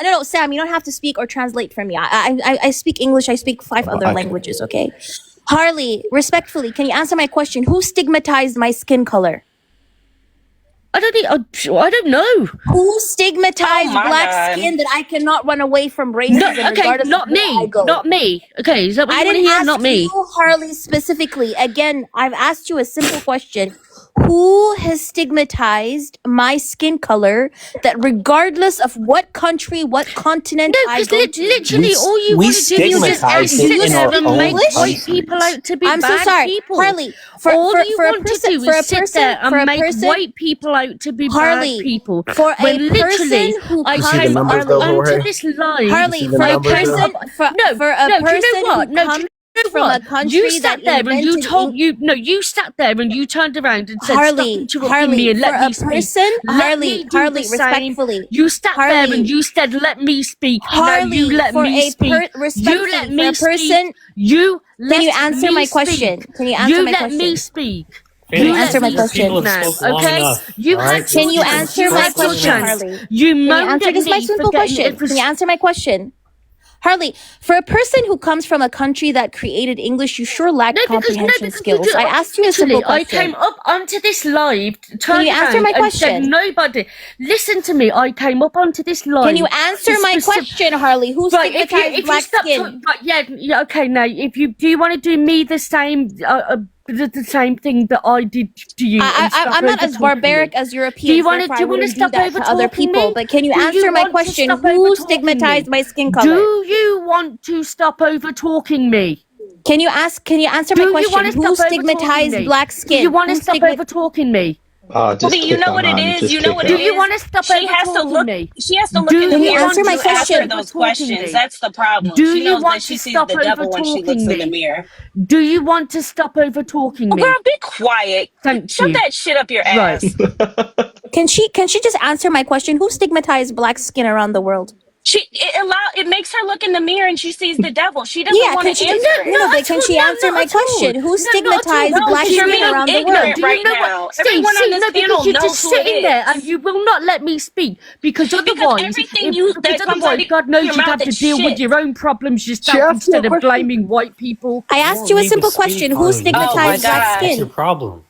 No, Sam, you don't have to speak or translate for me. I speak English. I speak 5 other languages, okay? Harley, respectfully, can you answer my question? Who stigmatized my skin color? I don't know. Who stigmatized black skin that I cannot run away from racism? Not me. Okay, is that what you want to hear? Not me. You, Harley, specifically. Again, I've asked you a simple question. Who has stigmatized my skin color that regardless of what country, what continent I go to? Literally all you want to do is just sit there and make white people out to be bad people. I'm so sorry, Harley. All you want to do is sit there and make white people out to be bad people. For a person who comes onto this live. Harley, for a person who comes from a country you sat there and you told you sat there and you turned around and said, Harley, me and let me speak. Harley, respectfully. You sat there and you said, let me speak. Harley, you let me speak. You let me speak. Can you answer my question? Can you answer my question? You let me speak. Can you answer my question now? Okay. Can you answer my question, Harley? You answer this my simple question. Can you answer my question? Harley, for a person who comes from a country that created English, you sure lack comprehension skills. I asked you a simple question. I came up onto this live, Can you answer my question? Said nobody. Listen to me. I came up onto this live. Can you answer my question, Harley? Who stigmatized black skin? Yeah. Okay. Now, do you want to do me the same? The same thing that I did to you. I'm not as barbaric as Europeans. Do you want to stop over other people? Me? But can you answer my question? Who stigmatized my skin color? Do you want to stop over talking me? Can you answer my question? Who stigmatized black skin? Do you want to stop over talking me? Just you know what it is. You know what it is. Do you want to stop over talking me? She has to look in the mirror answer my question? those questions. That's the problem. Do she you knows want that she to sees stop the over devil when she looks talking in the me? mirror. Do you want to stop over talking me? Girl, be quiet. Shove that shit up your ass. Can she just answer my question? Who stigmatized black skin around the world? It makes her look in the mirror and she sees the devil. She doesn't want to answer it. But can she answer my question? Who stigmatized black skin around the world? Right now. Everyone on this panel you're knows just who it sitting is. there and you will not let me speak because otherwise, God knows you'd have to deal with your own problems yourself instead of blaming white people. I asked you a simple question. Who stigmatized black skin? That's your problem.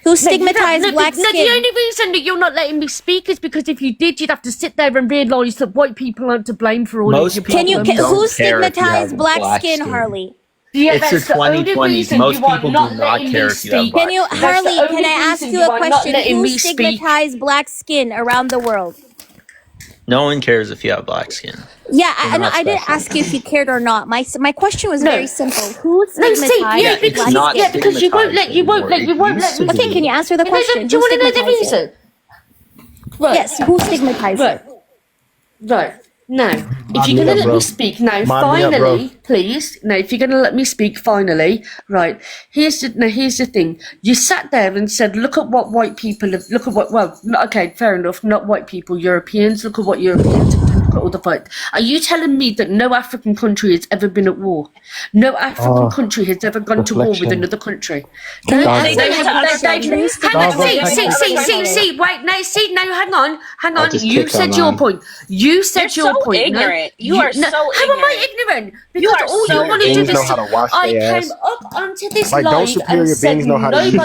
Who stigmatized black skin? The only reason that you're not letting me speak is because if you did, you'd have to sit there and realise that white people aren't to blame for all of your problems. Who stigmatized black skin, Harley? Yeah, it's the 2020s. Most people do not care if you have black skin. Harley, can I ask you a question? Who stigmatized black skin around the world? No one cares if you have black skin. Yeah, I didn't ask you if you cared or not. My question was very simple. Who stigmatized black skin? Because you won't let me. Okay, can you answer the question? Do you want to know the reason? Right. Yes, who stigmatized it? Right. Now, if you're going to let me speak now, finally, please. Now, if you're going to let me speak, finally, right? Here's the thing. You sat there and said, "Look at what white people have. Look at what." Well, okay, fair enough. Not white people, Europeans. Look at what Europeans have done. Look at all the fight. Are you telling me that no African country has ever been at war? No African country has ever gone to war with another country. Can you Wait, now, hang on. You said your point. You said your point. Ignorant. You are so ignorant. How am I ignorant? Because all you want to do is I came up onto this live and said nobody is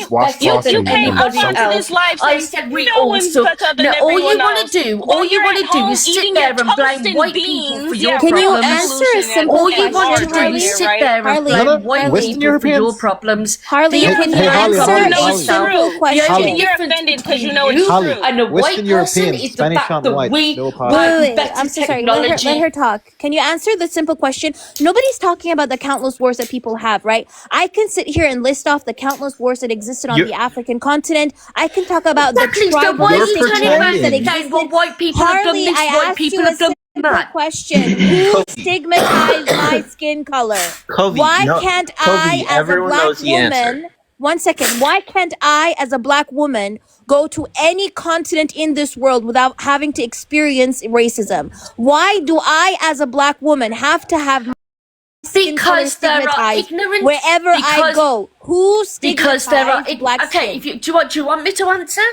better than anybody else. I said we all suck. Now all you want to do is sit there and blame white people for your problems. Can you answer a simple All you want to do is sit there and blame white people for your problems. Harley, can you answer a simple question? You're offended because you know it's true. And a white person is the fact that we I'm so sorry. Let her talk. Can you answer the simple question? Nobody's talking about the countless wars that people have, right? I can sit here and list off the countless wars that existed on the African continent. I can talk about the tribal wars that existed. White people Harley, have done this. I asked you a simple question. Who stigmatized my skin color? Why can't I, as a black woman... One second. Why can't I, as a black woman, go to any continent in this world without having to experience racism? Why do I, as a black woman, have to have my skin color stigmatized wherever I go? Who stigmatized black skin? Do you want me to answer?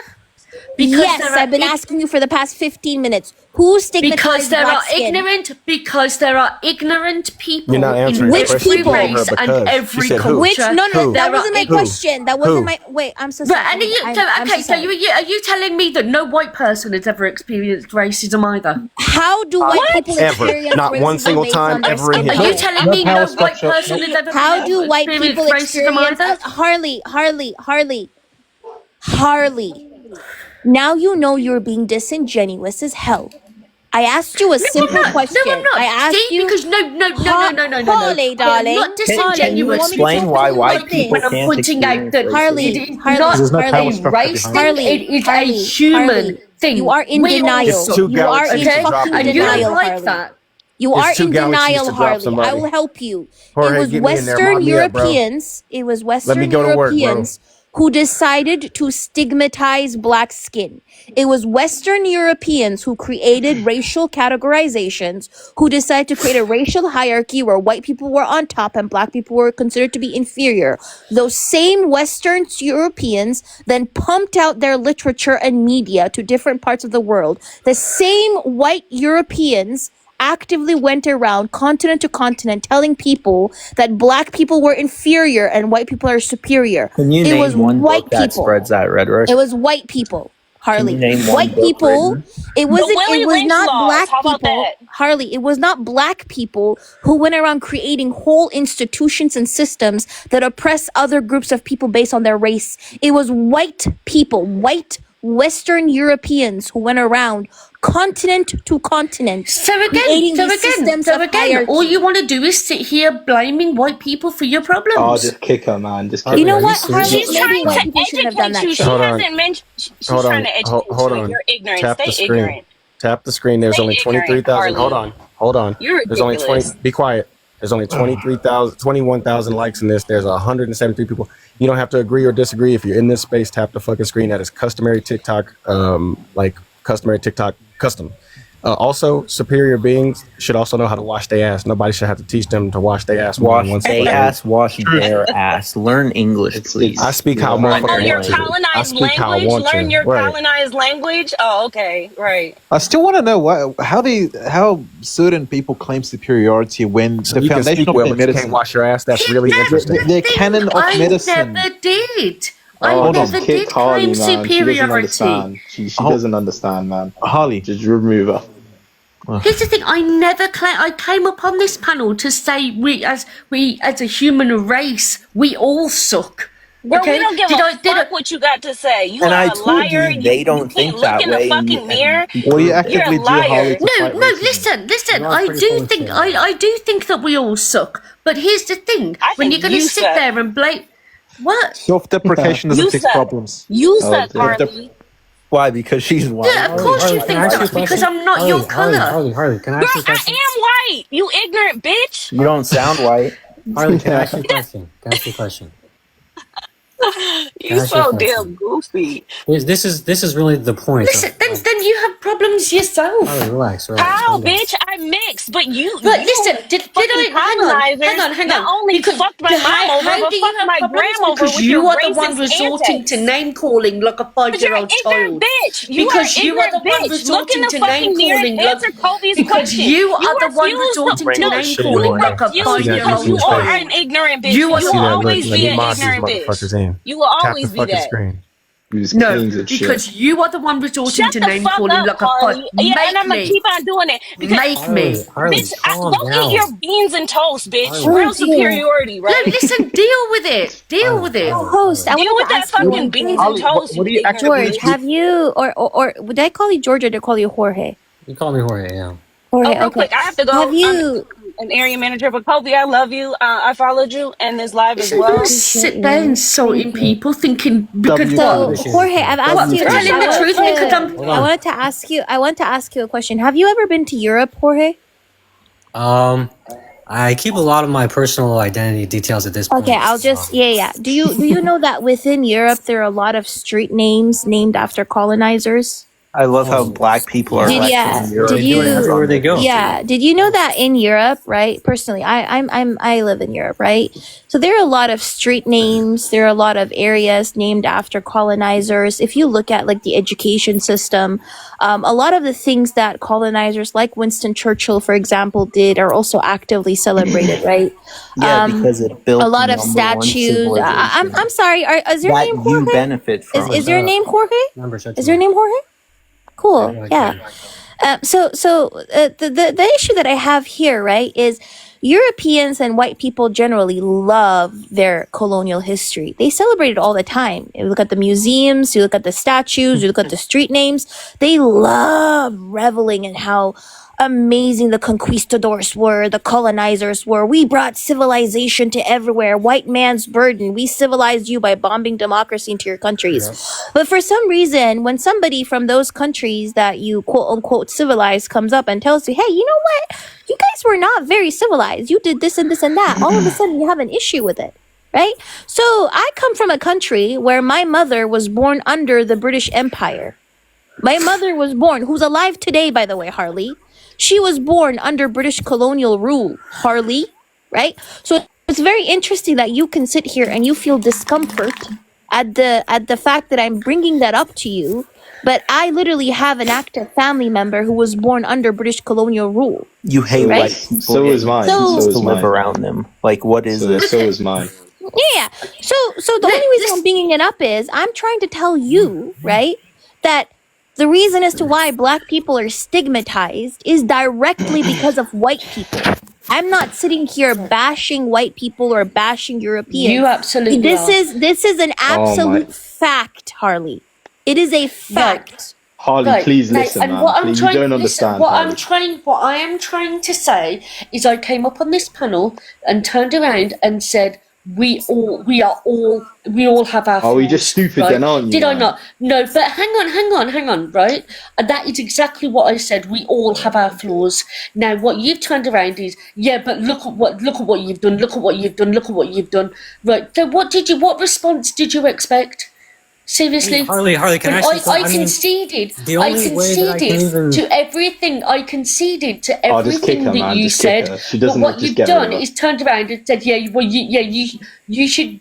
Yes, I've been asking you for the past 15 minutes. Who stigmatized black skin? Because there are ignorant people in every race and every culture. No, that wasn't my question. That wasn't my... Wait, I'm so sorry. Are you telling me that no white person has ever experienced racism either? How do white people experience racism? Not one single time ever in history. Are you telling me no white person has ever How do white people experience... Harley. Now you know you're being disingenuous as hell. I asked you a simple question. No, I'm not. I asked you because no. Harley, darling. Not disingenuous. Can you explain why white people can't experience Harley, Harley, it is a human thing. You are in denial. You are in fucking denial, Harley. You are in denial, Harley. I will help you. It was Western Europeans. It was Western Europeans who decided to stigmatize black skin. It was Western Europeans who created racial categorizations, who decided to create a racial hierarchy where white people were on top and black people were considered to be inferior. Those same Western Europeans then pumped out their literature and media to different parts of the world. The same white Europeans actively went around continent to continent telling people that black people were inferior and white people are superior. Can you It was name one white book that people. spreads that rhetoric? It was white people, Can you Harley. name one White book people. written? It The Willie was Lynch not laws. black How about people, that? Harley. It was not black people who went around creating whole institutions and systems that oppress other groups of people based on their race. It was white people, white Western Europeans who went around continent to continent. So creating again, these systems of hierarchy. all you want to do is sit here blaming white people for your Oh, problems. just kick her, man. Just kick You know her. what, Harley? She's Maybe trying white to people shouldn't have done educate that you. shit. She Hold on. hasn't mentioned. She's Hold trying on. to educate Hold you, on. and you're ignorant. Tap the Stay screen. ignorant. Tap the screen. There's Stay only ignorant, 23,000. Hold Harley. on. Hold on. You're There's only 20. ridiculous. Be quiet. There's only 23,000, 21,000 likes in this. There's 173 people. You don't have to agree or disagree. If you're in this space, tap the fucking screen. That is customary TikTok, customary TikTok custom. Also, superior beings should also know how to wash their ass. Nobody should have to teach them to wash their ass. Wash a ass, wash their ass. Learn English, please. I speak how I want Oh, to. your I colonized speak how I language. want Learn to. your Right. colonized language. Oh, okay, right. I still want to know how certain people claim superiority when So the you can foundation speak of well, their but you medicine. can't wash your ass. That's really interesting. Their canon of I medicine. never did. Oh, I just never kick did Harley, claim man. She doesn't superiority. understand. She doesn't understand, man. Harley. Just remove her. Here's the thing: I came upon this panel to say we as a human race, we all suck. Girl, Okay? we don't give a fuck what you got to say. You And are I a told liar. you they don't can't think look that in the way. fucking mirror. What do you You're actively a do, Harley, liar. to fight No, racism? listen. You are I pretty do full of think shit. I do think that we all suck. But here's the thing: I when think you're going to you sit suck. there and blame what? Self-deprecation doesn't You fix suck. problems. You Oh, suck, dear. Harley. Why? Because she's white. Yeah, of course you Harley, can think I ask you a that because question? I'm not your color. Harley, can I Girl, ask you a I question? am white. You ignorant bitch. You don't sound white. Harley, can I ask you a question? Can I ask you a question? You ask you a so question? damn goofy. This is really the point. Listen, then you have problems yourself. Harley, relax. How, calm down. bitch? I mixed, but But listen, did I colonizers hang not on? only fucked my mom over, how but do you fucked have my problems? grandma over Because with you your are the one racist resorting antics. to name calling like a Because you're an 5-year-old ignorant child. bitch. You Because are an you are ignorant the one bitch. Look in resorting the to fucking name mirror calling and like answer Kobe's because question. you are the one refuse resorting Bring to all the name shit in calling order. like a refuse See that because 5-year-old you are face. an ignorant bitch. You are You the will See that look? always Let be me an mod these ignorant motherfuckers bitch. in. You will Tap the always be fucking that. screen. You just No, kings of shit. because you are the one resorting Shut to the name fuck calling up, like a Harley. Yeah, and I'm gonna Make keep on doing it because me. Harley, bitch, calm go eat down. your beans and toast, bitch. Harley. Real superiority, No, right? listen, deal with it. Deal with it. Host, I Deal wanted with to that ask you fucking one beans thing. and toast, what do you you ignorant George, bitch. have you or would I call you George or did I call you Jorge? You call me Jorge, yeah. Jorge, Oh, real okay. quick, I have to go. Have you? An area manager for Kobe. I love you. I followed you and this live as Listen, don't well. sit there insulting people thinking because So what? Jorge, I've asked you. Telling I the wanted truth to- because I wanted to ask you. I want to ask you a question. Have you ever been to Europe, Jorge? I keep a lot of my personal identity details at this point. Okay, I'll just yeah. Do you know that within Europe there are a lot of street names named after colonizers? I love how black people are elected in Europe. Did you? Everywhere they go. Yeah. Did you know that in Europe, right? Personally, I live in Europe, right? So there are a lot of street names. There are a lot of areas named after colonizers. If you look at like the education system, a lot of the things that colonizers like Winston Churchill, for example, did are also actively celebrated, right? Yeah, because it built a lot the of number one statues. civilization I'm sorry. Is your that name you Jorge? benefit from. Is your name Jorge? Is your name Jorge? Cool. Yeah. So the issue that I have here, right, is Europeans and white people generally love their colonial history. They celebrate it all the time. You look at the museums, you look at the statues, you look at the street names. They love reveling in how amazing the conquistadors were, the colonizers were. We brought civilization to everywhere. White man's burden. We civilized you by bombing democracy into your countries. Yeah. But for some reason, when somebody from those countries that you quote unquote civilized comes up and tells you, hey, you know what? You guys were not very civilized. You did this and this and that. All of a sudden, you have an issue with it. Right? So I come from a country where my mother was born under the British Empire. My mother was born, who's alive today, by the way, Harley. She was born under British colonial rule, Harley, right? So it's very interesting that you can sit here and you feel discomfort at the fact that I'm bringing that up to you, but I literally have an active family member who was born under British colonial rule. You hate Right? white people. So yet is you mine. choose So to is live mine. around them. Like, what is this? So is mine. Yeah. So the only reason I'm bringing it up is I'm trying to tell you, right, that the reason as to why black people are stigmatized is directly because of white people. I'm not sitting here bashing white people or bashing Europeans. You absolutely this are. This is an absolute fact, Harley. It is a fact. Harley, please Now, listen, and man. what I'm Please, trying, you don't listen, understand. what Harley. I am trying to say is, I came up on this panel and turned around and said, we all have our flaws. Are we just stupid right? then, aren't you? Did I man? not? No, but hang on, right? And that is exactly what I said. We all have our flaws. Now, what you've turned around is, yeah, but look at what you've done. Look at what you've done. Look at what you've done. Right? So, what response did you expect? Seriously, Harley, can I say I something? conceded. The I only way that I can conceded even... to everything. I conceded to Oh, just kick everything her, that man. you Just kick said. her. She But doesn't what just you've get rid done of her. is turned around and said, "Yeah, well, you should,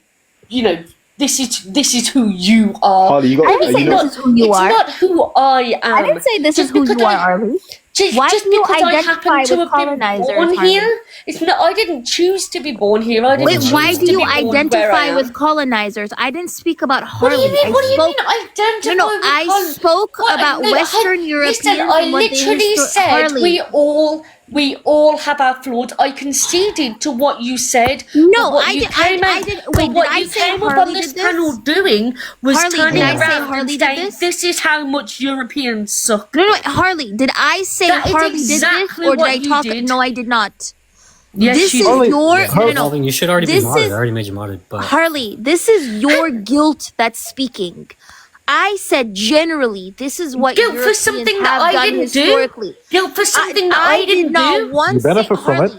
this is who you are." Harley, you got. I didn't say this is who you it's are. not who I am. I didn't say this is who you are, Arlie. Why Just do you because I identify happen to with have been colonizers, born Harley? here, it's not. I didn't choose to be born here. I didn't Wait, choose why to do be you born where I identify am. with colonizers? I didn't speak about What do Harley. you mean? What do you mean? Identify No, with I spoke about Western Europeans Listen, I and what they literally said Harley. we all have our flaws. I conceded to what you said. No, what I you did. came I out- did. but Wait, what did I you say came up Harley on this did panel this? doing was Harley, turning did I say around Harley and did saying, this? "This is how much Europeans suck." No, Harley, did I say That is Harley did this, exactly or did what I you talk? did. No, I did not. Yes, This you is did. your no. Alvin, you should already be This modded. is I already made you modded, but... Harley. This is your guilt that's speaking. I said generally, this is what Guilt for Europeans something have that I done didn't do? historically. Guilt for something that I did didn't not do? once You benefit say, from it.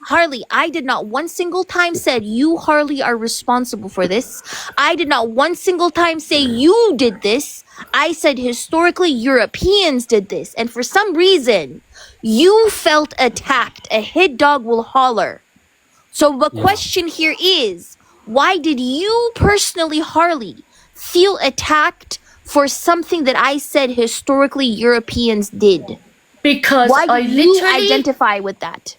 Harley, I did not one single time said you, Harley, are responsible for this. I did not one single time say you did this. I said historically Europeans did this. And for some reason, you felt attacked. A hit dog will holler. So the question here is, why did you personally, Harley, feel attacked for something that I said historically Europeans did? Because why I do you literally identify with that?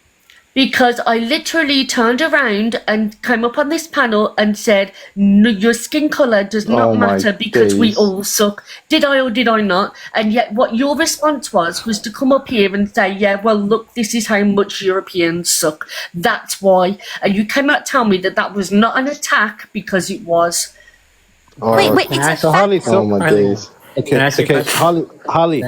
Because I literally turned around and came up on this panel and said, no, your skin colour does not Oh my matter because we days. all suck. Did I or did I not? And yet what your response was to come up here and say, yeah, well, look, this is how much Europeans suck. That's why. And you came out to tell me that was not an attack because it was. Wait, it's a So Harley, Oh my days. okay, Harley.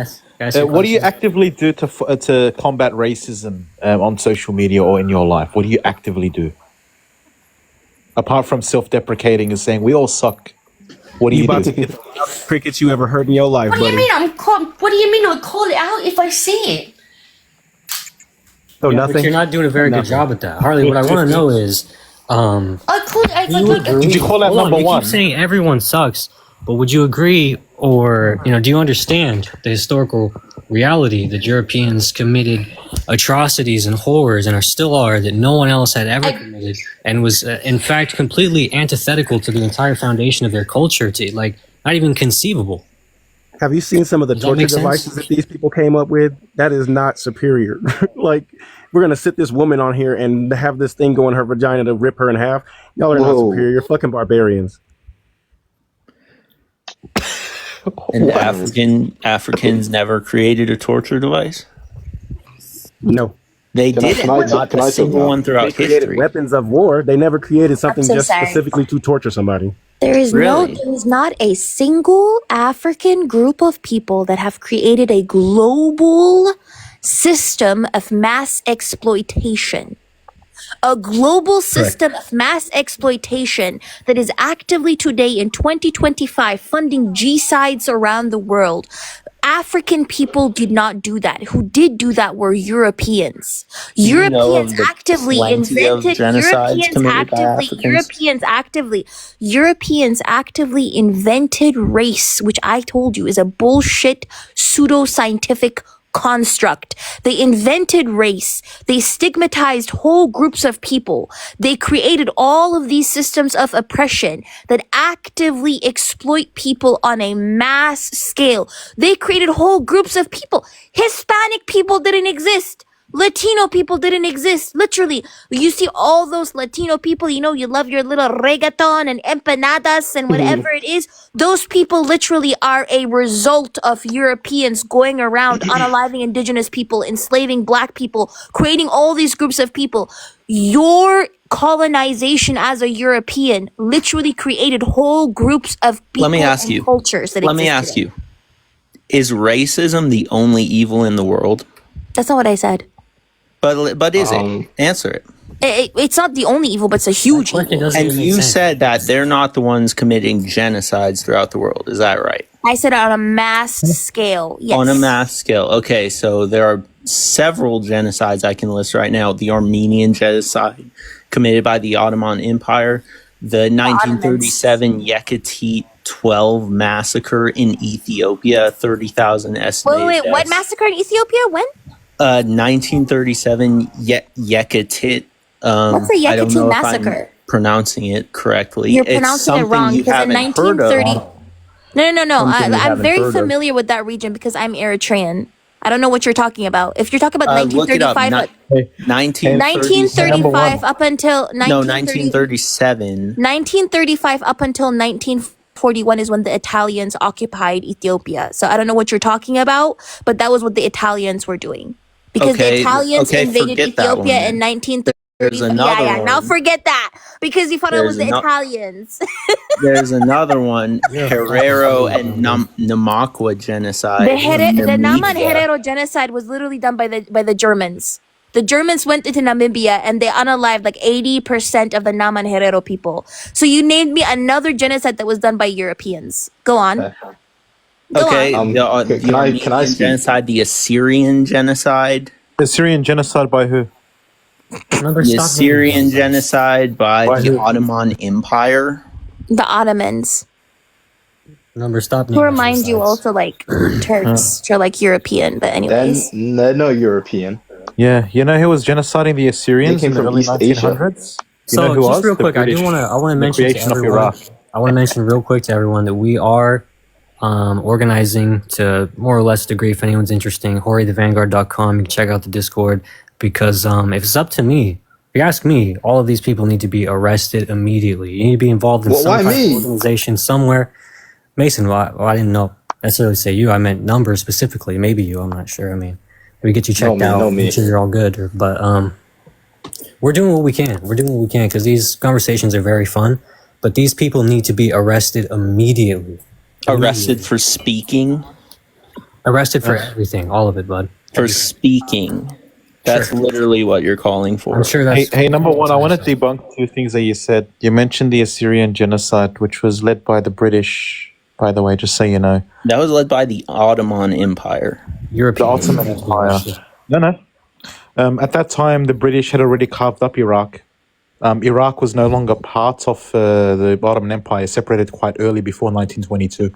What do you actively do to combat racism on social media or in your life? What do you actively do? Apart from self-deprecating and saying we all suck, what do you about do? to get the loudest crickets you ever heard in your life, What do you buddy. mean what do you mean I call it out if I see it? So But nothing. you're not doing a very good job at that. Harley, what I want to know is, I call it out. do you agree? Did you call that Hold on, number you one? keep saying everyone sucks, but would you agree, or do you understand the historical reality that Europeans committed atrocities and horrors and still are that no one else had ever committed, and was in fact completely antithetical to the entire foundation of their culture, to not even conceivable? Have you seen some of the Does that torture make sense? devices that these people came up with? That is not superior. Like, we're gonna sit this woman on here and have this thing go in her vagina to rip her in half. Y'all are not Whoa. superior. You're fucking barbarians. And Africans never created a torture device? No. They Can I- didn't. can I- Not can a I talk single now? one They throughout created history. weapons of war. They never created something so just sorry. specifically to torture somebody. There is Really? there is not a single African group of people that have created a global system of mass exploitation. A global system of mass exploitation that is actively today in 2025 funding G-sides around the world. African people did not do that. Who did do that were Europeans. You know of Europeans the actively plenty of invented genocides committed by Africans? Europeans actively invented race, which I told you is a bullshit pseudoscientific construct. They invented race. They stigmatized whole groups of people. They created all of these systems of oppression that actively exploit people on a mass scale. They created whole groups of people. Hispanic people didn't exist. Latino people didn't exist. Literally, you see all those Latino people, you know, you love your little reggaeton and empanadas and whatever it is. Those people literally are a result of Europeans going around unaliving indigenous people, enslaving black people, creating all these groups of people. Your colonization as a European literally created whole groups of people Let me ask and you. cultures that Let me exist ask today. you. Is racism the only evil in the world? That's not what I said. But is it? Answer it. It's not the only evil, but it's a huge evil. And you said that they're not the ones committing genocides throughout the world. Is that right? I said on a mass scale. Yes. On a mass scale. Okay, so there are several genocides I can list right now. The Armenian genocide committed by the Ottoman Empire, the 1937 Yekati 12 massacre in Ethiopia, 30,000 estimated Wait, what deaths. massacre in Ethiopia? When? 1937 Yekatit. What's a I don't Yekati know massacre? if I'm pronouncing it correctly. You're It's pronouncing it something wrong you because in haven't heard 1930. of. No. Something you I'm haven't very heard of. familiar with that region because I'm Eritrean. I don't know what you're talking about. If you're talking about Look it up. 1935, 1935 up until 1937. 1935 up until 1941 is when the Italians occupied Ethiopia. So I don't know what you're talking about, but that was what the Italians were doing. Because the Italians invaded forget that one Ethiopia then. in 1935. There's another Yeah. Now one. forget that because you thought it was There's the ano- Italians. There's another one, Herero and Namakwa genocide. The in Naman Namibia. Herero genocide was literally done by the Germans. The Germans went into Namibia and they unalived like 80% of the Naman Herero people. So you named me another genocide that was done by Europeans. Go on. Okay, on. the can I Armenian speak? genocide, the Assyrian genocide. The Syrian genocide by who? The Assyrian genocide by the Ottoman Empire. The Ottomans. Stop. To remind you also like Turks are like European, but anyways. Then they're no European. Yeah, you know who was genociding the Assyrians They in came the from early East Asia. 1900s? You So know who just was? real The quick, British. I want to The mention to creation of everyone. Iraq. I want to mention real quick to everyone that we are organizing to more or less degree. If anyone's interested, HoriTheVanguard.com. You can check out the Discord because if it's up to me, if you ask me, all of these people need to be arrested immediately. You need to be involved in some type of organization somewhere. Mason, well, I didn't know necessarily say you. I meant numbers specifically. Maybe you. I'm not sure. I mean, we get you checked out. Make sure you're all good. But we're doing what we can. We're doing what we can because these conversations are very fun. But these people need to be arrested immediately. Arrested for speaking. Arrested for everything, all of it, bud. For speaking. That's literally what you're calling for. I'm sure that's. Hey, number one, I want to debunk two things that you said. You mentioned the Assyrian genocide, which was led by the British, by the way, just so you know. That was led by the Ottoman Empire. The Ottoman Empire. No. At that time, the British had already carved up Iraq. Iraq was no longer part of the Ottoman Empire, separated quite early before 1922.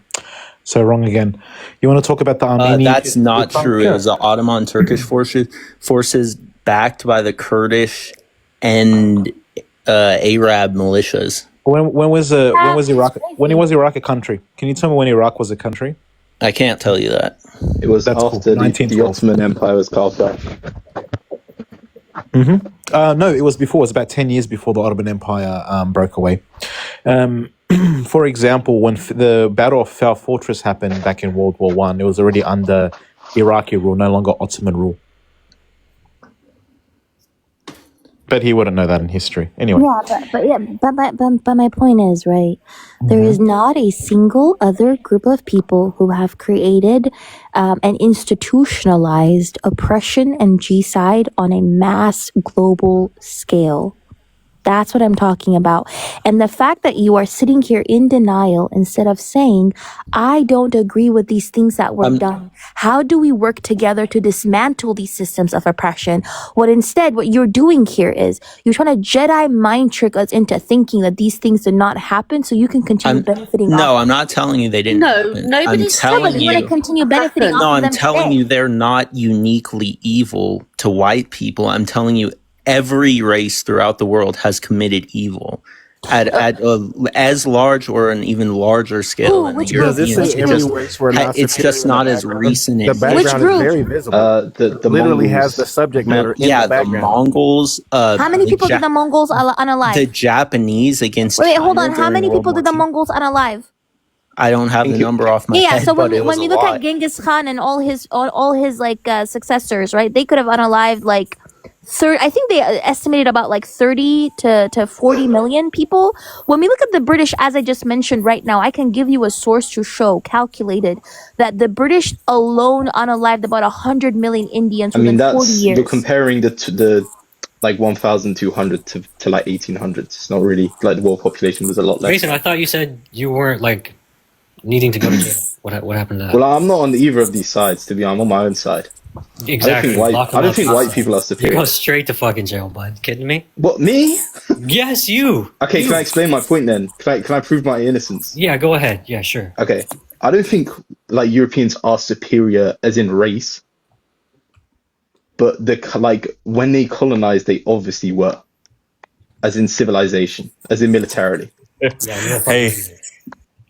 So wrong again. You want to talk about the Armenian? That's not true. It was the Ottoman Turkish forces backed by the Kurdish and Arab militias. When was Iraq? When was Iraq a country? Can you tell me when Iraq was a country? I can't tell you that. It was after the Ottoman Empire was carved up. No, it was before. It was about 10 years before the Ottoman Empire broke away. For example, when the Battle of Far Fortress happened back in World War One, it was already under Iraqi rule, no longer Ottoman rule. But he wouldn't know that in history. Anyway. But my point is, right, there is not a single other group of people who have created and institutionalized oppression and genocide on a mass global scale. That's what I'm talking about. And the fact that you are sitting here in denial instead of saying, I don't agree with these things that were done. How do we work together to dismantle these systems of oppression? What you're doing here is you're trying to Jedi mind trick us into thinking that these things did not happen so you can continue benefiting off No, of I'm not telling you they didn't No, happen. nobody's I'm telling but you want to continue benefiting No, off of I'm them telling today. you they're not uniquely evil to white people. I'm telling you every race throughout the world has committed evil at as large or an even larger scale than the Does this Europeans. say every race were not It's superior just in the not as background? recent. The background is very visible. The Literally Mongols. has the subject matter in Yeah, the the background. Mongols. How many people did the Mongols unalive? The Japanese against Wait, hold China on. How during many World people War did the II. Mongols unalive? I don't have the number off my head, So but it was when a we look lot. at Genghis Khan and all his successors, right? They could have unalived like I think they estimated about like 30 to 40 million people. When we look at the British, as I just mentioned right now, I can give you a source to show calculated that the British alone unalived about 100 million Indians I mean, within 40 you're years. comparing the like 1,200 to like 1,800s. It's not really like the world population was a lot less. Mason, I thought you said you weren't like needing to go to jail. What happened to that? Well, I'm not on either of these sides, to be honest. I'm on my own side. Exactly. I don't think white people are You superior. go straight to fucking jail, bud. Kidding me? What, me? Yes, you. Okay, You. can I explain my point then? Can I prove my innocence? Yeah, go ahead. Yeah, sure. Okay, I don't think like Europeans are superior as in race, but when they colonized, they obviously were, as in civilization, as in militarily.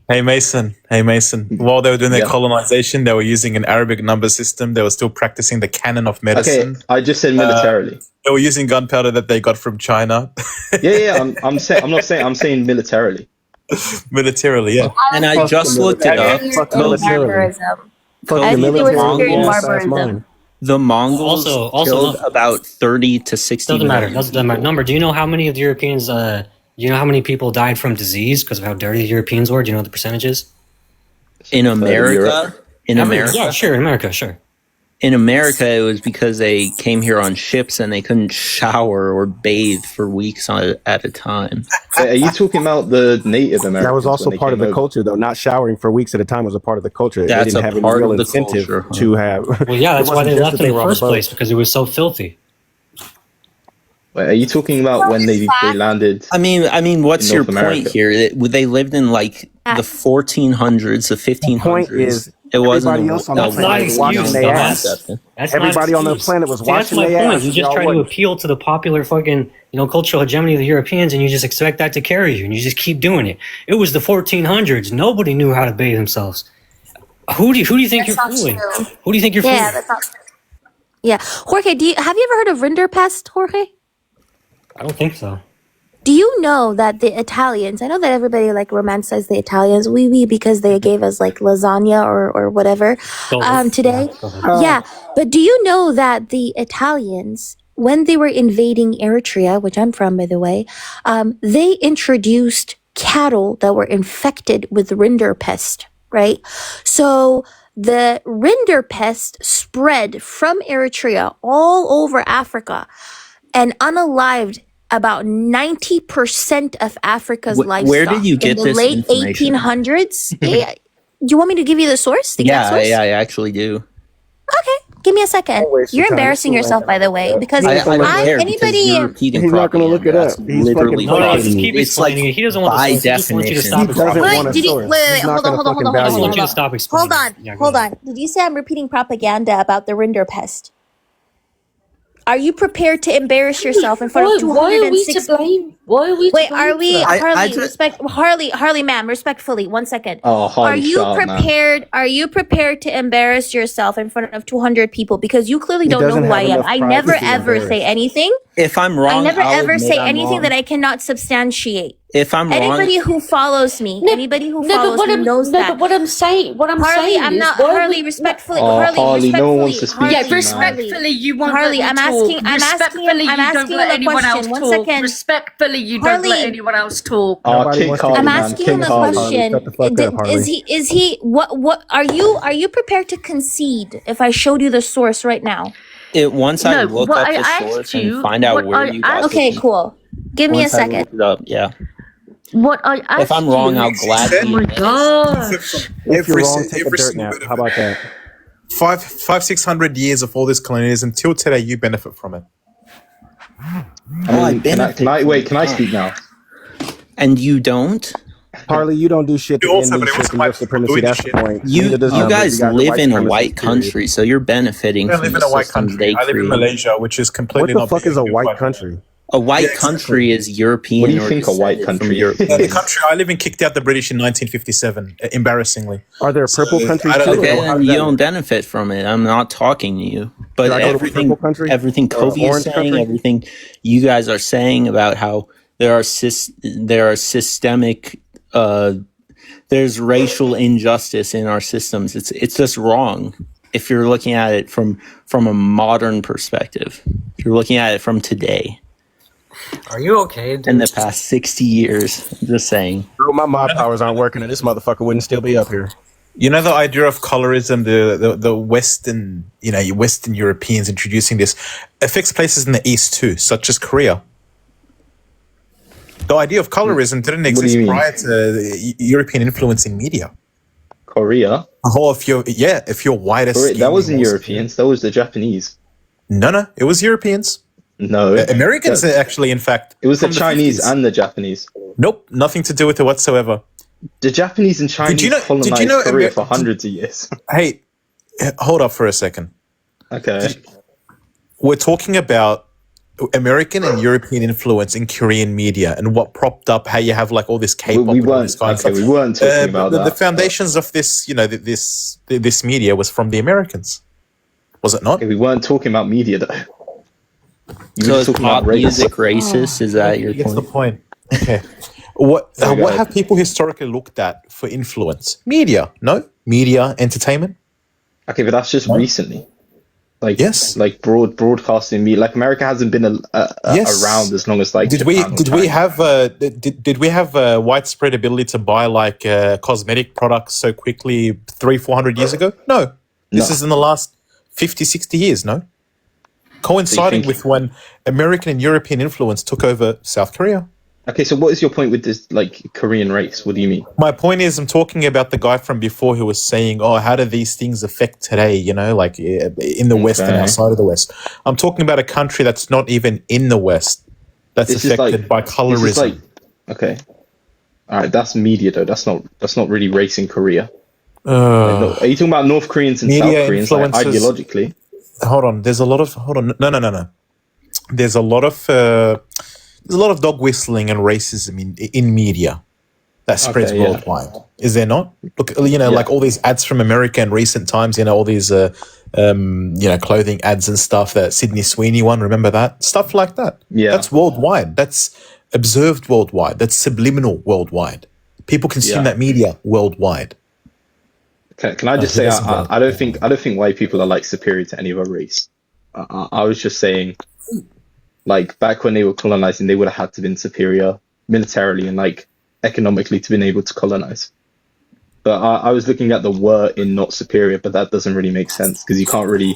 Hey Mason. While they were doing their colonization, they were using an Arabic number system. They were still practicing the canon of medicine. Okay, I just said militarily. They were using gunpowder that they got from China. I'm saying militarily. Militarily, yeah. And I just looked it up. The Mongols also killed about 30 to 60 Doesn't matter. million Doesn't matter. Number. Do you know how many of the Europeans? You know how many people died from disease because of how dirty the Europeans were? Do you know what the percentages? In America? Yeah, sure. In America, sure. In America, it was because they came here on ships and they couldn't shower or bathe for weeks at a time. Are you talking about the Native Americans? That was also part of the culture, though. Not showering for weeks at a time was a part of the culture. That's they didn't have any part real of the incentive culture, huh? to have. Well, yeah, that's why they left in the on first boat. place because it was so filthy. Wait, are you talking about when they landed? I mean, what's in your North point America? here? They lived in like the 1400s, the 1500s. Point is, it wasn't everybody else on the a planet was washing their ass. Everybody on the planet was washing That's my their point. ass. You just try to appeal to the popular fucking, cultural hegemony of the Europeans, and you just expect that to carry you, and you just keep doing it. It was the 1400s. Nobody knew how to bathe themselves. Who do you think you're fooling? Who do you think you're fooling? That's not true. Yeah, Jorge, have you ever heard of Rinderpest, Jorge? I don't think so. Do you know that the Italians, I know that everybody like romanticizes the Italians, because they gave us like lasagna or whatever today. Yeah, but do you know that the Italians, when they were invading Eritrea, which I'm from, by the way, they introduced cattle that were infected with rinderpest, right? So the rinderpest spread from Eritrea all over Africa and unalived about 90% of Africa's livestock. Where did you get in the this late information? 1800s? Do you want me to give you the source? The exact source? Yeah, I actually do. Okay, give me a second. You're embarrassing yourself, by the way, because I don't care anybody. because you're repeating He's not going to look it up. He's literally fucking false. just keep It's like explaining it. He doesn't want by the source. He just wants you to definition. stop He doesn't explaining. want a Did he, source. wait, He's not hold on, gonna hold on, fucking hold on, value I just hold want you on. to stop explaining. Hold on, Yeah, go hold ahead. on. Did you say I'm repeating propaganda about the Rinderpest? Are you prepared to embarrass yourself in front of 260? Why are we to blame? Why are we to Wait, blame are we for that? Harley, ma'am, respectfully, 1 second. Oh, Harley, Are you shut up, man. prepared? Are you prepared to embarrass yourself in front of 200 people because you clearly don't know doesn't who I have am? enough I pride never to be ever say embarrassed. anything. If I'm wrong, I never I'll ever admit say I'm anything wrong. that I cannot substantiate. If I'm wrong, Anybody who follows me, anybody who but follows me knows that. But what I'm saying Harley, is, I'm not why Harley. we- Respectfully, Oh, Harley, Harley, no one respectfully, wants to speak Harley, to you, man. respectfully, you won't Harley, let me I'm talk. asking Respectfully, you don't let him a anyone else question. 1 talk. second. Respectfully, you don't Harley. let anyone else talk. Oh, Nobody kick wants to Harley, I'm do man. asking Kick him a Harley. question. Shut the fuck up, Harley. Is he what are you prepared to concede if I showed you the source right now? once I No, look what up I the asked source you- and find out what where I you got asked- the Okay, cool. Give me a Once I second. look it up, yeah. What I asked If I'm wrong, I'll gladly. Oh my gosh. If you're wrong, take a dirt nap. How about that? 600 years of all this colonialism till today, you benefit from it. I mean, can I speak now? And you don't? Harley, you don't do shit to end these systems of supremacy. That's the point. You guys live in a white supremacy, country, so you're benefiting I from live in the a white systems country. they I live in create. Malaysia, which is completely What the fuck is a white country? A white country is European. What do you or think a white descended from country Europe. is? The country I live in kicked out the British in 1957, embarrassingly. Are there purple countries I don't too? know. Okay, How then does you that don't work? benefit from it. I'm not talking to you. But Should I go to a everything, purple country? everything Or an Kobe is orange saying, country? everything you guys are saying about how there are systemic, there's racial injustice in our systems. It's just wrong if you're looking at it from a modern perspective. If you're looking at it from today. Are you okay, dude? In the past 60 years, I'm just saying. Bro, my mod powers aren't working, and this motherfucker wouldn't still be up here. You know the idea of colorism, the Western, Western Europeans introducing this affects places in the East too, such as Korea. The idea of colorism didn't exist prior to the European influence in media. Korea? If you're white as Korea, that wasn't Europeans, that was the Japanese. No, it was Europeans. No. Americans actually, in fact. It was the from Chinese 50s. and the Japanese. Nope, nothing to do with it whatsoever. The Japanese and Chinese colonized Korea for hundreds of years. Hey, hold up for a second. Okay. We're talking about American and European influence in Korean media and what propped up how you have like all this K-pop. We weren't talking about that. The foundations of this, this media was from the Americans, was it not? Okay, we weren't talking about media though. So is pop music racist? Is that your That's point? the point. Okay. What have people historically looked at for influence? Media, no? Media, entertainment? Okay, but that's just recently. Like broadcasting media. Like America hasn't been around as long as like. Did we have widespread ability to buy like cosmetic products so quickly 300-400 years ago? No. This is in the last 50-60 years, no? Coinciding with when American and European influence took over South Korea. Okay, so what is your point with this like Korean race? What do you mean? My point is, I'm talking about the guy from before who was saying, "Oh, how do these things affect today?" Like in the West and outside of the West. I'm talking about a country that's not even in the West that's affected by colorism. Okay, all right, that's media though. That's not really race in Korea. Are you talking about North Koreans and South Koreans like, ideologically? Hold on. There's a lot of No. There's a lot of dog whistling and racism in media that spreads worldwide. Is there not? Look, like all these ads from America in recent times. All these clothing ads and stuff. That Sydney Sweeney one. Remember that stuff like that? Yeah, that's worldwide. That's observed worldwide. That's subliminal worldwide. People consume that media worldwide. Can I just say I don't think white people are like superior to any other race. I was just saying, like back when they were colonizing, they would have had to been superior militarily and like economically to been able to colonize. But I was looking at the were in not superior, but that doesn't really make sense because you can't really.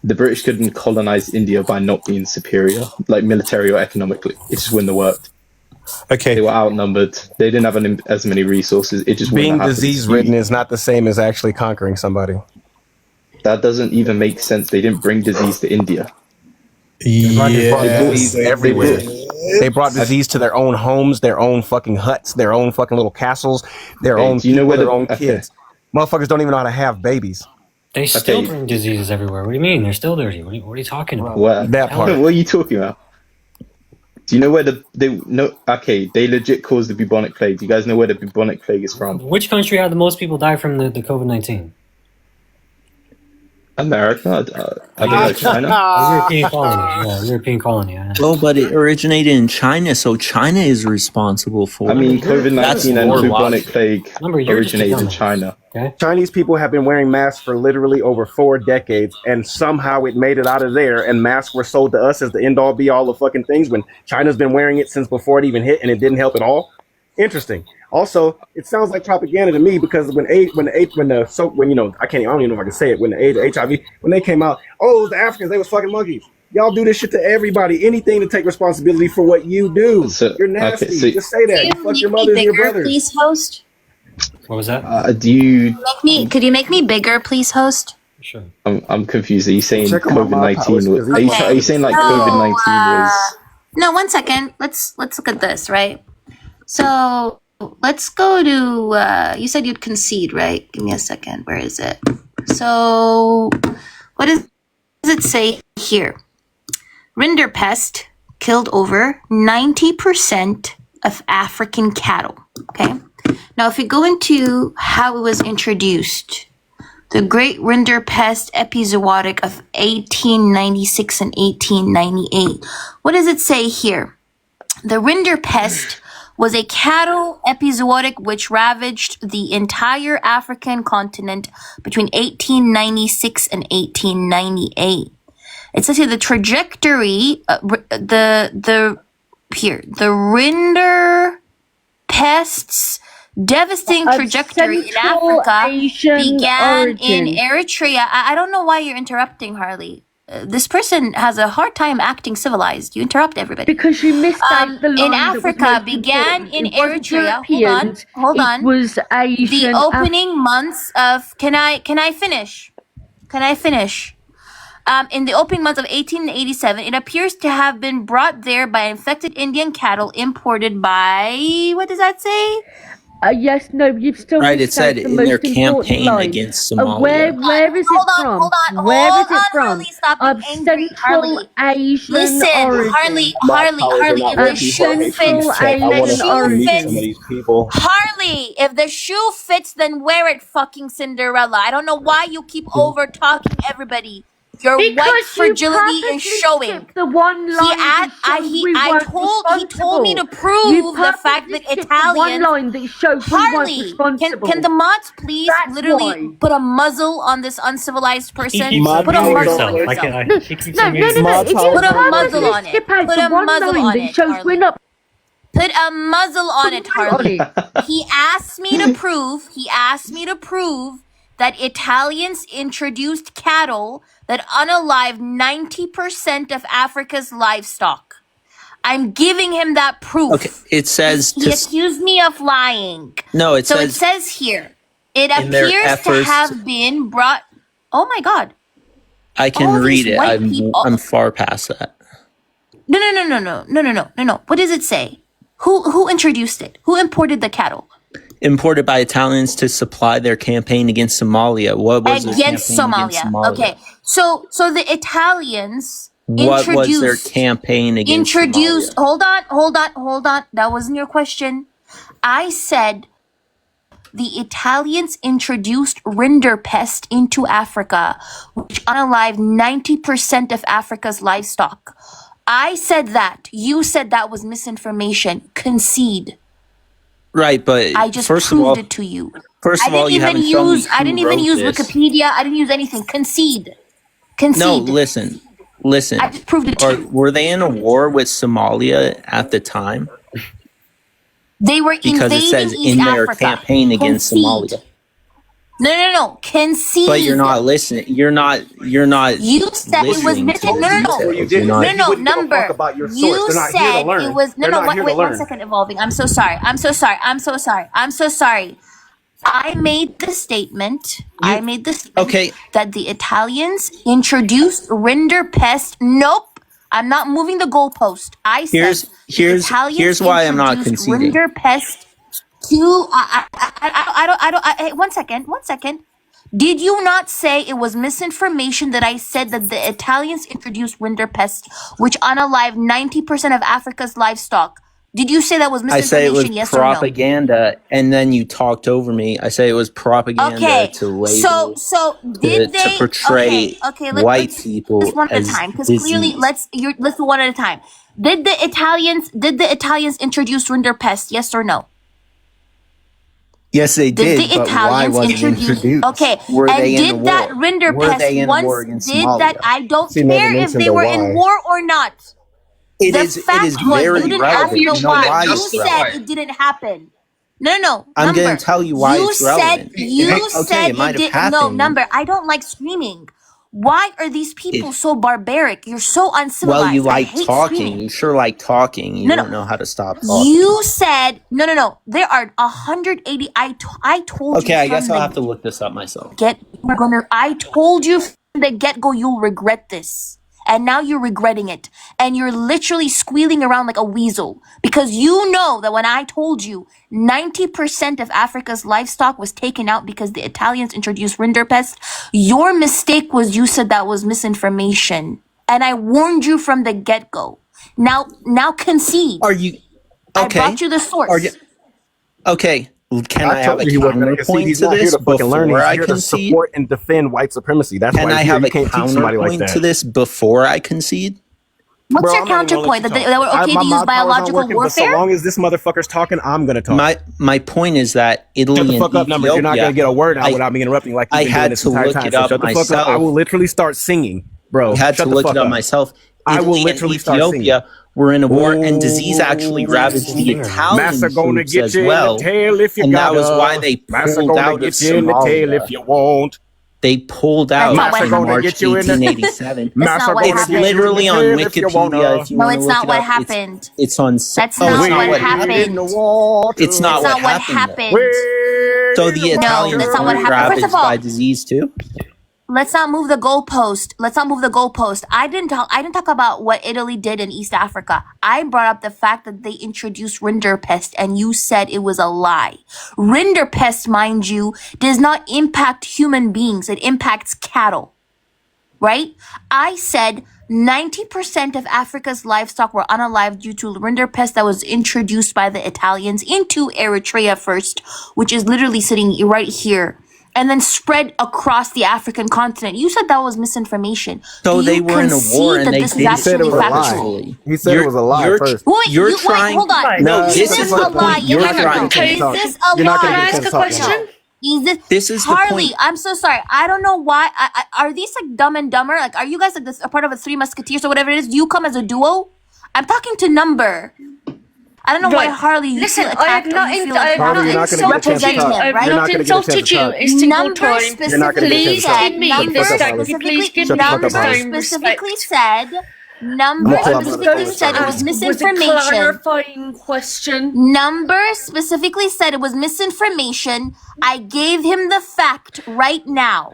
The British couldn't colonize India by not being superior, like military or economically. It just wouldn't have worked. Okay. They were outnumbered. They didn't have as many resources. It just being disease ridden is not the same as actually conquering somebody. That doesn't even make sense. They didn't bring disease to India. They brought disease everywhere. They brought disease to their own homes, their own fucking huts, their own fucking little castles, their own their own kids. Motherfuckers don't even know how to have babies. They still bring diseases everywhere. What do you mean? They're still dirty. What are you talking about? That part. What are you talking about? Do you know where they legit caused the bubonic plague. Do you guys know where the bubonic plague is from? Which country had the most people die from the COVID-19? America? I don't know, China? European colony. Yeah, European colony. Yeah. Oh, but it originated in China, so China is responsible for it. I mean, COVID-19 and bubonic plague originated in China. Okay. Chinese people have been wearing masks for literally over 4 decades, and somehow it made it out of there, and masks were sold to us as the end-all be-all of fucking things when China's been wearing it since before it even hit, and it didn't help at all. Interesting. Also, it sounds like propaganda to me because when I don't even know if I can say it, when the HIV, when they came out, oh, it was the Africans, they was fucking monkeys. Y'all do this shit to everybody. Anything to take responsibility for what you do. So, You're nasty. okay, so Just say that. You fuck your mothers and your brothers. Please, host. What was that? do you? Could you make me bigger, please, host? Sure. I'm confused. Are you saying Check on my mod powers, COVID-19? 'cause he's Are you saying like COVID-19 was? No, 1 second. Let's look at this, right? So let's go to. You said you'd concede, right? Give me a second. Where is it? So, what does it say here? Rinderpest killed over 90% of African cattle. Okay. Now, if you go into how it was introduced, the Great Rinderpest Epizootic of 1896 and 1898. What does it say here? The rinderpest was a cattle epizootic which ravaged the entire African continent between 1896 and 1898. It says here the trajectory, the rinder pests devastating trajectory in Africa began in Eritrea. I don't know why you're interrupting, Harley. This person has a hard time acting civilized. You interrupt everybody. Because you missed out the line in that was Africa most began important. in It wasn't Eritrea. Europeans, Hold on. It was Asian. The opening months of can I finish? Can I finish? In the opening months of 1887, it appears to have been brought there by infected Indian cattle imported by, what does that say? Yes, no, you've still Right, missed it said out the in most their important campaign line. against Somalia. Where is it from? Where is it from? Harley, stop being Of angry. Central Asian Listen, origin. Harley, Of if the shoe Central fits, Asian origin. Harley, if the shoe fits, then wear it, fucking Cinderella. I don't know why you keep over talking everybody. Your white fragility is showing. The one line he told me to prove the fact that Italians. Harley, can the mods please put a muzzle on this uncivilized person? Put a muzzle on yourself. No. If you Put a muzzle on it. skip out Put the a one muzzle line on that it, shows Harley. we're not. Put a muzzle on it, Harley. He asked me to prove that Italians introduced cattle that unalived 90% of Africa's livestock. I'm giving him that proof. Okay, it says he accused me of lying. No, it says. So it says here, it appears to have been brought. Oh my God! I can read it. I'm far past that. No. What does it say? Who introduced it? Who imported the cattle? Imported by Italians to supply their campaign against Somalia. What was against Somalia? Okay, so the Italians what was their campaign against Somalia? Hold on. That wasn't your question. I said the Italians introduced rinderpest into Africa, which unalived 90% of Africa's livestock. I said that. You said that was misinformation. Concede. Right, but I just first proved of all, it to you. First of all, you haven't shown me who I didn't even wrote use this. Wikipedia. I didn't use anything. Concede. No, listen. I just proved it to you. Were they in a war with Somalia at the time? They were because invading it says East in their Africa. campaign against Somalia. No. Concede. But you're not listening. You're not. You said it was missing. No. Number. You said it was. No. Wait. 1 second. Evolving. I'm so sorry. I made the statement. Okay. That the Italians introduced rinderpest. Nope. I'm not moving the goalpost. I said here's why I'm not conceding. Rinderpest to. I don't. 1 second. 1 second. Did you not say it was misinformation that I said that the Italians introduced rinderpest, which unalived 90% of Africa's livestock? Did you say that was misinformation? I say it was yes propaganda, or no? and then you talked over me. I say it was propaganda to label, so did they to portray white people let's one at a as time because clearly let's do one at a time. Did the Italians introduce rinderpest? Yes or no? Yes, they did. Did the but Italians why wasn't introduced? Okay, Were and they did in that war? rinderpest once? Did that? I don't care if they were in war or not. It is very relevant. You know why. You it's said relevant. it didn't happen. No. I'm going to tell you why it's relevant. You said it might it have did. No, happened. number. I don't like screaming. Why are these people so barbaric? You're so uncivilized. Well, you I like hate talking. screaming. You sure like talking. You No, don't no. know how to stop talking. You said no. There are 180. I told you. Okay, I from guess I'll the have to look this up myself. I told you from the get-go you'll regret this. And now you're regretting it. And you're literally squealing around like a weasel. Because you know that when I told you 90% of Africa's livestock was taken out because the Italians introduced rinderpest, your mistake was you said that was misinformation. And I warned you from the get-go. Now concede. Are you okay? I brought you the source. Are you okay? Can I have told a you he wasn't going to concede. counterpoint He's to not here this to fucking learn. before He's I here to concede? support and defend white supremacy. That's Can why I he's here. have You a can't teach somebody like counterpoint that. to this before I concede? What's Bro, your I'm not even gonna let counterpoint? you That they were talk. okay My to use mod powers aren't biological working, but so warfare? long as this motherfucker's talking, I'm gonna talk. My point is that Italy Shut the and fuck up, number. You're not Ethiopia. gonna get a word out without me interrupting like you've I been doing had this to entire look time. it So up shut the fuck up. I myself. will literally start singing, bro. I had Shut to the look fuck it up up. myself. I will Italy and literally start singing. Ethiopia were in a war, and disease actually ravaged the Italian Massa gonna troops get as you in the well, tail if you and gotta. that was why they Massa pulled gonna out of get you in the tail if Somalia. you won't. They pulled out not what in happened. March Get you in the- 1887. That's not what It's happened. literally on if you wanna. Wikipedia if you No, want to it's look not it what up. happened. It's on. That's Oh, not it's not what what happened. happened. Water. It's not That's what not what happened. happened. So the No, Italians that's not what weren't happened. First ravaged of all, by disease too. let's not move the goalpost. I didn't talk about what Italy did in East Africa. I brought up the fact that they introduced rinderpest and you said it was a lie. Rinderpest, mind you, does not impact human beings. It impacts cattle. Right? I said 90% of Africa's livestock were unalive due to rinderpest that was introduced by the Italians into Eritrea first, which is literally sitting right here, and then spread across the African continent. You said that was misinformation. So Do they you were in a war concede and that they this is did it actually factual? purposefully. He said it was a lie first. Wait, You're wait, trying. hold on. No, Is this this is a the lie? point. You're Yes or trying no? to Is make. this a You're not lie? gonna Can I get a ask chance a to talk question? This is the Harley, point. I'm so sorry. I don't know why. Are these like Dumb and Dumber? Like, are you guys like this a part of a Three Musketeers or whatever it is? Do you come as a duo? I'm talking to Number. I don't know why Right. Harley. You Listen, feel I have attacked or not, you in, feel I have like Harley, not you're not gonna get a chance to insulted you. talk. I have right? You're not not gonna get a chance to insulted you talk. a single Number time. You're not gonna get a specifically chance to Please talk. said. give me Shut the the fuck up, stack. Harley. Please give Shut me the fuck the up, Harley. same Specifically respect. said. Number What I was specifically going said to it was ask was a misinformation. clarifying question. Number specifically said it was misinformation. I gave him the fact right now.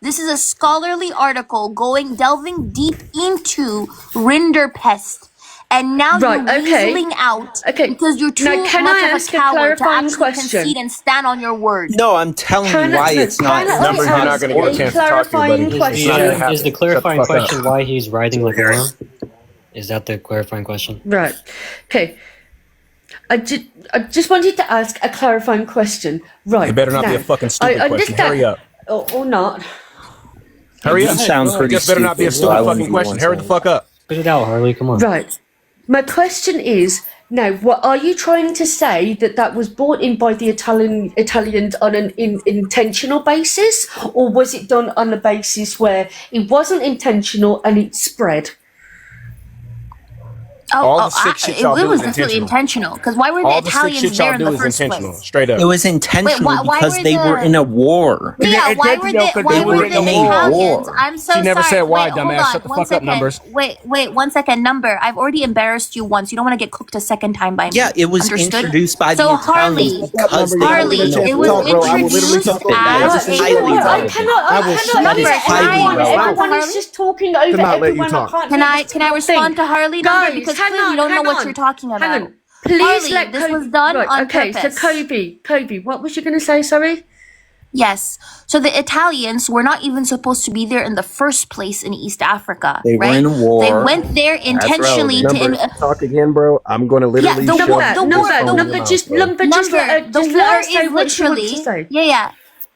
This is a scholarly article delving deep into rinderpest. And now Right, you're okay. weaseling out Okay. because you're too Now, can much I of a ask a coward to clarifying actually question? concede and stand on your word. No, I'm telling you why it's not. Number, you're not ask gonna get a a chance to talk to you, buddy. clarifying It's question? not gonna happen. Is the Shut clarifying the fuck up. question why he's riding like a worm? Is that the clarifying question? Right. Okay. I just wanted to ask a clarifying question. Right. It better not be now, a fucking stupid I question. understand- Hurry up. Or not. Hurry You up. sound It pretty just better not be a stupid, so I stupid wouldn't fucking be question. one Hurry the saying. fuck up. Spit it out, Harley. Come on. Right. My question is now: what are you trying to say that was brought in by the Italians on an intentional basis, or was it done on a basis where it wasn't intentional and it spread? All the sick shit y'all it do was is definitely intentional. intentional. Because why were the All the sick Italians shit there y'all in do the is first intentional. place? Straight up. It was intentional why because were they were the- in a war. Yeah, why were the Italians? war. I'm so She never sorry. said why, Wait, hold dumbass. on. Shut the One fuck up, second. Numbers. Wait, 1 second. Number. I've already embarrassed you once. You don't want to get cooked a second time by me. Yeah, it was Understood? introduced by So the Italians Harley, because they Harley, were in a it war. was introduced That as is a highly war. relevant. That is highly relevant. Everyone is just talking over not let you everyone. talk. I can't Can I respond to Harley number Guys, because hang clearly you on, don't know hang what on. you're talking about. Hang on. Please Harley, let this Kobe. was done Right, on okay, purpose. so Kobe, what was you going to say? Sorry. Yes. So the Italians were not even supposed to be there in the first place in East Africa. They were right? in a war. They went there intentionally That's to. Number, talk again, bro. I'm going to literally the shove war- this the phone war- in your mouth, bro. The war is literally. Yeah.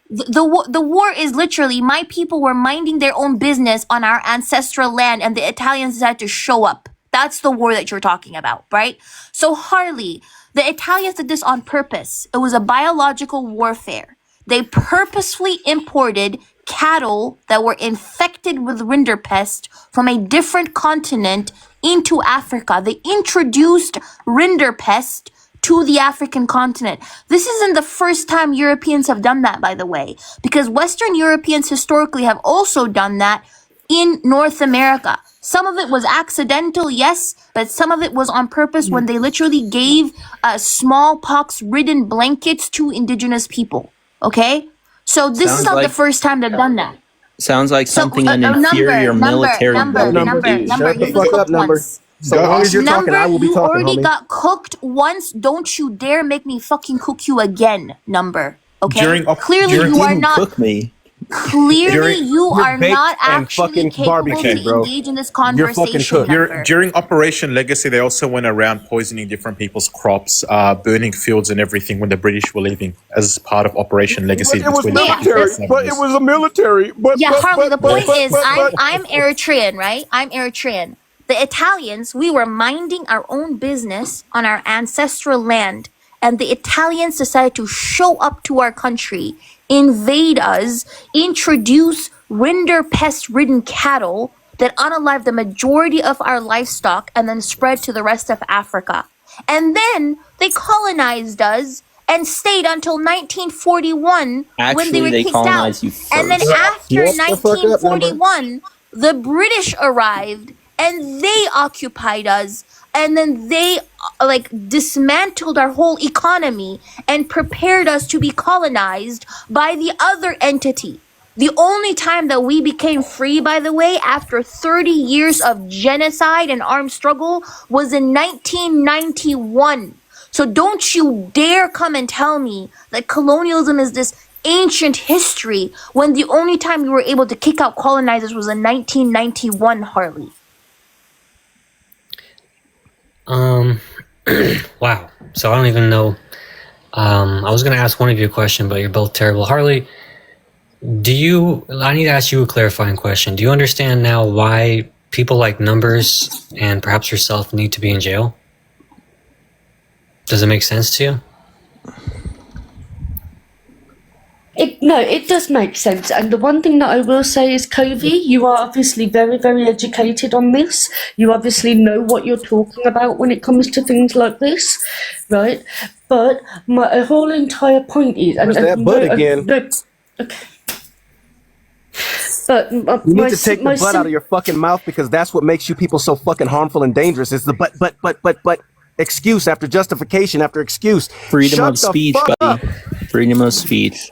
The war is literally my people were minding their own business on our ancestral land, and the Italians decided to show up. That's the war that you're talking about, right? So Harley, the Italians did this on purpose. It was a biological warfare. They purposefully imported cattle that were infected with rinderpest from a different continent into Africa. They introduced rinderpest to the African continent. This isn't the first time Europeans have done that, by the way, because Western Europeans historically have also done that in North America. Some of it was accidental, yes, but some of it was on purpose when they literally gave smallpox-ridden blankets to indigenous people. Okay? So this is not the first time they've done that. Sounds like something an inferior military would do. Shut the fuck up, number. So long as you're talking, I will be talking, You already homie. got cooked once. Don't you dare make me fucking cook you again, number. Okay? Clearly you are not. Cook me. Clearly you you're are baked not and actually fucking capable barbecue, to bro. engage in this You're fucking conversation, cooked. number. During Operation Legacy, they also went around poisoning different people's crops, burning fields and everything when the British were leaving as part of Operation Legacy. It was between military, 1957 but it was a military. But Yeah, but, Harley, but, the point but, is, but, I'm Eritrean, right? I'm Eritrean. The Italians, we were minding our own business on our ancestral land, and the Italians decided to show up to our country, invade us, introduce rinderpest-ridden cattle that unalived the majority of our livestock and then spread to the rest of Africa. And then they colonized us and stayed until 1941 when they were They kicked out. colonized you And then first. after Shut the fuck up, number. 1941, the British arrived and they occupied us. And then they dismantled our whole economy and prepared us to be colonized by the other entity. The only time that we became free, by the way, after 30 years of genocide and armed struggle was in 1991. So don't you dare come and tell me that colonialism is this ancient history when the only time we were able to kick out colonizers was in 1991, Harley. Wow. So I don't even know. I was going to ask one of you a question, but you're both terrible. Harley, I need to ask you a clarifying question. Do you understand now why people like Numbers and perhaps yourself need to be in jail? Does it make sense to you? It does make sense. And the one thing that I will say is, Covey, you are obviously very, very educated on this. You obviously know what you're talking about when it comes to things like this, right? But my whole entire point is... Where's that butt again? Okay. But you need to take the butt out of your fucking mouth, because that's what makes you people so fucking harmful and dangerous. It's the but excuse after justification after excuse. Freedom Shut of the speech, fuck buddy. up. Freedom of speech.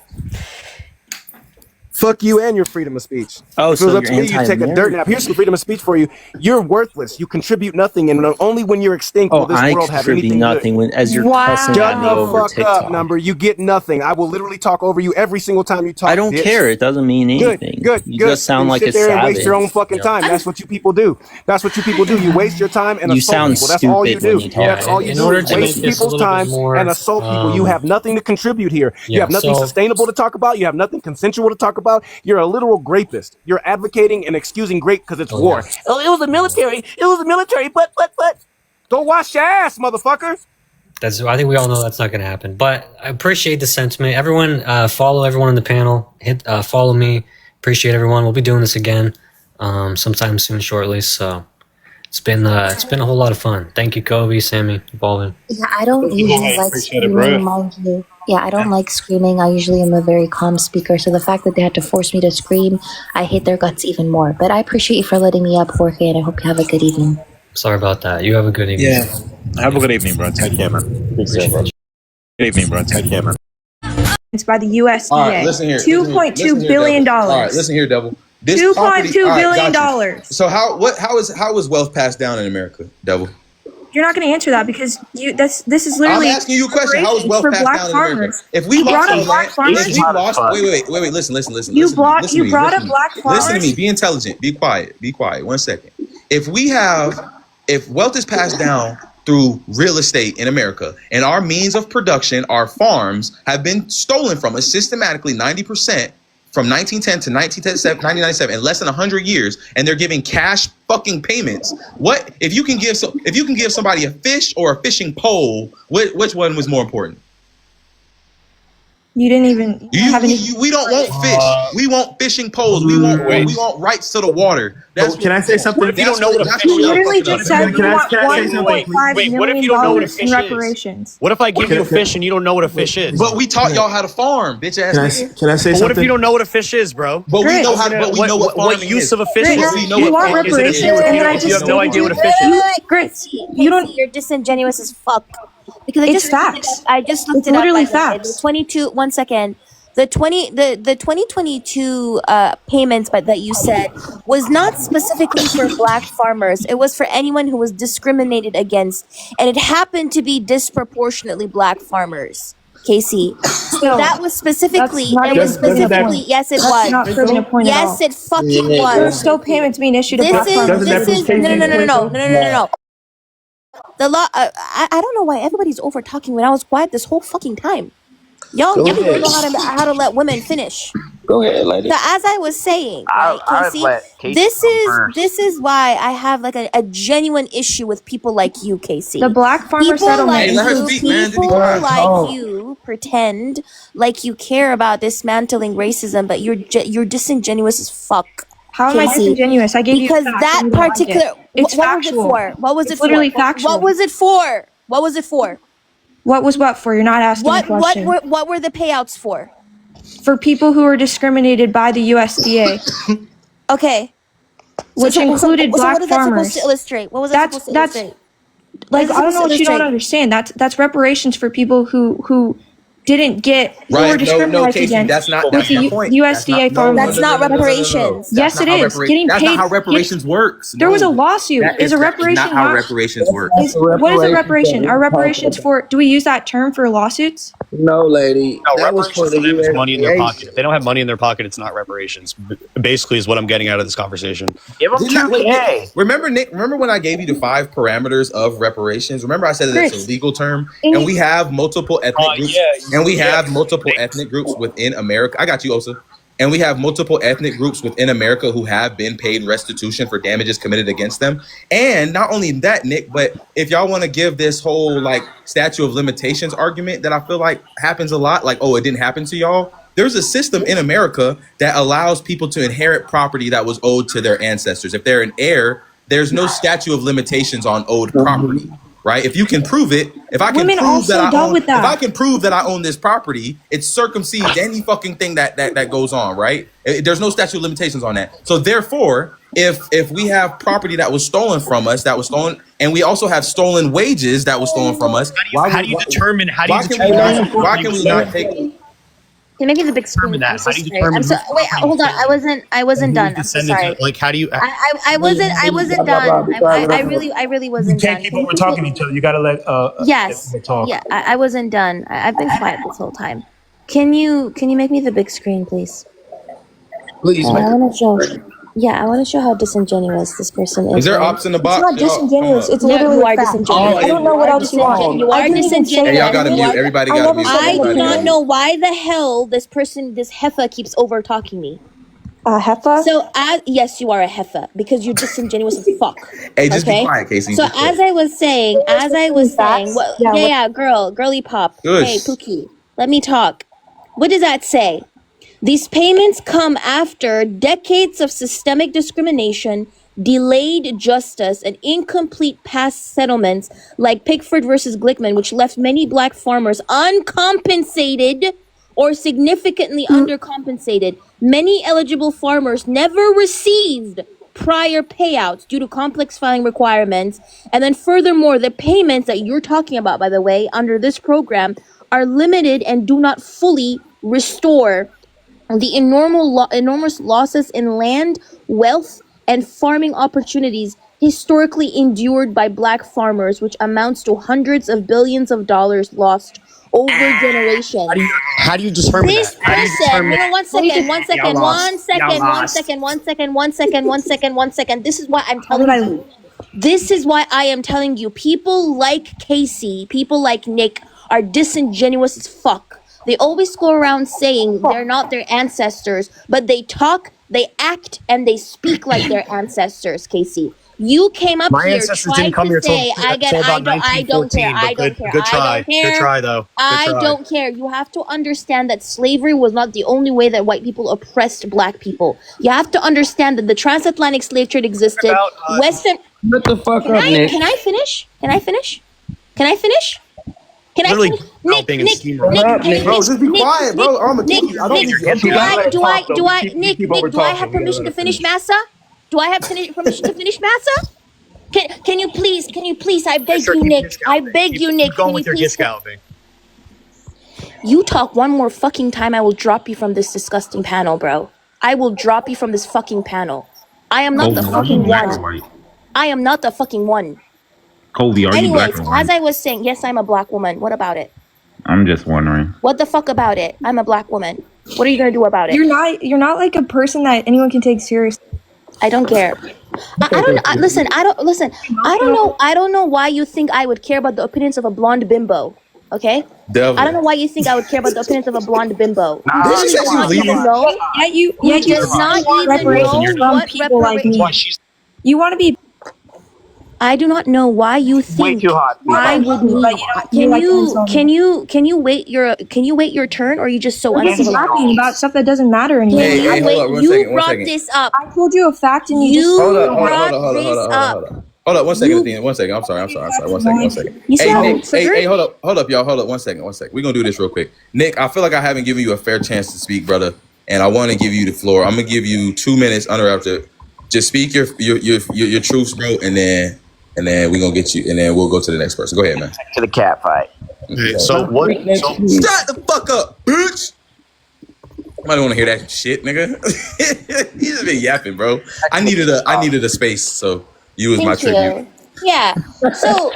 Fuck you and your freedom of speech. Oh, if it was so up to me, you take a dirt nap. Here's some freedom of speech for you. You're worthless. You contribute nothing, and only when you're extinct will this world have anything nothing good. as you're cussing Shut at me the over fuck TikTok. up, number. You get nothing. I will literally talk over you every single time you talk. I don't bitch. care. It doesn't mean anything. Good. You just sound like a sit there and savage. waste your own fucking time. That's what you people do. That's what you people do. You waste your time and You assault sound people. That's all you stupid when do. you talk. That's all you In do. order Is to waste make this a people's little bit time more, and assault people. You have nothing to contribute here. You yeah, have nothing so- sustainable to talk about. You have nothing consensual to talk about. You're a literal rapist. You're advocating and excusing rape because it's war. yeah. Oh, it was the military. It was the military. But. Go wash your ass, motherfucker. I think we all know that's not going to happen. But I appreciate the sentiment. Everyone, follow everyone on the panel. Follow me. Appreciate everyone. We'll be doing this again sometime soon, shortly. So it's been a whole lot of fun. Thank you, Kobe, Sammy, Baldwin. Yeah, I don't usually like screaming, mind you. Yeah, I don't like screaming. I usually am a very calm speaker. So the fact that they had to force me to scream, I hate their guts even more. But I appreciate you for letting me up, Jorge, and I hope you have a good evening. Sorry about that. You have a good evening. Yeah. Have a good evening, bro. Take care, man. Good evening, bro. Take care, man. It's by the USDA. All right, listen here. $2.2 billion. All right, listen here, Devil. This $2.2 property- all right, billion got you. So how was wealth passed down in America, Devil? You're not going to answer that because this is literally. I'm asking you a question. How was wealth for passed black down farmers. in America? If we You lost brought our up black land, farmers. if we lost, wait, listen. You brought up black farmers. Listen to me. Be intelligent. Be quiet. 1 second. If wealth is passed down through real estate in America, and our means of production, our farms, have been stolen from us systematically 90% from 1910 to 1997 in less than 100 years, and they're giving cash fucking payments. What if you can give somebody a fish or a fishing pole? Which one was more important? You didn't even We don't want fish. We want fishing poles. We want rights to the water. That's can I say something? What if you don't know what a fish You is? literally just said you want can I say something? $1.5 What if million you don't know what a in fish is? reparations. What if I give you a fish and you don't know what a fish is? But we taught y'all how to farm, bitch ass nigga. Can I say something? What if you don't know what a fish is, bro? But we know how. But we know what farming what use is. of a fish Grits, is. We know you what want farming reparations, is. and then I If you just have no idea what a fish you, is. Grits, You don't. You're disingenuous as fuck. Because I It's just looked it facts. up. I just looked It's it up. literally By the way. facts. The 22. 1 second. The 2022 payments, but that you said was not specifically for black farmers. It was for anyone who was discriminated against, and it happened to be disproportionately black farmers. Casey. So No, that was specifically. not It even was proving a specifically. point. Yes, it That's was. not proving a point at all. Yes, it fucking There are was. still payments being issued to This black is. farmers. This is. No. The law. I don't know why everybody's over talking when I was quiet this whole fucking time. Y'all Go people don't ahead. know how to let women finish. Go ahead, lady. So as I was saying, right, I'd Casey, let Casey go first. this is why I have like a genuine issue with people like you, Casey. The black farmer People settlement like Hey, let her you, speak, man. Just be people quiet. like you pretend like you care about dismantling racism, but you're disingenuous as fuck. How am I Casey. disingenuous? I gave you Because facts that and you don't like particular it. It's what was it factual. for? What was it It's for? literally factual. What was it for? What was it for? What was what for? You're not asking a question. What were the payouts for? For people who were discriminated by the USDA. Okay. Which included so black what is that farmers. supposed to illustrate? What was that supposed to illustrate? Like, I don't know what you don't understand. That's reparations for people who didn't get who were Right? No, discriminated Casey, against that's not with the my point. USDA farm. That's not reparations. Yes, it is. Getting That's paid. not how reparations works. There was a No. lawsuit. That Is a reparation not how reparations work? What is a reparation? Are reparations for? Do we use that term for lawsuits? No, lady. No, That was for reparations the to them is money in their USDA. pocket. If they don't have money in their pocket, it's not reparations. Basically, is what I'm getting out of this conversation. Give them $2K. Remember, Nick? Remember when I gave you the 5 parameters of reparations? Remember I said that it's a legal term, and we have multiple ethnic groups, and we have multiple ethnic groups within America. I got you, Osa. And we have multiple ethnic groups within America who have been paid restitution for damages committed against them. And not only that, Nick, but if y'all want to give this whole like statute of limitations argument that I feel like happens a lot, like, oh, it didn't happen to y'all. There's a system in America that allows people to inherit property that was owed to their ancestors. If they're an heir, there's no statute of limitations on owed property. Right? If you can prove it, if I can prove that I own, if I can prove that I own this property, it circumcedes any fucking thing that goes on, right? There's no statute of limitations on that. So therefore, if we have property that was stolen from us, and we also have stolen wages that was stolen from us, How do you determine why can we not take? Can you make me the big screen? I'm so sorry. I'm so wait. Hold on. I wasn't done. I'm so sorry. Like, how do you? I wasn't done. I really wasn't done. You can't keep over talking each other. You gotta let Yes. talk. Yeah. I wasn't done. I've been quiet this whole time. Can you make me the big screen, please? Please. I want to show. Yeah, I want to show how disingenuous this person is. Is there ops in the box? It's not disingenuous. It's literally you are a fact. disingenuous. I don't know what else you want. You are disingenuous. Hey, y'all gotta mute. Everybody gotta mute. I do not know why the hell this heifer keeps over talking me. A heifer? So yes, you are a heifer because you're disingenuous as fuck. Hey, just be quiet, Casey. So as I was saying, girly pop. Good. Hey, Pookie, let me talk. What does that say? These payments come after decades of systemic discrimination, delayed justice, and incomplete past settlements like Pickford versus Glickman, which left many black farmers uncompensated or significantly undercompensated. Many eligible farmers never received prior payouts due to complex filing requirements. And then furthermore, the payments that you're talking about, by the way, under this program are limited and do not fully restore the enormous losses in land, wealth, and farming opportunities historically endured by black farmers, which amounts to hundreds of billions of dollars lost over generations. How do you determine This that? How do you person, determine? one second. This is why I'm telling you. This is why I am telling you. People like Casey, people like Nick are disingenuous as fuck. They always go around saying they're not their ancestors, but they talk, they act, and they speak like their ancestors, Casey. You came up My here, ancestors tried didn't come to here till say, I about don't care, 1914. But good try. Good try though. Good I try. don't care. You have to understand that slavery was not the only way that white people oppressed black people. You have to understand that the transatlantic slave trade existed. Western. Shut the fuck Can up, Nick. Can I finish? Can I finish? Can I finish? Can I Literally finish? Nick, being a Nick, steamroller. Nick, Shut up, Nick. Bro, just be quiet, bro. Or I'm gonna Nick, kick you. I don't Nick, need your do head. Nick, do I have permission to finish, Massa? Do I have permission to finish, Massa? Can you please, I beg you, Nick, Keep going can you with your please, gift galloping. you talk one more fucking time, I will drop you from this disgusting panel, bro. I will drop you from this fucking panel. I am not the Colby, are you fucking black or one. white? I am not the fucking one. Colby, are you black Anyways, or white? as I was saying, yes, I'm a black woman. What about it? I'm just wondering. What the fuck about it? I'm a black woman. What are you gonna do about it? You're not like a person that anyone can take seriously. I don't care. Listen. I don't know why you think I would care about the opinions of a blonde bimbo. Okay. Devil. I don't know why you think I would care about the opinions of a blonde bimbo. Did she say she was leaving? Yet you does not even reparations know from what people like me. reparations. You want to be I do not know why you think I would need. Can you wait your turn, or are you just so talking uncivilized? about stuff that doesn't matter anymore. Hey, hold up, You brought this up. I told you a fact and you just Hold up, Hold up, 1 second, Athena. 1 second. I'm sorry. 1 second. You Hey, sound Nick. triggered. Hey, hold up, y'all. Hold up, 1 second. We're gonna do this real quick. Nick, I feel like I haven't given you a fair chance to speak, brother, and I want to give you the floor. I'm gonna give you 2 minutes uninterrupted. Just speak your truths, bro, and then we're gonna get you, and then we'll go to the next person. Go ahead, man. To the cat fight. Okay, so what? So, Shut the fuck up, bitch. Nobody want to hear that shit, nigga. You just been yapping, bro. I needed a space, so you was my Thank tribute. you. Yeah. So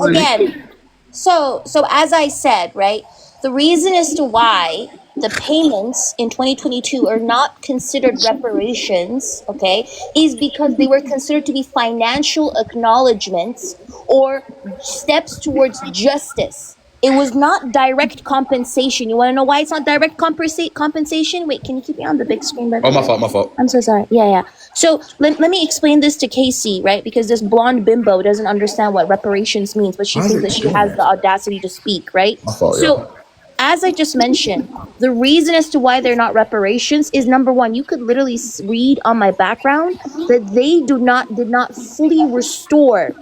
again, so as I said, right, the reason as to why the payments in 2022 are not considered reparations, okay, is because they were considered to be financial acknowledgments or steps towards justice. It was not direct compensation. You want to know why it's not direct compensation? Wait, can you keep me on the big screen? By the Oh, my way? fault. I'm so sorry. Yeah. So let me explain this to Casey, right? Because this blonde bimbo doesn't understand what reparations means, but she thinks that she has the audacity to speak, right? My fault, So, as I just mentioned, the reason as to why they're not reparations is number one, you could literally read on my background that they did not fully restore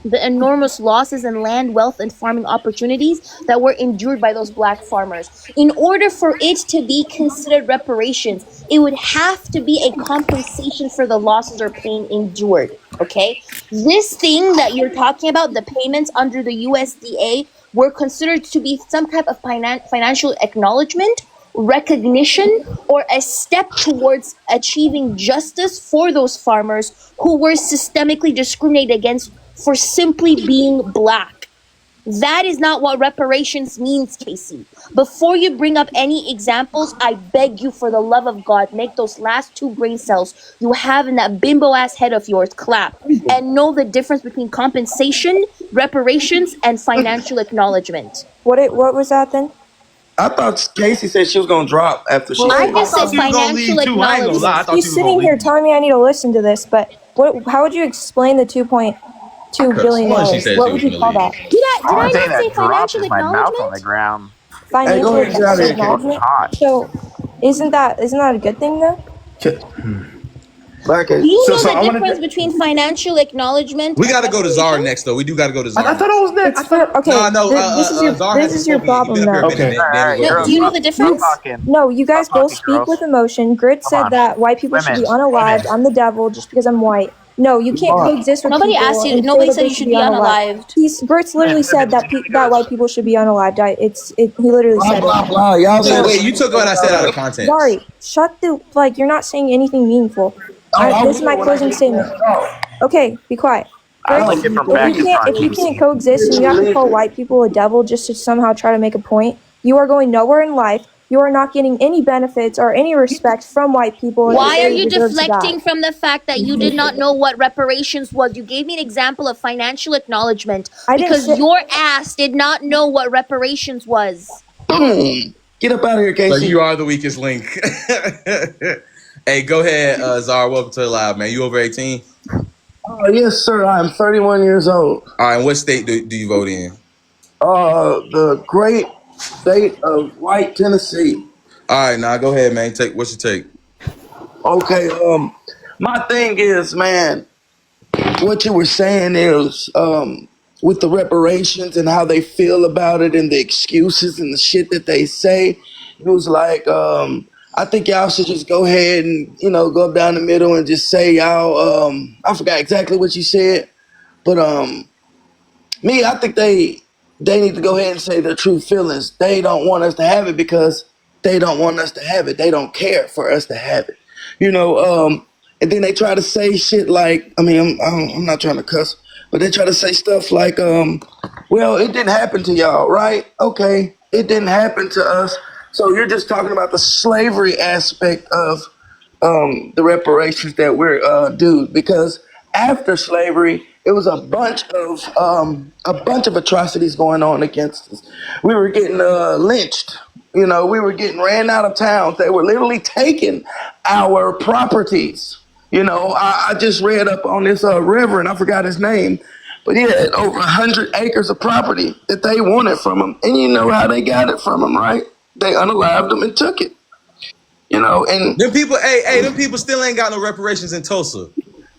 the enormous losses in land, wealth, and farming opportunities that were endured by those black farmers. In order for it to be considered reparations, it would have to be a compensation for the losses or pain endured, okay? This thing that you're talking about, the payments under the USDA, were considered to be some type of financial acknowledgement, recognition, or a step towards achieving justice for those farmers who were systemically discriminated against for simply being black. That is not what reparations means, Casey. Before you bring up any examples, I beg you, for the love of God, make those last 2 brain cells you have in that bimbo ass head of yours clap and know the difference between compensation, reparations, and financial acknowledgement. What was that then? I thought Casey said she was gonna drop after she. I just said financial acknowledgement. He's sitting here telling me I need to listen to this, but how would you explain the $2.2 billion? What would you call that? Did I not say financial my mouth on acknowledgement? the ground. Financial Hey, go ahead, acknowledgement. hot. So, isn't that a good thing though? Do you know the difference between financial acknowledgement? We got to go to Czar next, though. We do got to go to Czar. I thought I was next. This is your problem though. Do you know the difference? No, you guys both speak with emotion. Grit said that white people should be unalived. I'm the devil just because I'm white. No, you can't coexist with Nobody people asked you. and Nobody say that said they you should be unalived. Grit's literally said that white people should be unalived. He literally said it. Wait, you took what I said out of context. Sorry, you're not saying anything meaningful. This is my closing statement. Okay, be quiet. If you can't coexist and you have to call white people a devil just to somehow try to make a point, you are going nowhere in life. You are not getting any benefits or any respect from white people. Why are you deflecting from the fact that you did not know what reparations was? You gave me an example of financial acknowledgement because your ass did not know what reparations was. Get up out of here, Casey. So you are the weakest link. Hey, go ahead, Czar. Welcome to the live, man. You over 18? Yes, sir. I'm 31 years old. All right, and what state do you vote in? The great state of White Tennessee. All right, now go ahead, man. What's your take? Okay, my thing is, man, what you were saying is, with the reparations and how they feel about it and the excuses and the shit that they say, it was like, I think y'all should just go ahead and, go up down the middle and just say y'all, I forgot exactly what you said, but, me, I think they need to go ahead and say their true feelings. They don't want us to have it because they don't want us to have it. They don't care for us to have it. And then they try to say shit like, I'm not trying to cuss, but they try to say stuff like, well, it didn't happen to y'all, right? Okay, it didn't happen to us. So you're just talking about the slavery aspect of the reparations that we're due, because after slavery, it was a bunch of atrocities going on against us. We were getting lynched. We were getting ran out of town. They were literally taking our properties. I just read up on this reverend. I forgot his name, but he had over 100 acres of property that they wanted from him. And you know how they got it from him, right? They unalived him and took it. And them people, them people still ain't got no reparations in Tulsa.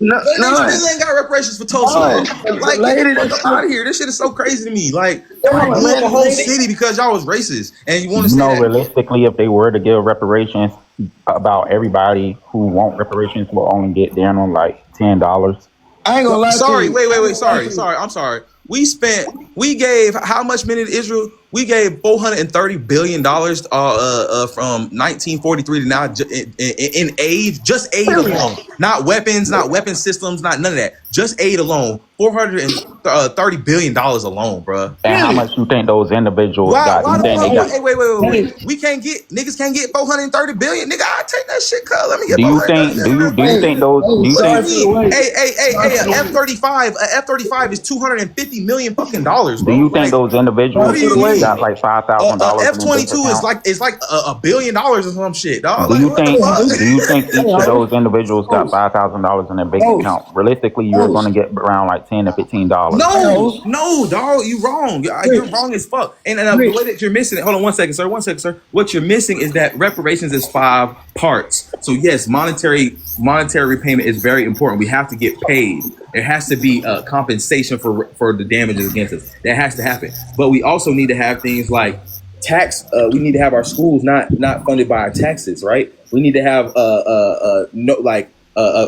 No, they still ain't got reparations for Tulsa. Like, get the fuck up out of here. This shit is so crazy to me. Like, y'all blew up a whole city because y'all was racist, and you want to say that? Realistically, if they were to give reparations, about everybody who want reparations will only get down on like $10. I ain't gonna lie to you. Wait. Sorry. I'm sorry. We gave how much money to Israel? We gave $430 billion from 1943 to now in aid, just aid alone. Not weapons, not weapon systems, not none of that. Just aid alone. $430 billion alone, bro. And how much you think those individuals got? Why You think they got? wait. Niggas can't get 430 billion. Nigga, I'll take that shit, cuz. Let me get Do you think a F-35 is 250 million fucking dollars, bro. Do you think those individuals got like $5,000 F-22 is like $1 billion or some shit, dog. Do you think each of those individuals got $5,000 in their bank account? Realistically, you're going to get around like $10 to $15. No, dog, you wrong. You're wrong as fuck. And the way that you're missing it. Hold on 1 second, sir. 1 second, sir. What you're missing is that reparations is 5 parts. So yes, monetary repayment is very important. We have to get paid. There has to be a compensation for the damages against us. That has to happen. But we also need to have things like tax. We need to have our schools not funded by our taxes, right? We need to have a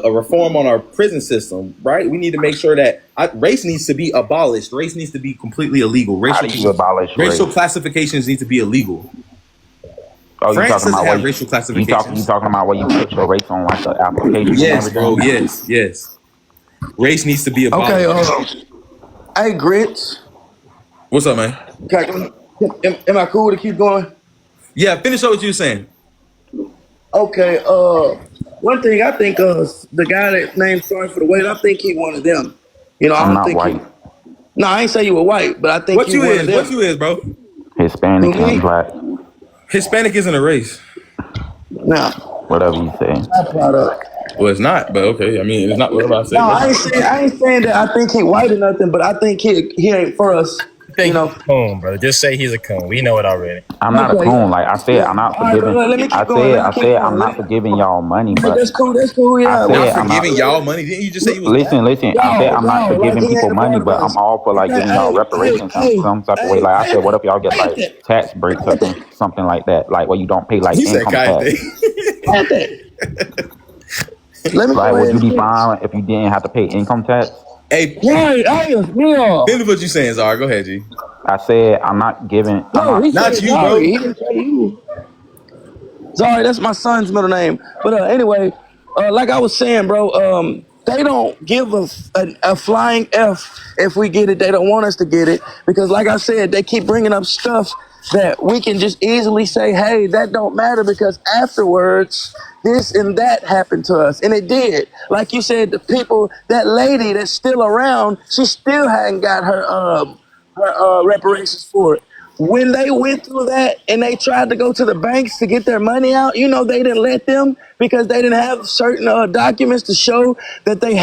reform on our prison system, right? We need to make sure that race needs to be abolished. Race needs to be completely illegal. How do you abolish racial race? Classifications need to be illegal. Oh, France you talking doesn't about have racial classifications. You talking about where you put your race on like the application? Yes, and bro. everything? Yes. Race needs to be abolished. Okay. Hey, Grits. What's up, man? Okay, am I cool to keep going? Yeah, finish up what you were saying. Okay. One thing I think the guy that named Sorry for the Wait, I think he one of them. I I'm don't not think white. No, I ain't say you were white, but I think What you one is? of them. What you is, bro? Hispanic and black. Hispanic isn't a race. No. Whatever you say. Well, it's not, but okay. I mean, it's not whatever I say. No, I ain't saying that I think he white or nothing, but I think he ain't for us. Coon, brother. Just say he's a coon. We know it already. I'm not a coon. Like I said, I'm not forgiving. I said I'm not forgiving y'all money, but That's cool. Yeah. I said I'm not giving y'all money. Didn't you just say you was Listen. I said I'm not forgiving people money, but I'm all for like giving y'all reparations in some type of way. Like I said, what if y'all get like tax breaks or something like that? Like where you don't pay like income tax. Like would you be fine if you didn't have to pay income tax? Hey, finish what you saying, Zara. Go ahead, G. I said I'm not giving. Not you, bro. He didn't say you. Sorry, that's my son's middle name. But anyway, like I was saying, bro, they don't give a flying F if we get it. They don't want us to get it because, like I said, they keep bringing up stuff that we can just easily say, hey, that don't matter because afterwards this and that happened to us. And it did. Like you said, the people, that lady that's still around, she still hadn't got her reparations for it. when they went through that and they tried to go to the banks to get their money out, you know, they didn't let them because they didn't have certain documents to show that they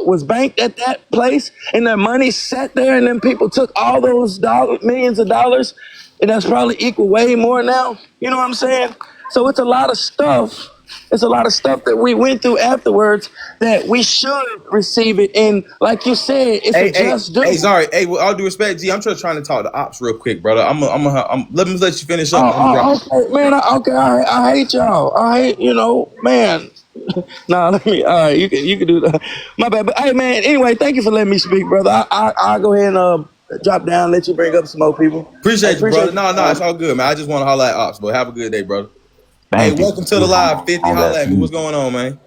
was banked at that place, and their money sat there, and then people took all those millions of dollars, and that's probably equal way more now. You know what I'm saying? So it's a lot of stuff. It's a lot of stuff that we went through afterwards that we should receive it. And like you said, it's a just due. Hey, sorry. Hey, with all due respect, G, I'm just trying to talk to Ops real quick, brother. Let me let you finish up. Okay, man. I hate y'all. I hate, man. Nah, let me. All right, you can do that. My bad. But hey, man. Anyway, thank you for letting me speak, brother. I'll go ahead and drop down, let you bring up some more people. Appreciate you, brother. No, it's all good, man. I just want to holler at Ops, but have a good day, brother. Thank you. Welcome to the live 50. Holla at me. What's going on, man?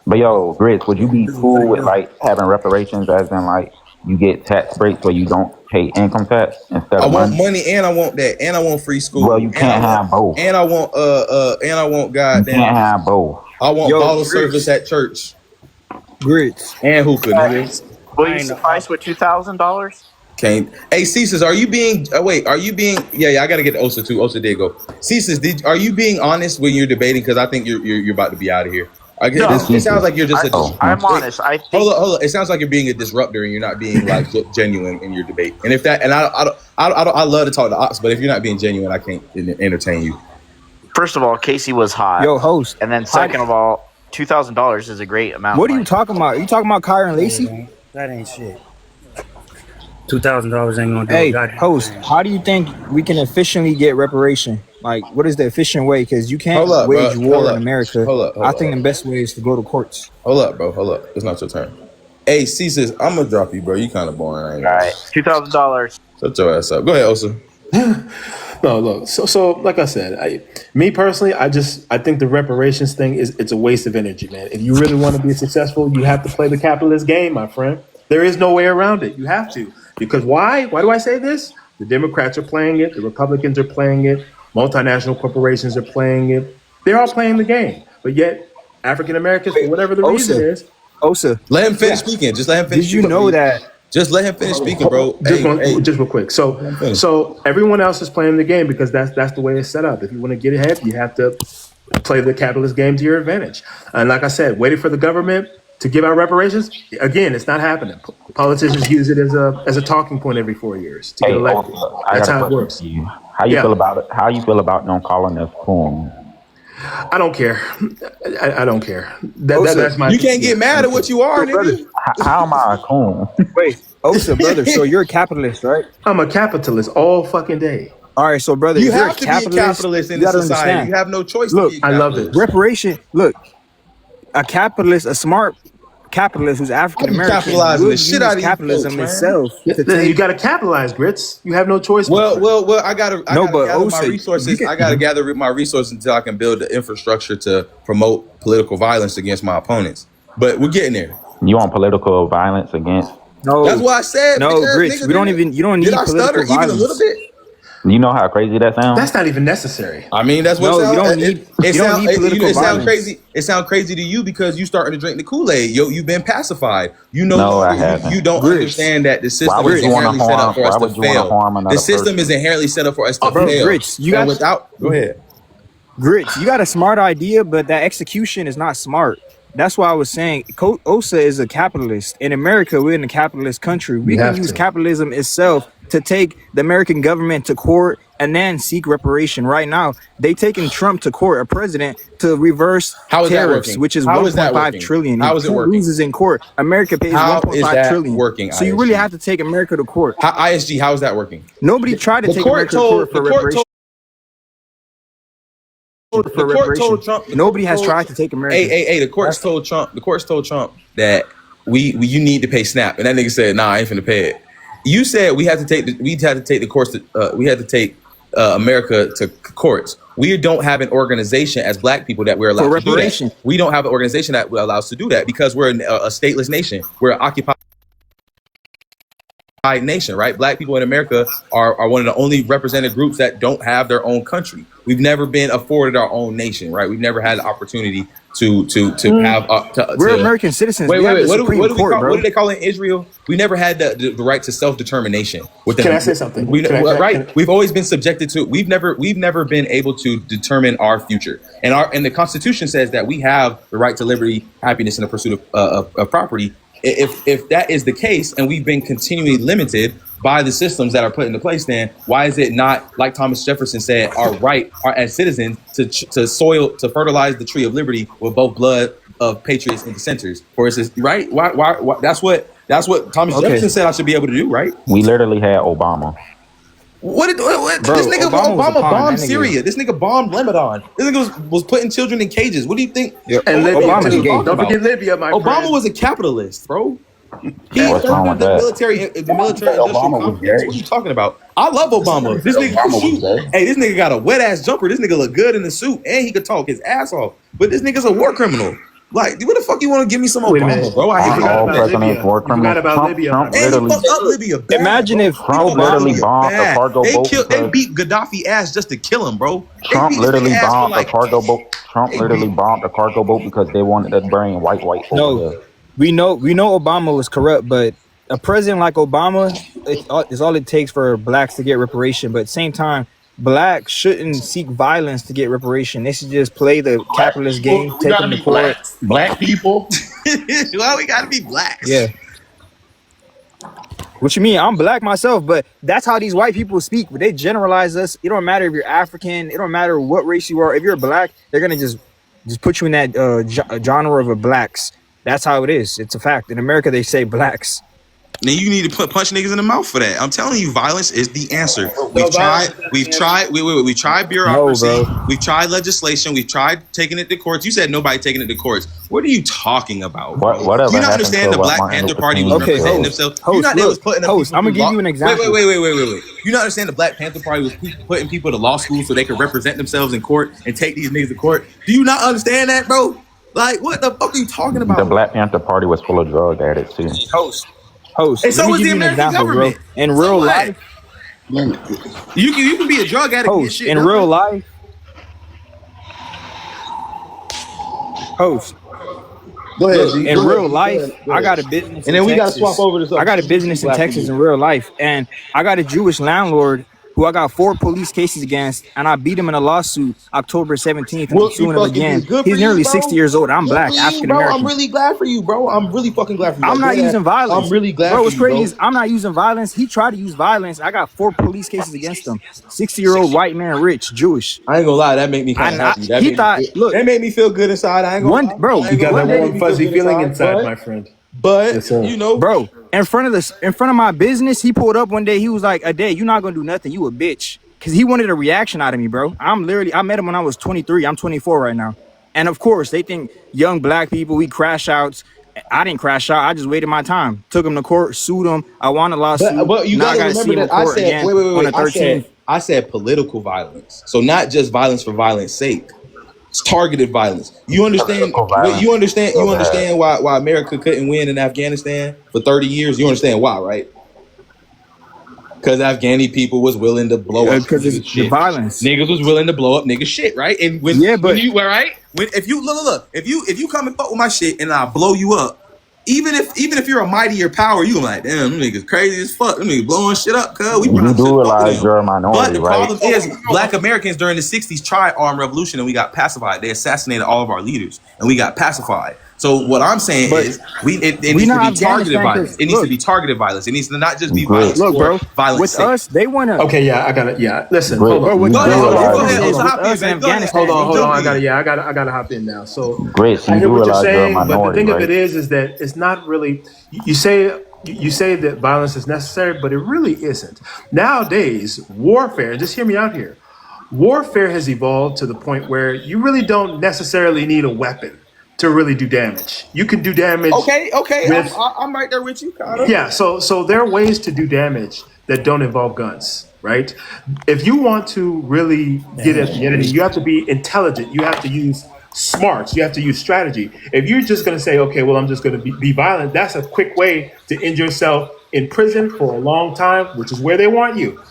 But yo, Grits, would you be cool with like having reparations, as in like you get tax breaks where you don't pay income tax instead of I want money and I want that, and I want free school. Well, you can't have both. And I want goddamn. You can't have both. I want bottle service at church. Grits and hookah, nigga. Will you suffice with $2,000? Can't. Hey, Cesus, are you being? Are you being? Yeah, I gotta get Osa too. Osa did go. Cesus, are you being honest when you're debating? Because I think you're about to be out of here. It sounds like you're just. I'm honest. I think. Hold up. It sounds like you're being a disruptor and you're not being like genuine in your debate. And if that, and I love to talk to Ox, but if you're not being genuine, I can't entertain you. First of all, Casey was hot. Yo, host. And then second of all, $2,000 is a great amount. What are you talking about? Are you talking about Kyron Lacey? That ain't shit. $2,000 ain't gonna do it. Hey, host, how do you think we can efficiently get reparation? Like, what is the efficient way? Because you can't wage war in America. I think the best way is to go to courts. Hold up, bro. Hold up. It's not your turn. Hey, Cesus, I'm gonna drop you, bro. You kind of boring. All right, $2,000. Shut your ass up. Go ahead, Osa. No, look. So, like I said, me personally, I think the reparations thing it's a waste of energy, man. If you really want to be successful, you have to play the capitalist game, my friend. There is no way around it. You have to. Because why? Why do I say this? The Democrats are playing it. The Republicans are playing it. Multinational corporations are playing it. They're all playing the game. But yet, African Americans, for whatever the reason is, Osa, let him finish speaking. Just let him finish. Did you know that? Just let him finish speaking, bro. Just real quick. So everyone else is playing the game because that's the way it's set up. If you want to get ahead, you have to play the capitalist game to your advantage. And like I said, waiting for the government to give out reparations, again, it's not happening. Politicians use it as a talking point every 4 years to get elected. That's how it works. How you feel about it? How you feel about them calling us coon? I don't care. I don't care. That's my. You can't get mad at what you are, nigga. How am I a coon? Wait, Osa, brother. So you're a capitalist, right? I'm a capitalist all fucking day. All right, so brother, you have to be a capitalist in this society. Understand. You have no choice. Look, to be a capitalist. I love it. Reparation. Look, a capitalist, a smart capitalist who's African American, capitalizing the shit out of capitalism itself. You got to capitalize, Grits. You have no choice. Well, I gotta gather my resources. I gotta gather my resources until I can build the infrastructure to promote political violence against my opponents. But we're getting there. You want political violence against? No, that's what I said. No, Grits. We don't even. You don't need political violence. Even a little bit. You know how crazy that sounds? That's not even necessary. I mean, that's what you don't need. It sounds crazy. It sounds crazy to you because you starting to drink the Kool-Aid. You've been pacified. You know, you don't understand that the system is inherently set up for us to fail. The system is inherently set up for us to fail. Grits, go ahead. Grits, you got a smart idea, but that execution is not smart. That's why I was saying Osa is a capitalist. In America, we're in a capitalist country. We can use capitalism itself to take the American government to court and then seek reparation. Right now, they taking Trump to court, a president, to reverse tariffs, which is 1.5 trillion. How is it working? Loses in court. America pays 1.5 trillion. Working? So you really have to take America to court. ISG, how is that working? Nobody tried to take America to court for reparation. The court told Trump. Nobody has tried to take America. Hey! The courts told Trump. The courts told Trump that you need to pay SNAP, and that nigga said, "Nah, I ain't finna pay it." You said we had to take the courts. We had to take America to courts. We don't have an organization as Black people that we're allowed to do that. We don't have an organization that will allow us to do that because we're a stateless nation. We're occupied. nation, right? Black people in America are one of the only represented groups that don't have their own country. We've never been afforded our own nation, right? We've never had the opportunity to have We're American citizens. wait. We have the What Supreme do we Court, call? bro. What do they call it in Israel? We never had the right to self determination. Can I say something? We've always been subjected to. We've never been able to determine our future. And the Constitution says that we have the right to liberty, happiness, and the pursuit of property. If that is the case, and we've been continually limited by the systems that are put into place, then why is it not, like Thomas Jefferson said, our right as citizens to fertilize the tree of liberty with both blood of patriots and dissenters? For instance, right? Why that's what Thomas Jefferson said I should be able to do, right? We literally had Obama. Bro, this nigga Obama bombed Syria. This nigga bombed Lebanon. This nigga was putting children in cages. What do you think? And Libya, don't forget Libya, my friend. Obama was a capitalist, bro. He What's wrong with that? military industrial complex. What are you talking about? I love Obama. This nigga can shoot. Hey, this nigga got a wet ass jumper. This nigga look good in the suit, and he could talk his ass off. But this nigga's a war criminal. Like, what the fuck you want to give me some Obama, bro? All presidents war criminals. Trump literally fucked up Libya. Bad, imagine if Trump literally bombed a cargo boat. They beat Gaddafi ass just to kill him, bro. Trump literally bombed a cargo boat. Trump literally bombed a cargo boat because they wanted to bring white over there. We know Obama was corrupt, but a president like Obama is all it takes for blacks to get reparation. But at the same time, blacks shouldn't seek violence to get reparation. They should just play the capitalist game, take them to court. Black people. Well, we gotta be blacks. Yeah. What you mean? I'm black myself, but that's how these white people speak. They generalize us. It don't matter if you're African. It don't matter what race you are. If you're black, they're gonna just put you in that genre of a blacks. That's how it is. It's a fact. In America, they say blacks. Then you need to punch niggas in the mouth for that. I'm telling you, violence is the answer. We've tried bureaucracy. No, we've tried legislation. We've tried taking it to courts. You said nobody taking it to courts. What are you talking about? Whatever. Do you not understand the Black Panther Party was representing themselves? Host, I'm gonna give you an example. Wait. You not understand the Black Panther Party was putting people to law school so they could represent themselves in court and take these niggas to court? Do you not understand that, bro? Like, what the fuck are you talking about? The Black Panther Party was full of drug addicts too. Host. And so was the American government. Bro. In real life, you can be a drug addict. Host, in real life. Host. Go ahead. Look, in real life, I got a business. And then we got to swap over this. I got a business in Texas in real life, and I got a Jewish landlord who I got 4 police cases against, and I beat him in a lawsuit October 17th, and I'm suing him again. He's nearly 60 years old. I'm black, African American. I'm really glad for you, bro. I'm really fucking glad for you. I'm not using violence. I'm really glad. Bro, what's crazy is I'm not using violence. He tried to use violence. I got 4 police cases against him. 60-year-old white man, rich, Jewish. I ain't gonna lie, that made me kind of happy. That made me feel good inside. I ain't gonna lie. Bro, you got that warm fuzzy feeling inside, my friend. But you know, bro, in front of my business, he pulled up one day. He was like, "Ade, you're not gonna do nothing. You a bitch." Cause he wanted a reaction out of me, bro. I met him when I was 23. I'm 24 right now. And of course, they think young black people, we crash outs. I didn't crash out. I just waited my time. Took him to court, sued him. I won a lawsuit. But you gotta remember that I said, wait. I said political violence. So not just violence for violence sake. It's targeted violence. You understand? You understand why America couldn't win in Afghanistan for 30 years? You understand why, right? Because Afghani people was willing to blow up the violence. Niggas was willing to blow up niggas shit, right? And when if you look, if you come and fuck with my shit and I blow you up, even if you're a mightier power, you like, damn, them niggas crazy as fuck. Them niggas blowing shit up, cuz you do realize you're a minority, right? But the problem right? is black Americans during the 60s tried armed revolution and we got pacified. They assassinated all of our leaders and we got pacified. So what I'm saying is, it needs to be targeted violence. It needs to be targeted violence. It needs to not just be violence. Look, bro, violence with us, they want to. Okay, yeah, I got it. Yeah, listen, hold on. Hold on. I gotta hop in now. So Grace, I hear what you're saying, but the thing right? of it is that it's not really. You say that violence is necessary, but it really isn't. Nowadays, warfare. Just hear me out here. Warfare has evolved to the point where you really don't necessarily need a weapon to really do damage. You can do damage. Okay. I'm right there with you, kinda. Yeah. So there are ways to do damage that don't involve guns, right? If you want to really get at the enemy, you have to be intelligent. You have to use smarts. You have to use strategy. If you're just going to say, okay, well, I'm just going to be violent, that's a quick way to end yourself in prison for a long time, which is where they want you.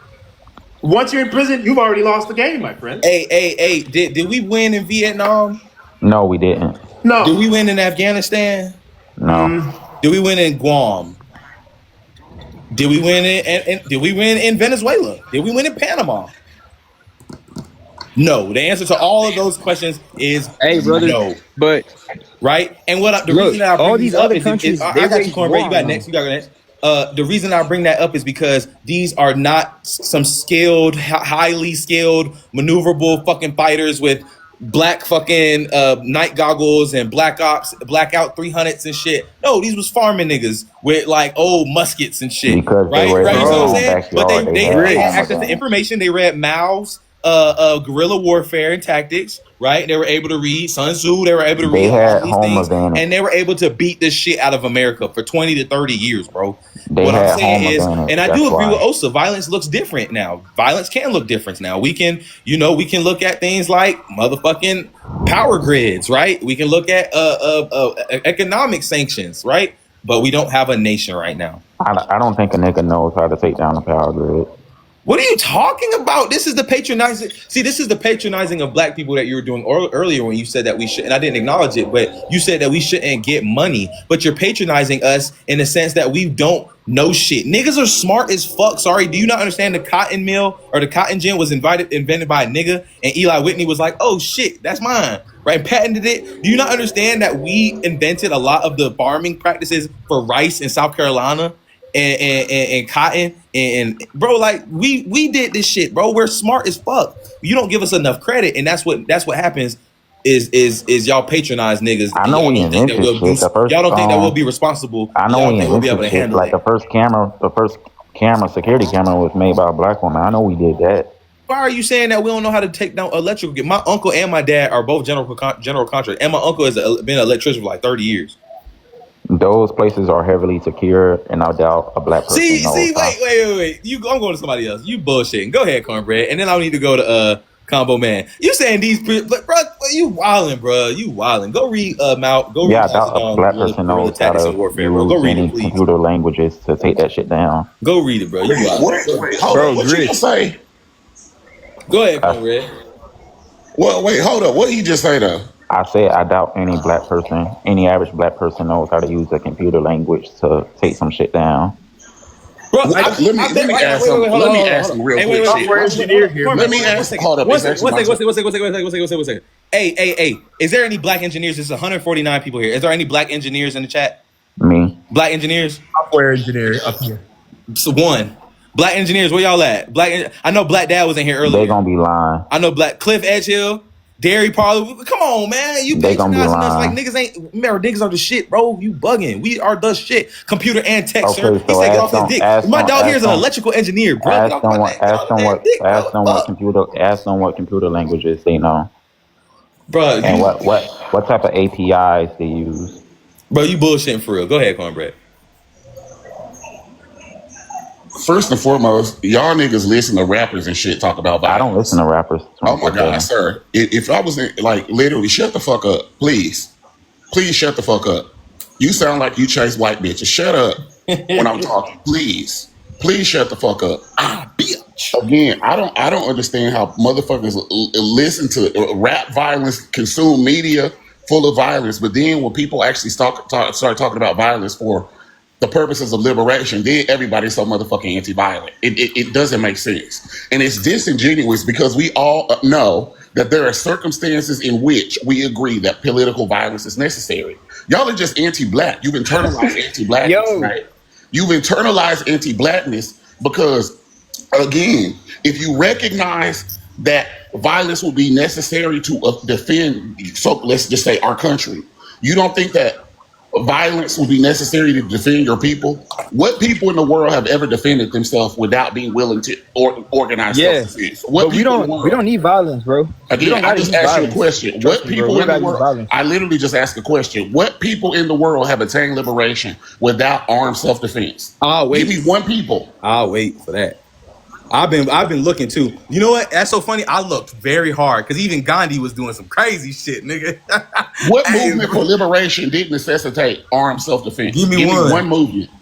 Once you're in prison, you've already lost the game, my friend. Hey, did we win in Vietnam? No, we didn't. No. Did we win in Afghanistan? No. Did we win in Guam? Did we win did we win in Venezuela? Did we win in Panama? No. The answer to all of those questions is no. But right, and the reason that I bring these other countries, I got you, Cornbread. You got next. You got next. The reason I bring that up is because these are not some skilled, highly skilled, maneuverable fucking fighters with black fucking night goggles and blackout 300s and shit. No, these was farming niggas with like old muskets and shit. Because right? they were You know what I'm saying? backyard, But they had access to information. They read Mao's guerrilla warfare and tactics. Right? They were able to read Sun Tzu. They were able to read all these things, and they were able to beat this shit out of America for 20 to 30 years, bro. What I'm saying is, and I do agree with Osa, violence looks different now. Violence can look different now. We can look at things like motherfucking power grids, right? We can look at economic sanctions, right? But we don't have a nation right now. I don't think a nigga knows how to take down a power grid. What are you talking about? This is the patronizing. See, this is the patronizing of black people that you were doing earlier when you said that we should, and I didn't acknowledge it, but you said that we shouldn't get money, but you're patronizing us in the sense that we don't know shit. Niggas are smart as fuck. Sorry, do you not understand the cotton mill or the cotton gin was invented by a nigga, and Eli Whitney was like, oh shit, that's mine, right? And patented it. Do you not understand that we invented a lot of the farming practices for rice in South Carolina? And cotton and bro, like we did this shit, bro. We're smart as fuck. You don't give us enough credit, and that's what happens. Is y'all patronize niggas? I know we invented shit. Y'all don't think that we'll be responsible? I know we we'll be able to invented shit. handle Like it. the first security camera was made by a black woman. I know we did that. Why are you saying that we don't know how to take down electrical? My uncle and my dad are both general contractors, and my uncle has been an electrician for like 30 years. Those places are heavily secure, and I doubt a black person knows. Wait. I'm going to somebody else. You bullshitting. Go ahead, Cornbread, and then I'll need to go to Combo Man. You saying these, bro? You wilding, bro? You wilding? Go read Mao. Go read. Yeah, I doubt a black person knows how to warfare, bro. Go read it, please. Computer languages to take that shit down. Go read it, bro. You wait, hold on. What you just say? Go ahead, Cornbread. Well, wait, hold up. What did you just say though? I said I doubt any average black person knows how to use a computer language to take some shit down. Bro, let me ask him real quick. Let me ask him. Hold up. One second. Hey. Is there any black engineers? There's 149 people here. Is there any black engineers in the chat? Me. Black engineers? Software engineer up here. So one. Black engineers, where y'all at? I know Black Dad was in here earlier. They gonna be lying. I know Black Cliff Edgehill. Dairy Parlor, come on, man. You patronizing us like niggas ain't. Remember, niggas are the shit, bro. You bugging. We are the shit. Computer and tech, sir. He's taking off his dick. My dog here is an electrical engineer, bro. Ask them what computer languages they know, bro. And what type of APIs they use, bro. You bullshitting for real. Go ahead, Cornbread. First and foremost, y'all niggas listen to rappers and shit talk about violence. I don't listen to rappers. Oh my God, sir. If I was like literally shut the fuck up, please. Please shut the fuck up. You sound like you chase white bitches. Shut up when I'm talking. Please. Please shut the fuck up. Bitch. Again, I don't understand how motherfuckers listen to rap violence, consume media full of violence, but then when people actually start talking about violence for the purposes of liberation, then everybody's so motherfucking anti-violent. It doesn't make sense. And it's disingenuous because we all know that there are circumstances in which we agree that political violence is necessary. Y'all are just anti-black. You've internalized anti-blackness, right? You've internalized anti-blackness because, again, if you recognize that violence will be necessary to defend, so let's just say our country, you don't think that violence will be necessary to defend your people? What people in the world have ever defended themselves without being willing to organize self-defense? But we don't need violence, bro. Again, I just asked you a question. What people in the world? I literally just asked a question. What people in the world have attained liberation without armed self-defense? Wait. Give me one people. I'll wait for that. I've been looking too. You know what? That's so funny. I looked very hard because even Gandhi was doing some crazy shit, nigga. What movement for liberation didn't necessitate armed self-defense? Give me one movement.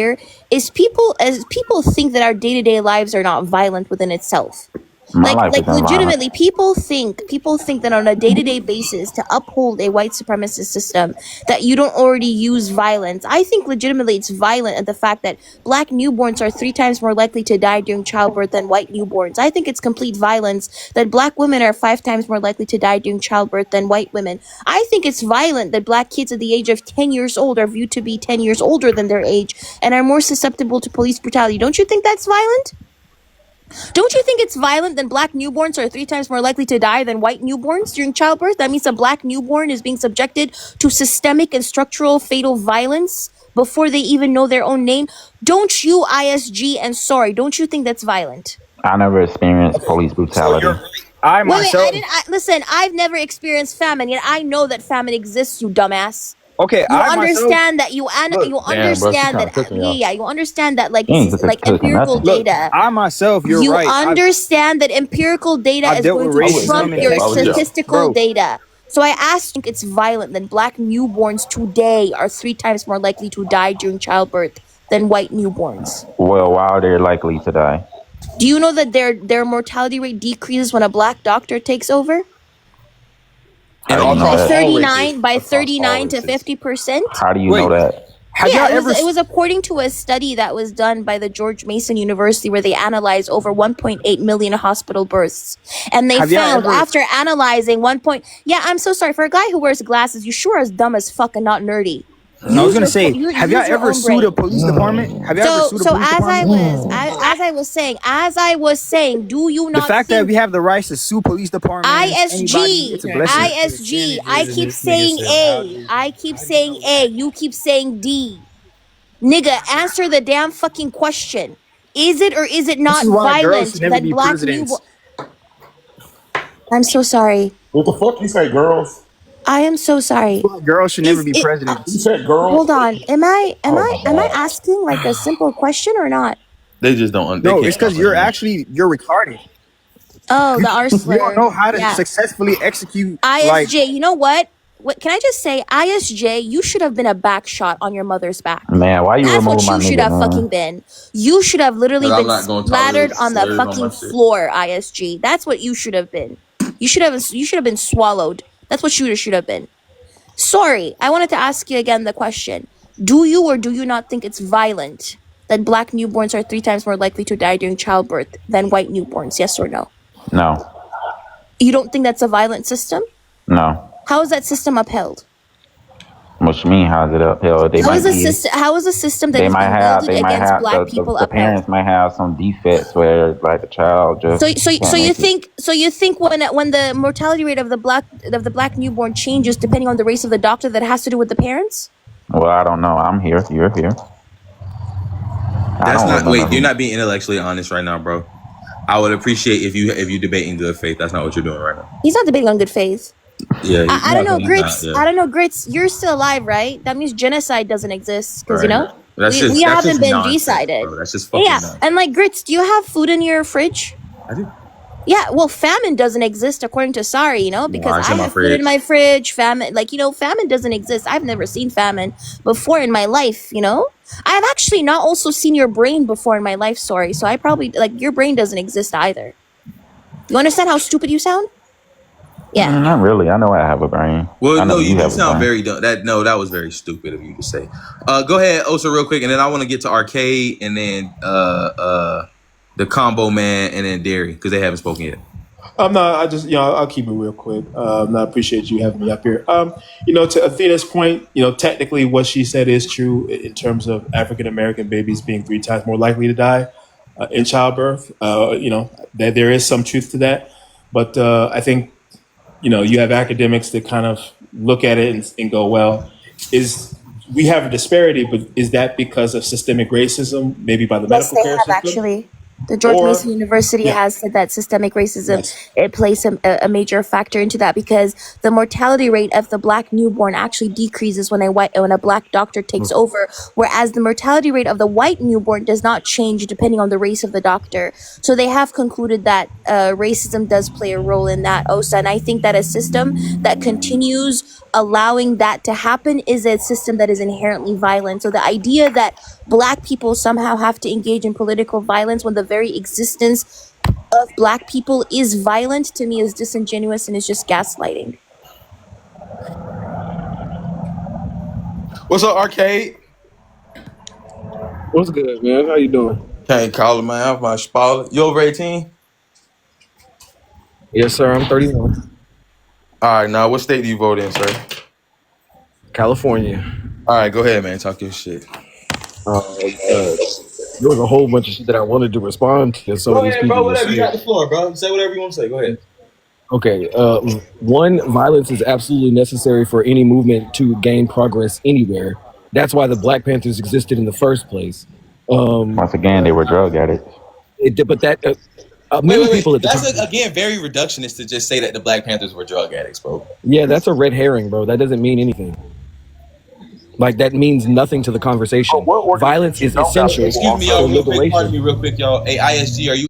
here is people think that our day-to-day lives are not violent within itself. My life is Legitimately, environment. people think that on a day-to-day basis to uphold a white supremacist system that you don't already use violence. I think legitimately it's violent at the fact that black newborns are 3 times more likely to die during childbirth than white newborns. I think it's complete violence that black women are 5 times more likely to die during childbirth than white women. I think it's violent that black kids at the age of 10 years old are viewed to be 10 years older than their age and are more susceptible to police brutality. Don't you think that's violent? Don't you think it's violent that black newborns are 3 times more likely to die than white newborns during childbirth? That means a black newborn is being subjected to systemic and structural fatal violence before they even know their own name. Don't you, ISG, and sorry, don't you think that's violent? I never experienced police brutality. Listen, I've never experienced famine, yet I know that famine exists, you dumbass. Okay, you understand that Damn, bro, she kinda cooking, y'all. you understand that like She ain't this is cooking like empirical nothing. data. I myself, you're You right. understand that empirical data I've is dealt going with to racism trump and your sexism. statistical Bro. data. So I asked, think it's violent that black newborns today are 3 times more likely to die during childbirth than white newborns. Well, why are they likely to die? Do you know that their mortality rate decreases when a black doctor takes over? How do you know that? 39 to 50%. How do you know that? It was according to a study that was done by the George Mason University where they analyzed over 1.8 million hospital births. And they found after analyzing I'm so sorry. For a guy who wears glasses, you sure as dumb as fuck and not nerdy. I was gonna say, have y'all ever sued a police department? Have y'all ever sued a police department? As I was saying, do you not the fact think that we have the rights to sue police departments, anybody, it's a blessing. ISG, I keep saying A. I keep saying A. You keep saying D. Nigga, answer the damn fucking question. Is it or is it not violent that black newborn... I'm so sorry. What the fuck you say, girls? I am so sorry. Girls should never be presidents. You said girls. Hold on. Am I asking like a simple question or not? They just don't. No, it's because you're retarded. Oh, the R slur. You don't know how to successfully execute. ISJ, you know what? Can I just say, ISJ, you should have been a back shot on your mother's back. Man, why you That's remove what my you should nigga, have man? fucking been. You should have literally But I'm been not gonna splattered tolerate on the slurs on fucking my shit. floor, ISG. That's what you should have been. You should have been swallowed. That's what you should have been. Sorry, I wanted to ask you again the question. Do you or do you not think it's violent that black newborns are 3 times more likely to die during childbirth than white newborns? Yes or no? No. You don't think that's a violent system? No. How is that system upheld? What you mean? How's it upheld? How is a system that they is might being have. wielded They might against have. black people The upheld? parents might have some defects where, like, the child just. So you think when the mortality rate of the black newborn changes depending on the race of the doctor, that has to do with the parents? Well, I don't know. I'm here. You're here. That's not. Wait, you're not being intellectually honest right now, bro. I would appreciate if you debate in good faith. That's not what you're doing right now. He's not debating on good faith. Yeah, I don't know, Grits. I don't know, Grits. You're still alive, right? That means genocide doesn't exist because we haven't been G-sided. That's just fucking nonsense. And like Grits, do you have food in your fridge? I do. Yeah, well, famine doesn't exist according to Sari, because I have food in my fridge. Famine doesn't exist. I've never seen famine before in my life, I've actually not also seen your brain before in my life, sorry. So I probably, your brain doesn't exist either. You understand how stupid you sound? Yeah. Not really. I know I have a brain. Well, no, you sound very dumb. That was very stupid of you to say. Go ahead, Osa, real quick, and then I want to get to Arcade, and then the Combo Man, and then Derry, because they haven't spoken yet. I'll keep it real quick. I appreciate you having me up here. To Athena's point, technically what she said is true in terms of African American babies being 3 times more likely to die in childbirth. That there is some truth to that, but I think you have academics that kind of look at it and go, well, we have a disparity, but is that because of systemic racism, maybe by the medical care system? Actually. The George Mason University has said that systemic racism, it plays a major factor into that, because the mortality rate of the black newborn actually decreases when a black doctor takes over, whereas the mortality rate of the white newborn does not change depending on the race of the doctor. So they have concluded that racism does play a role in that, Osa, and I think that a system that continues allowing that to happen is a system that is inherently violent. So the idea that black people somehow have to engage in political violence when the very existence of black people is violent to me is disingenuous and is just gaslighting. What's up, Arcade? What's good, man? How you doing? Can't call it, man. I'm my spoiler. You over 18? Yes, sir. I'm 31. All right, now what state do you vote in, sir? California. All right, go ahead, man. Talk your shit. There was a whole bunch of shit that I wanted to respond to. Some Go of these ahead, people bro. were Whatever. You saying. got the floor, bro. Say whatever you want to say. Go ahead. Okay. One, violence is absolutely necessary for any movement to gain progress anywhere. That's why the Black Panthers existed in the first place. Once again, they were drug addicts. But that Wait. people at the That's time. again very reductionist to just say that the Black Panthers were drug addicts, bro. Yeah, that's a red herring, bro. That doesn't mean anything. Like, that means nothing to the conversation. Violence is essential. Excuse me, y'all. Real quick. Pardon me, real quick, y'all. Hey, ISG, are you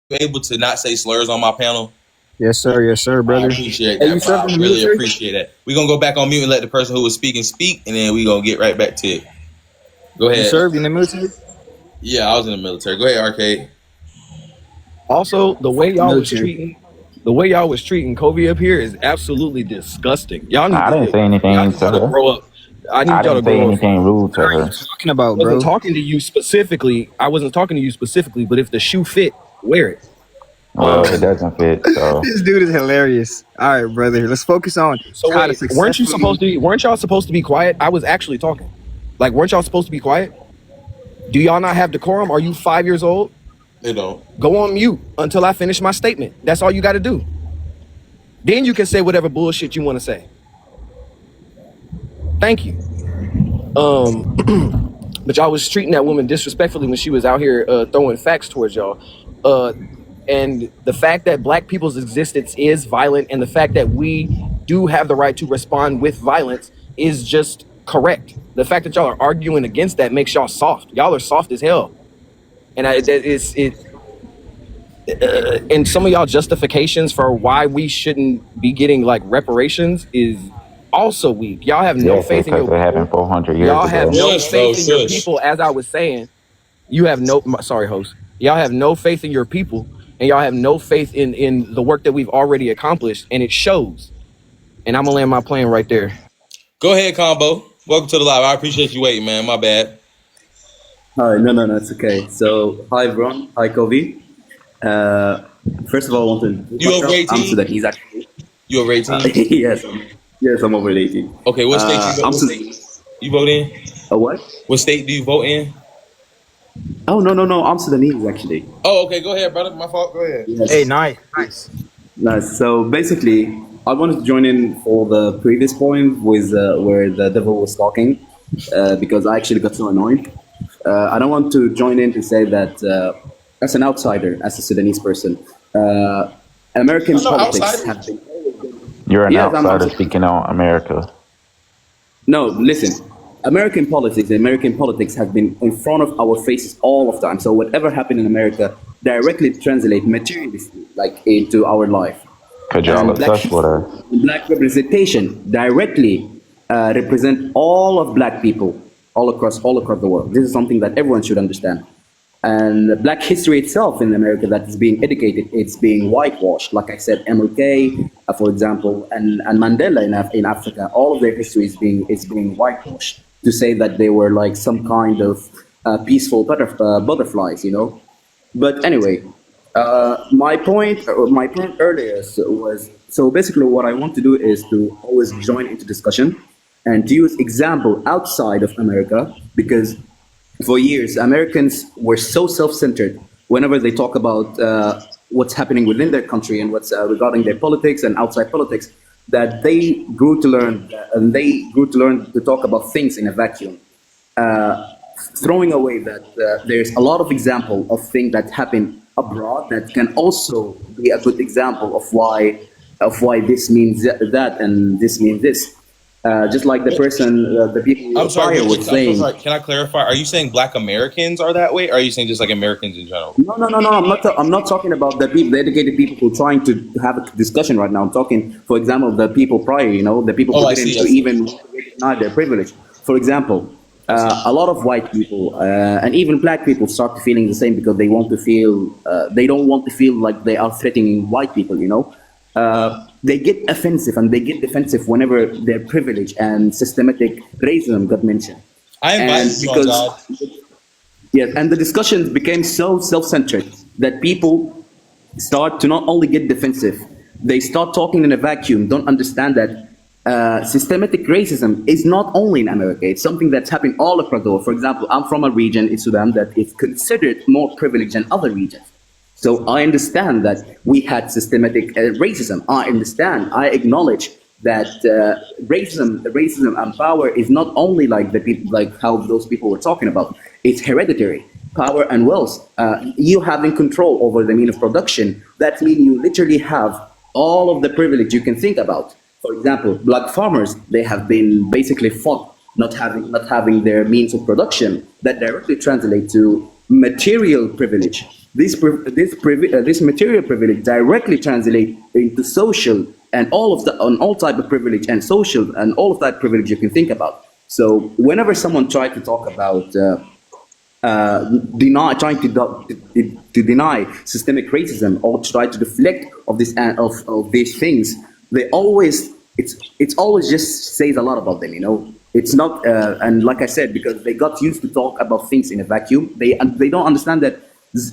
able to not say slurs on my panel? Yes, sir, brother. I appreciate Hey, that, you bro. served in I the really military? appreciate that. We're gonna go back on mute and let the person who was speaking speak, and then we're gonna get right back to it. Go ahead. You served in the military? Yeah, I was in the military. Go ahead, Arcade. Also, the way y'all was treating Kobe up here is absolutely disgusting. Y'all need I didn't say anything to to her. grow up. I need I y'all to didn't say grow up. anything rude to her. Talking about, I wasn't bro. talking to you specifically. But if the shoe fit, wear it. Well, it doesn't fit, so. This dude is hilarious. All right, brother. Let's focus on So how to wait, successfully. weren't y'all supposed to be quiet? I was actually talking. Like, weren't y'all supposed to be quiet? Do y'all not have decorum? Are you 5 years old? They don't. Go on mute until I finish my statement. That's all you got to do. Then you can say whatever bullshit you want to say. Thank you. But y'all was treating that woman disrespectfully when she was out here throwing facts towards y'all. And the fact that black people's existence is violent, and the fact that we do have the right to respond with violence is just correct. The fact that y'all are arguing against that makes y'all soft. Y'all are soft as hell. And and some of y'all justifications for why we shouldn't be getting like reparations is also weak. Y'all have no Yes, faith in because your it happened 400 years y'all have ago. no faith in your people. As I was saying, you have no sorry, host. Y'all have no faith in your people, and y'all have no faith in the work that we've already accomplished, and it shows. And I'm gonna land my plane right there. Go ahead, Combo. Welcome to the live. I appreciate you waiting, man. My bad. Hi, no, it's okay. So, hi everyone. Hi, Kobe. First of all, I want to introduce You over myself. 18? I'm Sudanese, actually. You over 18? Yes, I'm over 18. Okay, what state I'm what Sudanese. state you vote in? A what? What state do you vote in? Oh, no, I'm Sudanese, actually. Oh, okay. Go ahead, brother. My fault. Go ahead. Yes. Hey, nice. Nice. So, basically, I wanted to join in for the previous point with where the devil was talking because I actually got so annoyed. I don't want to join in to say that as an outsider, as a Sudanese person, American politics have been. You're an Yes, outsider speaking on America. No, listen. American politics have been in front of our faces all of the time. So whatever happened in America directly translate materialistically, like into our life. Because y'all And are sus with us. black representation directly represent all of black people all across the world. This is something that everyone should understand. And black history itself in America that is being educated, it's being whitewashed. Like I said, MLK, for example, and Mandela in Africa, all of their history is being whitewashed to say that they were like some kind of peaceful butterflies, you know. But anyway, my point earlier was, so basically what I want to do is to always join into discussion and to use example outside of America, because for years Americans were so self-centered whenever they talk about what's happening within their country and what's regarding their politics and outside politics, that they grew to learn to talk about things in a vacuum. Throwing away that there's a lot of example of things that happen abroad that can also be a good example of why this means that and this means this. Just like the people I'm sorry, prior Richard, was saying. I'm so sorry. Can I clarify? Are you saying Black Americans are that way, or are you saying just like Americans in general? No. I'm not talking about the people, the educated people who are trying to have a discussion right now. I'm talking, for example, the people prior. You know, the people who didn't even recognize their privilege. For example, A lot of white people and even black people start feeling the same because they want to feel they don't want to feel like they are threatening white people. They get offensive and they get defensive whenever their privilege and systematic racism got mentioned. I invited you on, God. Yes, and the discussions became so self-centered that people start to not only get defensive, they start talking in a vacuum, don't understand that systematic racism is not only in America, it's something that's happening all across the world. For example, I'm from a region in Sudan that is considered more privileged than other regions. So I understand that we had systematic racism. I understand, I acknowledge that racism and power is not only like the people, like how those people were talking about. It's hereditary. Power and wealth. You having control over the mean of production. That means you literally have all of the privilege you can think about. For example, black farmers, they have been basically fought not having their means of production. That directly translate to material privilege. This material privilege directly translate into social and all type of privilege and social and all of that privilege you can think about. So whenever someone tries to talk about trying to deny systemic racism or try to deflect of these things, they always it's always just says a lot about them. It's not and like I said, because they got used to talk about things in a vacuum, they don't understand that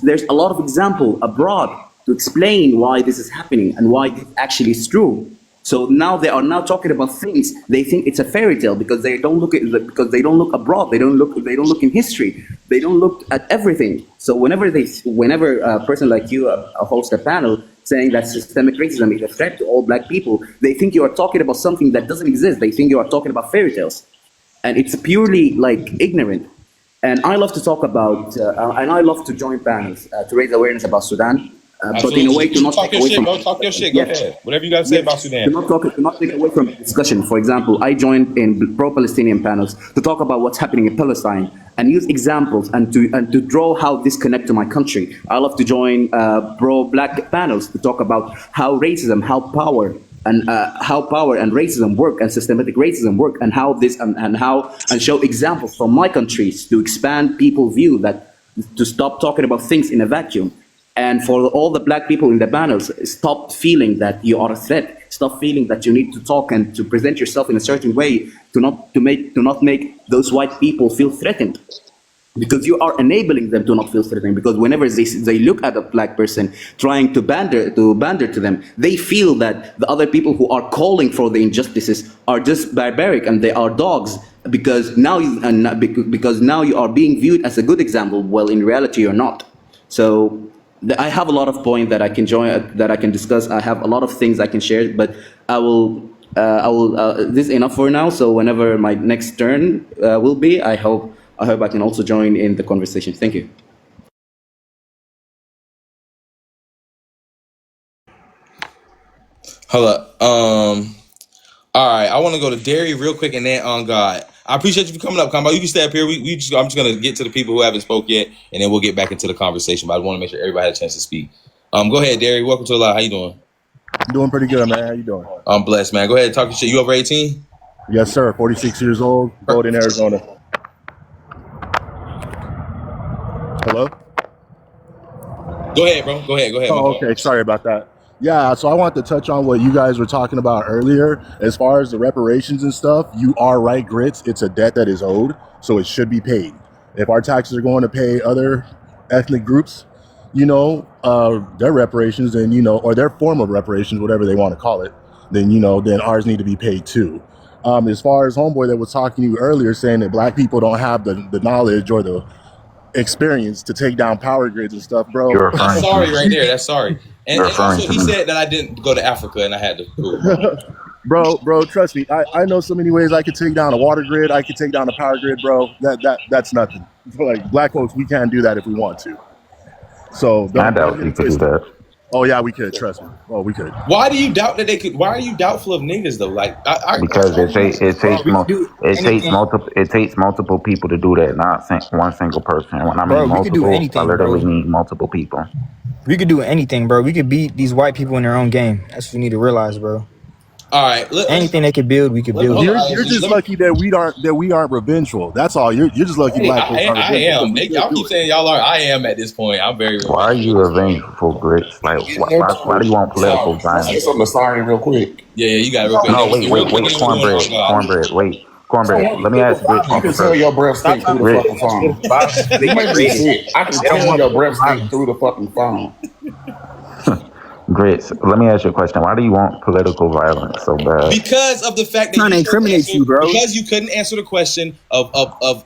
there's a lot of example abroad to explain why this is happening and why this actually is true. So now they are now talking about things they think it's a fairy tale because they don't look look abroad. They don't look in history. They don't look at everything. So whenever a person like you host a panel saying that systemic racism is a threat to all black people, they think you are talking about something that doesn't exist. They think you are talking about fairy tales, and it's purely like ignorant. And I love to talk about and I love to join panels to raise awareness about Sudan. But in a way to not talk take your away shit, from bro. Talk your shit. Go ahead. Whatever you got to say about Sudan. to not take away from the discussion. For example, I joined in pro-Palestinian panels to talk about what's happening in Palestine and use examples and to draw how this connect to my country. I love to join pro-black panels to talk about how racism, how power and racism work and systematic racism work and how this and show examples from my countries to expand people's view that to stop talking about things in a vacuum. And for all the black people in the panels, stop feeling that you are a threat. Stop feeling that you need to talk and to present yourself in a certain way to not make those white people feel threatened. Because you are enabling them to not feel threatened. Because whenever they look at a black person trying to pander to them, they feel that the other people who are calling for the injustices are just barbaric and they are dogs. Because now you are being viewed as a good example. Well, in reality, you're not. So I have a lot of points that I can that I can discuss. I have a lot of things I can share, but I will. This is enough for now. So whenever my next turn will be, I hope I can also join in the conversation. Thank you. Hold up. All right. I want to go to Derry real quick and then on God. I appreciate you for coming up, Combo. You can stay up here. I'm just gonna get to the people who haven't spoke yet, and then we'll get back into the conversation. But I want to make sure everybody had a chance to speak. Go ahead, Derry. Welcome to the live. How you doing? Doing pretty good, man. How you doing? I'm blessed, man. Go ahead, talk your shit. You over 18? Yes, sir. 46 years old, Golden, Arizona. Hello? Go ahead, bro. Go ahead. Oh, okay. Sorry about that. Yeah, so I wanted to touch on what you guys were talking about earlier. As far as the reparations and stuff, you are right, Grits. It's a debt that is owed, so it should be paid. If our taxes are going to pay other ethnic groups, their reparations, and, or their form of reparations, whatever they want to call it, then, then ours need to be paid too. As far as homeboy that was talking to you earlier, saying that black people don't have the knowledge or the experience to take down power grids and stuff, bro. That's sorry right there. That's sorry. And also he said that I didn't go to Africa and I had to prove. Bro, trust me. I know so many ways I could take down a water grid. I could take down a power grid, bro. That's nothing. Like black folks, we can do that if we want to. So I doubt you could do that. Oh yeah, we could. Trust me. Oh, we could. Why do you doubt that they could? Why are you doubtful of niggas though? Like, because it takes multiple people to do that, not one single person. When I mean multiple, I literally mean multiple people. We could do anything, bro. We could beat these white people in their own game. That's what we need to realize, bro. All right. Anything they could build, we could build. You're just lucky that we aren't revengeful. That's all. You're just lucky Hey, black folks aren't I revengeful. am. Y'all keep saying y'all are. I am at this point. I'm very Why are you revengeful, Grits? Like, why do you want political Say violence? something to Sorry real quick. Yeah, you got it real quick. No, Real quick, and then we're going on God. Cornbread. Let me ask Grits You something can tell first. your breath stink through the Grits, fucking phone. They You get may be creative. sick. I can They don't tell want your breath stink violence. through the fucking phone. Grits, let me ask you a question. Why do you want political violence so bad? Because of the fact that Trying to incriminate you, bro. because you couldn't answer the question of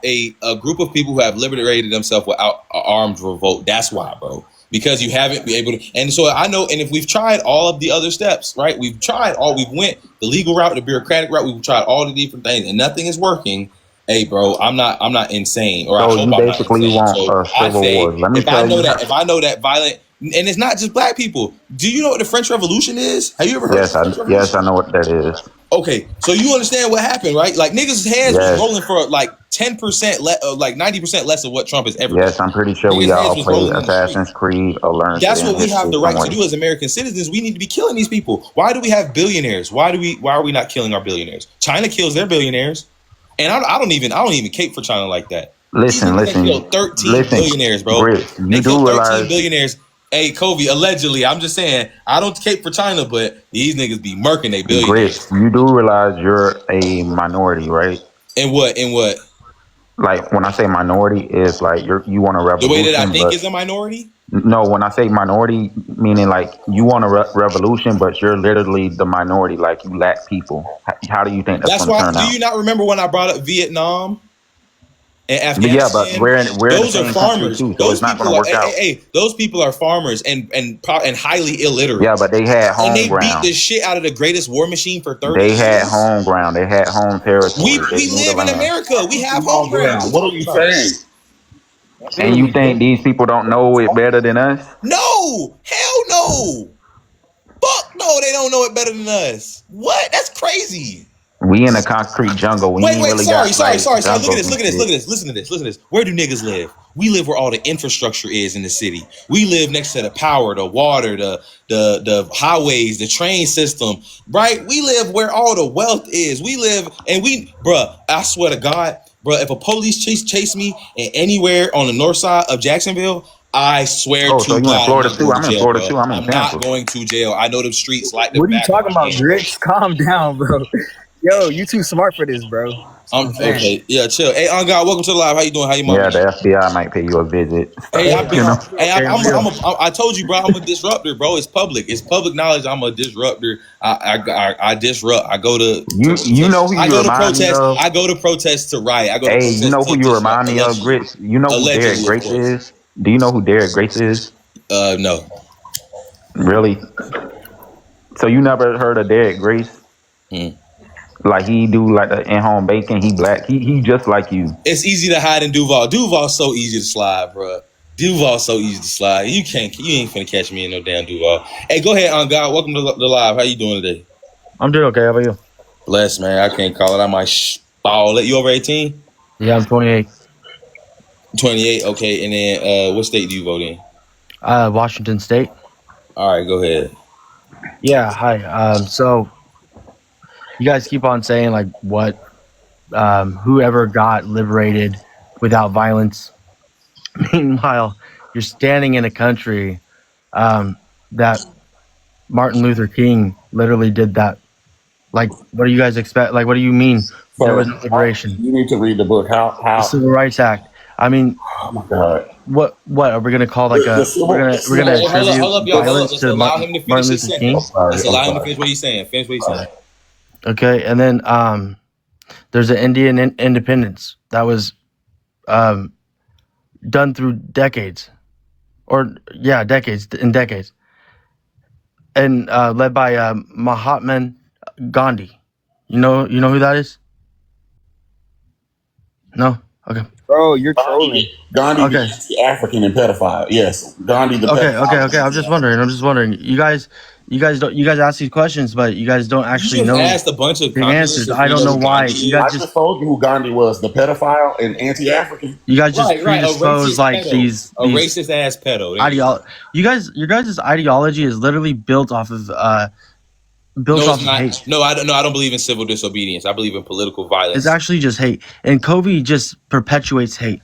a group of people who have liberated themselves without an armed revolt. That's why, bro. Because you haven't been able to, and so I know, and if we've tried all of the other steps, right? We've went the legal route, the bureaucratic route, we've tried all the different things, and nothing is working. Hey, bro, I'm not insane, or I So hope you I'm not basically insane. want So a I civil say, war. Let me if I tell you. know that violent, and it's not just black people. Do you know what the French Revolution is? Have you ever heard of the French Yes, Revolution? I know what that is. Okay, so you understand what happened, right? Like niggas' heads was Yes, rolling for like 10%, like 90% less of what Trump has ever done. yes, I'm pretty sure we Niggas' heads all was played rolling in the street. Assassin's Creed or learned it That's in what we have history the right to somewhere. do as American citizens. We need to be killing these people. Why do we have billionaires? Why are we not killing our billionaires? China kills their billionaires, and I don't even cape for China like that. These niggas they killed 13 billionaires, bro. Grits, They you do killed 13 realize, billionaires. Hey, Kobe, allegedly, I'm just saying, I don't cape for China, but these niggas be murking they billionaires. Grits, you do realize you're a minority, right? And what? And what? Like when I say minority, is like you want a The way that I revolution, think but is a minority? no, when I say minority, meaning like you want a revolution, but you're literally the minority. Like you lack people. How do you think that's That's going to why. turn Do out? you not remember when I brought up Vietnam and But yeah, but Afghanistan? we're in the Those are same country farmers. too, so Those it's not going people to are. work Hey, out. hey, hey, those people are farmers and highly Yeah, illiterate. but they had And home they beat ground. the shit out of the greatest war machine for 30 They had years. home ground. They had home territory. They We knew the live in land. America. We have home Home ground. What are you ground. What are talking you about? saying? And you think these people don't know it better than us? No, hell no. Fuck no, they don't know it better than us. What? That's crazy. We in a concrete jungle. We ain't Wait, really sorry. got like Look at jungles this, and shit. listen to this. Where do niggas live? We live where all the infrastructure is in the city. We live next to the power, the water, the highways, the train system, right? We live where all the wealth is. We live, and bruh, I swear to God, bruh, if a police chase me anywhere on the north side of Jacksonville, I swear Oh, so to you in God, I'm Florida not too? going to I'm in jail, Florida bro. too. I'm in I'm not Tampa. going to jail. I know the streets like the What are you back of talking my about, hand, bro. Grits? Calm down, bro. Yo, you too smart for this, bro. That's what I'm saying. Okay, yeah, chill. Hey, on God, welcome to the live. How you doing? How you mama? Yeah, the FBI might pay you a visit. Hey, Stuff, you know. I told you, bro. I'm a disruptor, bro. It's public. It's public knowledge. I'm a disruptor. I disrupt. I go You know who I you go to remind me protest. of? I go to protest to riot. I go to Hey, you protest know to who you disrupt. remind me of, Allegedly, Grits? You know who Derek allegedly, of Grace course. is? Do you know who Derek Grace is? No. Really? So you never heard of Derek Grace? Like he do like the in-home baking. He black. He just like you. It's easy to hide in Duval. Duval's so easy to slide, bro. Duval's so easy to slide. You ain't finna catch me in no damn Duval. Hey, go ahead, on God. Welcome to the live. How you doing today? I'm doing okay. How about you? Bless, man. I can't call it. I might ball it. You over 18? Yeah, I'm 28. 28. Okay. And then what state do you vote in? Washington State. All right, go ahead. Yeah, hi. So you guys keep on saying like what whoever got liberated without violence. Meanwhile, you're standing in a country that Martin Luther King literally did that. Like, what do you guys expect? Like, what do you mean there was no liberation? You need to read the book. The Civil Rights Act. I mean, oh my God. What are we gonna call like we're gonna attribute Hold up, y'all. violence Just to allow him to finish Martin his Luther King? sentence. Just allow him to finish what he's saying. Okay, and then there's an Indian independence that was done through decades, decades, and led by Mahatma Gandhi. You know who that is? No. Okay. Bro, you're trolling. Gandhi, Okay. the African and pedophile. Yes, Gandhi the Okay. pedophile. I'm just wondering. You guys ask these questions, but you guys don't actually know asked a bunch of the answers. I don't know why. You guys I just told you who Gandhi was, the pedophile and anti-African. You guys just predispose like these racist ass pedo. You guys' ideology is literally built off of built No, off it's of hate. not. No, I don't. No, I don't believe in civil disobedience. I believe in political violence. It's actually just hate, and COVID just perpetuates hate.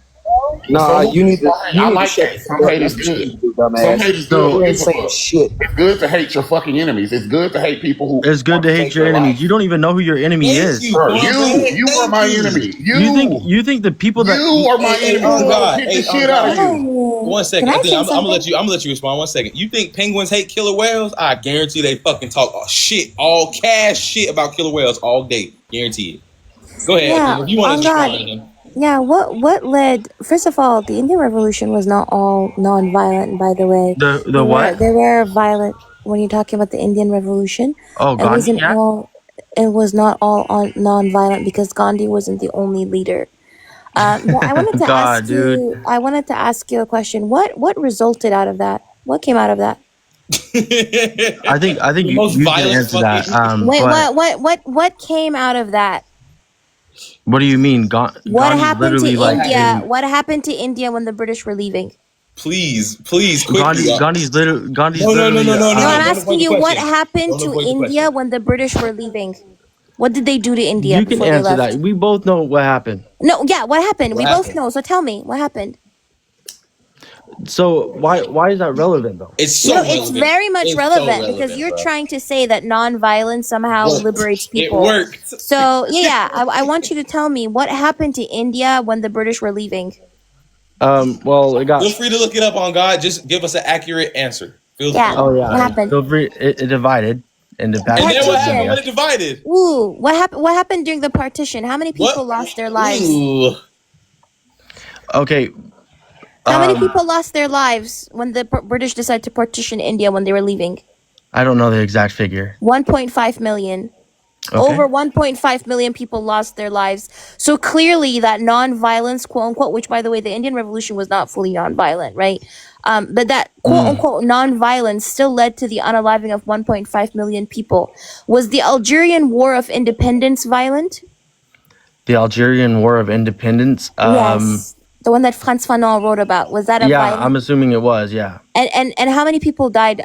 Nah, you need I to like shut that. the Some fuck up. hate is You good. stupid Some dumbass. hate is So You good. ain't saying shit. It's good to hate your fucking enemies. It's good to hate people who it's good want to to hate take your your enemies. life. You don't even know who your enemy Thank is. you, Sir, point blank. you are Thank my you. enemy. You think the people that You are my Hey, enemy. on You know, God. beat the Hey, on shit out of God. you. One Can second. I Athena, say I'm gonna let something? you. I'm gonna let you respond. 1 second. You think penguins hate killer whales? I guarantee they fucking talk shit, all cash shit about killer whales all day. Guarantee it. Go ahead, Yeah, Athena. If you want to on God. respond to him. Yeah, what led? First of all, the Indian Revolution was not all non-violent. By the way, the what? there were violent when you're talking about the Indian Revolution. Oh, It Gandhi. wasn't Yeah. all. It was not all on non-violent because Gandhi wasn't the only leader. But I wanted to ask God, dude. you. I wanted to ask you a question. What resulted out of that? What came out of that? I think The most you can violent answer that. fucking. Wait, But what came out of that? what do you mean? What Gandhi's happened to literally like India? a What happened to India when the British were leaving? Please, quickly. Gandhi's No, no, no, literally no, no, no, No, no. I'm Don't asking avoid the you what question. happened Don't to avoid the India question. when the British were leaving? What did they do to India you can before they answer that. left? We both know what happened. No, yeah, what happened? What We both happened? know. So tell me, what happened? So why is that relevant though? It's No, so it's relevant. very much It's so relevant because relevant, you're bro. trying to say that non-violence somehow Worked. liberates It people. worked. So yeah, I want you to tell me what happened to India when the British were leaving. Well, it got. Feel free to look it up on God. Just give us an accurate answer. Feel Yeah, free. Oh what yeah. happened? Feel free. It divided into And then what Pakistan and happened India. when it divided? Ooh, what happened? What happened during the partition? How many What? people lost their lives? Ooh. Okay. How many people lost their lives when the British decided to partition India when they were leaving? I don't know the exact figure. 1.5 million. Okay. Over 1.5 million people lost their lives. So clearly that non-violence, quote unquote, which by the way, the Indian Revolution was not fully non-violent, right? But that quote unquote non-violence still led to the unaliving of 1.5 million people. Was the Algerian War of Independence violent? The Algerian War of Independence. Yes. The one that Frantz Fanon wrote about. Was that a Yeah, violent? I'm assuming it was. Yeah. And how many people died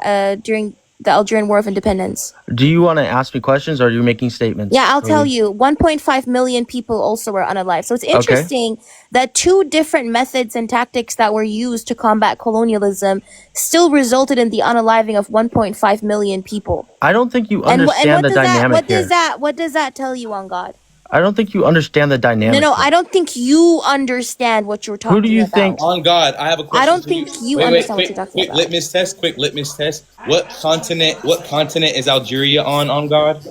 during the Algerian War of Independence? Do you want to ask me questions or are you making statements? Yeah, I'll tell Kobe? you. 1.5 million people also were unalive. So it's Okay. interesting that two different methods and tactics that were used to combat colonialism still resulted in the unaliving of 1.5 million people. I don't think you And understand the dynamic here. what does that tell you on God? I don't think you understand the No, dynamic. no, here. I don't think you understand what you're talking Who do you about. think? On God, I have a question. I don't for you. think you Wait, understand what quick, you're talking quick about. litmus test. Quick litmus test. What continent is Algeria on God?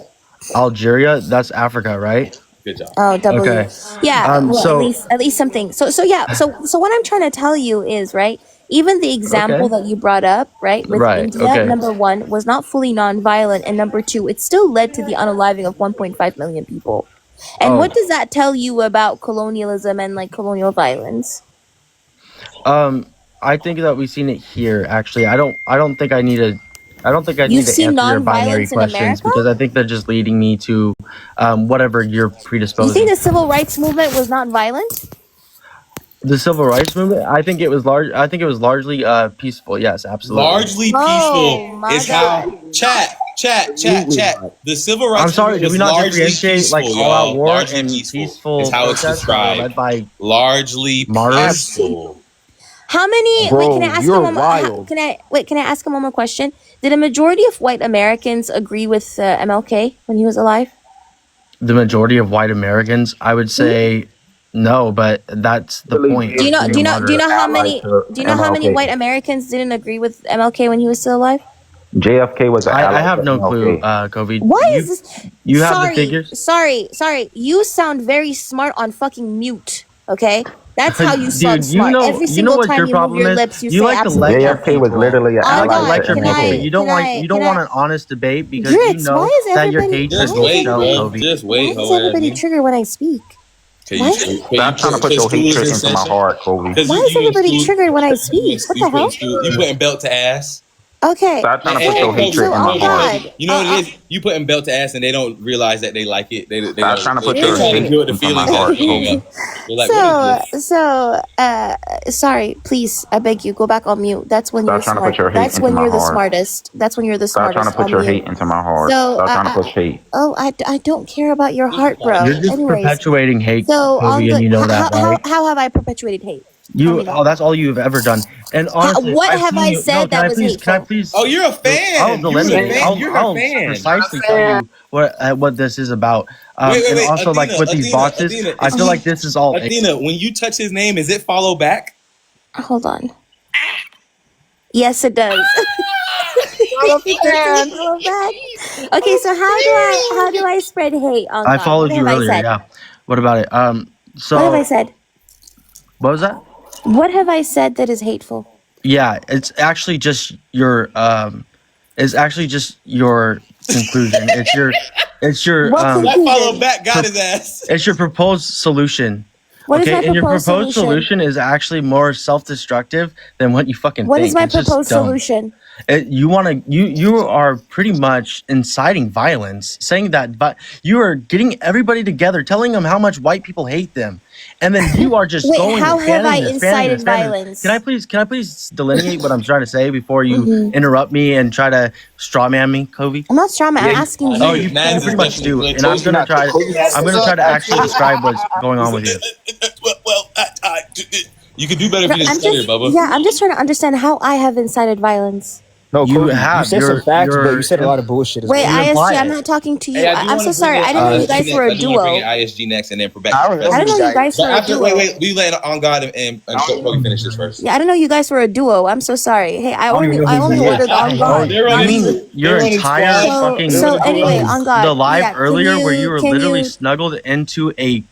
Algeria, that's Africa, right? Good job. Oh, W. Okay. Yeah, well, So at least something. So yeah, so what I'm trying to tell you is, right, even the example okay. that you brought up, right, with Right. India, Okay. number one, was not fully nonviolent, and number two, it still led to the unaliving of 1.5 million people. And Oh. what does that tell you about colonialism and like colonial violence? I think that we've seen it here. Actually, I don't think I need to. I don't think I You've need to seen answer your binary nonviolence in questions America? because I think they're just leading me to whatever you're You predisposing. think the civil rights movement was not violent? The civil rights movement. I think it was large. I think it was largely peaceful. Yes, absolutely. Largely Oh peaceful my is God. how chat. The civil I'm rights sorry. movement Did we was not largely differentiate like peaceful, all-out y'all. war Largely and peaceful is peaceful how it's protests that were led described. by Largely martyrs? peaceful. How many? Wait, can I Bro, ask you're him one? wild. Can I ask him one more question? Did a majority of white Americans agree with MLK when he was alive? The majority of white Americans, I would say, no, but that's the Really point Do you of know? being Do a you know? Do you martyr. know how Allied many? to Do you know how many MLK. white Americans didn't agree with MLK when he was still alive? JFK was an I ally have to no clue, MLK. Kobe. Why is this? You have the figures? Sorry. You sound very smart on fucking mute. Okay, that's how you sound Dude, you smart. know Every you know single what time your you move problem your is? lips, you You say like to absolutely lecture JFK nothing. was people. literally an You On like to ally to God, lecture can people, but MLK. I? you don't Can want I? you don't Can want I? an honest debate because you Grits, know that your hate Just will wait, show, bro. Kobe. Just Why wait, is ho everybody ass. triggered when I speak? Okay, Why? Stop trying to put because your school is hatred in into my session. heart, Kobe. Because Why you is in everybody school. triggered when I speak? What the hell? You putting belt to ass. Okay. Stop trying to put Hey, your Kobe, hatred So in my on Kobe, heart. Kobe. God. You know what it is? You putting belt to ass, and they don't realize that they like it. They Stop don't. trying to put They your can't hate deal with the into my feelings that heart, bringing Kobe. up. They're like, what is this? Sorry, please, I beg you, go back on mute. That's when you're Stop trying to put smart. your hate That's into when my you're the heart. smartest. That's when you're the Stop trying to smartest put on your mute. hate into my heart. So, Stop trying to push hate. I don't care about your heart, You're bro. just Anyways, perpetuating hate, so on Kobe, and good. you know that, right? How have I perpetuated hate? Tell me that. That's all you've ever done. And honestly, What I've have seen I you. No, said that was can I hateful? please? Oh, you're a I'll fan. You're a delineate. fan. You're a I'll fan. precisely tell you what this is about. And Wait. also, like with these boxes, I feel like this is all. Athena, when you touch his name, is it follow back? Hold on. Yes, it does. Follow back. Okay, so how do I spread hate on I God? What followed you have I earlier. said? Yeah. What about it? What have I So said? what was that? What have I said that is hateful? Yeah, it's actually just your conclusion. It's your What That follow conclusion? back got his ass. it's your proposed solution. What is my Okay, and your proposed proposed solution? solution is actually more self-destructive than what you fucking What is think. my It's just proposed dumb. solution? You are pretty much inciting violence, saying that, but you are getting everybody together, telling them how much white people hate them, and then you are just Wait, going how and have I fanning incited this. violence? Can I please delineate what I'm trying to say before you Mhm. interrupt me and try to strawman me, Kobe? I'm not strong. I'm asking Oh, you. you Mans is pretty much definitely do, good. and I'm gonna try. I'm gonna try to actually describe what's going on with you. You could do better if you didn't stutter, Bubba. I'm just trying to understand how I have incited violence. No, You Kobe, you have said some facts, but you said a lot of bullshit as Wait, well. you imply ISG, I'm it. not talking to you. Hey, I do I'm want so to bring sorry. in I didn't know you ISG guys next. were I a do want to bring in duo. ISG next, and then back I to don't know I professional. didn't know you guys But were a after, duo. wait, we let on God and Kobe finish this first. Yeah, I didn't know you guys were a duo. I'm so sorry. Hey, I don't even only know who he is. ordered on God. They're You running. mean your They're running entire squad. fucking They're So running anyway, duos. on God. the live Yeah, earlier where you were can literally you snuggled into a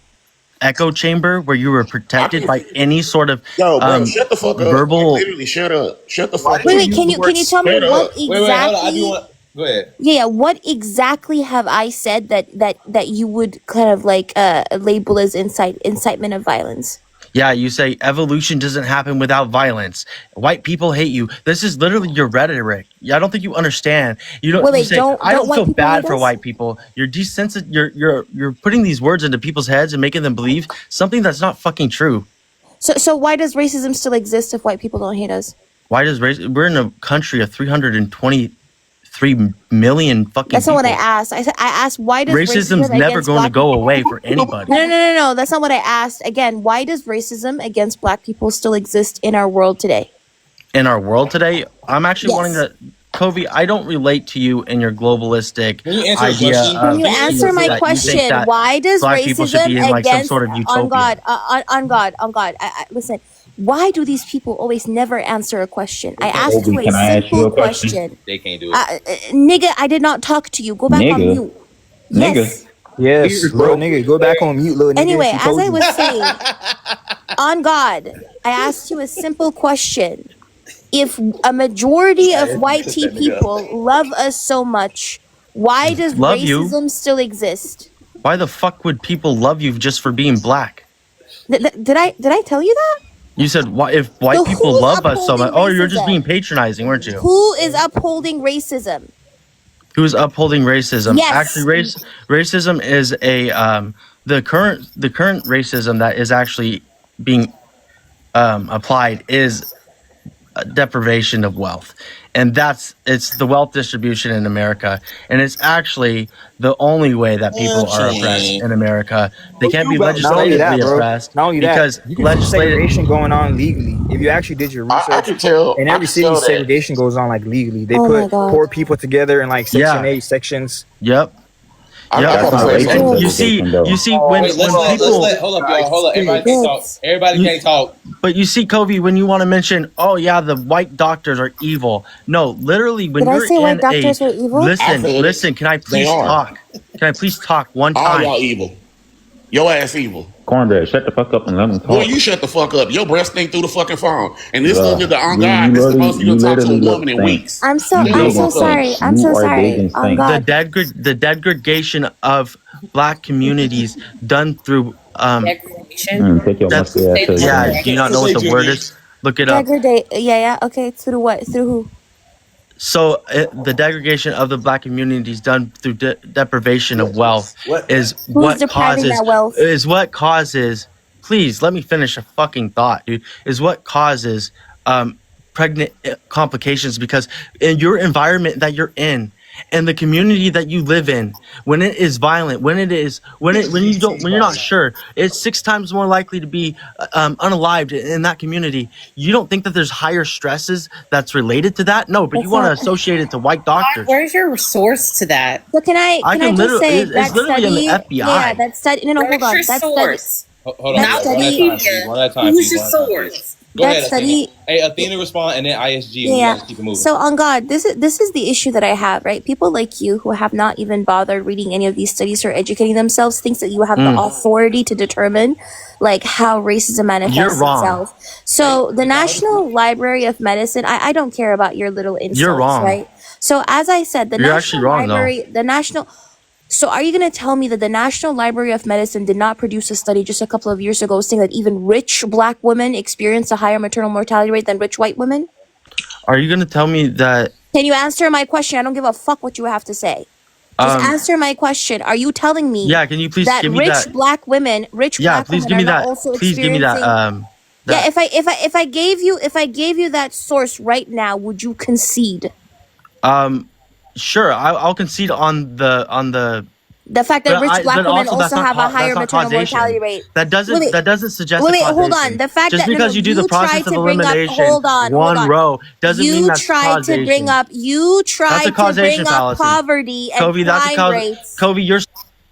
echo chamber where you were protected by any sort of Yo, bro, shut the fuck up. Like, verbal. literally, shut up. Shut the fuck wait, up. can you tell me Shut what up. Wait. Hold on. I do exactly? want. Go ahead. Yeah, what exactly have I said that you would kind of like label as incitement of violence? Yeah, you say evolution doesn't happen without violence. White people hate you. This is literally your rhetoric. I don't think you understand. You don't. You Wait, say I don't don't white feel people bad hate for us? white people. You're desensit. You're putting these words into people's heads and making them believe something that's not fucking true. So why does racism still exist if white people don't hate us? Why does we're in a country of 323 million fucking That's not people. what I asked. I asked why does Racism's racism never against going to black go people? away for anybody. No. That's not what I asked. Again, why does racism against black people still exist in our world today? In our world today, I'm actually Yes. wanting to, Kobe, I don't relate to you in your globalistic Can you answer a idea question? Can of you answer my that you question? think that Why does black people should racism be in like some against sort of on utopia. God? Listen, why do these people always never answer a question? I asked Kobe, you a can I ask you simple a question? question. They can't do it. Nigga, I did not talk to you. Go back on Nigga. mute. Nigga. Yes. Yes, little nigga, go back on mute, little nigga. Anyway, She as told I you. was saying, on God, I asked you a simple question. If a majority of white people love us so much, why does Love you? racism still exist? Why the fuck would people love you just for being black? Did I tell you that? You said why if white So people who's love us so much? upholding Oh, you're just being racism? patronizing, weren't you? Who is upholding racism? Who's upholding racism? Yes. Actually, racism is a the current racism that is actually being applied is a deprivation of wealth, and it's the wealth distribution in America, and it's actually the only way that people are oppressed in America. They can't be Not only that, legislatively bro. oppressed Not only that, because you can see segregation going on legally. If you actually did your I research, can tell. in I every can city, tell that. segregation goes on like legally. They Oh my put God. poor people together in like Section Yeah. 8 sections. Yep. I Yep. gotta That's not say racial something. You see segregation, though. when Wait, let's people let hold up, y'all. Hold up. Everybody can't talk. Everybody You- can't talk. But you see, Kobe, when you want to mention, oh yeah, the white doctors are evil. No, literally, when Did I you're say white in doctors were evil? listen. Can I They please are. talk? Can I please talk one All time? y'all evil. Your ass evil. Cornbread, shut the fuck up and let me Boy, talk. you shut the fuck up. Your breath stink through the fucking phone. And this little Bruh, nigga on you God, this the most you you done talk to a literally look woman in stink. weeks. I'm so You Shut the big and fuck up. stink. I'm You so are big sorry. and On stink. God. The degradation of black communities done through Take your that's musty ass to the yeah. ground. Do you not know what the word is? Look it up. Degrade. Yeah. Okay. Through what? Through who? So the degradation of the black community is done through deprivation of wealth. Is Who's depriving that wealth? what causes. Please let me finish a fucking thought, dude. Is what causes pregnant complications, because in your environment that you're in and the community that you live in, when it is violent, when you're not sure, it's 6 times more likely to be unalived in that community. You don't think that there's higher stresses that's related to that? No, but you want to associate it to white doctors. Where's your source to that? So can I just say it's that literally study? in the FBI. Yeah, that study. No, hold on. Where's your That source? study. Hold on. That study. One at a time. Who's your source? Go That ahead, study. Athena. Hey, Athena, respond, and then ISG. And Yeah. we gotta keep it moving. So on God, this is the issue that I have, right? People like you who have not even bothered reading any of these studies or educating themselves thinks that you have the authority to determine like how racism manifests You're wrong. itself. So the National Library of Medicine, I don't care about your little insults, You're wrong. right? So as I said, the You're National actually wrong, though. Library, the National. So are you going to tell me that the National Library of Medicine did not produce a study just a couple of years ago saying that even rich black women experience a higher maternal mortality rate than rich white women? Are you going to tell me that? Can you answer my question? I don't give a fuck what you have to say. Just answer my question. Are you telling me can you please that give me rich that? black women, rich Yeah, black please women give me are not that. also Please give me that. Yeah, if I gave you that source right now, would you concede? Sure, I'll concede on the fact that rich black women also have a higher maternal causation. mortality rate. That doesn't suggest Wait, causation. hold on. The fact just that because you do the process of elimination, hold on. row doesn't mean that's causation. You tried to bring up poverty and crime rates.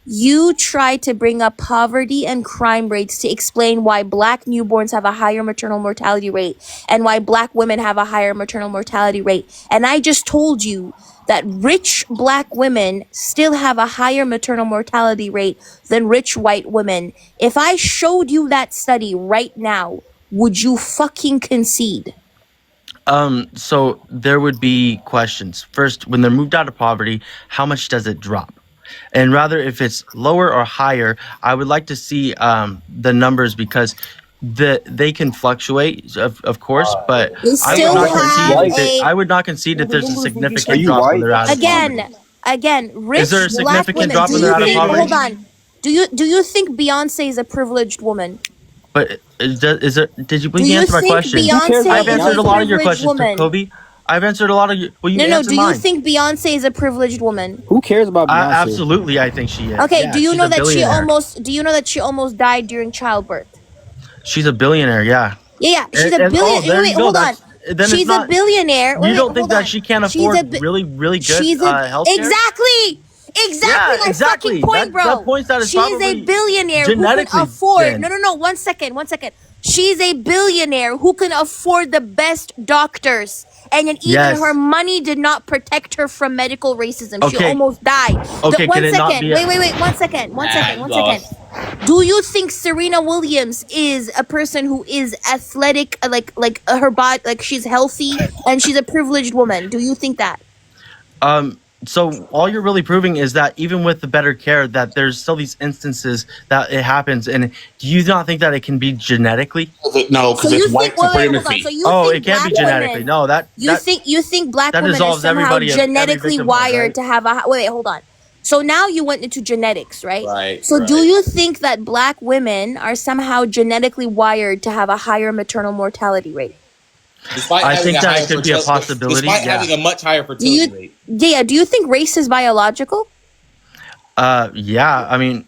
You tried to bring up poverty and crime rates to explain why black newborns have a higher maternal mortality rate and why black women have a higher maternal mortality rate. And I just told you that rich black women still have a higher maternal mortality rate than rich white women. If I showed you that study right now, would you fucking concede? So there would be questions. First, when they're moved out of poverty, how much does it drop? And rather, if it's lower or higher, I would like to see the numbers, because they can fluctuate, of course, but I would not concede that there's a significant drop when they're out of poverty. Again, rich Is there a black significant women. drop when they're out of poverty? Hold on. Do you think Beyonce is a privileged woman? But is there? Did you please Do you answer my think question? Beyonce I've answered is a a lot of your privileged questions, woman? Kobe. I've answered a lot of you. Well, you No. answered Do you mine. think Beyonce is a privileged woman? Who cares about Beyonce? Absolutely, I think she is. Okay. Yeah, do you she's know a that she billionaire. Do you know that she almost died during childbirth? She's a billionaire. Yeah. Yeah. She's a billionaire. Wait, hold on. She's a billionaire. You don't think that she can't afford really good health care? Exactly my fucking point, bro. That points out She's a billionaire who can afford. No. 1 second. She's a billionaire who can afford the best doctors, and then even her money did not protect her from medical racism. She almost died. Okay, Wait. 1 second. 1 second. Do you think Serena Williams is a person who is athletic, like her body, like she's healthy and she's a privileged woman? Do you think that? So all you're really proving is that even with the better care, that there's still these instances that it happens. And do you not think that it can be genetically? No, because it's white supremacy. It can't be genetically. No, you think black women are somehow genetically wired to have a wait, hold on. So now you went into genetics, right? Right. So do you think that black women are somehow genetically wired to have a higher maternal mortality rate? I think that it could be a possibility. Despite having a much higher fertility rate. Yeah. Do you think race is biological? Yeah. I mean,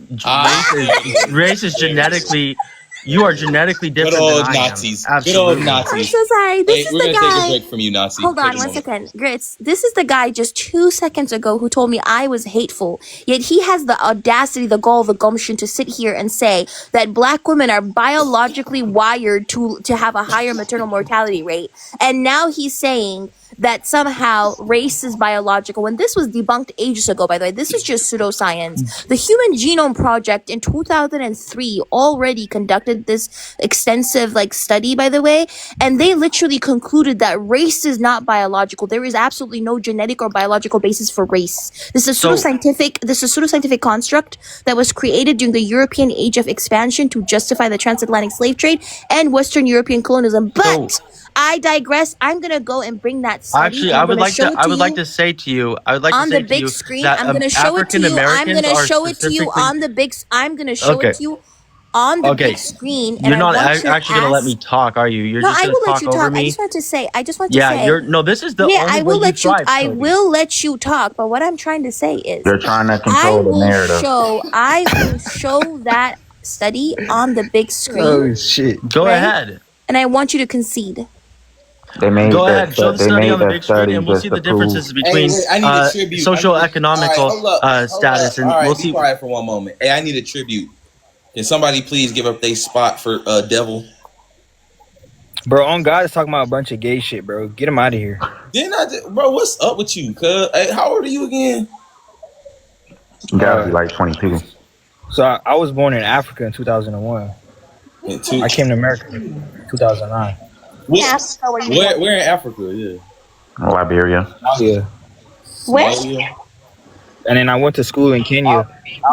race is genetically. You are genetically different. Good old than Nazis. I am. Good old Nazis. I'm so sorry. This is we're the gonna guy. take a break from you, Nazi. Hold on 1 second. Grits, this is the guy just 2 seconds ago who told me I was hateful. Yet he has the audacity, the gall, the gumption to sit here and say that black women are biologically wired to have a higher maternal mortality rate. And now he's saying that somehow race is biological, when this was debunked ages ago, by the way. This is just pseudoscience. The Human Genome Project in 2003 already conducted this extensive study, by the way, and they literally concluded that race is not biological. There is absolutely no genetic or biological basis for race. This is pseudoscientific construct that was created during the European Age of Expansion to justify the transatlantic slave trade and Western European colonialism. But I digress. I'm gonna go and bring that study. Actually, and I I'm would gonna like show to. it I to would you like to say to you. I would like to on the say to big you screen. that I'm gonna show it to African you. I'm Americans gonna are show it to you specifically. on the big. I'm gonna show it Okay. to you on the Okay. big screen, and You're I not want you to actually gonna let ask. me talk, are you? You're No, just I gonna will let talk you over talk. I me. just want to say. I just want to Yeah, say. you're. No, this is the Yeah, only I way will you let you. thrive, I Cody. will let you talk. But what I'm trying to say is, You're trying to I control the will narrative. show. I will show that study on the big screen. Oh shit. Go Right? ahead. And I want you to concede. They made Go that. ahead. Show the They study made on the that big screen, study and we'll just see to the prove. differences Hey, between wait, I need a tribute. I need social a, all right, economical hold up. status, and All we'll right, be see. quiet for one moment. Hey, I need a tribute. Can somebody please give up their spot for Devil? Bro, on God is talking about a bunch of gay shit, bro. Get him out of here. Didn't I, bro? What's up with you? Cuz, hey, how old are you again? You gotta be like 22. So I was born in Africa in 2001. I came to America in 2009. Africa, where you born? Where in Africa? Yeah, Liberia. Somalia. Where? Somalia. And then I went to school in Kenya.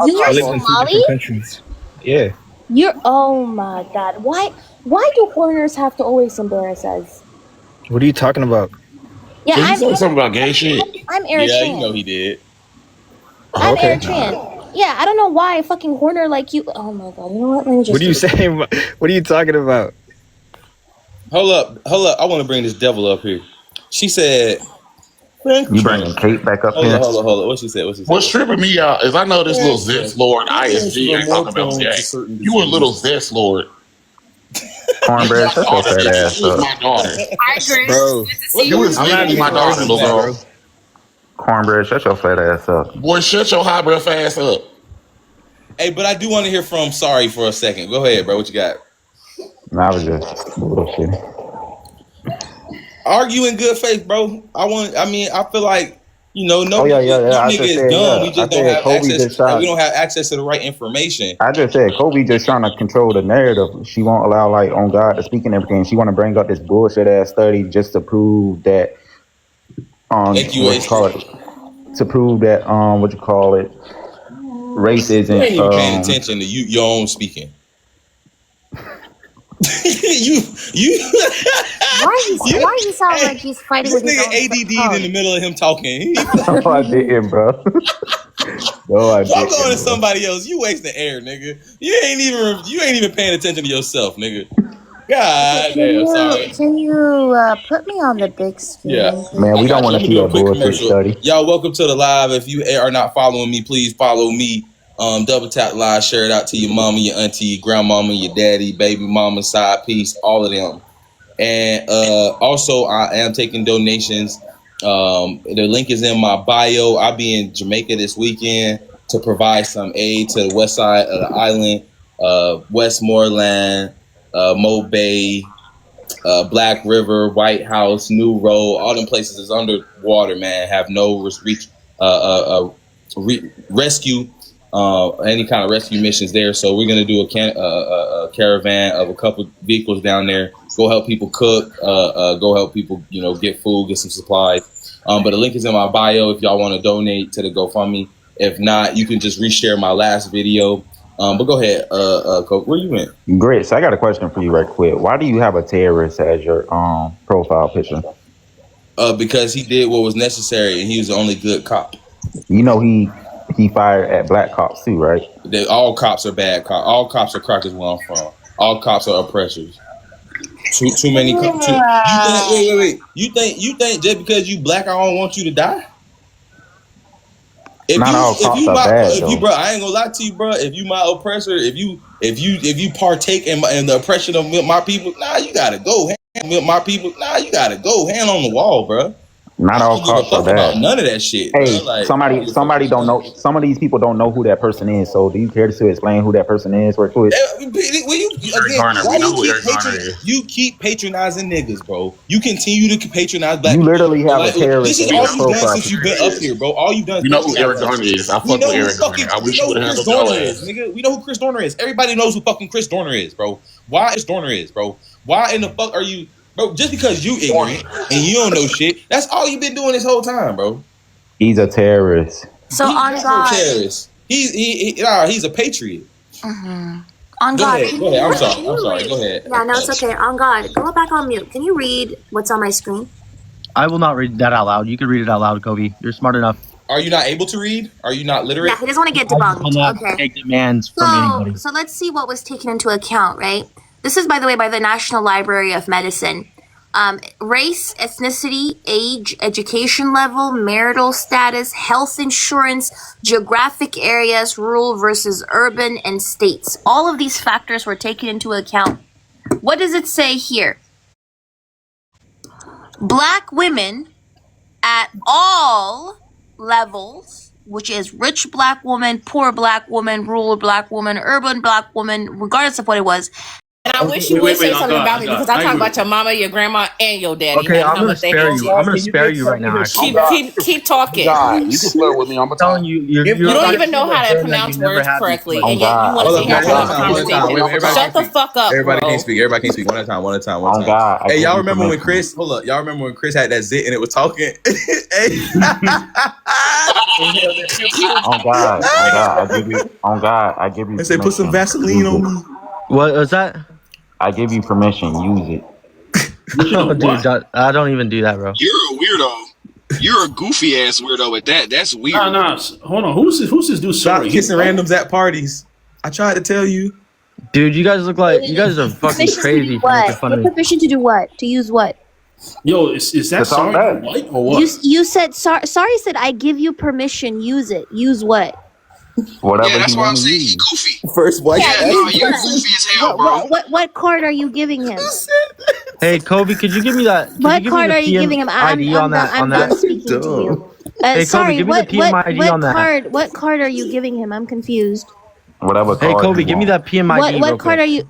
You I are lived in two Somali? different countries. Yeah. You're. Oh my God! Why do foreigners have to always embarrass us? What are you talking about? Yeah, Did he say something about gay shit? I'm Yeah, you know Eritrean. he did. I'm Okay. Eritrean. Yeah, I don't know why a fucking Horner like you. Oh my God! You know what? Let me What just are do you this. saying? What are you talking about? Hold up. I want to bring this Devil up here. She said, You "Thank you." bringing Kate back up Hold here? up, hold up, hold up. What she said? What she said? What's tripping me out is I know this little Zest Lord Parents ISG are ain't more talking about prone gay. to certain You a little diseases. Zest Lord. You Cornbread, my shut your daughter, fat nigga. ass You was up. my daughter. Hi, Grace. Bro, Good to see You you. was I'm not literally being my daughter, argued little with, girl. bro. Cornbread, shut your fat ass up. Boy, shut your high breath ass up. Hey, but I do want to hear from Sorry for a second. Go ahead, bro. What you got? Nah, I was just bullshitting. Argue in good faith, bro. I mean, I feel like no Oh yeah, yeah, yeah. no I nigga just is said dumb. We yeah. I just don't said have Kobe access. just trying. We don't have access to the right information. I just said Kobe just trying to control the narrative. She won't allow like on God to speak and everything. She want to bring up this bullshit ass study just to prove that what you call Equation. it, to prove that what you call it, race You isn't ain't even paying attention to your own speaking. you Why he sound like he's fighting this with his nigga own ADD in the tongue? middle of him talking. No, I didn't, bro. No, I Talk on to didn't, bro. somebody else. You wasting air, nigga. You ain't even paying attention to yourself, nigga. God damn, sorry. Can you put me on the big Yeah, screen, Man, I we please? don't got you. want I'm to gonna see do a that quick bullshit commercial. study. Y'all, welcome to the live. If you are not following me, please follow me. Double tap live, share it out to your mama, your auntie, your grandmama, your daddy, baby mama, side piece, all of them. And also, I am taking donations. The link is in my bio. I'll be in Jamaica this weekend to provide some aid to the west side of the island, Westmoreland, Mo Bay, Black River, White House, New Road. All them places is underwater, man. Have no rescue, any kind of rescue missions there. So we're gonna do a caravan of a couple vehicles down there. Go help people cook. Go help people, get food, get some supplies. But the link is in my bio if y'all want to donate to the GoFundMe. If not, you can just reshare my last video. But go ahead, Coke. Where you went? Grits, I got a question for you right quick. Why do you have a terrorist as your profile picture? Because he did what was necessary, and he was the only good cop. You know he fired at black cops too, right? All cops are bad cops. All cops are crackers where I'm from. All cops are oppressors. Too many. You think? Wait. You think just because you black, I don't want you to die? Not all cops are bad If you, though. bro, I ain't gonna lie to you, bro. If you my oppressor, if you partake in the oppression of my people, you gotta go. My people, you gotta go. Hand on the wall, bro. I Not all don't give a cops are fuck about bad. none of that shit, bro. Hey, Like, I don't somebody give a fuck somebody about don't none of know. that shit. Some of these people don't know who that person is. So do you care to explain who that person is real quick? Will you Eric again? Garner. Why We do know you who keep Eric Garner is. patronizing niggas, bro? You continue to patronize black You people. literally have a Like, this terrorist is as We all your know you've who done profile since Eric you've picture. been Garner up is. here, bro. All you've done is We know who patronize Eric black Garner people. is. I We fuck know with who Eric Garner. I wish you would have Chris handled your Dorner is, ass. nigga. We know who Chris Dorner is. Everybody knows who fucking Chris Dorner is, bro. Why is Dorner is, bro? Why in the fuck are you, bro? Just because you ignorant and you don't know shit, that's all you've been doing this whole time, bro. He's a terrorist. So He's on not no God, terrorist. He's a patriot. on On Go God, ahead. can Go ahead. I'm you, sorry. can I'm you sorry. read? Go ahead. Yeah, no, it's okay. On God, go back on mute. Can you read what's on my screen? I will not read that out loud. You can read it out loud, Kobe. You're smart enough. Are you not able to read? Are you not Yeah, literate? he doesn't want to get I just will debunked. not Okay. take demands from So, anybody. so let's see what was taken into account, right? This is, by the way, by the National Library of Medicine. Race, ethnicity, age, education level, marital status, health insurance, geographic areas, rural versus urban, and states. All of these factors were taken into account. What does it say here? Black women at all levels, which is rich black woman, poor black woman, rural black woman, urban black woman, regardless of what it was. And I wish you would say something about me because I'm talking about your mama, your grandma, and your daddy, Okay, and I'm how gonna much they spare hate you. you. I'm gonna spare you right now. Actually, Keep talking. God, you can flirt with me. I'm I'm telling you, You don't even know how to pronounce words correctly, and yet you want to sit here and have a conversation. Shut the fuck up, Everybody bro. can't speak. Everybody can't speak. One at a time. One at a time. One at a On time. God, I Hey, give y'all you remember when permission. Chris? Hold up. Y'all remember when Chris had that zit and it was talking? Hey. On God, on God, I give you They say put some permission. Vaseline Use on it. me. what was that? I give you permission. Use it. Oh, dude, I don't even do that, bro. You're a weirdo. You're a goofy ass weirdo at that. That's weird. Nah. Hold on. Who's this dude? Stop kissing randoms at parties. I tried to tell you. Dude, you guys look like you guys are fucking Permission to crazy do for making what? fun of Get me. permission to do what? To use what? Yo, is that sorry white or what? You said sorry said I give you permission. Use it. Use what? Whatever Yeah, that's he why I'm want to saying use. he goofy. First white. Yeah, use no, you're what? goofy as hell, bro. What card are you giving him? Hey, Kobe, could you give me that? Could you What give me card the are you PM giving him? ID on that? I'm done speaking to you. Hey, Kobe, Sorry, give me the PMID on that. what card are you giving him? I'm confused. Whatever Hey, card Kobe, he give me want. that PMID real quick.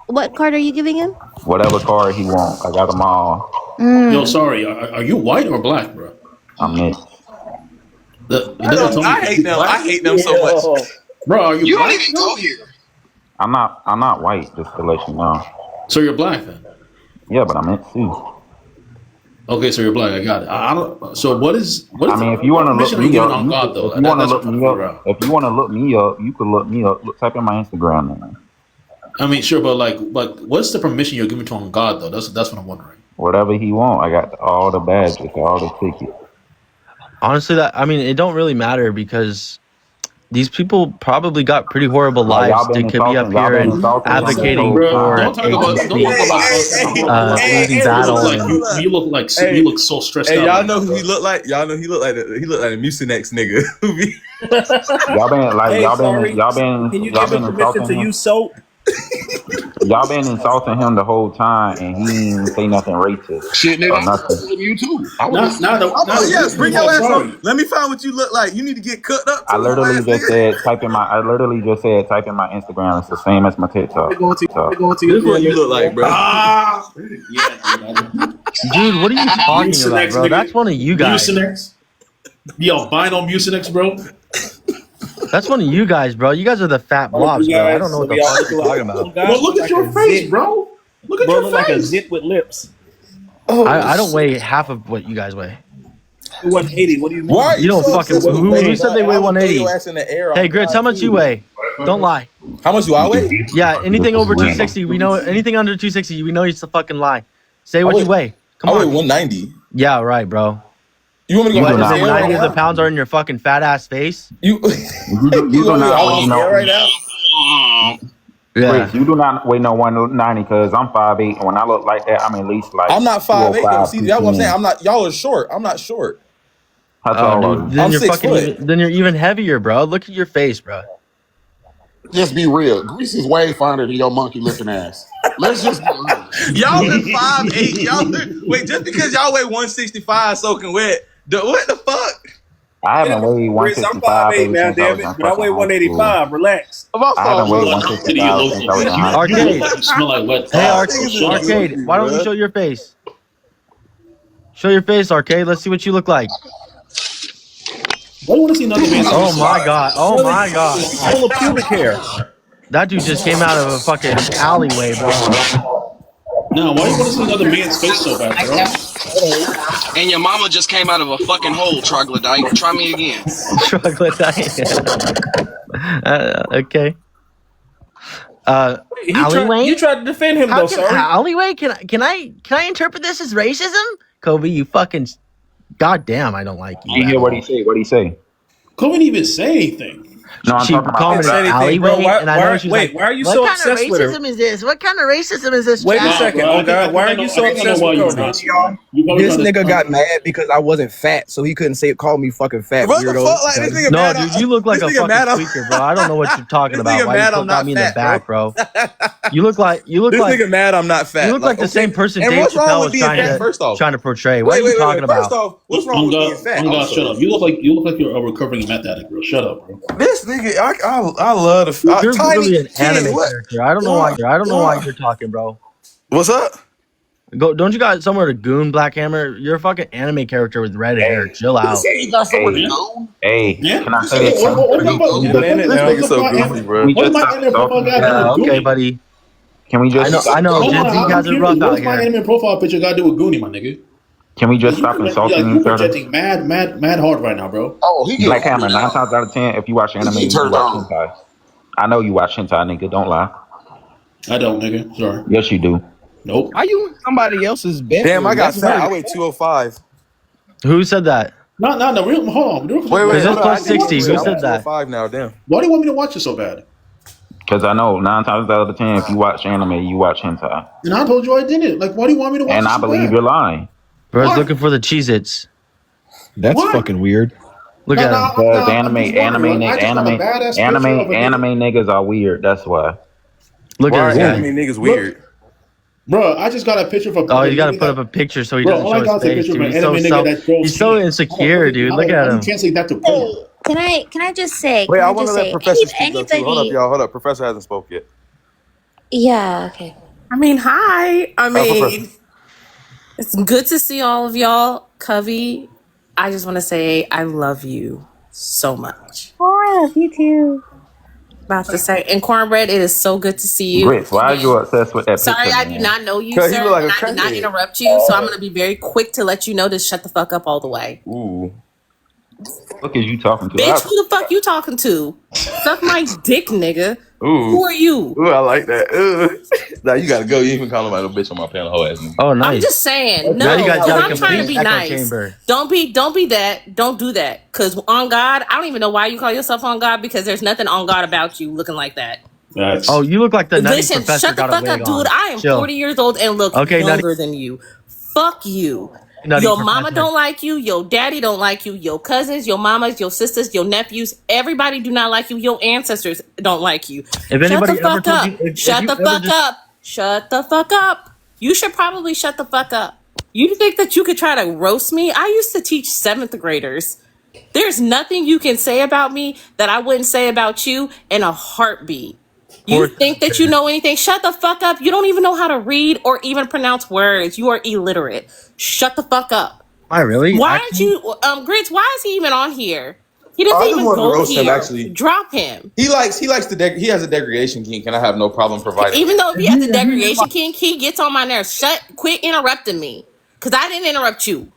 What card are you giving him? Whatever card he want. I got them all. Yo, sorry. Are you white or black, bro? I'm mixed. I hate them. I hate them so much. Bro, are you don't black? even go here. I'm not white, just to let you know. So you're black then? Yeah, but I'm mixed too. Okay, so you're black. I got it. I don't. So what is? I mean, if you want to look me up, on God though? if you want to look me up, you could look me up. Type in my Instagram name. I mean, sure, but like, what's the permission you're giving to on God though? That's what I'm wondering. Whatever he want, I got all the badges, all the tickets. Honestly, it don't really matter because these people probably got pretty horrible Like, lives. They could be up here and advocating for agency, losing battle. You look like you look so stressed Hey, out. y'all know who he looked like? Y'all know he looked like a Mucinex nigga. Can you give him permission to use soap? Y'all been insulting him the whole time, and he ain't say nothing racist Shit, nigga, or I nothing. was telling you too. Yes, bring your ass on. Let me find what you look like. You need to get cut up. I literally just said type in my Instagram. It's the same as my TikTok. This what you look like, bro. Dude, what are you talking about, bro? That's one of you guys. Mucinex. Yo, albino Mucinex, bro. That's one of you guys, bro. You guys are the fat blobs, bro. I don't know what the fuck you're talking about. Well, look at your face, bro. Look at your face. Like a zit with lips. I don't weigh half of what you guys weigh. 180. What do you mean? You don't fucking. Who said they weigh 180? Hey, Grits, how much you weigh? Don't lie. How much do I weigh? Yeah, anything over 260, we know. Anything under 260, we know it's a fucking lie. Say what you weigh. Come on. I weigh 190. Yeah, right, bro. You want me to go what, on scale 90 right of the now? poants are in your fucking fat ass face? You want me to go on scale right now? Yeah. Chris, you do not weigh no 190 because I'm 5'8", and when I look like that, I'm at least like. I'm not 5'8". 5'5", See, that's what I'm saying. I'm not. Y'all are short. I'm not short. How tall are you? Then I'm you're 6 fucking. foot. Then you're even heavier, bro. Look at your face, bro. Just be real. Grease is way finer than your monkey looking ass. Let's just be real. Y'all are 5'8". Wait, just because y'all weigh 165 soaking wet, what the fuck? I haven't weighed Chris, I'm 165 5'8" now, damn it, but I weigh 185. Relax. I haven't weighed 165 since I was in high school. Arcade. Smell like wet. Hey, Arcade. Why don't you show your face? Show your face, Arcade. Let's see what you look like. I want to see another man. Oh my god. Oh my god. Full of pubic hair. That dude just came out of a fucking alleyway, bro. No, why you want to see another man's face so bad, bro? And your mama just came out of a fucking hole, troglodyte. Try me again. Troglodyte. Okay. Alleyway. You tried to defend him though, sir. Alleyway? Can I interpret this as racism? Kobe, you fucking goddamn! I don't like you. I didn't hear what he said. What he say? Kobe didn't even say anything. No, I'm She talking about. called me an alleyway, and I know she's wait, like, why are you "What so kind of obsessed with her? racism is this? What kind of racism is this?" Wait a Chad?" second. Oh God, why are you so obsessed with Kobe? This nigga got mad because I wasn't fat, so he couldn't call me fucking fat. What the weirdo. fuck? Like, this nigga No, mad dude, on- you look like a this nigga fucking mad on- tweaker, bro. I don't know what you're talking This about. nigga Why mad you I'm got not me in the fat, back, bro? You look like This nigga mad I'm not fat. You look like the same person And Dave what's wrong Chappelle with was being fat, first off? trying to portray. What are you talking about? First off, what's wrong with being fat? Also? Shut up. You look like you're a recovering meth addict, bro. Shut up, bro. This nigga, I love the You're tiny literally an anime kid. What? character. I don't know why you're talking, bro. What's up? Don't you got somewhere to goon Black Hammer? You're a fucking anime character with red hair. Chill out. Hey, can I say What something? We just stop talking. Yeah, okay, buddy. Can we just? I know. Gen Z has it rough out What's my here. anime profile picture got to do with Goonie, my nigga? Can we just stop insulting You're each other? projecting mad hard right now, bro. Oh, he Black Hammer, 9 times out of 10, if you watch anime, you watch hentai. I know you watch hentai, nigga. Don't lie. I don't, nigga. Sorry. Yes, you do. Nope. Why you in somebody else's bed? Damn, I got fat. I weigh 205. Who said that? No, hold on. Wait, Is this hold on, plus I 60? need to Who I'm said that? 205 now, damn. Why do you want me to watch it so bad? Because I know 9 times out of 10, if you watch anime, you watch hentai. And I told you I didn't. Like, why do you want me to watch And it I so believe bad? you're lying. Bro's looking for the Cheez-Its. That's fucking weird. Look at him. Because anime niggas are weird. That's why. Look Why at this are guy. anime niggas weird? Bro, I just got a picture from. Oh, you got to put up a picture so he Bro, doesn't all I show got his is a face. picture Dude. of an anime nigga that throws He's so shit. insecure, dude. Look at How do him. you translate that to porn? Can I just say? Wait, can I I want just to let say? Professor speak though, too. Hold up, Anybody? y'all. Hold up. Professor hasn't spoke yet. Yeah. Okay. I mean, hi. I mean, Professor. it's good to see all of y'all. Covey, I just want to say I love you so much. Oh, I love you too. About to say, and Cornbread, it is so good to see you. Grits, why are you obsessed with that Sorry, picture, I man? do not know you, Cause he sir. look like a And I did not crackhead. interrupt you, so I'm going to be very quick to let you know to shut the fuck up all the way. Ooh. Look at you talking to. Bitch, who the fuck you talking to? Suck my dick, nigga. Ooh. Who are you? Ooh, I like that. Ooh. Nah, you gotta go. You even call him a bitch on my panel, hoe ass nigga. Oh, nice. I'm just saying, Now no, you got because a I'm trying to complete be echo nice. chamber. Don't be that. Don't do that. Because on God, I don't even know why you call yourself on God, because there's nothing on God about you looking like that. Oh, you look like the nutty Listen, professor shut the got a fuck wig up, dude. on. I am Chill. 40 years old and look Okay, younger than you. Fuck you. Nutty Your professor. mama don't like you. Your daddy don't like you. Your cousins, your mamas, your sisters, your nephews. Everybody do not like you. Your ancestors don't like you. If anybody Shut the ever fuck told up. you, if Shut you the ever fuck just- up. Shut the fuck up. You should probably shut the fuck up. You think that you could try to roast me? I used to teach 7th graders. There's nothing you can say about me that I wouldn't say about you in a heartbeat. You think that you know anything? Shut the fuck up. You don't even know how to read or even pronounce words. You are illiterate. Shut the fuck up. Am I really? Why aren't you, Grits? Why is he even on here? He doesn't I just even wanted to go roast him, here. actually. Drop him. He likes he has a degradation kink, and I have no problem providing. Even though if he has a degradation kink, he gets on my nerves. Quit interrupting me, because I didn't interrupt you.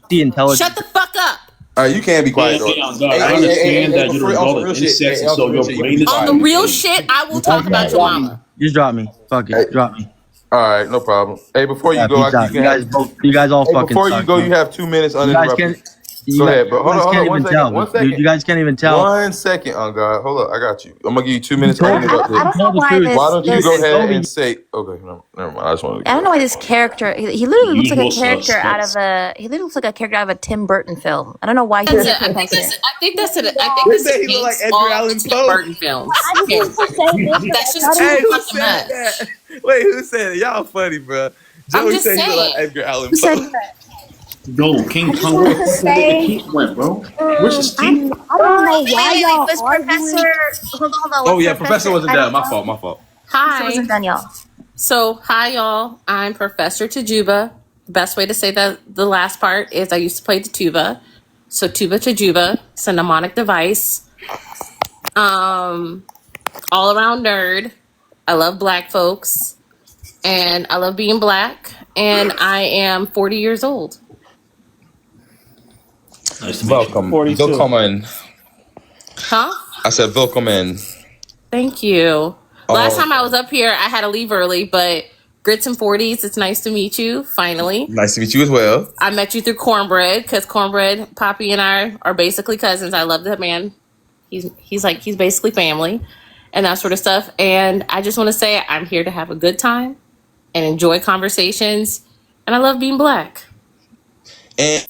The intelligence. Shut the fuck up. All right, you can't be quiet, though. I understand that you're involved in sex, and so your brain is On the real shit, I will talk about your mama. Just drop me. Fuck it. Drop me. All right, no problem. Hey, before you Yeah, go, peace out. you can You guys all Hey, fucking before suck, you go, man. you have 2 minutes You guys uninterrupted. can't. You Go guys- ahead, bro. you Hold guys on, can't one even second. tell. One second. You guys can't even tell. 1 second, on God. Hold up, I got you. I'm gonna give you 2 minutes I uninterrupted. don't know why this. Why don't you this- go ahead and say? Okay, never mind. I just wanted to. I don't know why this character. He literally looks like a Usual character out of suspects. a. He literally looks like a character out of a Tim Burton film. I don't know why he. I looks think like that's that. I think this is They say he look like Edgar all Allan Tim Poe. Burton films. I just want to say this. That's just Not too even- Hey, who fucking said much. that? Wait, who said it? Y'all funny, bro. I'm Joey just said he look like saying. Edgar Allan Who said Poe. that? No, King Kong. Where the fuck that nigga Keith went, bro? Where's his teeth? I don't know why y'all Was arguing. Professor? Hold on. Oh yeah, Professor wasn't there. My fault. My fault. Professor Hi. wasn't done, y'all. So, hi, y'all. I'm Professor Tajuba. The best way to say that the last part is I used to play the tuba. So, tuba Tajuba. It's a mnemonic device. All around nerd. I love black folks. And I love being black. And I am 40 years old. Nice to meet you. Welcome. 42. Willkommen. Huh? I said willkommen. Thank you. Last Oh, time I was up here, I had to leave early, but Grits and 40s, it's nice to meet you, finally. nice to meet you as well. I met you through Cornbread, because Cornbread, Poppy, and I are basically cousins. I love that man. He's basically family and that sort of stuff. And I just want to say I'm here to have a good time and enjoy conversations. And I love being black. And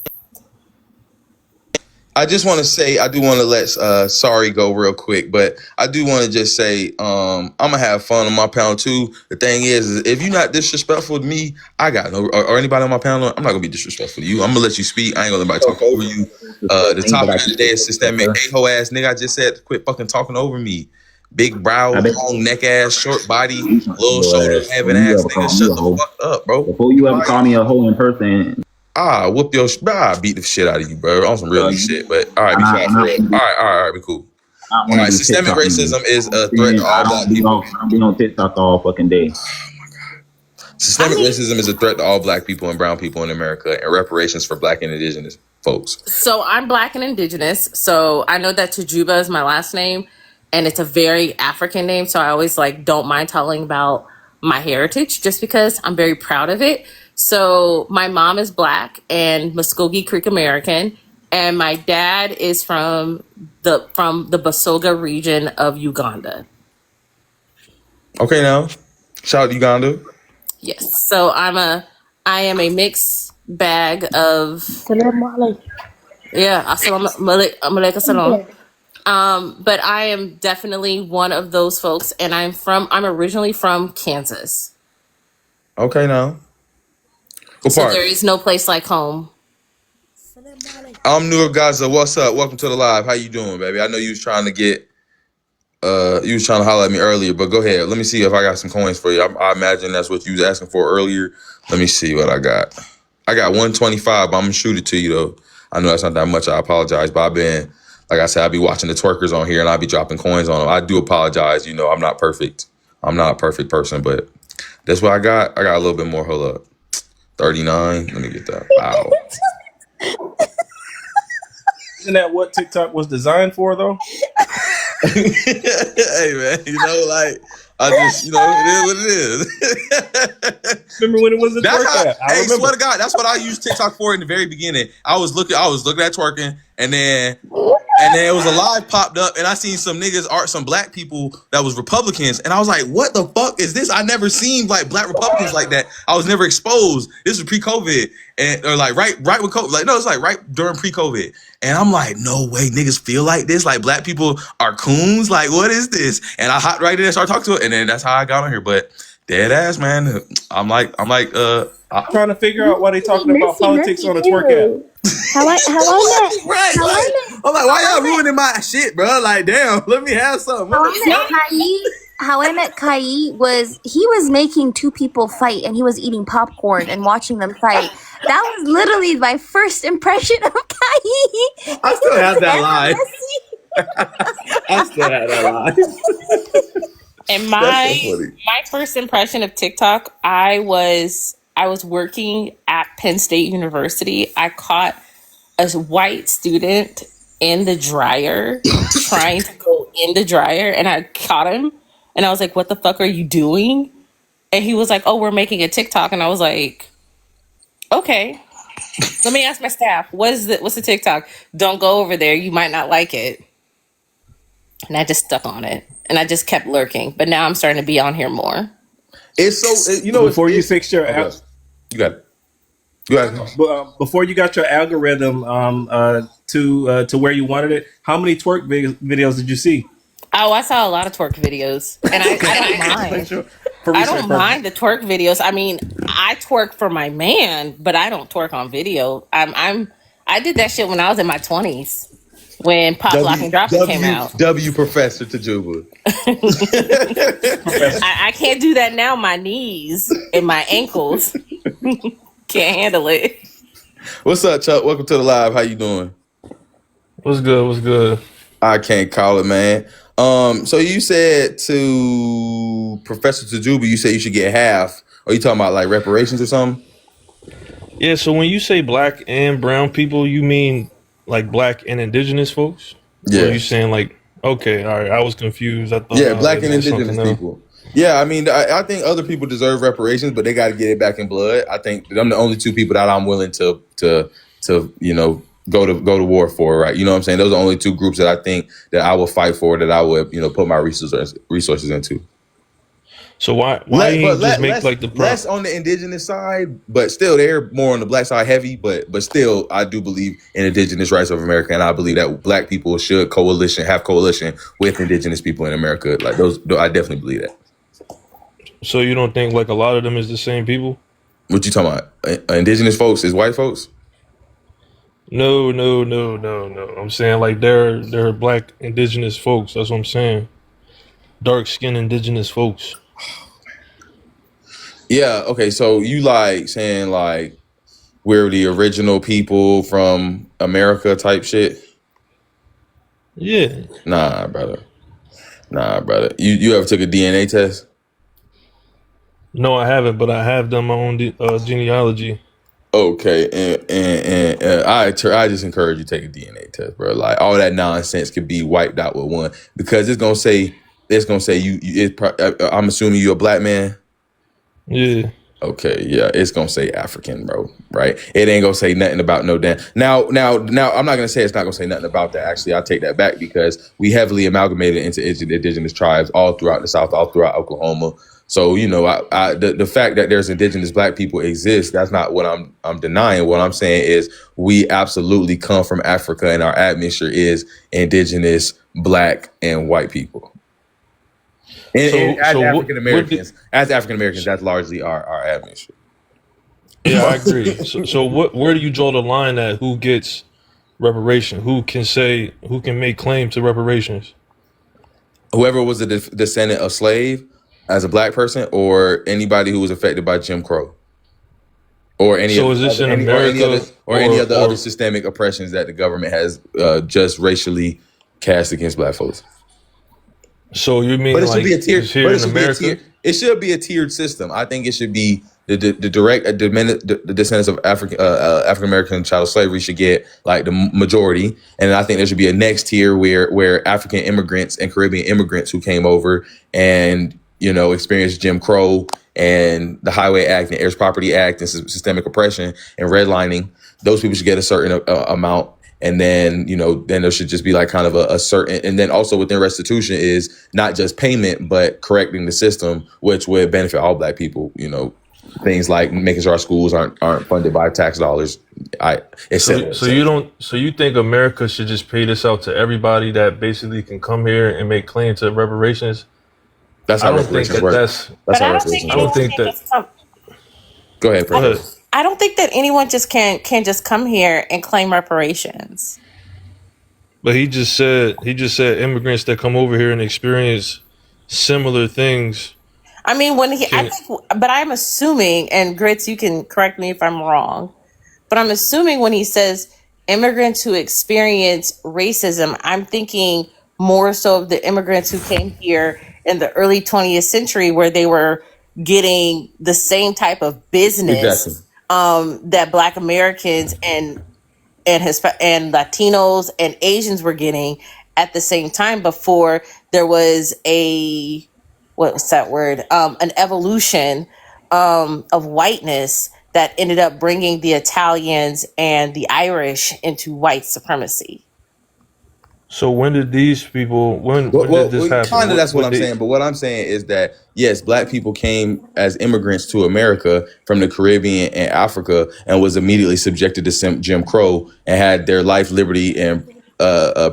I just want to say, I do want to let Sorry go real quick, but I do want to just say, I'm gonna have fun on my panel too. The thing is if you're not disrespectful to me, I got no, or anybody on my panel, I'm not gonna be disrespectful to you. I'm gonna let you speak. I ain't gonna let anybody talk over you. The topic of the day is systemic a-ho ass nigga. I just said quit fucking talking over me. Big brow, long neck ass, short body, little shoulder having ass nigga. Shut the fuck up, bro. Before you ever call me a hoe in person, whoop your, beat the shit out of you, bro. On some real shit. But all right, be quiet for real. All right, be cool. All right, systemic racism is a threat to all black people. I don't be on TikTok all fucking day. Systemic racism is a threat to all black people and brown people in America, and reparations for black and indigenous folks. So I'm black and indigenous. So I know that Tajuba is my last name, and it's a very African name. So I always don't mind telling about my heritage just because I'm very proud of it. So my mom is black and Muskogee Creek American, and my dad is from the Basoga region of Uganda. Okay, now shout out Uganda. Yes. So I am a mixed bag of assalamu alaikum salam. But I am definitely one of those folks, and I'm originally from Kansas. Okay, now. So there is no place like home. I'm Nur Gaza. What's up? Welcome to the live. How you doing, baby? I know you was trying to holler at me earlier, but go ahead. Let me see if I got some coins for you. I imagine that's what you was asking for earlier. Let me see what I got. I got 125, but I'm gonna shoot it to you though. I know that's not that much. I apologize, but like I said, I be watching the twerkers on here and I be dropping coins on them. I do apologize. I'm not perfect. I'm not a perfect person, but that's what I got. I got a little bit more. Hold up. 39. Let me get that. Wow. Isn't that what TikTok was designed for, though? Hey, man, I just, it is what it is. Remember when it was a twerk app? I swear to God, that's what I used TikTok for in the very beginning. I was looking at twerking, and then it was a live popped up, and I seen some niggas, some black people that was Republicans, and I was like, what the fuck is this? I never seen black Republicans like that. I was never exposed. This was pre-COVID, or right when COVID. No, it's right during pre-COVID. And I'm like, no way, niggas feel like this? Like black people are coons? Like, what is this? And I hopped right in and started talking to it, and then that's how I got on here. But dead ass, man. I'm trying to figure out why they talking about politics on a twerk app. How I met I'm like, why y'all ruining my shit, bro? Like, damn, let me have something. How I met Kai was he was making two people fight and he was eating popcorn and watching them fight. That was literally my first impression of Kai. I still have that lie. And my first impression of TikTok, I was working at Penn State University. I caught a white student in the dryer trying to go in the dryer, and I caught him and I was like, what the fuck are you doing? And he was like, oh, we're making a TikTok. And I was like, okay, let me ask my staff, what's the TikTok? Don't go over there, you might not like it. And I just stuck on it, and I just kept lurking. But now I'm starting to be on here more. It's so before you fixed your you got it. Before you got your algorithm to where you wanted it, how many twerk videos did you see? Oh, I saw a lot of twerk videos, and I don't mind. I don't mind the twerk videos. I mean, I twerk for my man, but I don't twerk on video. I did that shit when I was in my 20s. When Pop Lock and Drop It came out. Professor Tajuba. I can't do that now. My knees and my ankles can't handle it. What's up, Chuck? Welcome to the live. How you doing? What's good? I can't call it, man. So you said to Professor Tajuba, you said you should get half. Are you talking about reparations or something? Yeah, so when you say black and brown people, you mean black and indigenous folks? Yeah. Or are you saying Okay, all right. I was confused. I thought Yeah, black it and meant indigenous something else. people. Yeah, I mean, I think other people deserve reparations, but they got to get it back in blood. I think I'm the only two people that I'm willing to go to war for, right? You know what I'm saying? Those are the only two groups that I think that I will fight for, that I would put my resources into. So why you ain't just make Less like the less on the indigenous side, but still they're more on the black side heavy. But still, I do believe in indigenous rights of America, and I believe that black people should have coalition with indigenous people in America. Like those, I definitely believe that. So you don't think like a lot of them is the same people? What you talking about? Indigenous folks is white folks? No. I'm saying like they're black indigenous folks. That's what I'm saying. Dark skinned indigenous folks. Yeah. Okay. So you like saying like we're the original people from America type shit? Yeah. Nah, brother. You ever took a DNA test? No, I haven't, but I have done my own genealogy. Okay, and I just encourage you to take a DNA test, bro. Like all that nonsense could be wiped out with one, because it's gonna say I'm assuming you're a black man. Yeah. Okay, yeah, it's gonna say African, bro. Right? It ain't gonna say nothing about no damn. Now, I'm not gonna say it's not gonna say nothing about that. Actually, I take that back, because we heavily amalgamated into indigenous tribes all throughout the South, all throughout Oklahoma. So the fact that there's indigenous black people exist, that's not what I'm denying. What I'm saying is we absolutely come from Africa, and our admixture is indigenous black and white people. And as African Americans, that's largely our admixture. Yeah, I agree. So where do you draw the line at who gets reparation? Who can make claim to reparations? Whoever was a descendant of slave as a black person, or anybody who was affected by Jim Crow, or any So is this in America any of the or other systemic oppressions that the government has just racially cast against black folks. So you mean But it should like be a tier. it's here But in America? it should be a tiered system. I think it should be the direct the descendants of African American child slavery should get like the majority, and I think there should be a next tier where African immigrants and Caribbean immigrants who came over and experienced Jim Crow and the Highway Act and Heirs Property Act and systemic oppression and redlining. Those people should get a certain amount. And then, then there should just be like kind of a certain, and then also within restitution is not just payment, but correcting the system, which would benefit all black people, things like making sure our schools aren't funded by tax dollars. So you think America should just pay this out to everybody that basically can come here and make claim to reparations? That's how reparations work. But I don't think anyone can just come. Go ahead, Professor. I don't think that anyone just can just come here and claim reparations. But he just said immigrants that come over here and experience similar things. I mean, but I'm assuming, and Grits, you can correct me if I'm wrong, but I'm assuming when he says immigrants who experience racism, I'm thinking more so of the immigrants who came here in the early 20th century, where they were getting the same type of business. Exactly. That Black Americans and Latinos and Asians were getting at the same time, before there was an evolution of whiteness that ended up bringing the Italians and the Irish into white supremacy. So when did these people? When did this happen? Kind of, that's what I'm saying. But what I'm saying is that yes, black people came as immigrants to America from the Caribbean and Africa, and was immediately subjected to Jim Crow and had their life, liberty, and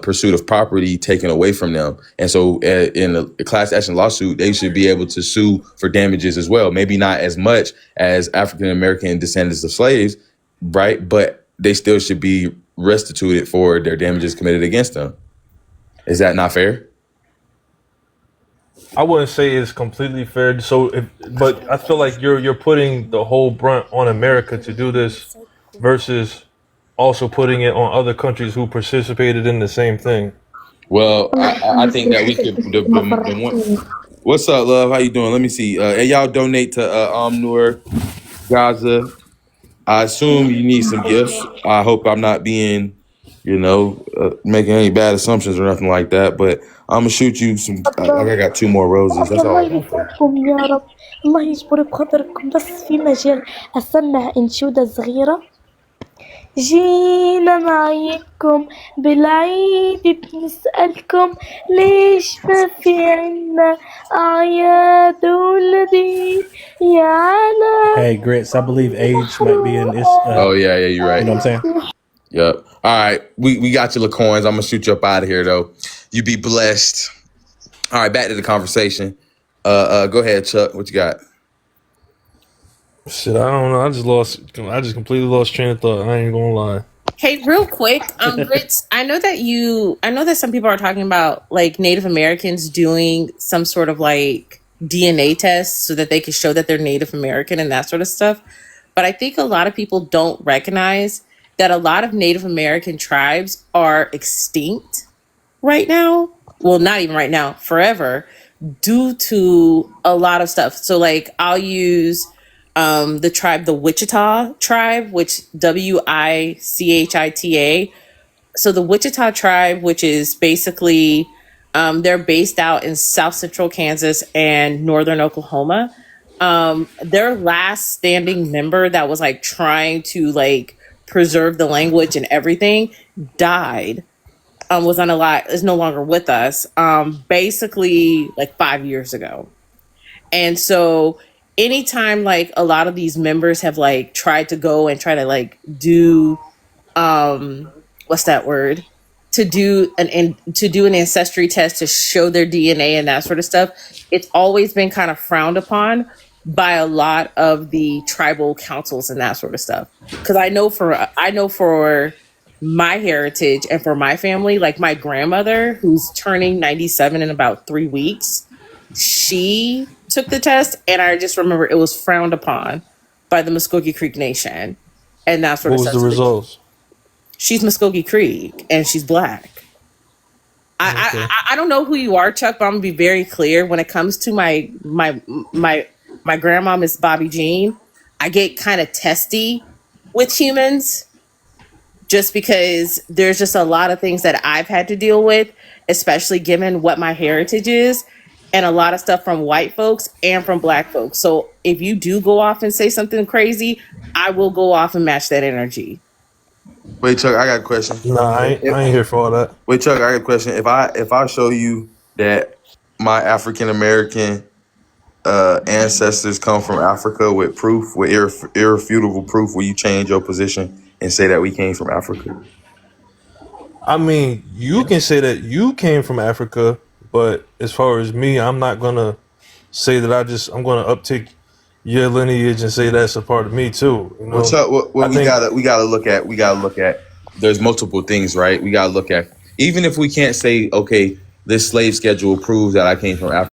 pursuit of property taken away from them. And so, in a class action lawsuit, they should be able to sue for damages as well. Maybe not as much as African American descendants of slaves, right? But they still should be restituted for their damages committed against them. Is that not fair? I wouldn't say it's completely fair. But I feel like you're putting the whole brunt on America to do this, versus also putting it on other countries who participated in the same thing. Well, I think that we could. What's up, love? How you doing? Let me see. And y'all donate to Omnur Gaza. I assume you need some gifts. I hope I'm not being making any bad assumptions or nothing like that. But I'm gonna shoot you some. I got 2 more roses. That's all الله I got for you. يسعدكم يا رب. الله يجبر بخاطركم. بس في مجال أسمع إنشودة صغيرة. جينا نعيدكم بالعيد بنسألكم ليش ما في عنا أعياد ولدي يا عالم. Hey, Grits, I believe age might be an issue. Oh yeah, you're right. You know what I'm saying? Yep. All right, we got your LaCoins. I'm gonna shoot you up out of here though. You be blessed. All right, back to the conversation. Go ahead, Chuck. What you got? Shit, I don't know. I just completely lost train of thought. I ain't gonna lie. Hey, real quick, Grits, I know that some people are talking about like Native Americans doing some sort of like DNA test so that they can show that they're Native American and that sort of stuff. But I think a lot of people don't recognize that a lot of Native American tribes are extinct right now. Well, not even right now, forever, due to a lot of stuff. So like I'll use the tribe, the Wichita tribe, which Wichita. So the Wichita tribe, which is basically they're based out in South Central Kansas and Northern Oklahoma. Their last standing member that was like trying to like preserve the language and everything died. Was unalive, is no longer with us. Basically like 5 years ago. And so anytime like a lot of these members have like tried to go and try to like do what's that word? To do an ancestry test to show their DNA and that sort of stuff, it's always been kind of frowned upon by a lot of the tribal councils and that sort of stuff. Because I know for my heritage and for my family, like my grandmother, who's turning 97 in about 3 weeks, she took the test, and I just remember it was frowned upon by the Muskogee Creek Nation and that sort What of was stuff. the results? She's Muskogee Creek and she's black. I don't know who you are, Chuck, but I'm gonna be very clear when it comes to my grandma, Miss Bobby Jean. I get kind of testy with humans just because there's just a lot of things that I've had to deal with, especially given what my heritage is, and a lot of stuff from white folks and from black folks. So if you do go off and say something crazy, I will go off and match that energy. Wait, Chuck, I got a question. Nah, I ain't here for all that. Wait, Chuck, I got a question. If I show you that my African American ancestors come from Africa with proof, with irrefutable proof, will you change your position and say that we came from Africa? I mean, you can say that you came from Africa, but as far as me, I'm not gonna say that I'm gonna uptick your lineage and say that's a part of me too. You know? Well, Chuck, we gotta look at. There's multiple things, right? We gotta look at. Even if we can't say, okay, this slave schedule proves that I came from Africa.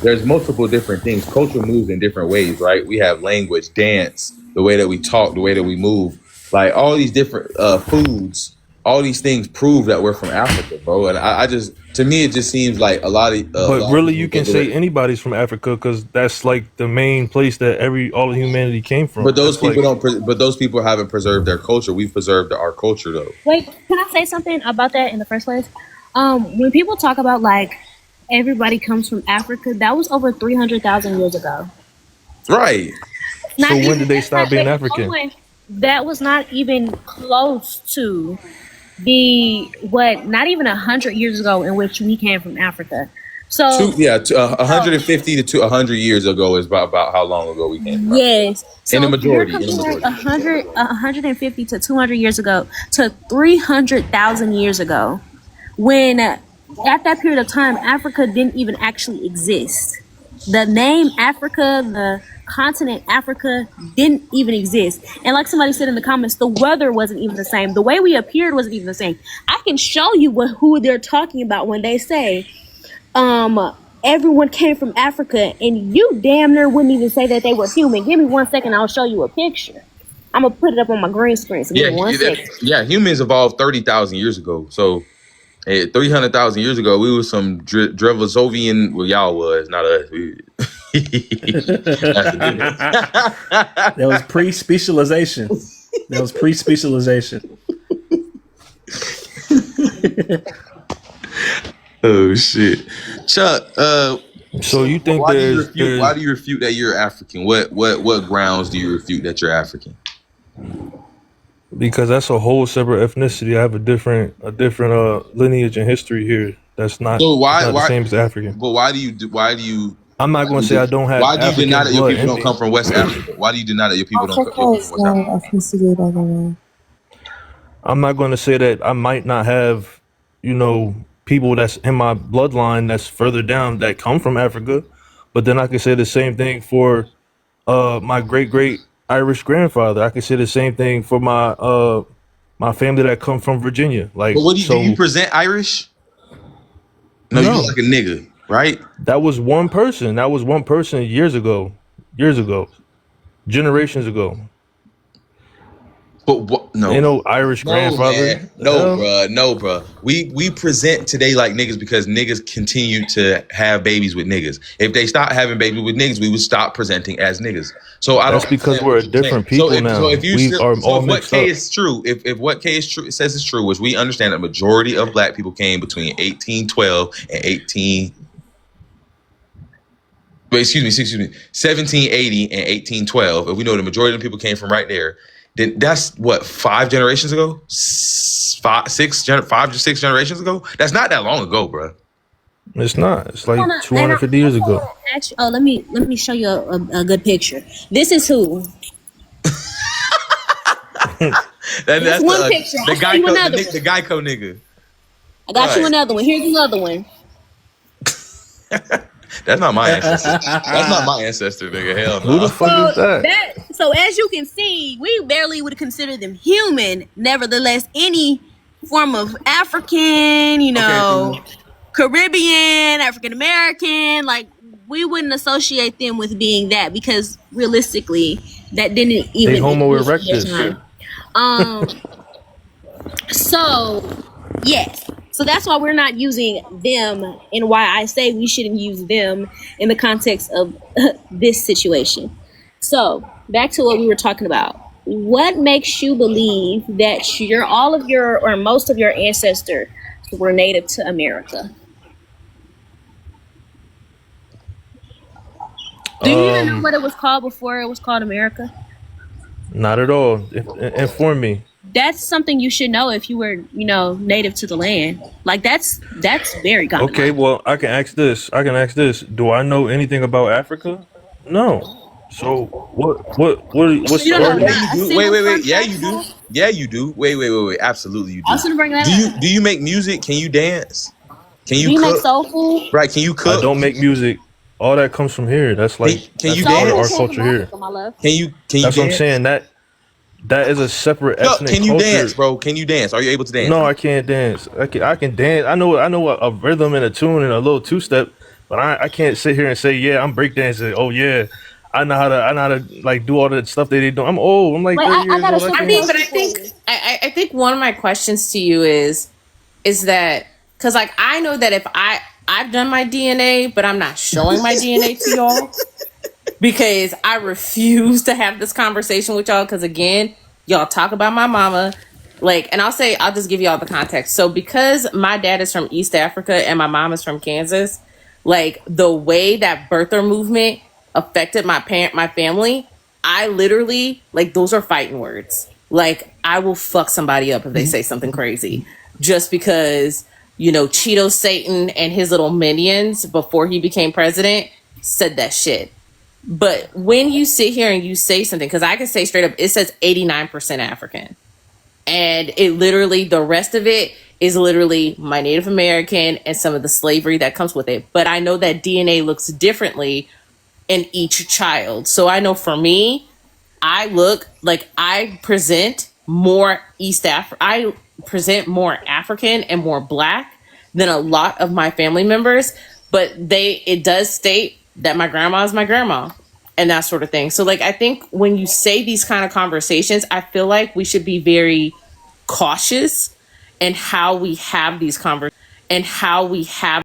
There's multiple different things. Culture moves in different ways, right? We have language, dance, the way that we talk, the way that we move, like all these different foods. All these things prove that we're from Africa, bro. And I just, to me, it just seems like a lot of. But really, you can say anybody's from Africa because that's like the main place that all of humanity came from. But those people don't. But those people haven't preserved their culture. We've preserved our culture, though. Wait, can I say something about that in the first place? When people talk about like everybody comes from Africa, that was over 300,000 years ago. Right. So when did they stop being African? That was not even close to not even 100 years ago in which we came from Africa. So 150 to 100 years ago is about how long ago we came from. Yes. So in the majority. 150 to 200 years ago to 300,000 years ago, when at that period of time, Africa didn't even actually exist. The name Africa, the continent Africa didn't even exist. And like somebody said in the comments, the weather wasn't even the same. The way we appeared wasn't even the same. I can show you who they're talking about when they say everyone came from Africa, and you damn near wouldn't even say that they were human. Give me 1 second, I'll show you a picture. I'm gonna put it up on my green screen. So give me 1 second. Yeah, humans evolved 30,000 years ago. So 300,000 years ago, we were some Drevozovian. Well, y'all was, not us. That was pre-specialization. Oh shit, Chuck. So you think Why do you there's refute? Why do you refute that you're African? What grounds do you refute that you're African? because that's a whole separate ethnicity. I have a different lineage and history here. That's not So it's not the why? same as African. But why do you? I'm not going to say I don't have Why do you deny African that your blood people in don't me. come from West Africa? Why do you deny that your people don't come Africa from is West not Africa? an ethnicity, by the way. I'm not going to say that I might not have, people that's in my bloodline that's further down that come from Africa, but then I can say the same thing for my great great Irish grandfather. I can say the same thing for my family that come from Virginia. But Like, what do you so present Irish? No, you look no, like a nigga, right? that was one person. That was one person years ago, generations ago. But what? Ain't No, no Irish no, grandfather. man, The no, hell? bruh, no, bruh. We present today like niggas because niggas continue to have babies with niggas. If they stop having babies with niggas, we would stop presenting as niggas. So I don't That's because understand we're what a you're saying. different people So now. if you We still are so all if what mixed K up. is true, if what K is true says is true, which we understand that majority of black people came between 1812 and 1780 and 1812. If we know the majority of the people came from right there, then that's what 5 generations ago, 5 to 6 generations ago. That's not that long ago, bro. It's not. It's like And I 250 years also ago. want to ask you, let me show you a good picture. This is who. That's That's one picture. the I'll show you Geico, another one. the Geico nigga. I got you Right. another one. Here's another one. That's not my ancestor. That's not my ancestor, nigga. Hell Who the no. fuck is that? So as you can see, we barely would consider them human. Nevertheless, any form of African, Caribbean, African American, like we wouldn't associate them with being that because realistically, that didn't They even Homo exist at erectus. that time. So yes. So that's why we're not using them and why I say we shouldn't use them in the context of this situation. So back to what we were talking about. What makes you believe that all of your or most of your ancestors were native to America? Do you even know what it was called before it was called America? Not at all. Inform me. That's something you should know if you were, native to the land. Like that's very common. Okay, well, I can ask this. Do I know anything about Africa? No. So what's You don't know starting Yeah, it? you not a do. single Wait. fun Yeah, fact, you do. though? Yeah, you do. Wait. Absolutely, you I do. was gonna bring that Do up. you make music? Can you dance? Can Do you you make cook? soul food? Right? Can you I cook? don't make music. All that comes from here. That's like Can you that's Soul part of food our dance? came from culture here. Africa, my love. Can you That's what I'm dance? saying. That is a separate Chuck, ethnic can you dance, culture. bro? Can you dance? Are you able to dance? No, I can't dance. I can dance. I know a rhythm and a tune and a little two step, but I can't sit here and say, yeah, I'm breakdancing. Oh yeah. I know how to like do all the stuff that they do. I'm old. I'm like Wait, 30 I years got a old. I super can't. question for you. I think one of my questions to you is that because like I know that if I've done my DNA, but I'm not showing my DNA to y'all because I refuse to have this conversation with y'all because again, y'all talk about my mama. Like, and I'll just give y'all the context. So because my dad is from East Africa and my mom is from Kansas, like the way that birther movement affected my family, I literally like those are fighting words. Like I will fuck somebody up if they say something crazy just because, Cheeto Satan and his little minions before he became president said that shit. But when you sit here and you say something, because I can say straight up, it says 89% African. And it literally, the rest of it is literally my Native American and some of the slavery that comes with it. But I know that DNA looks differently in each child. So I know for me, I present more I present more African and more Black than a lot of my family members. But it does state that my grandma is my grandma and that sort of thing. So like, I think when you say these kind of conversations, I feel like we should be very cautious in how we have these conversations and how we have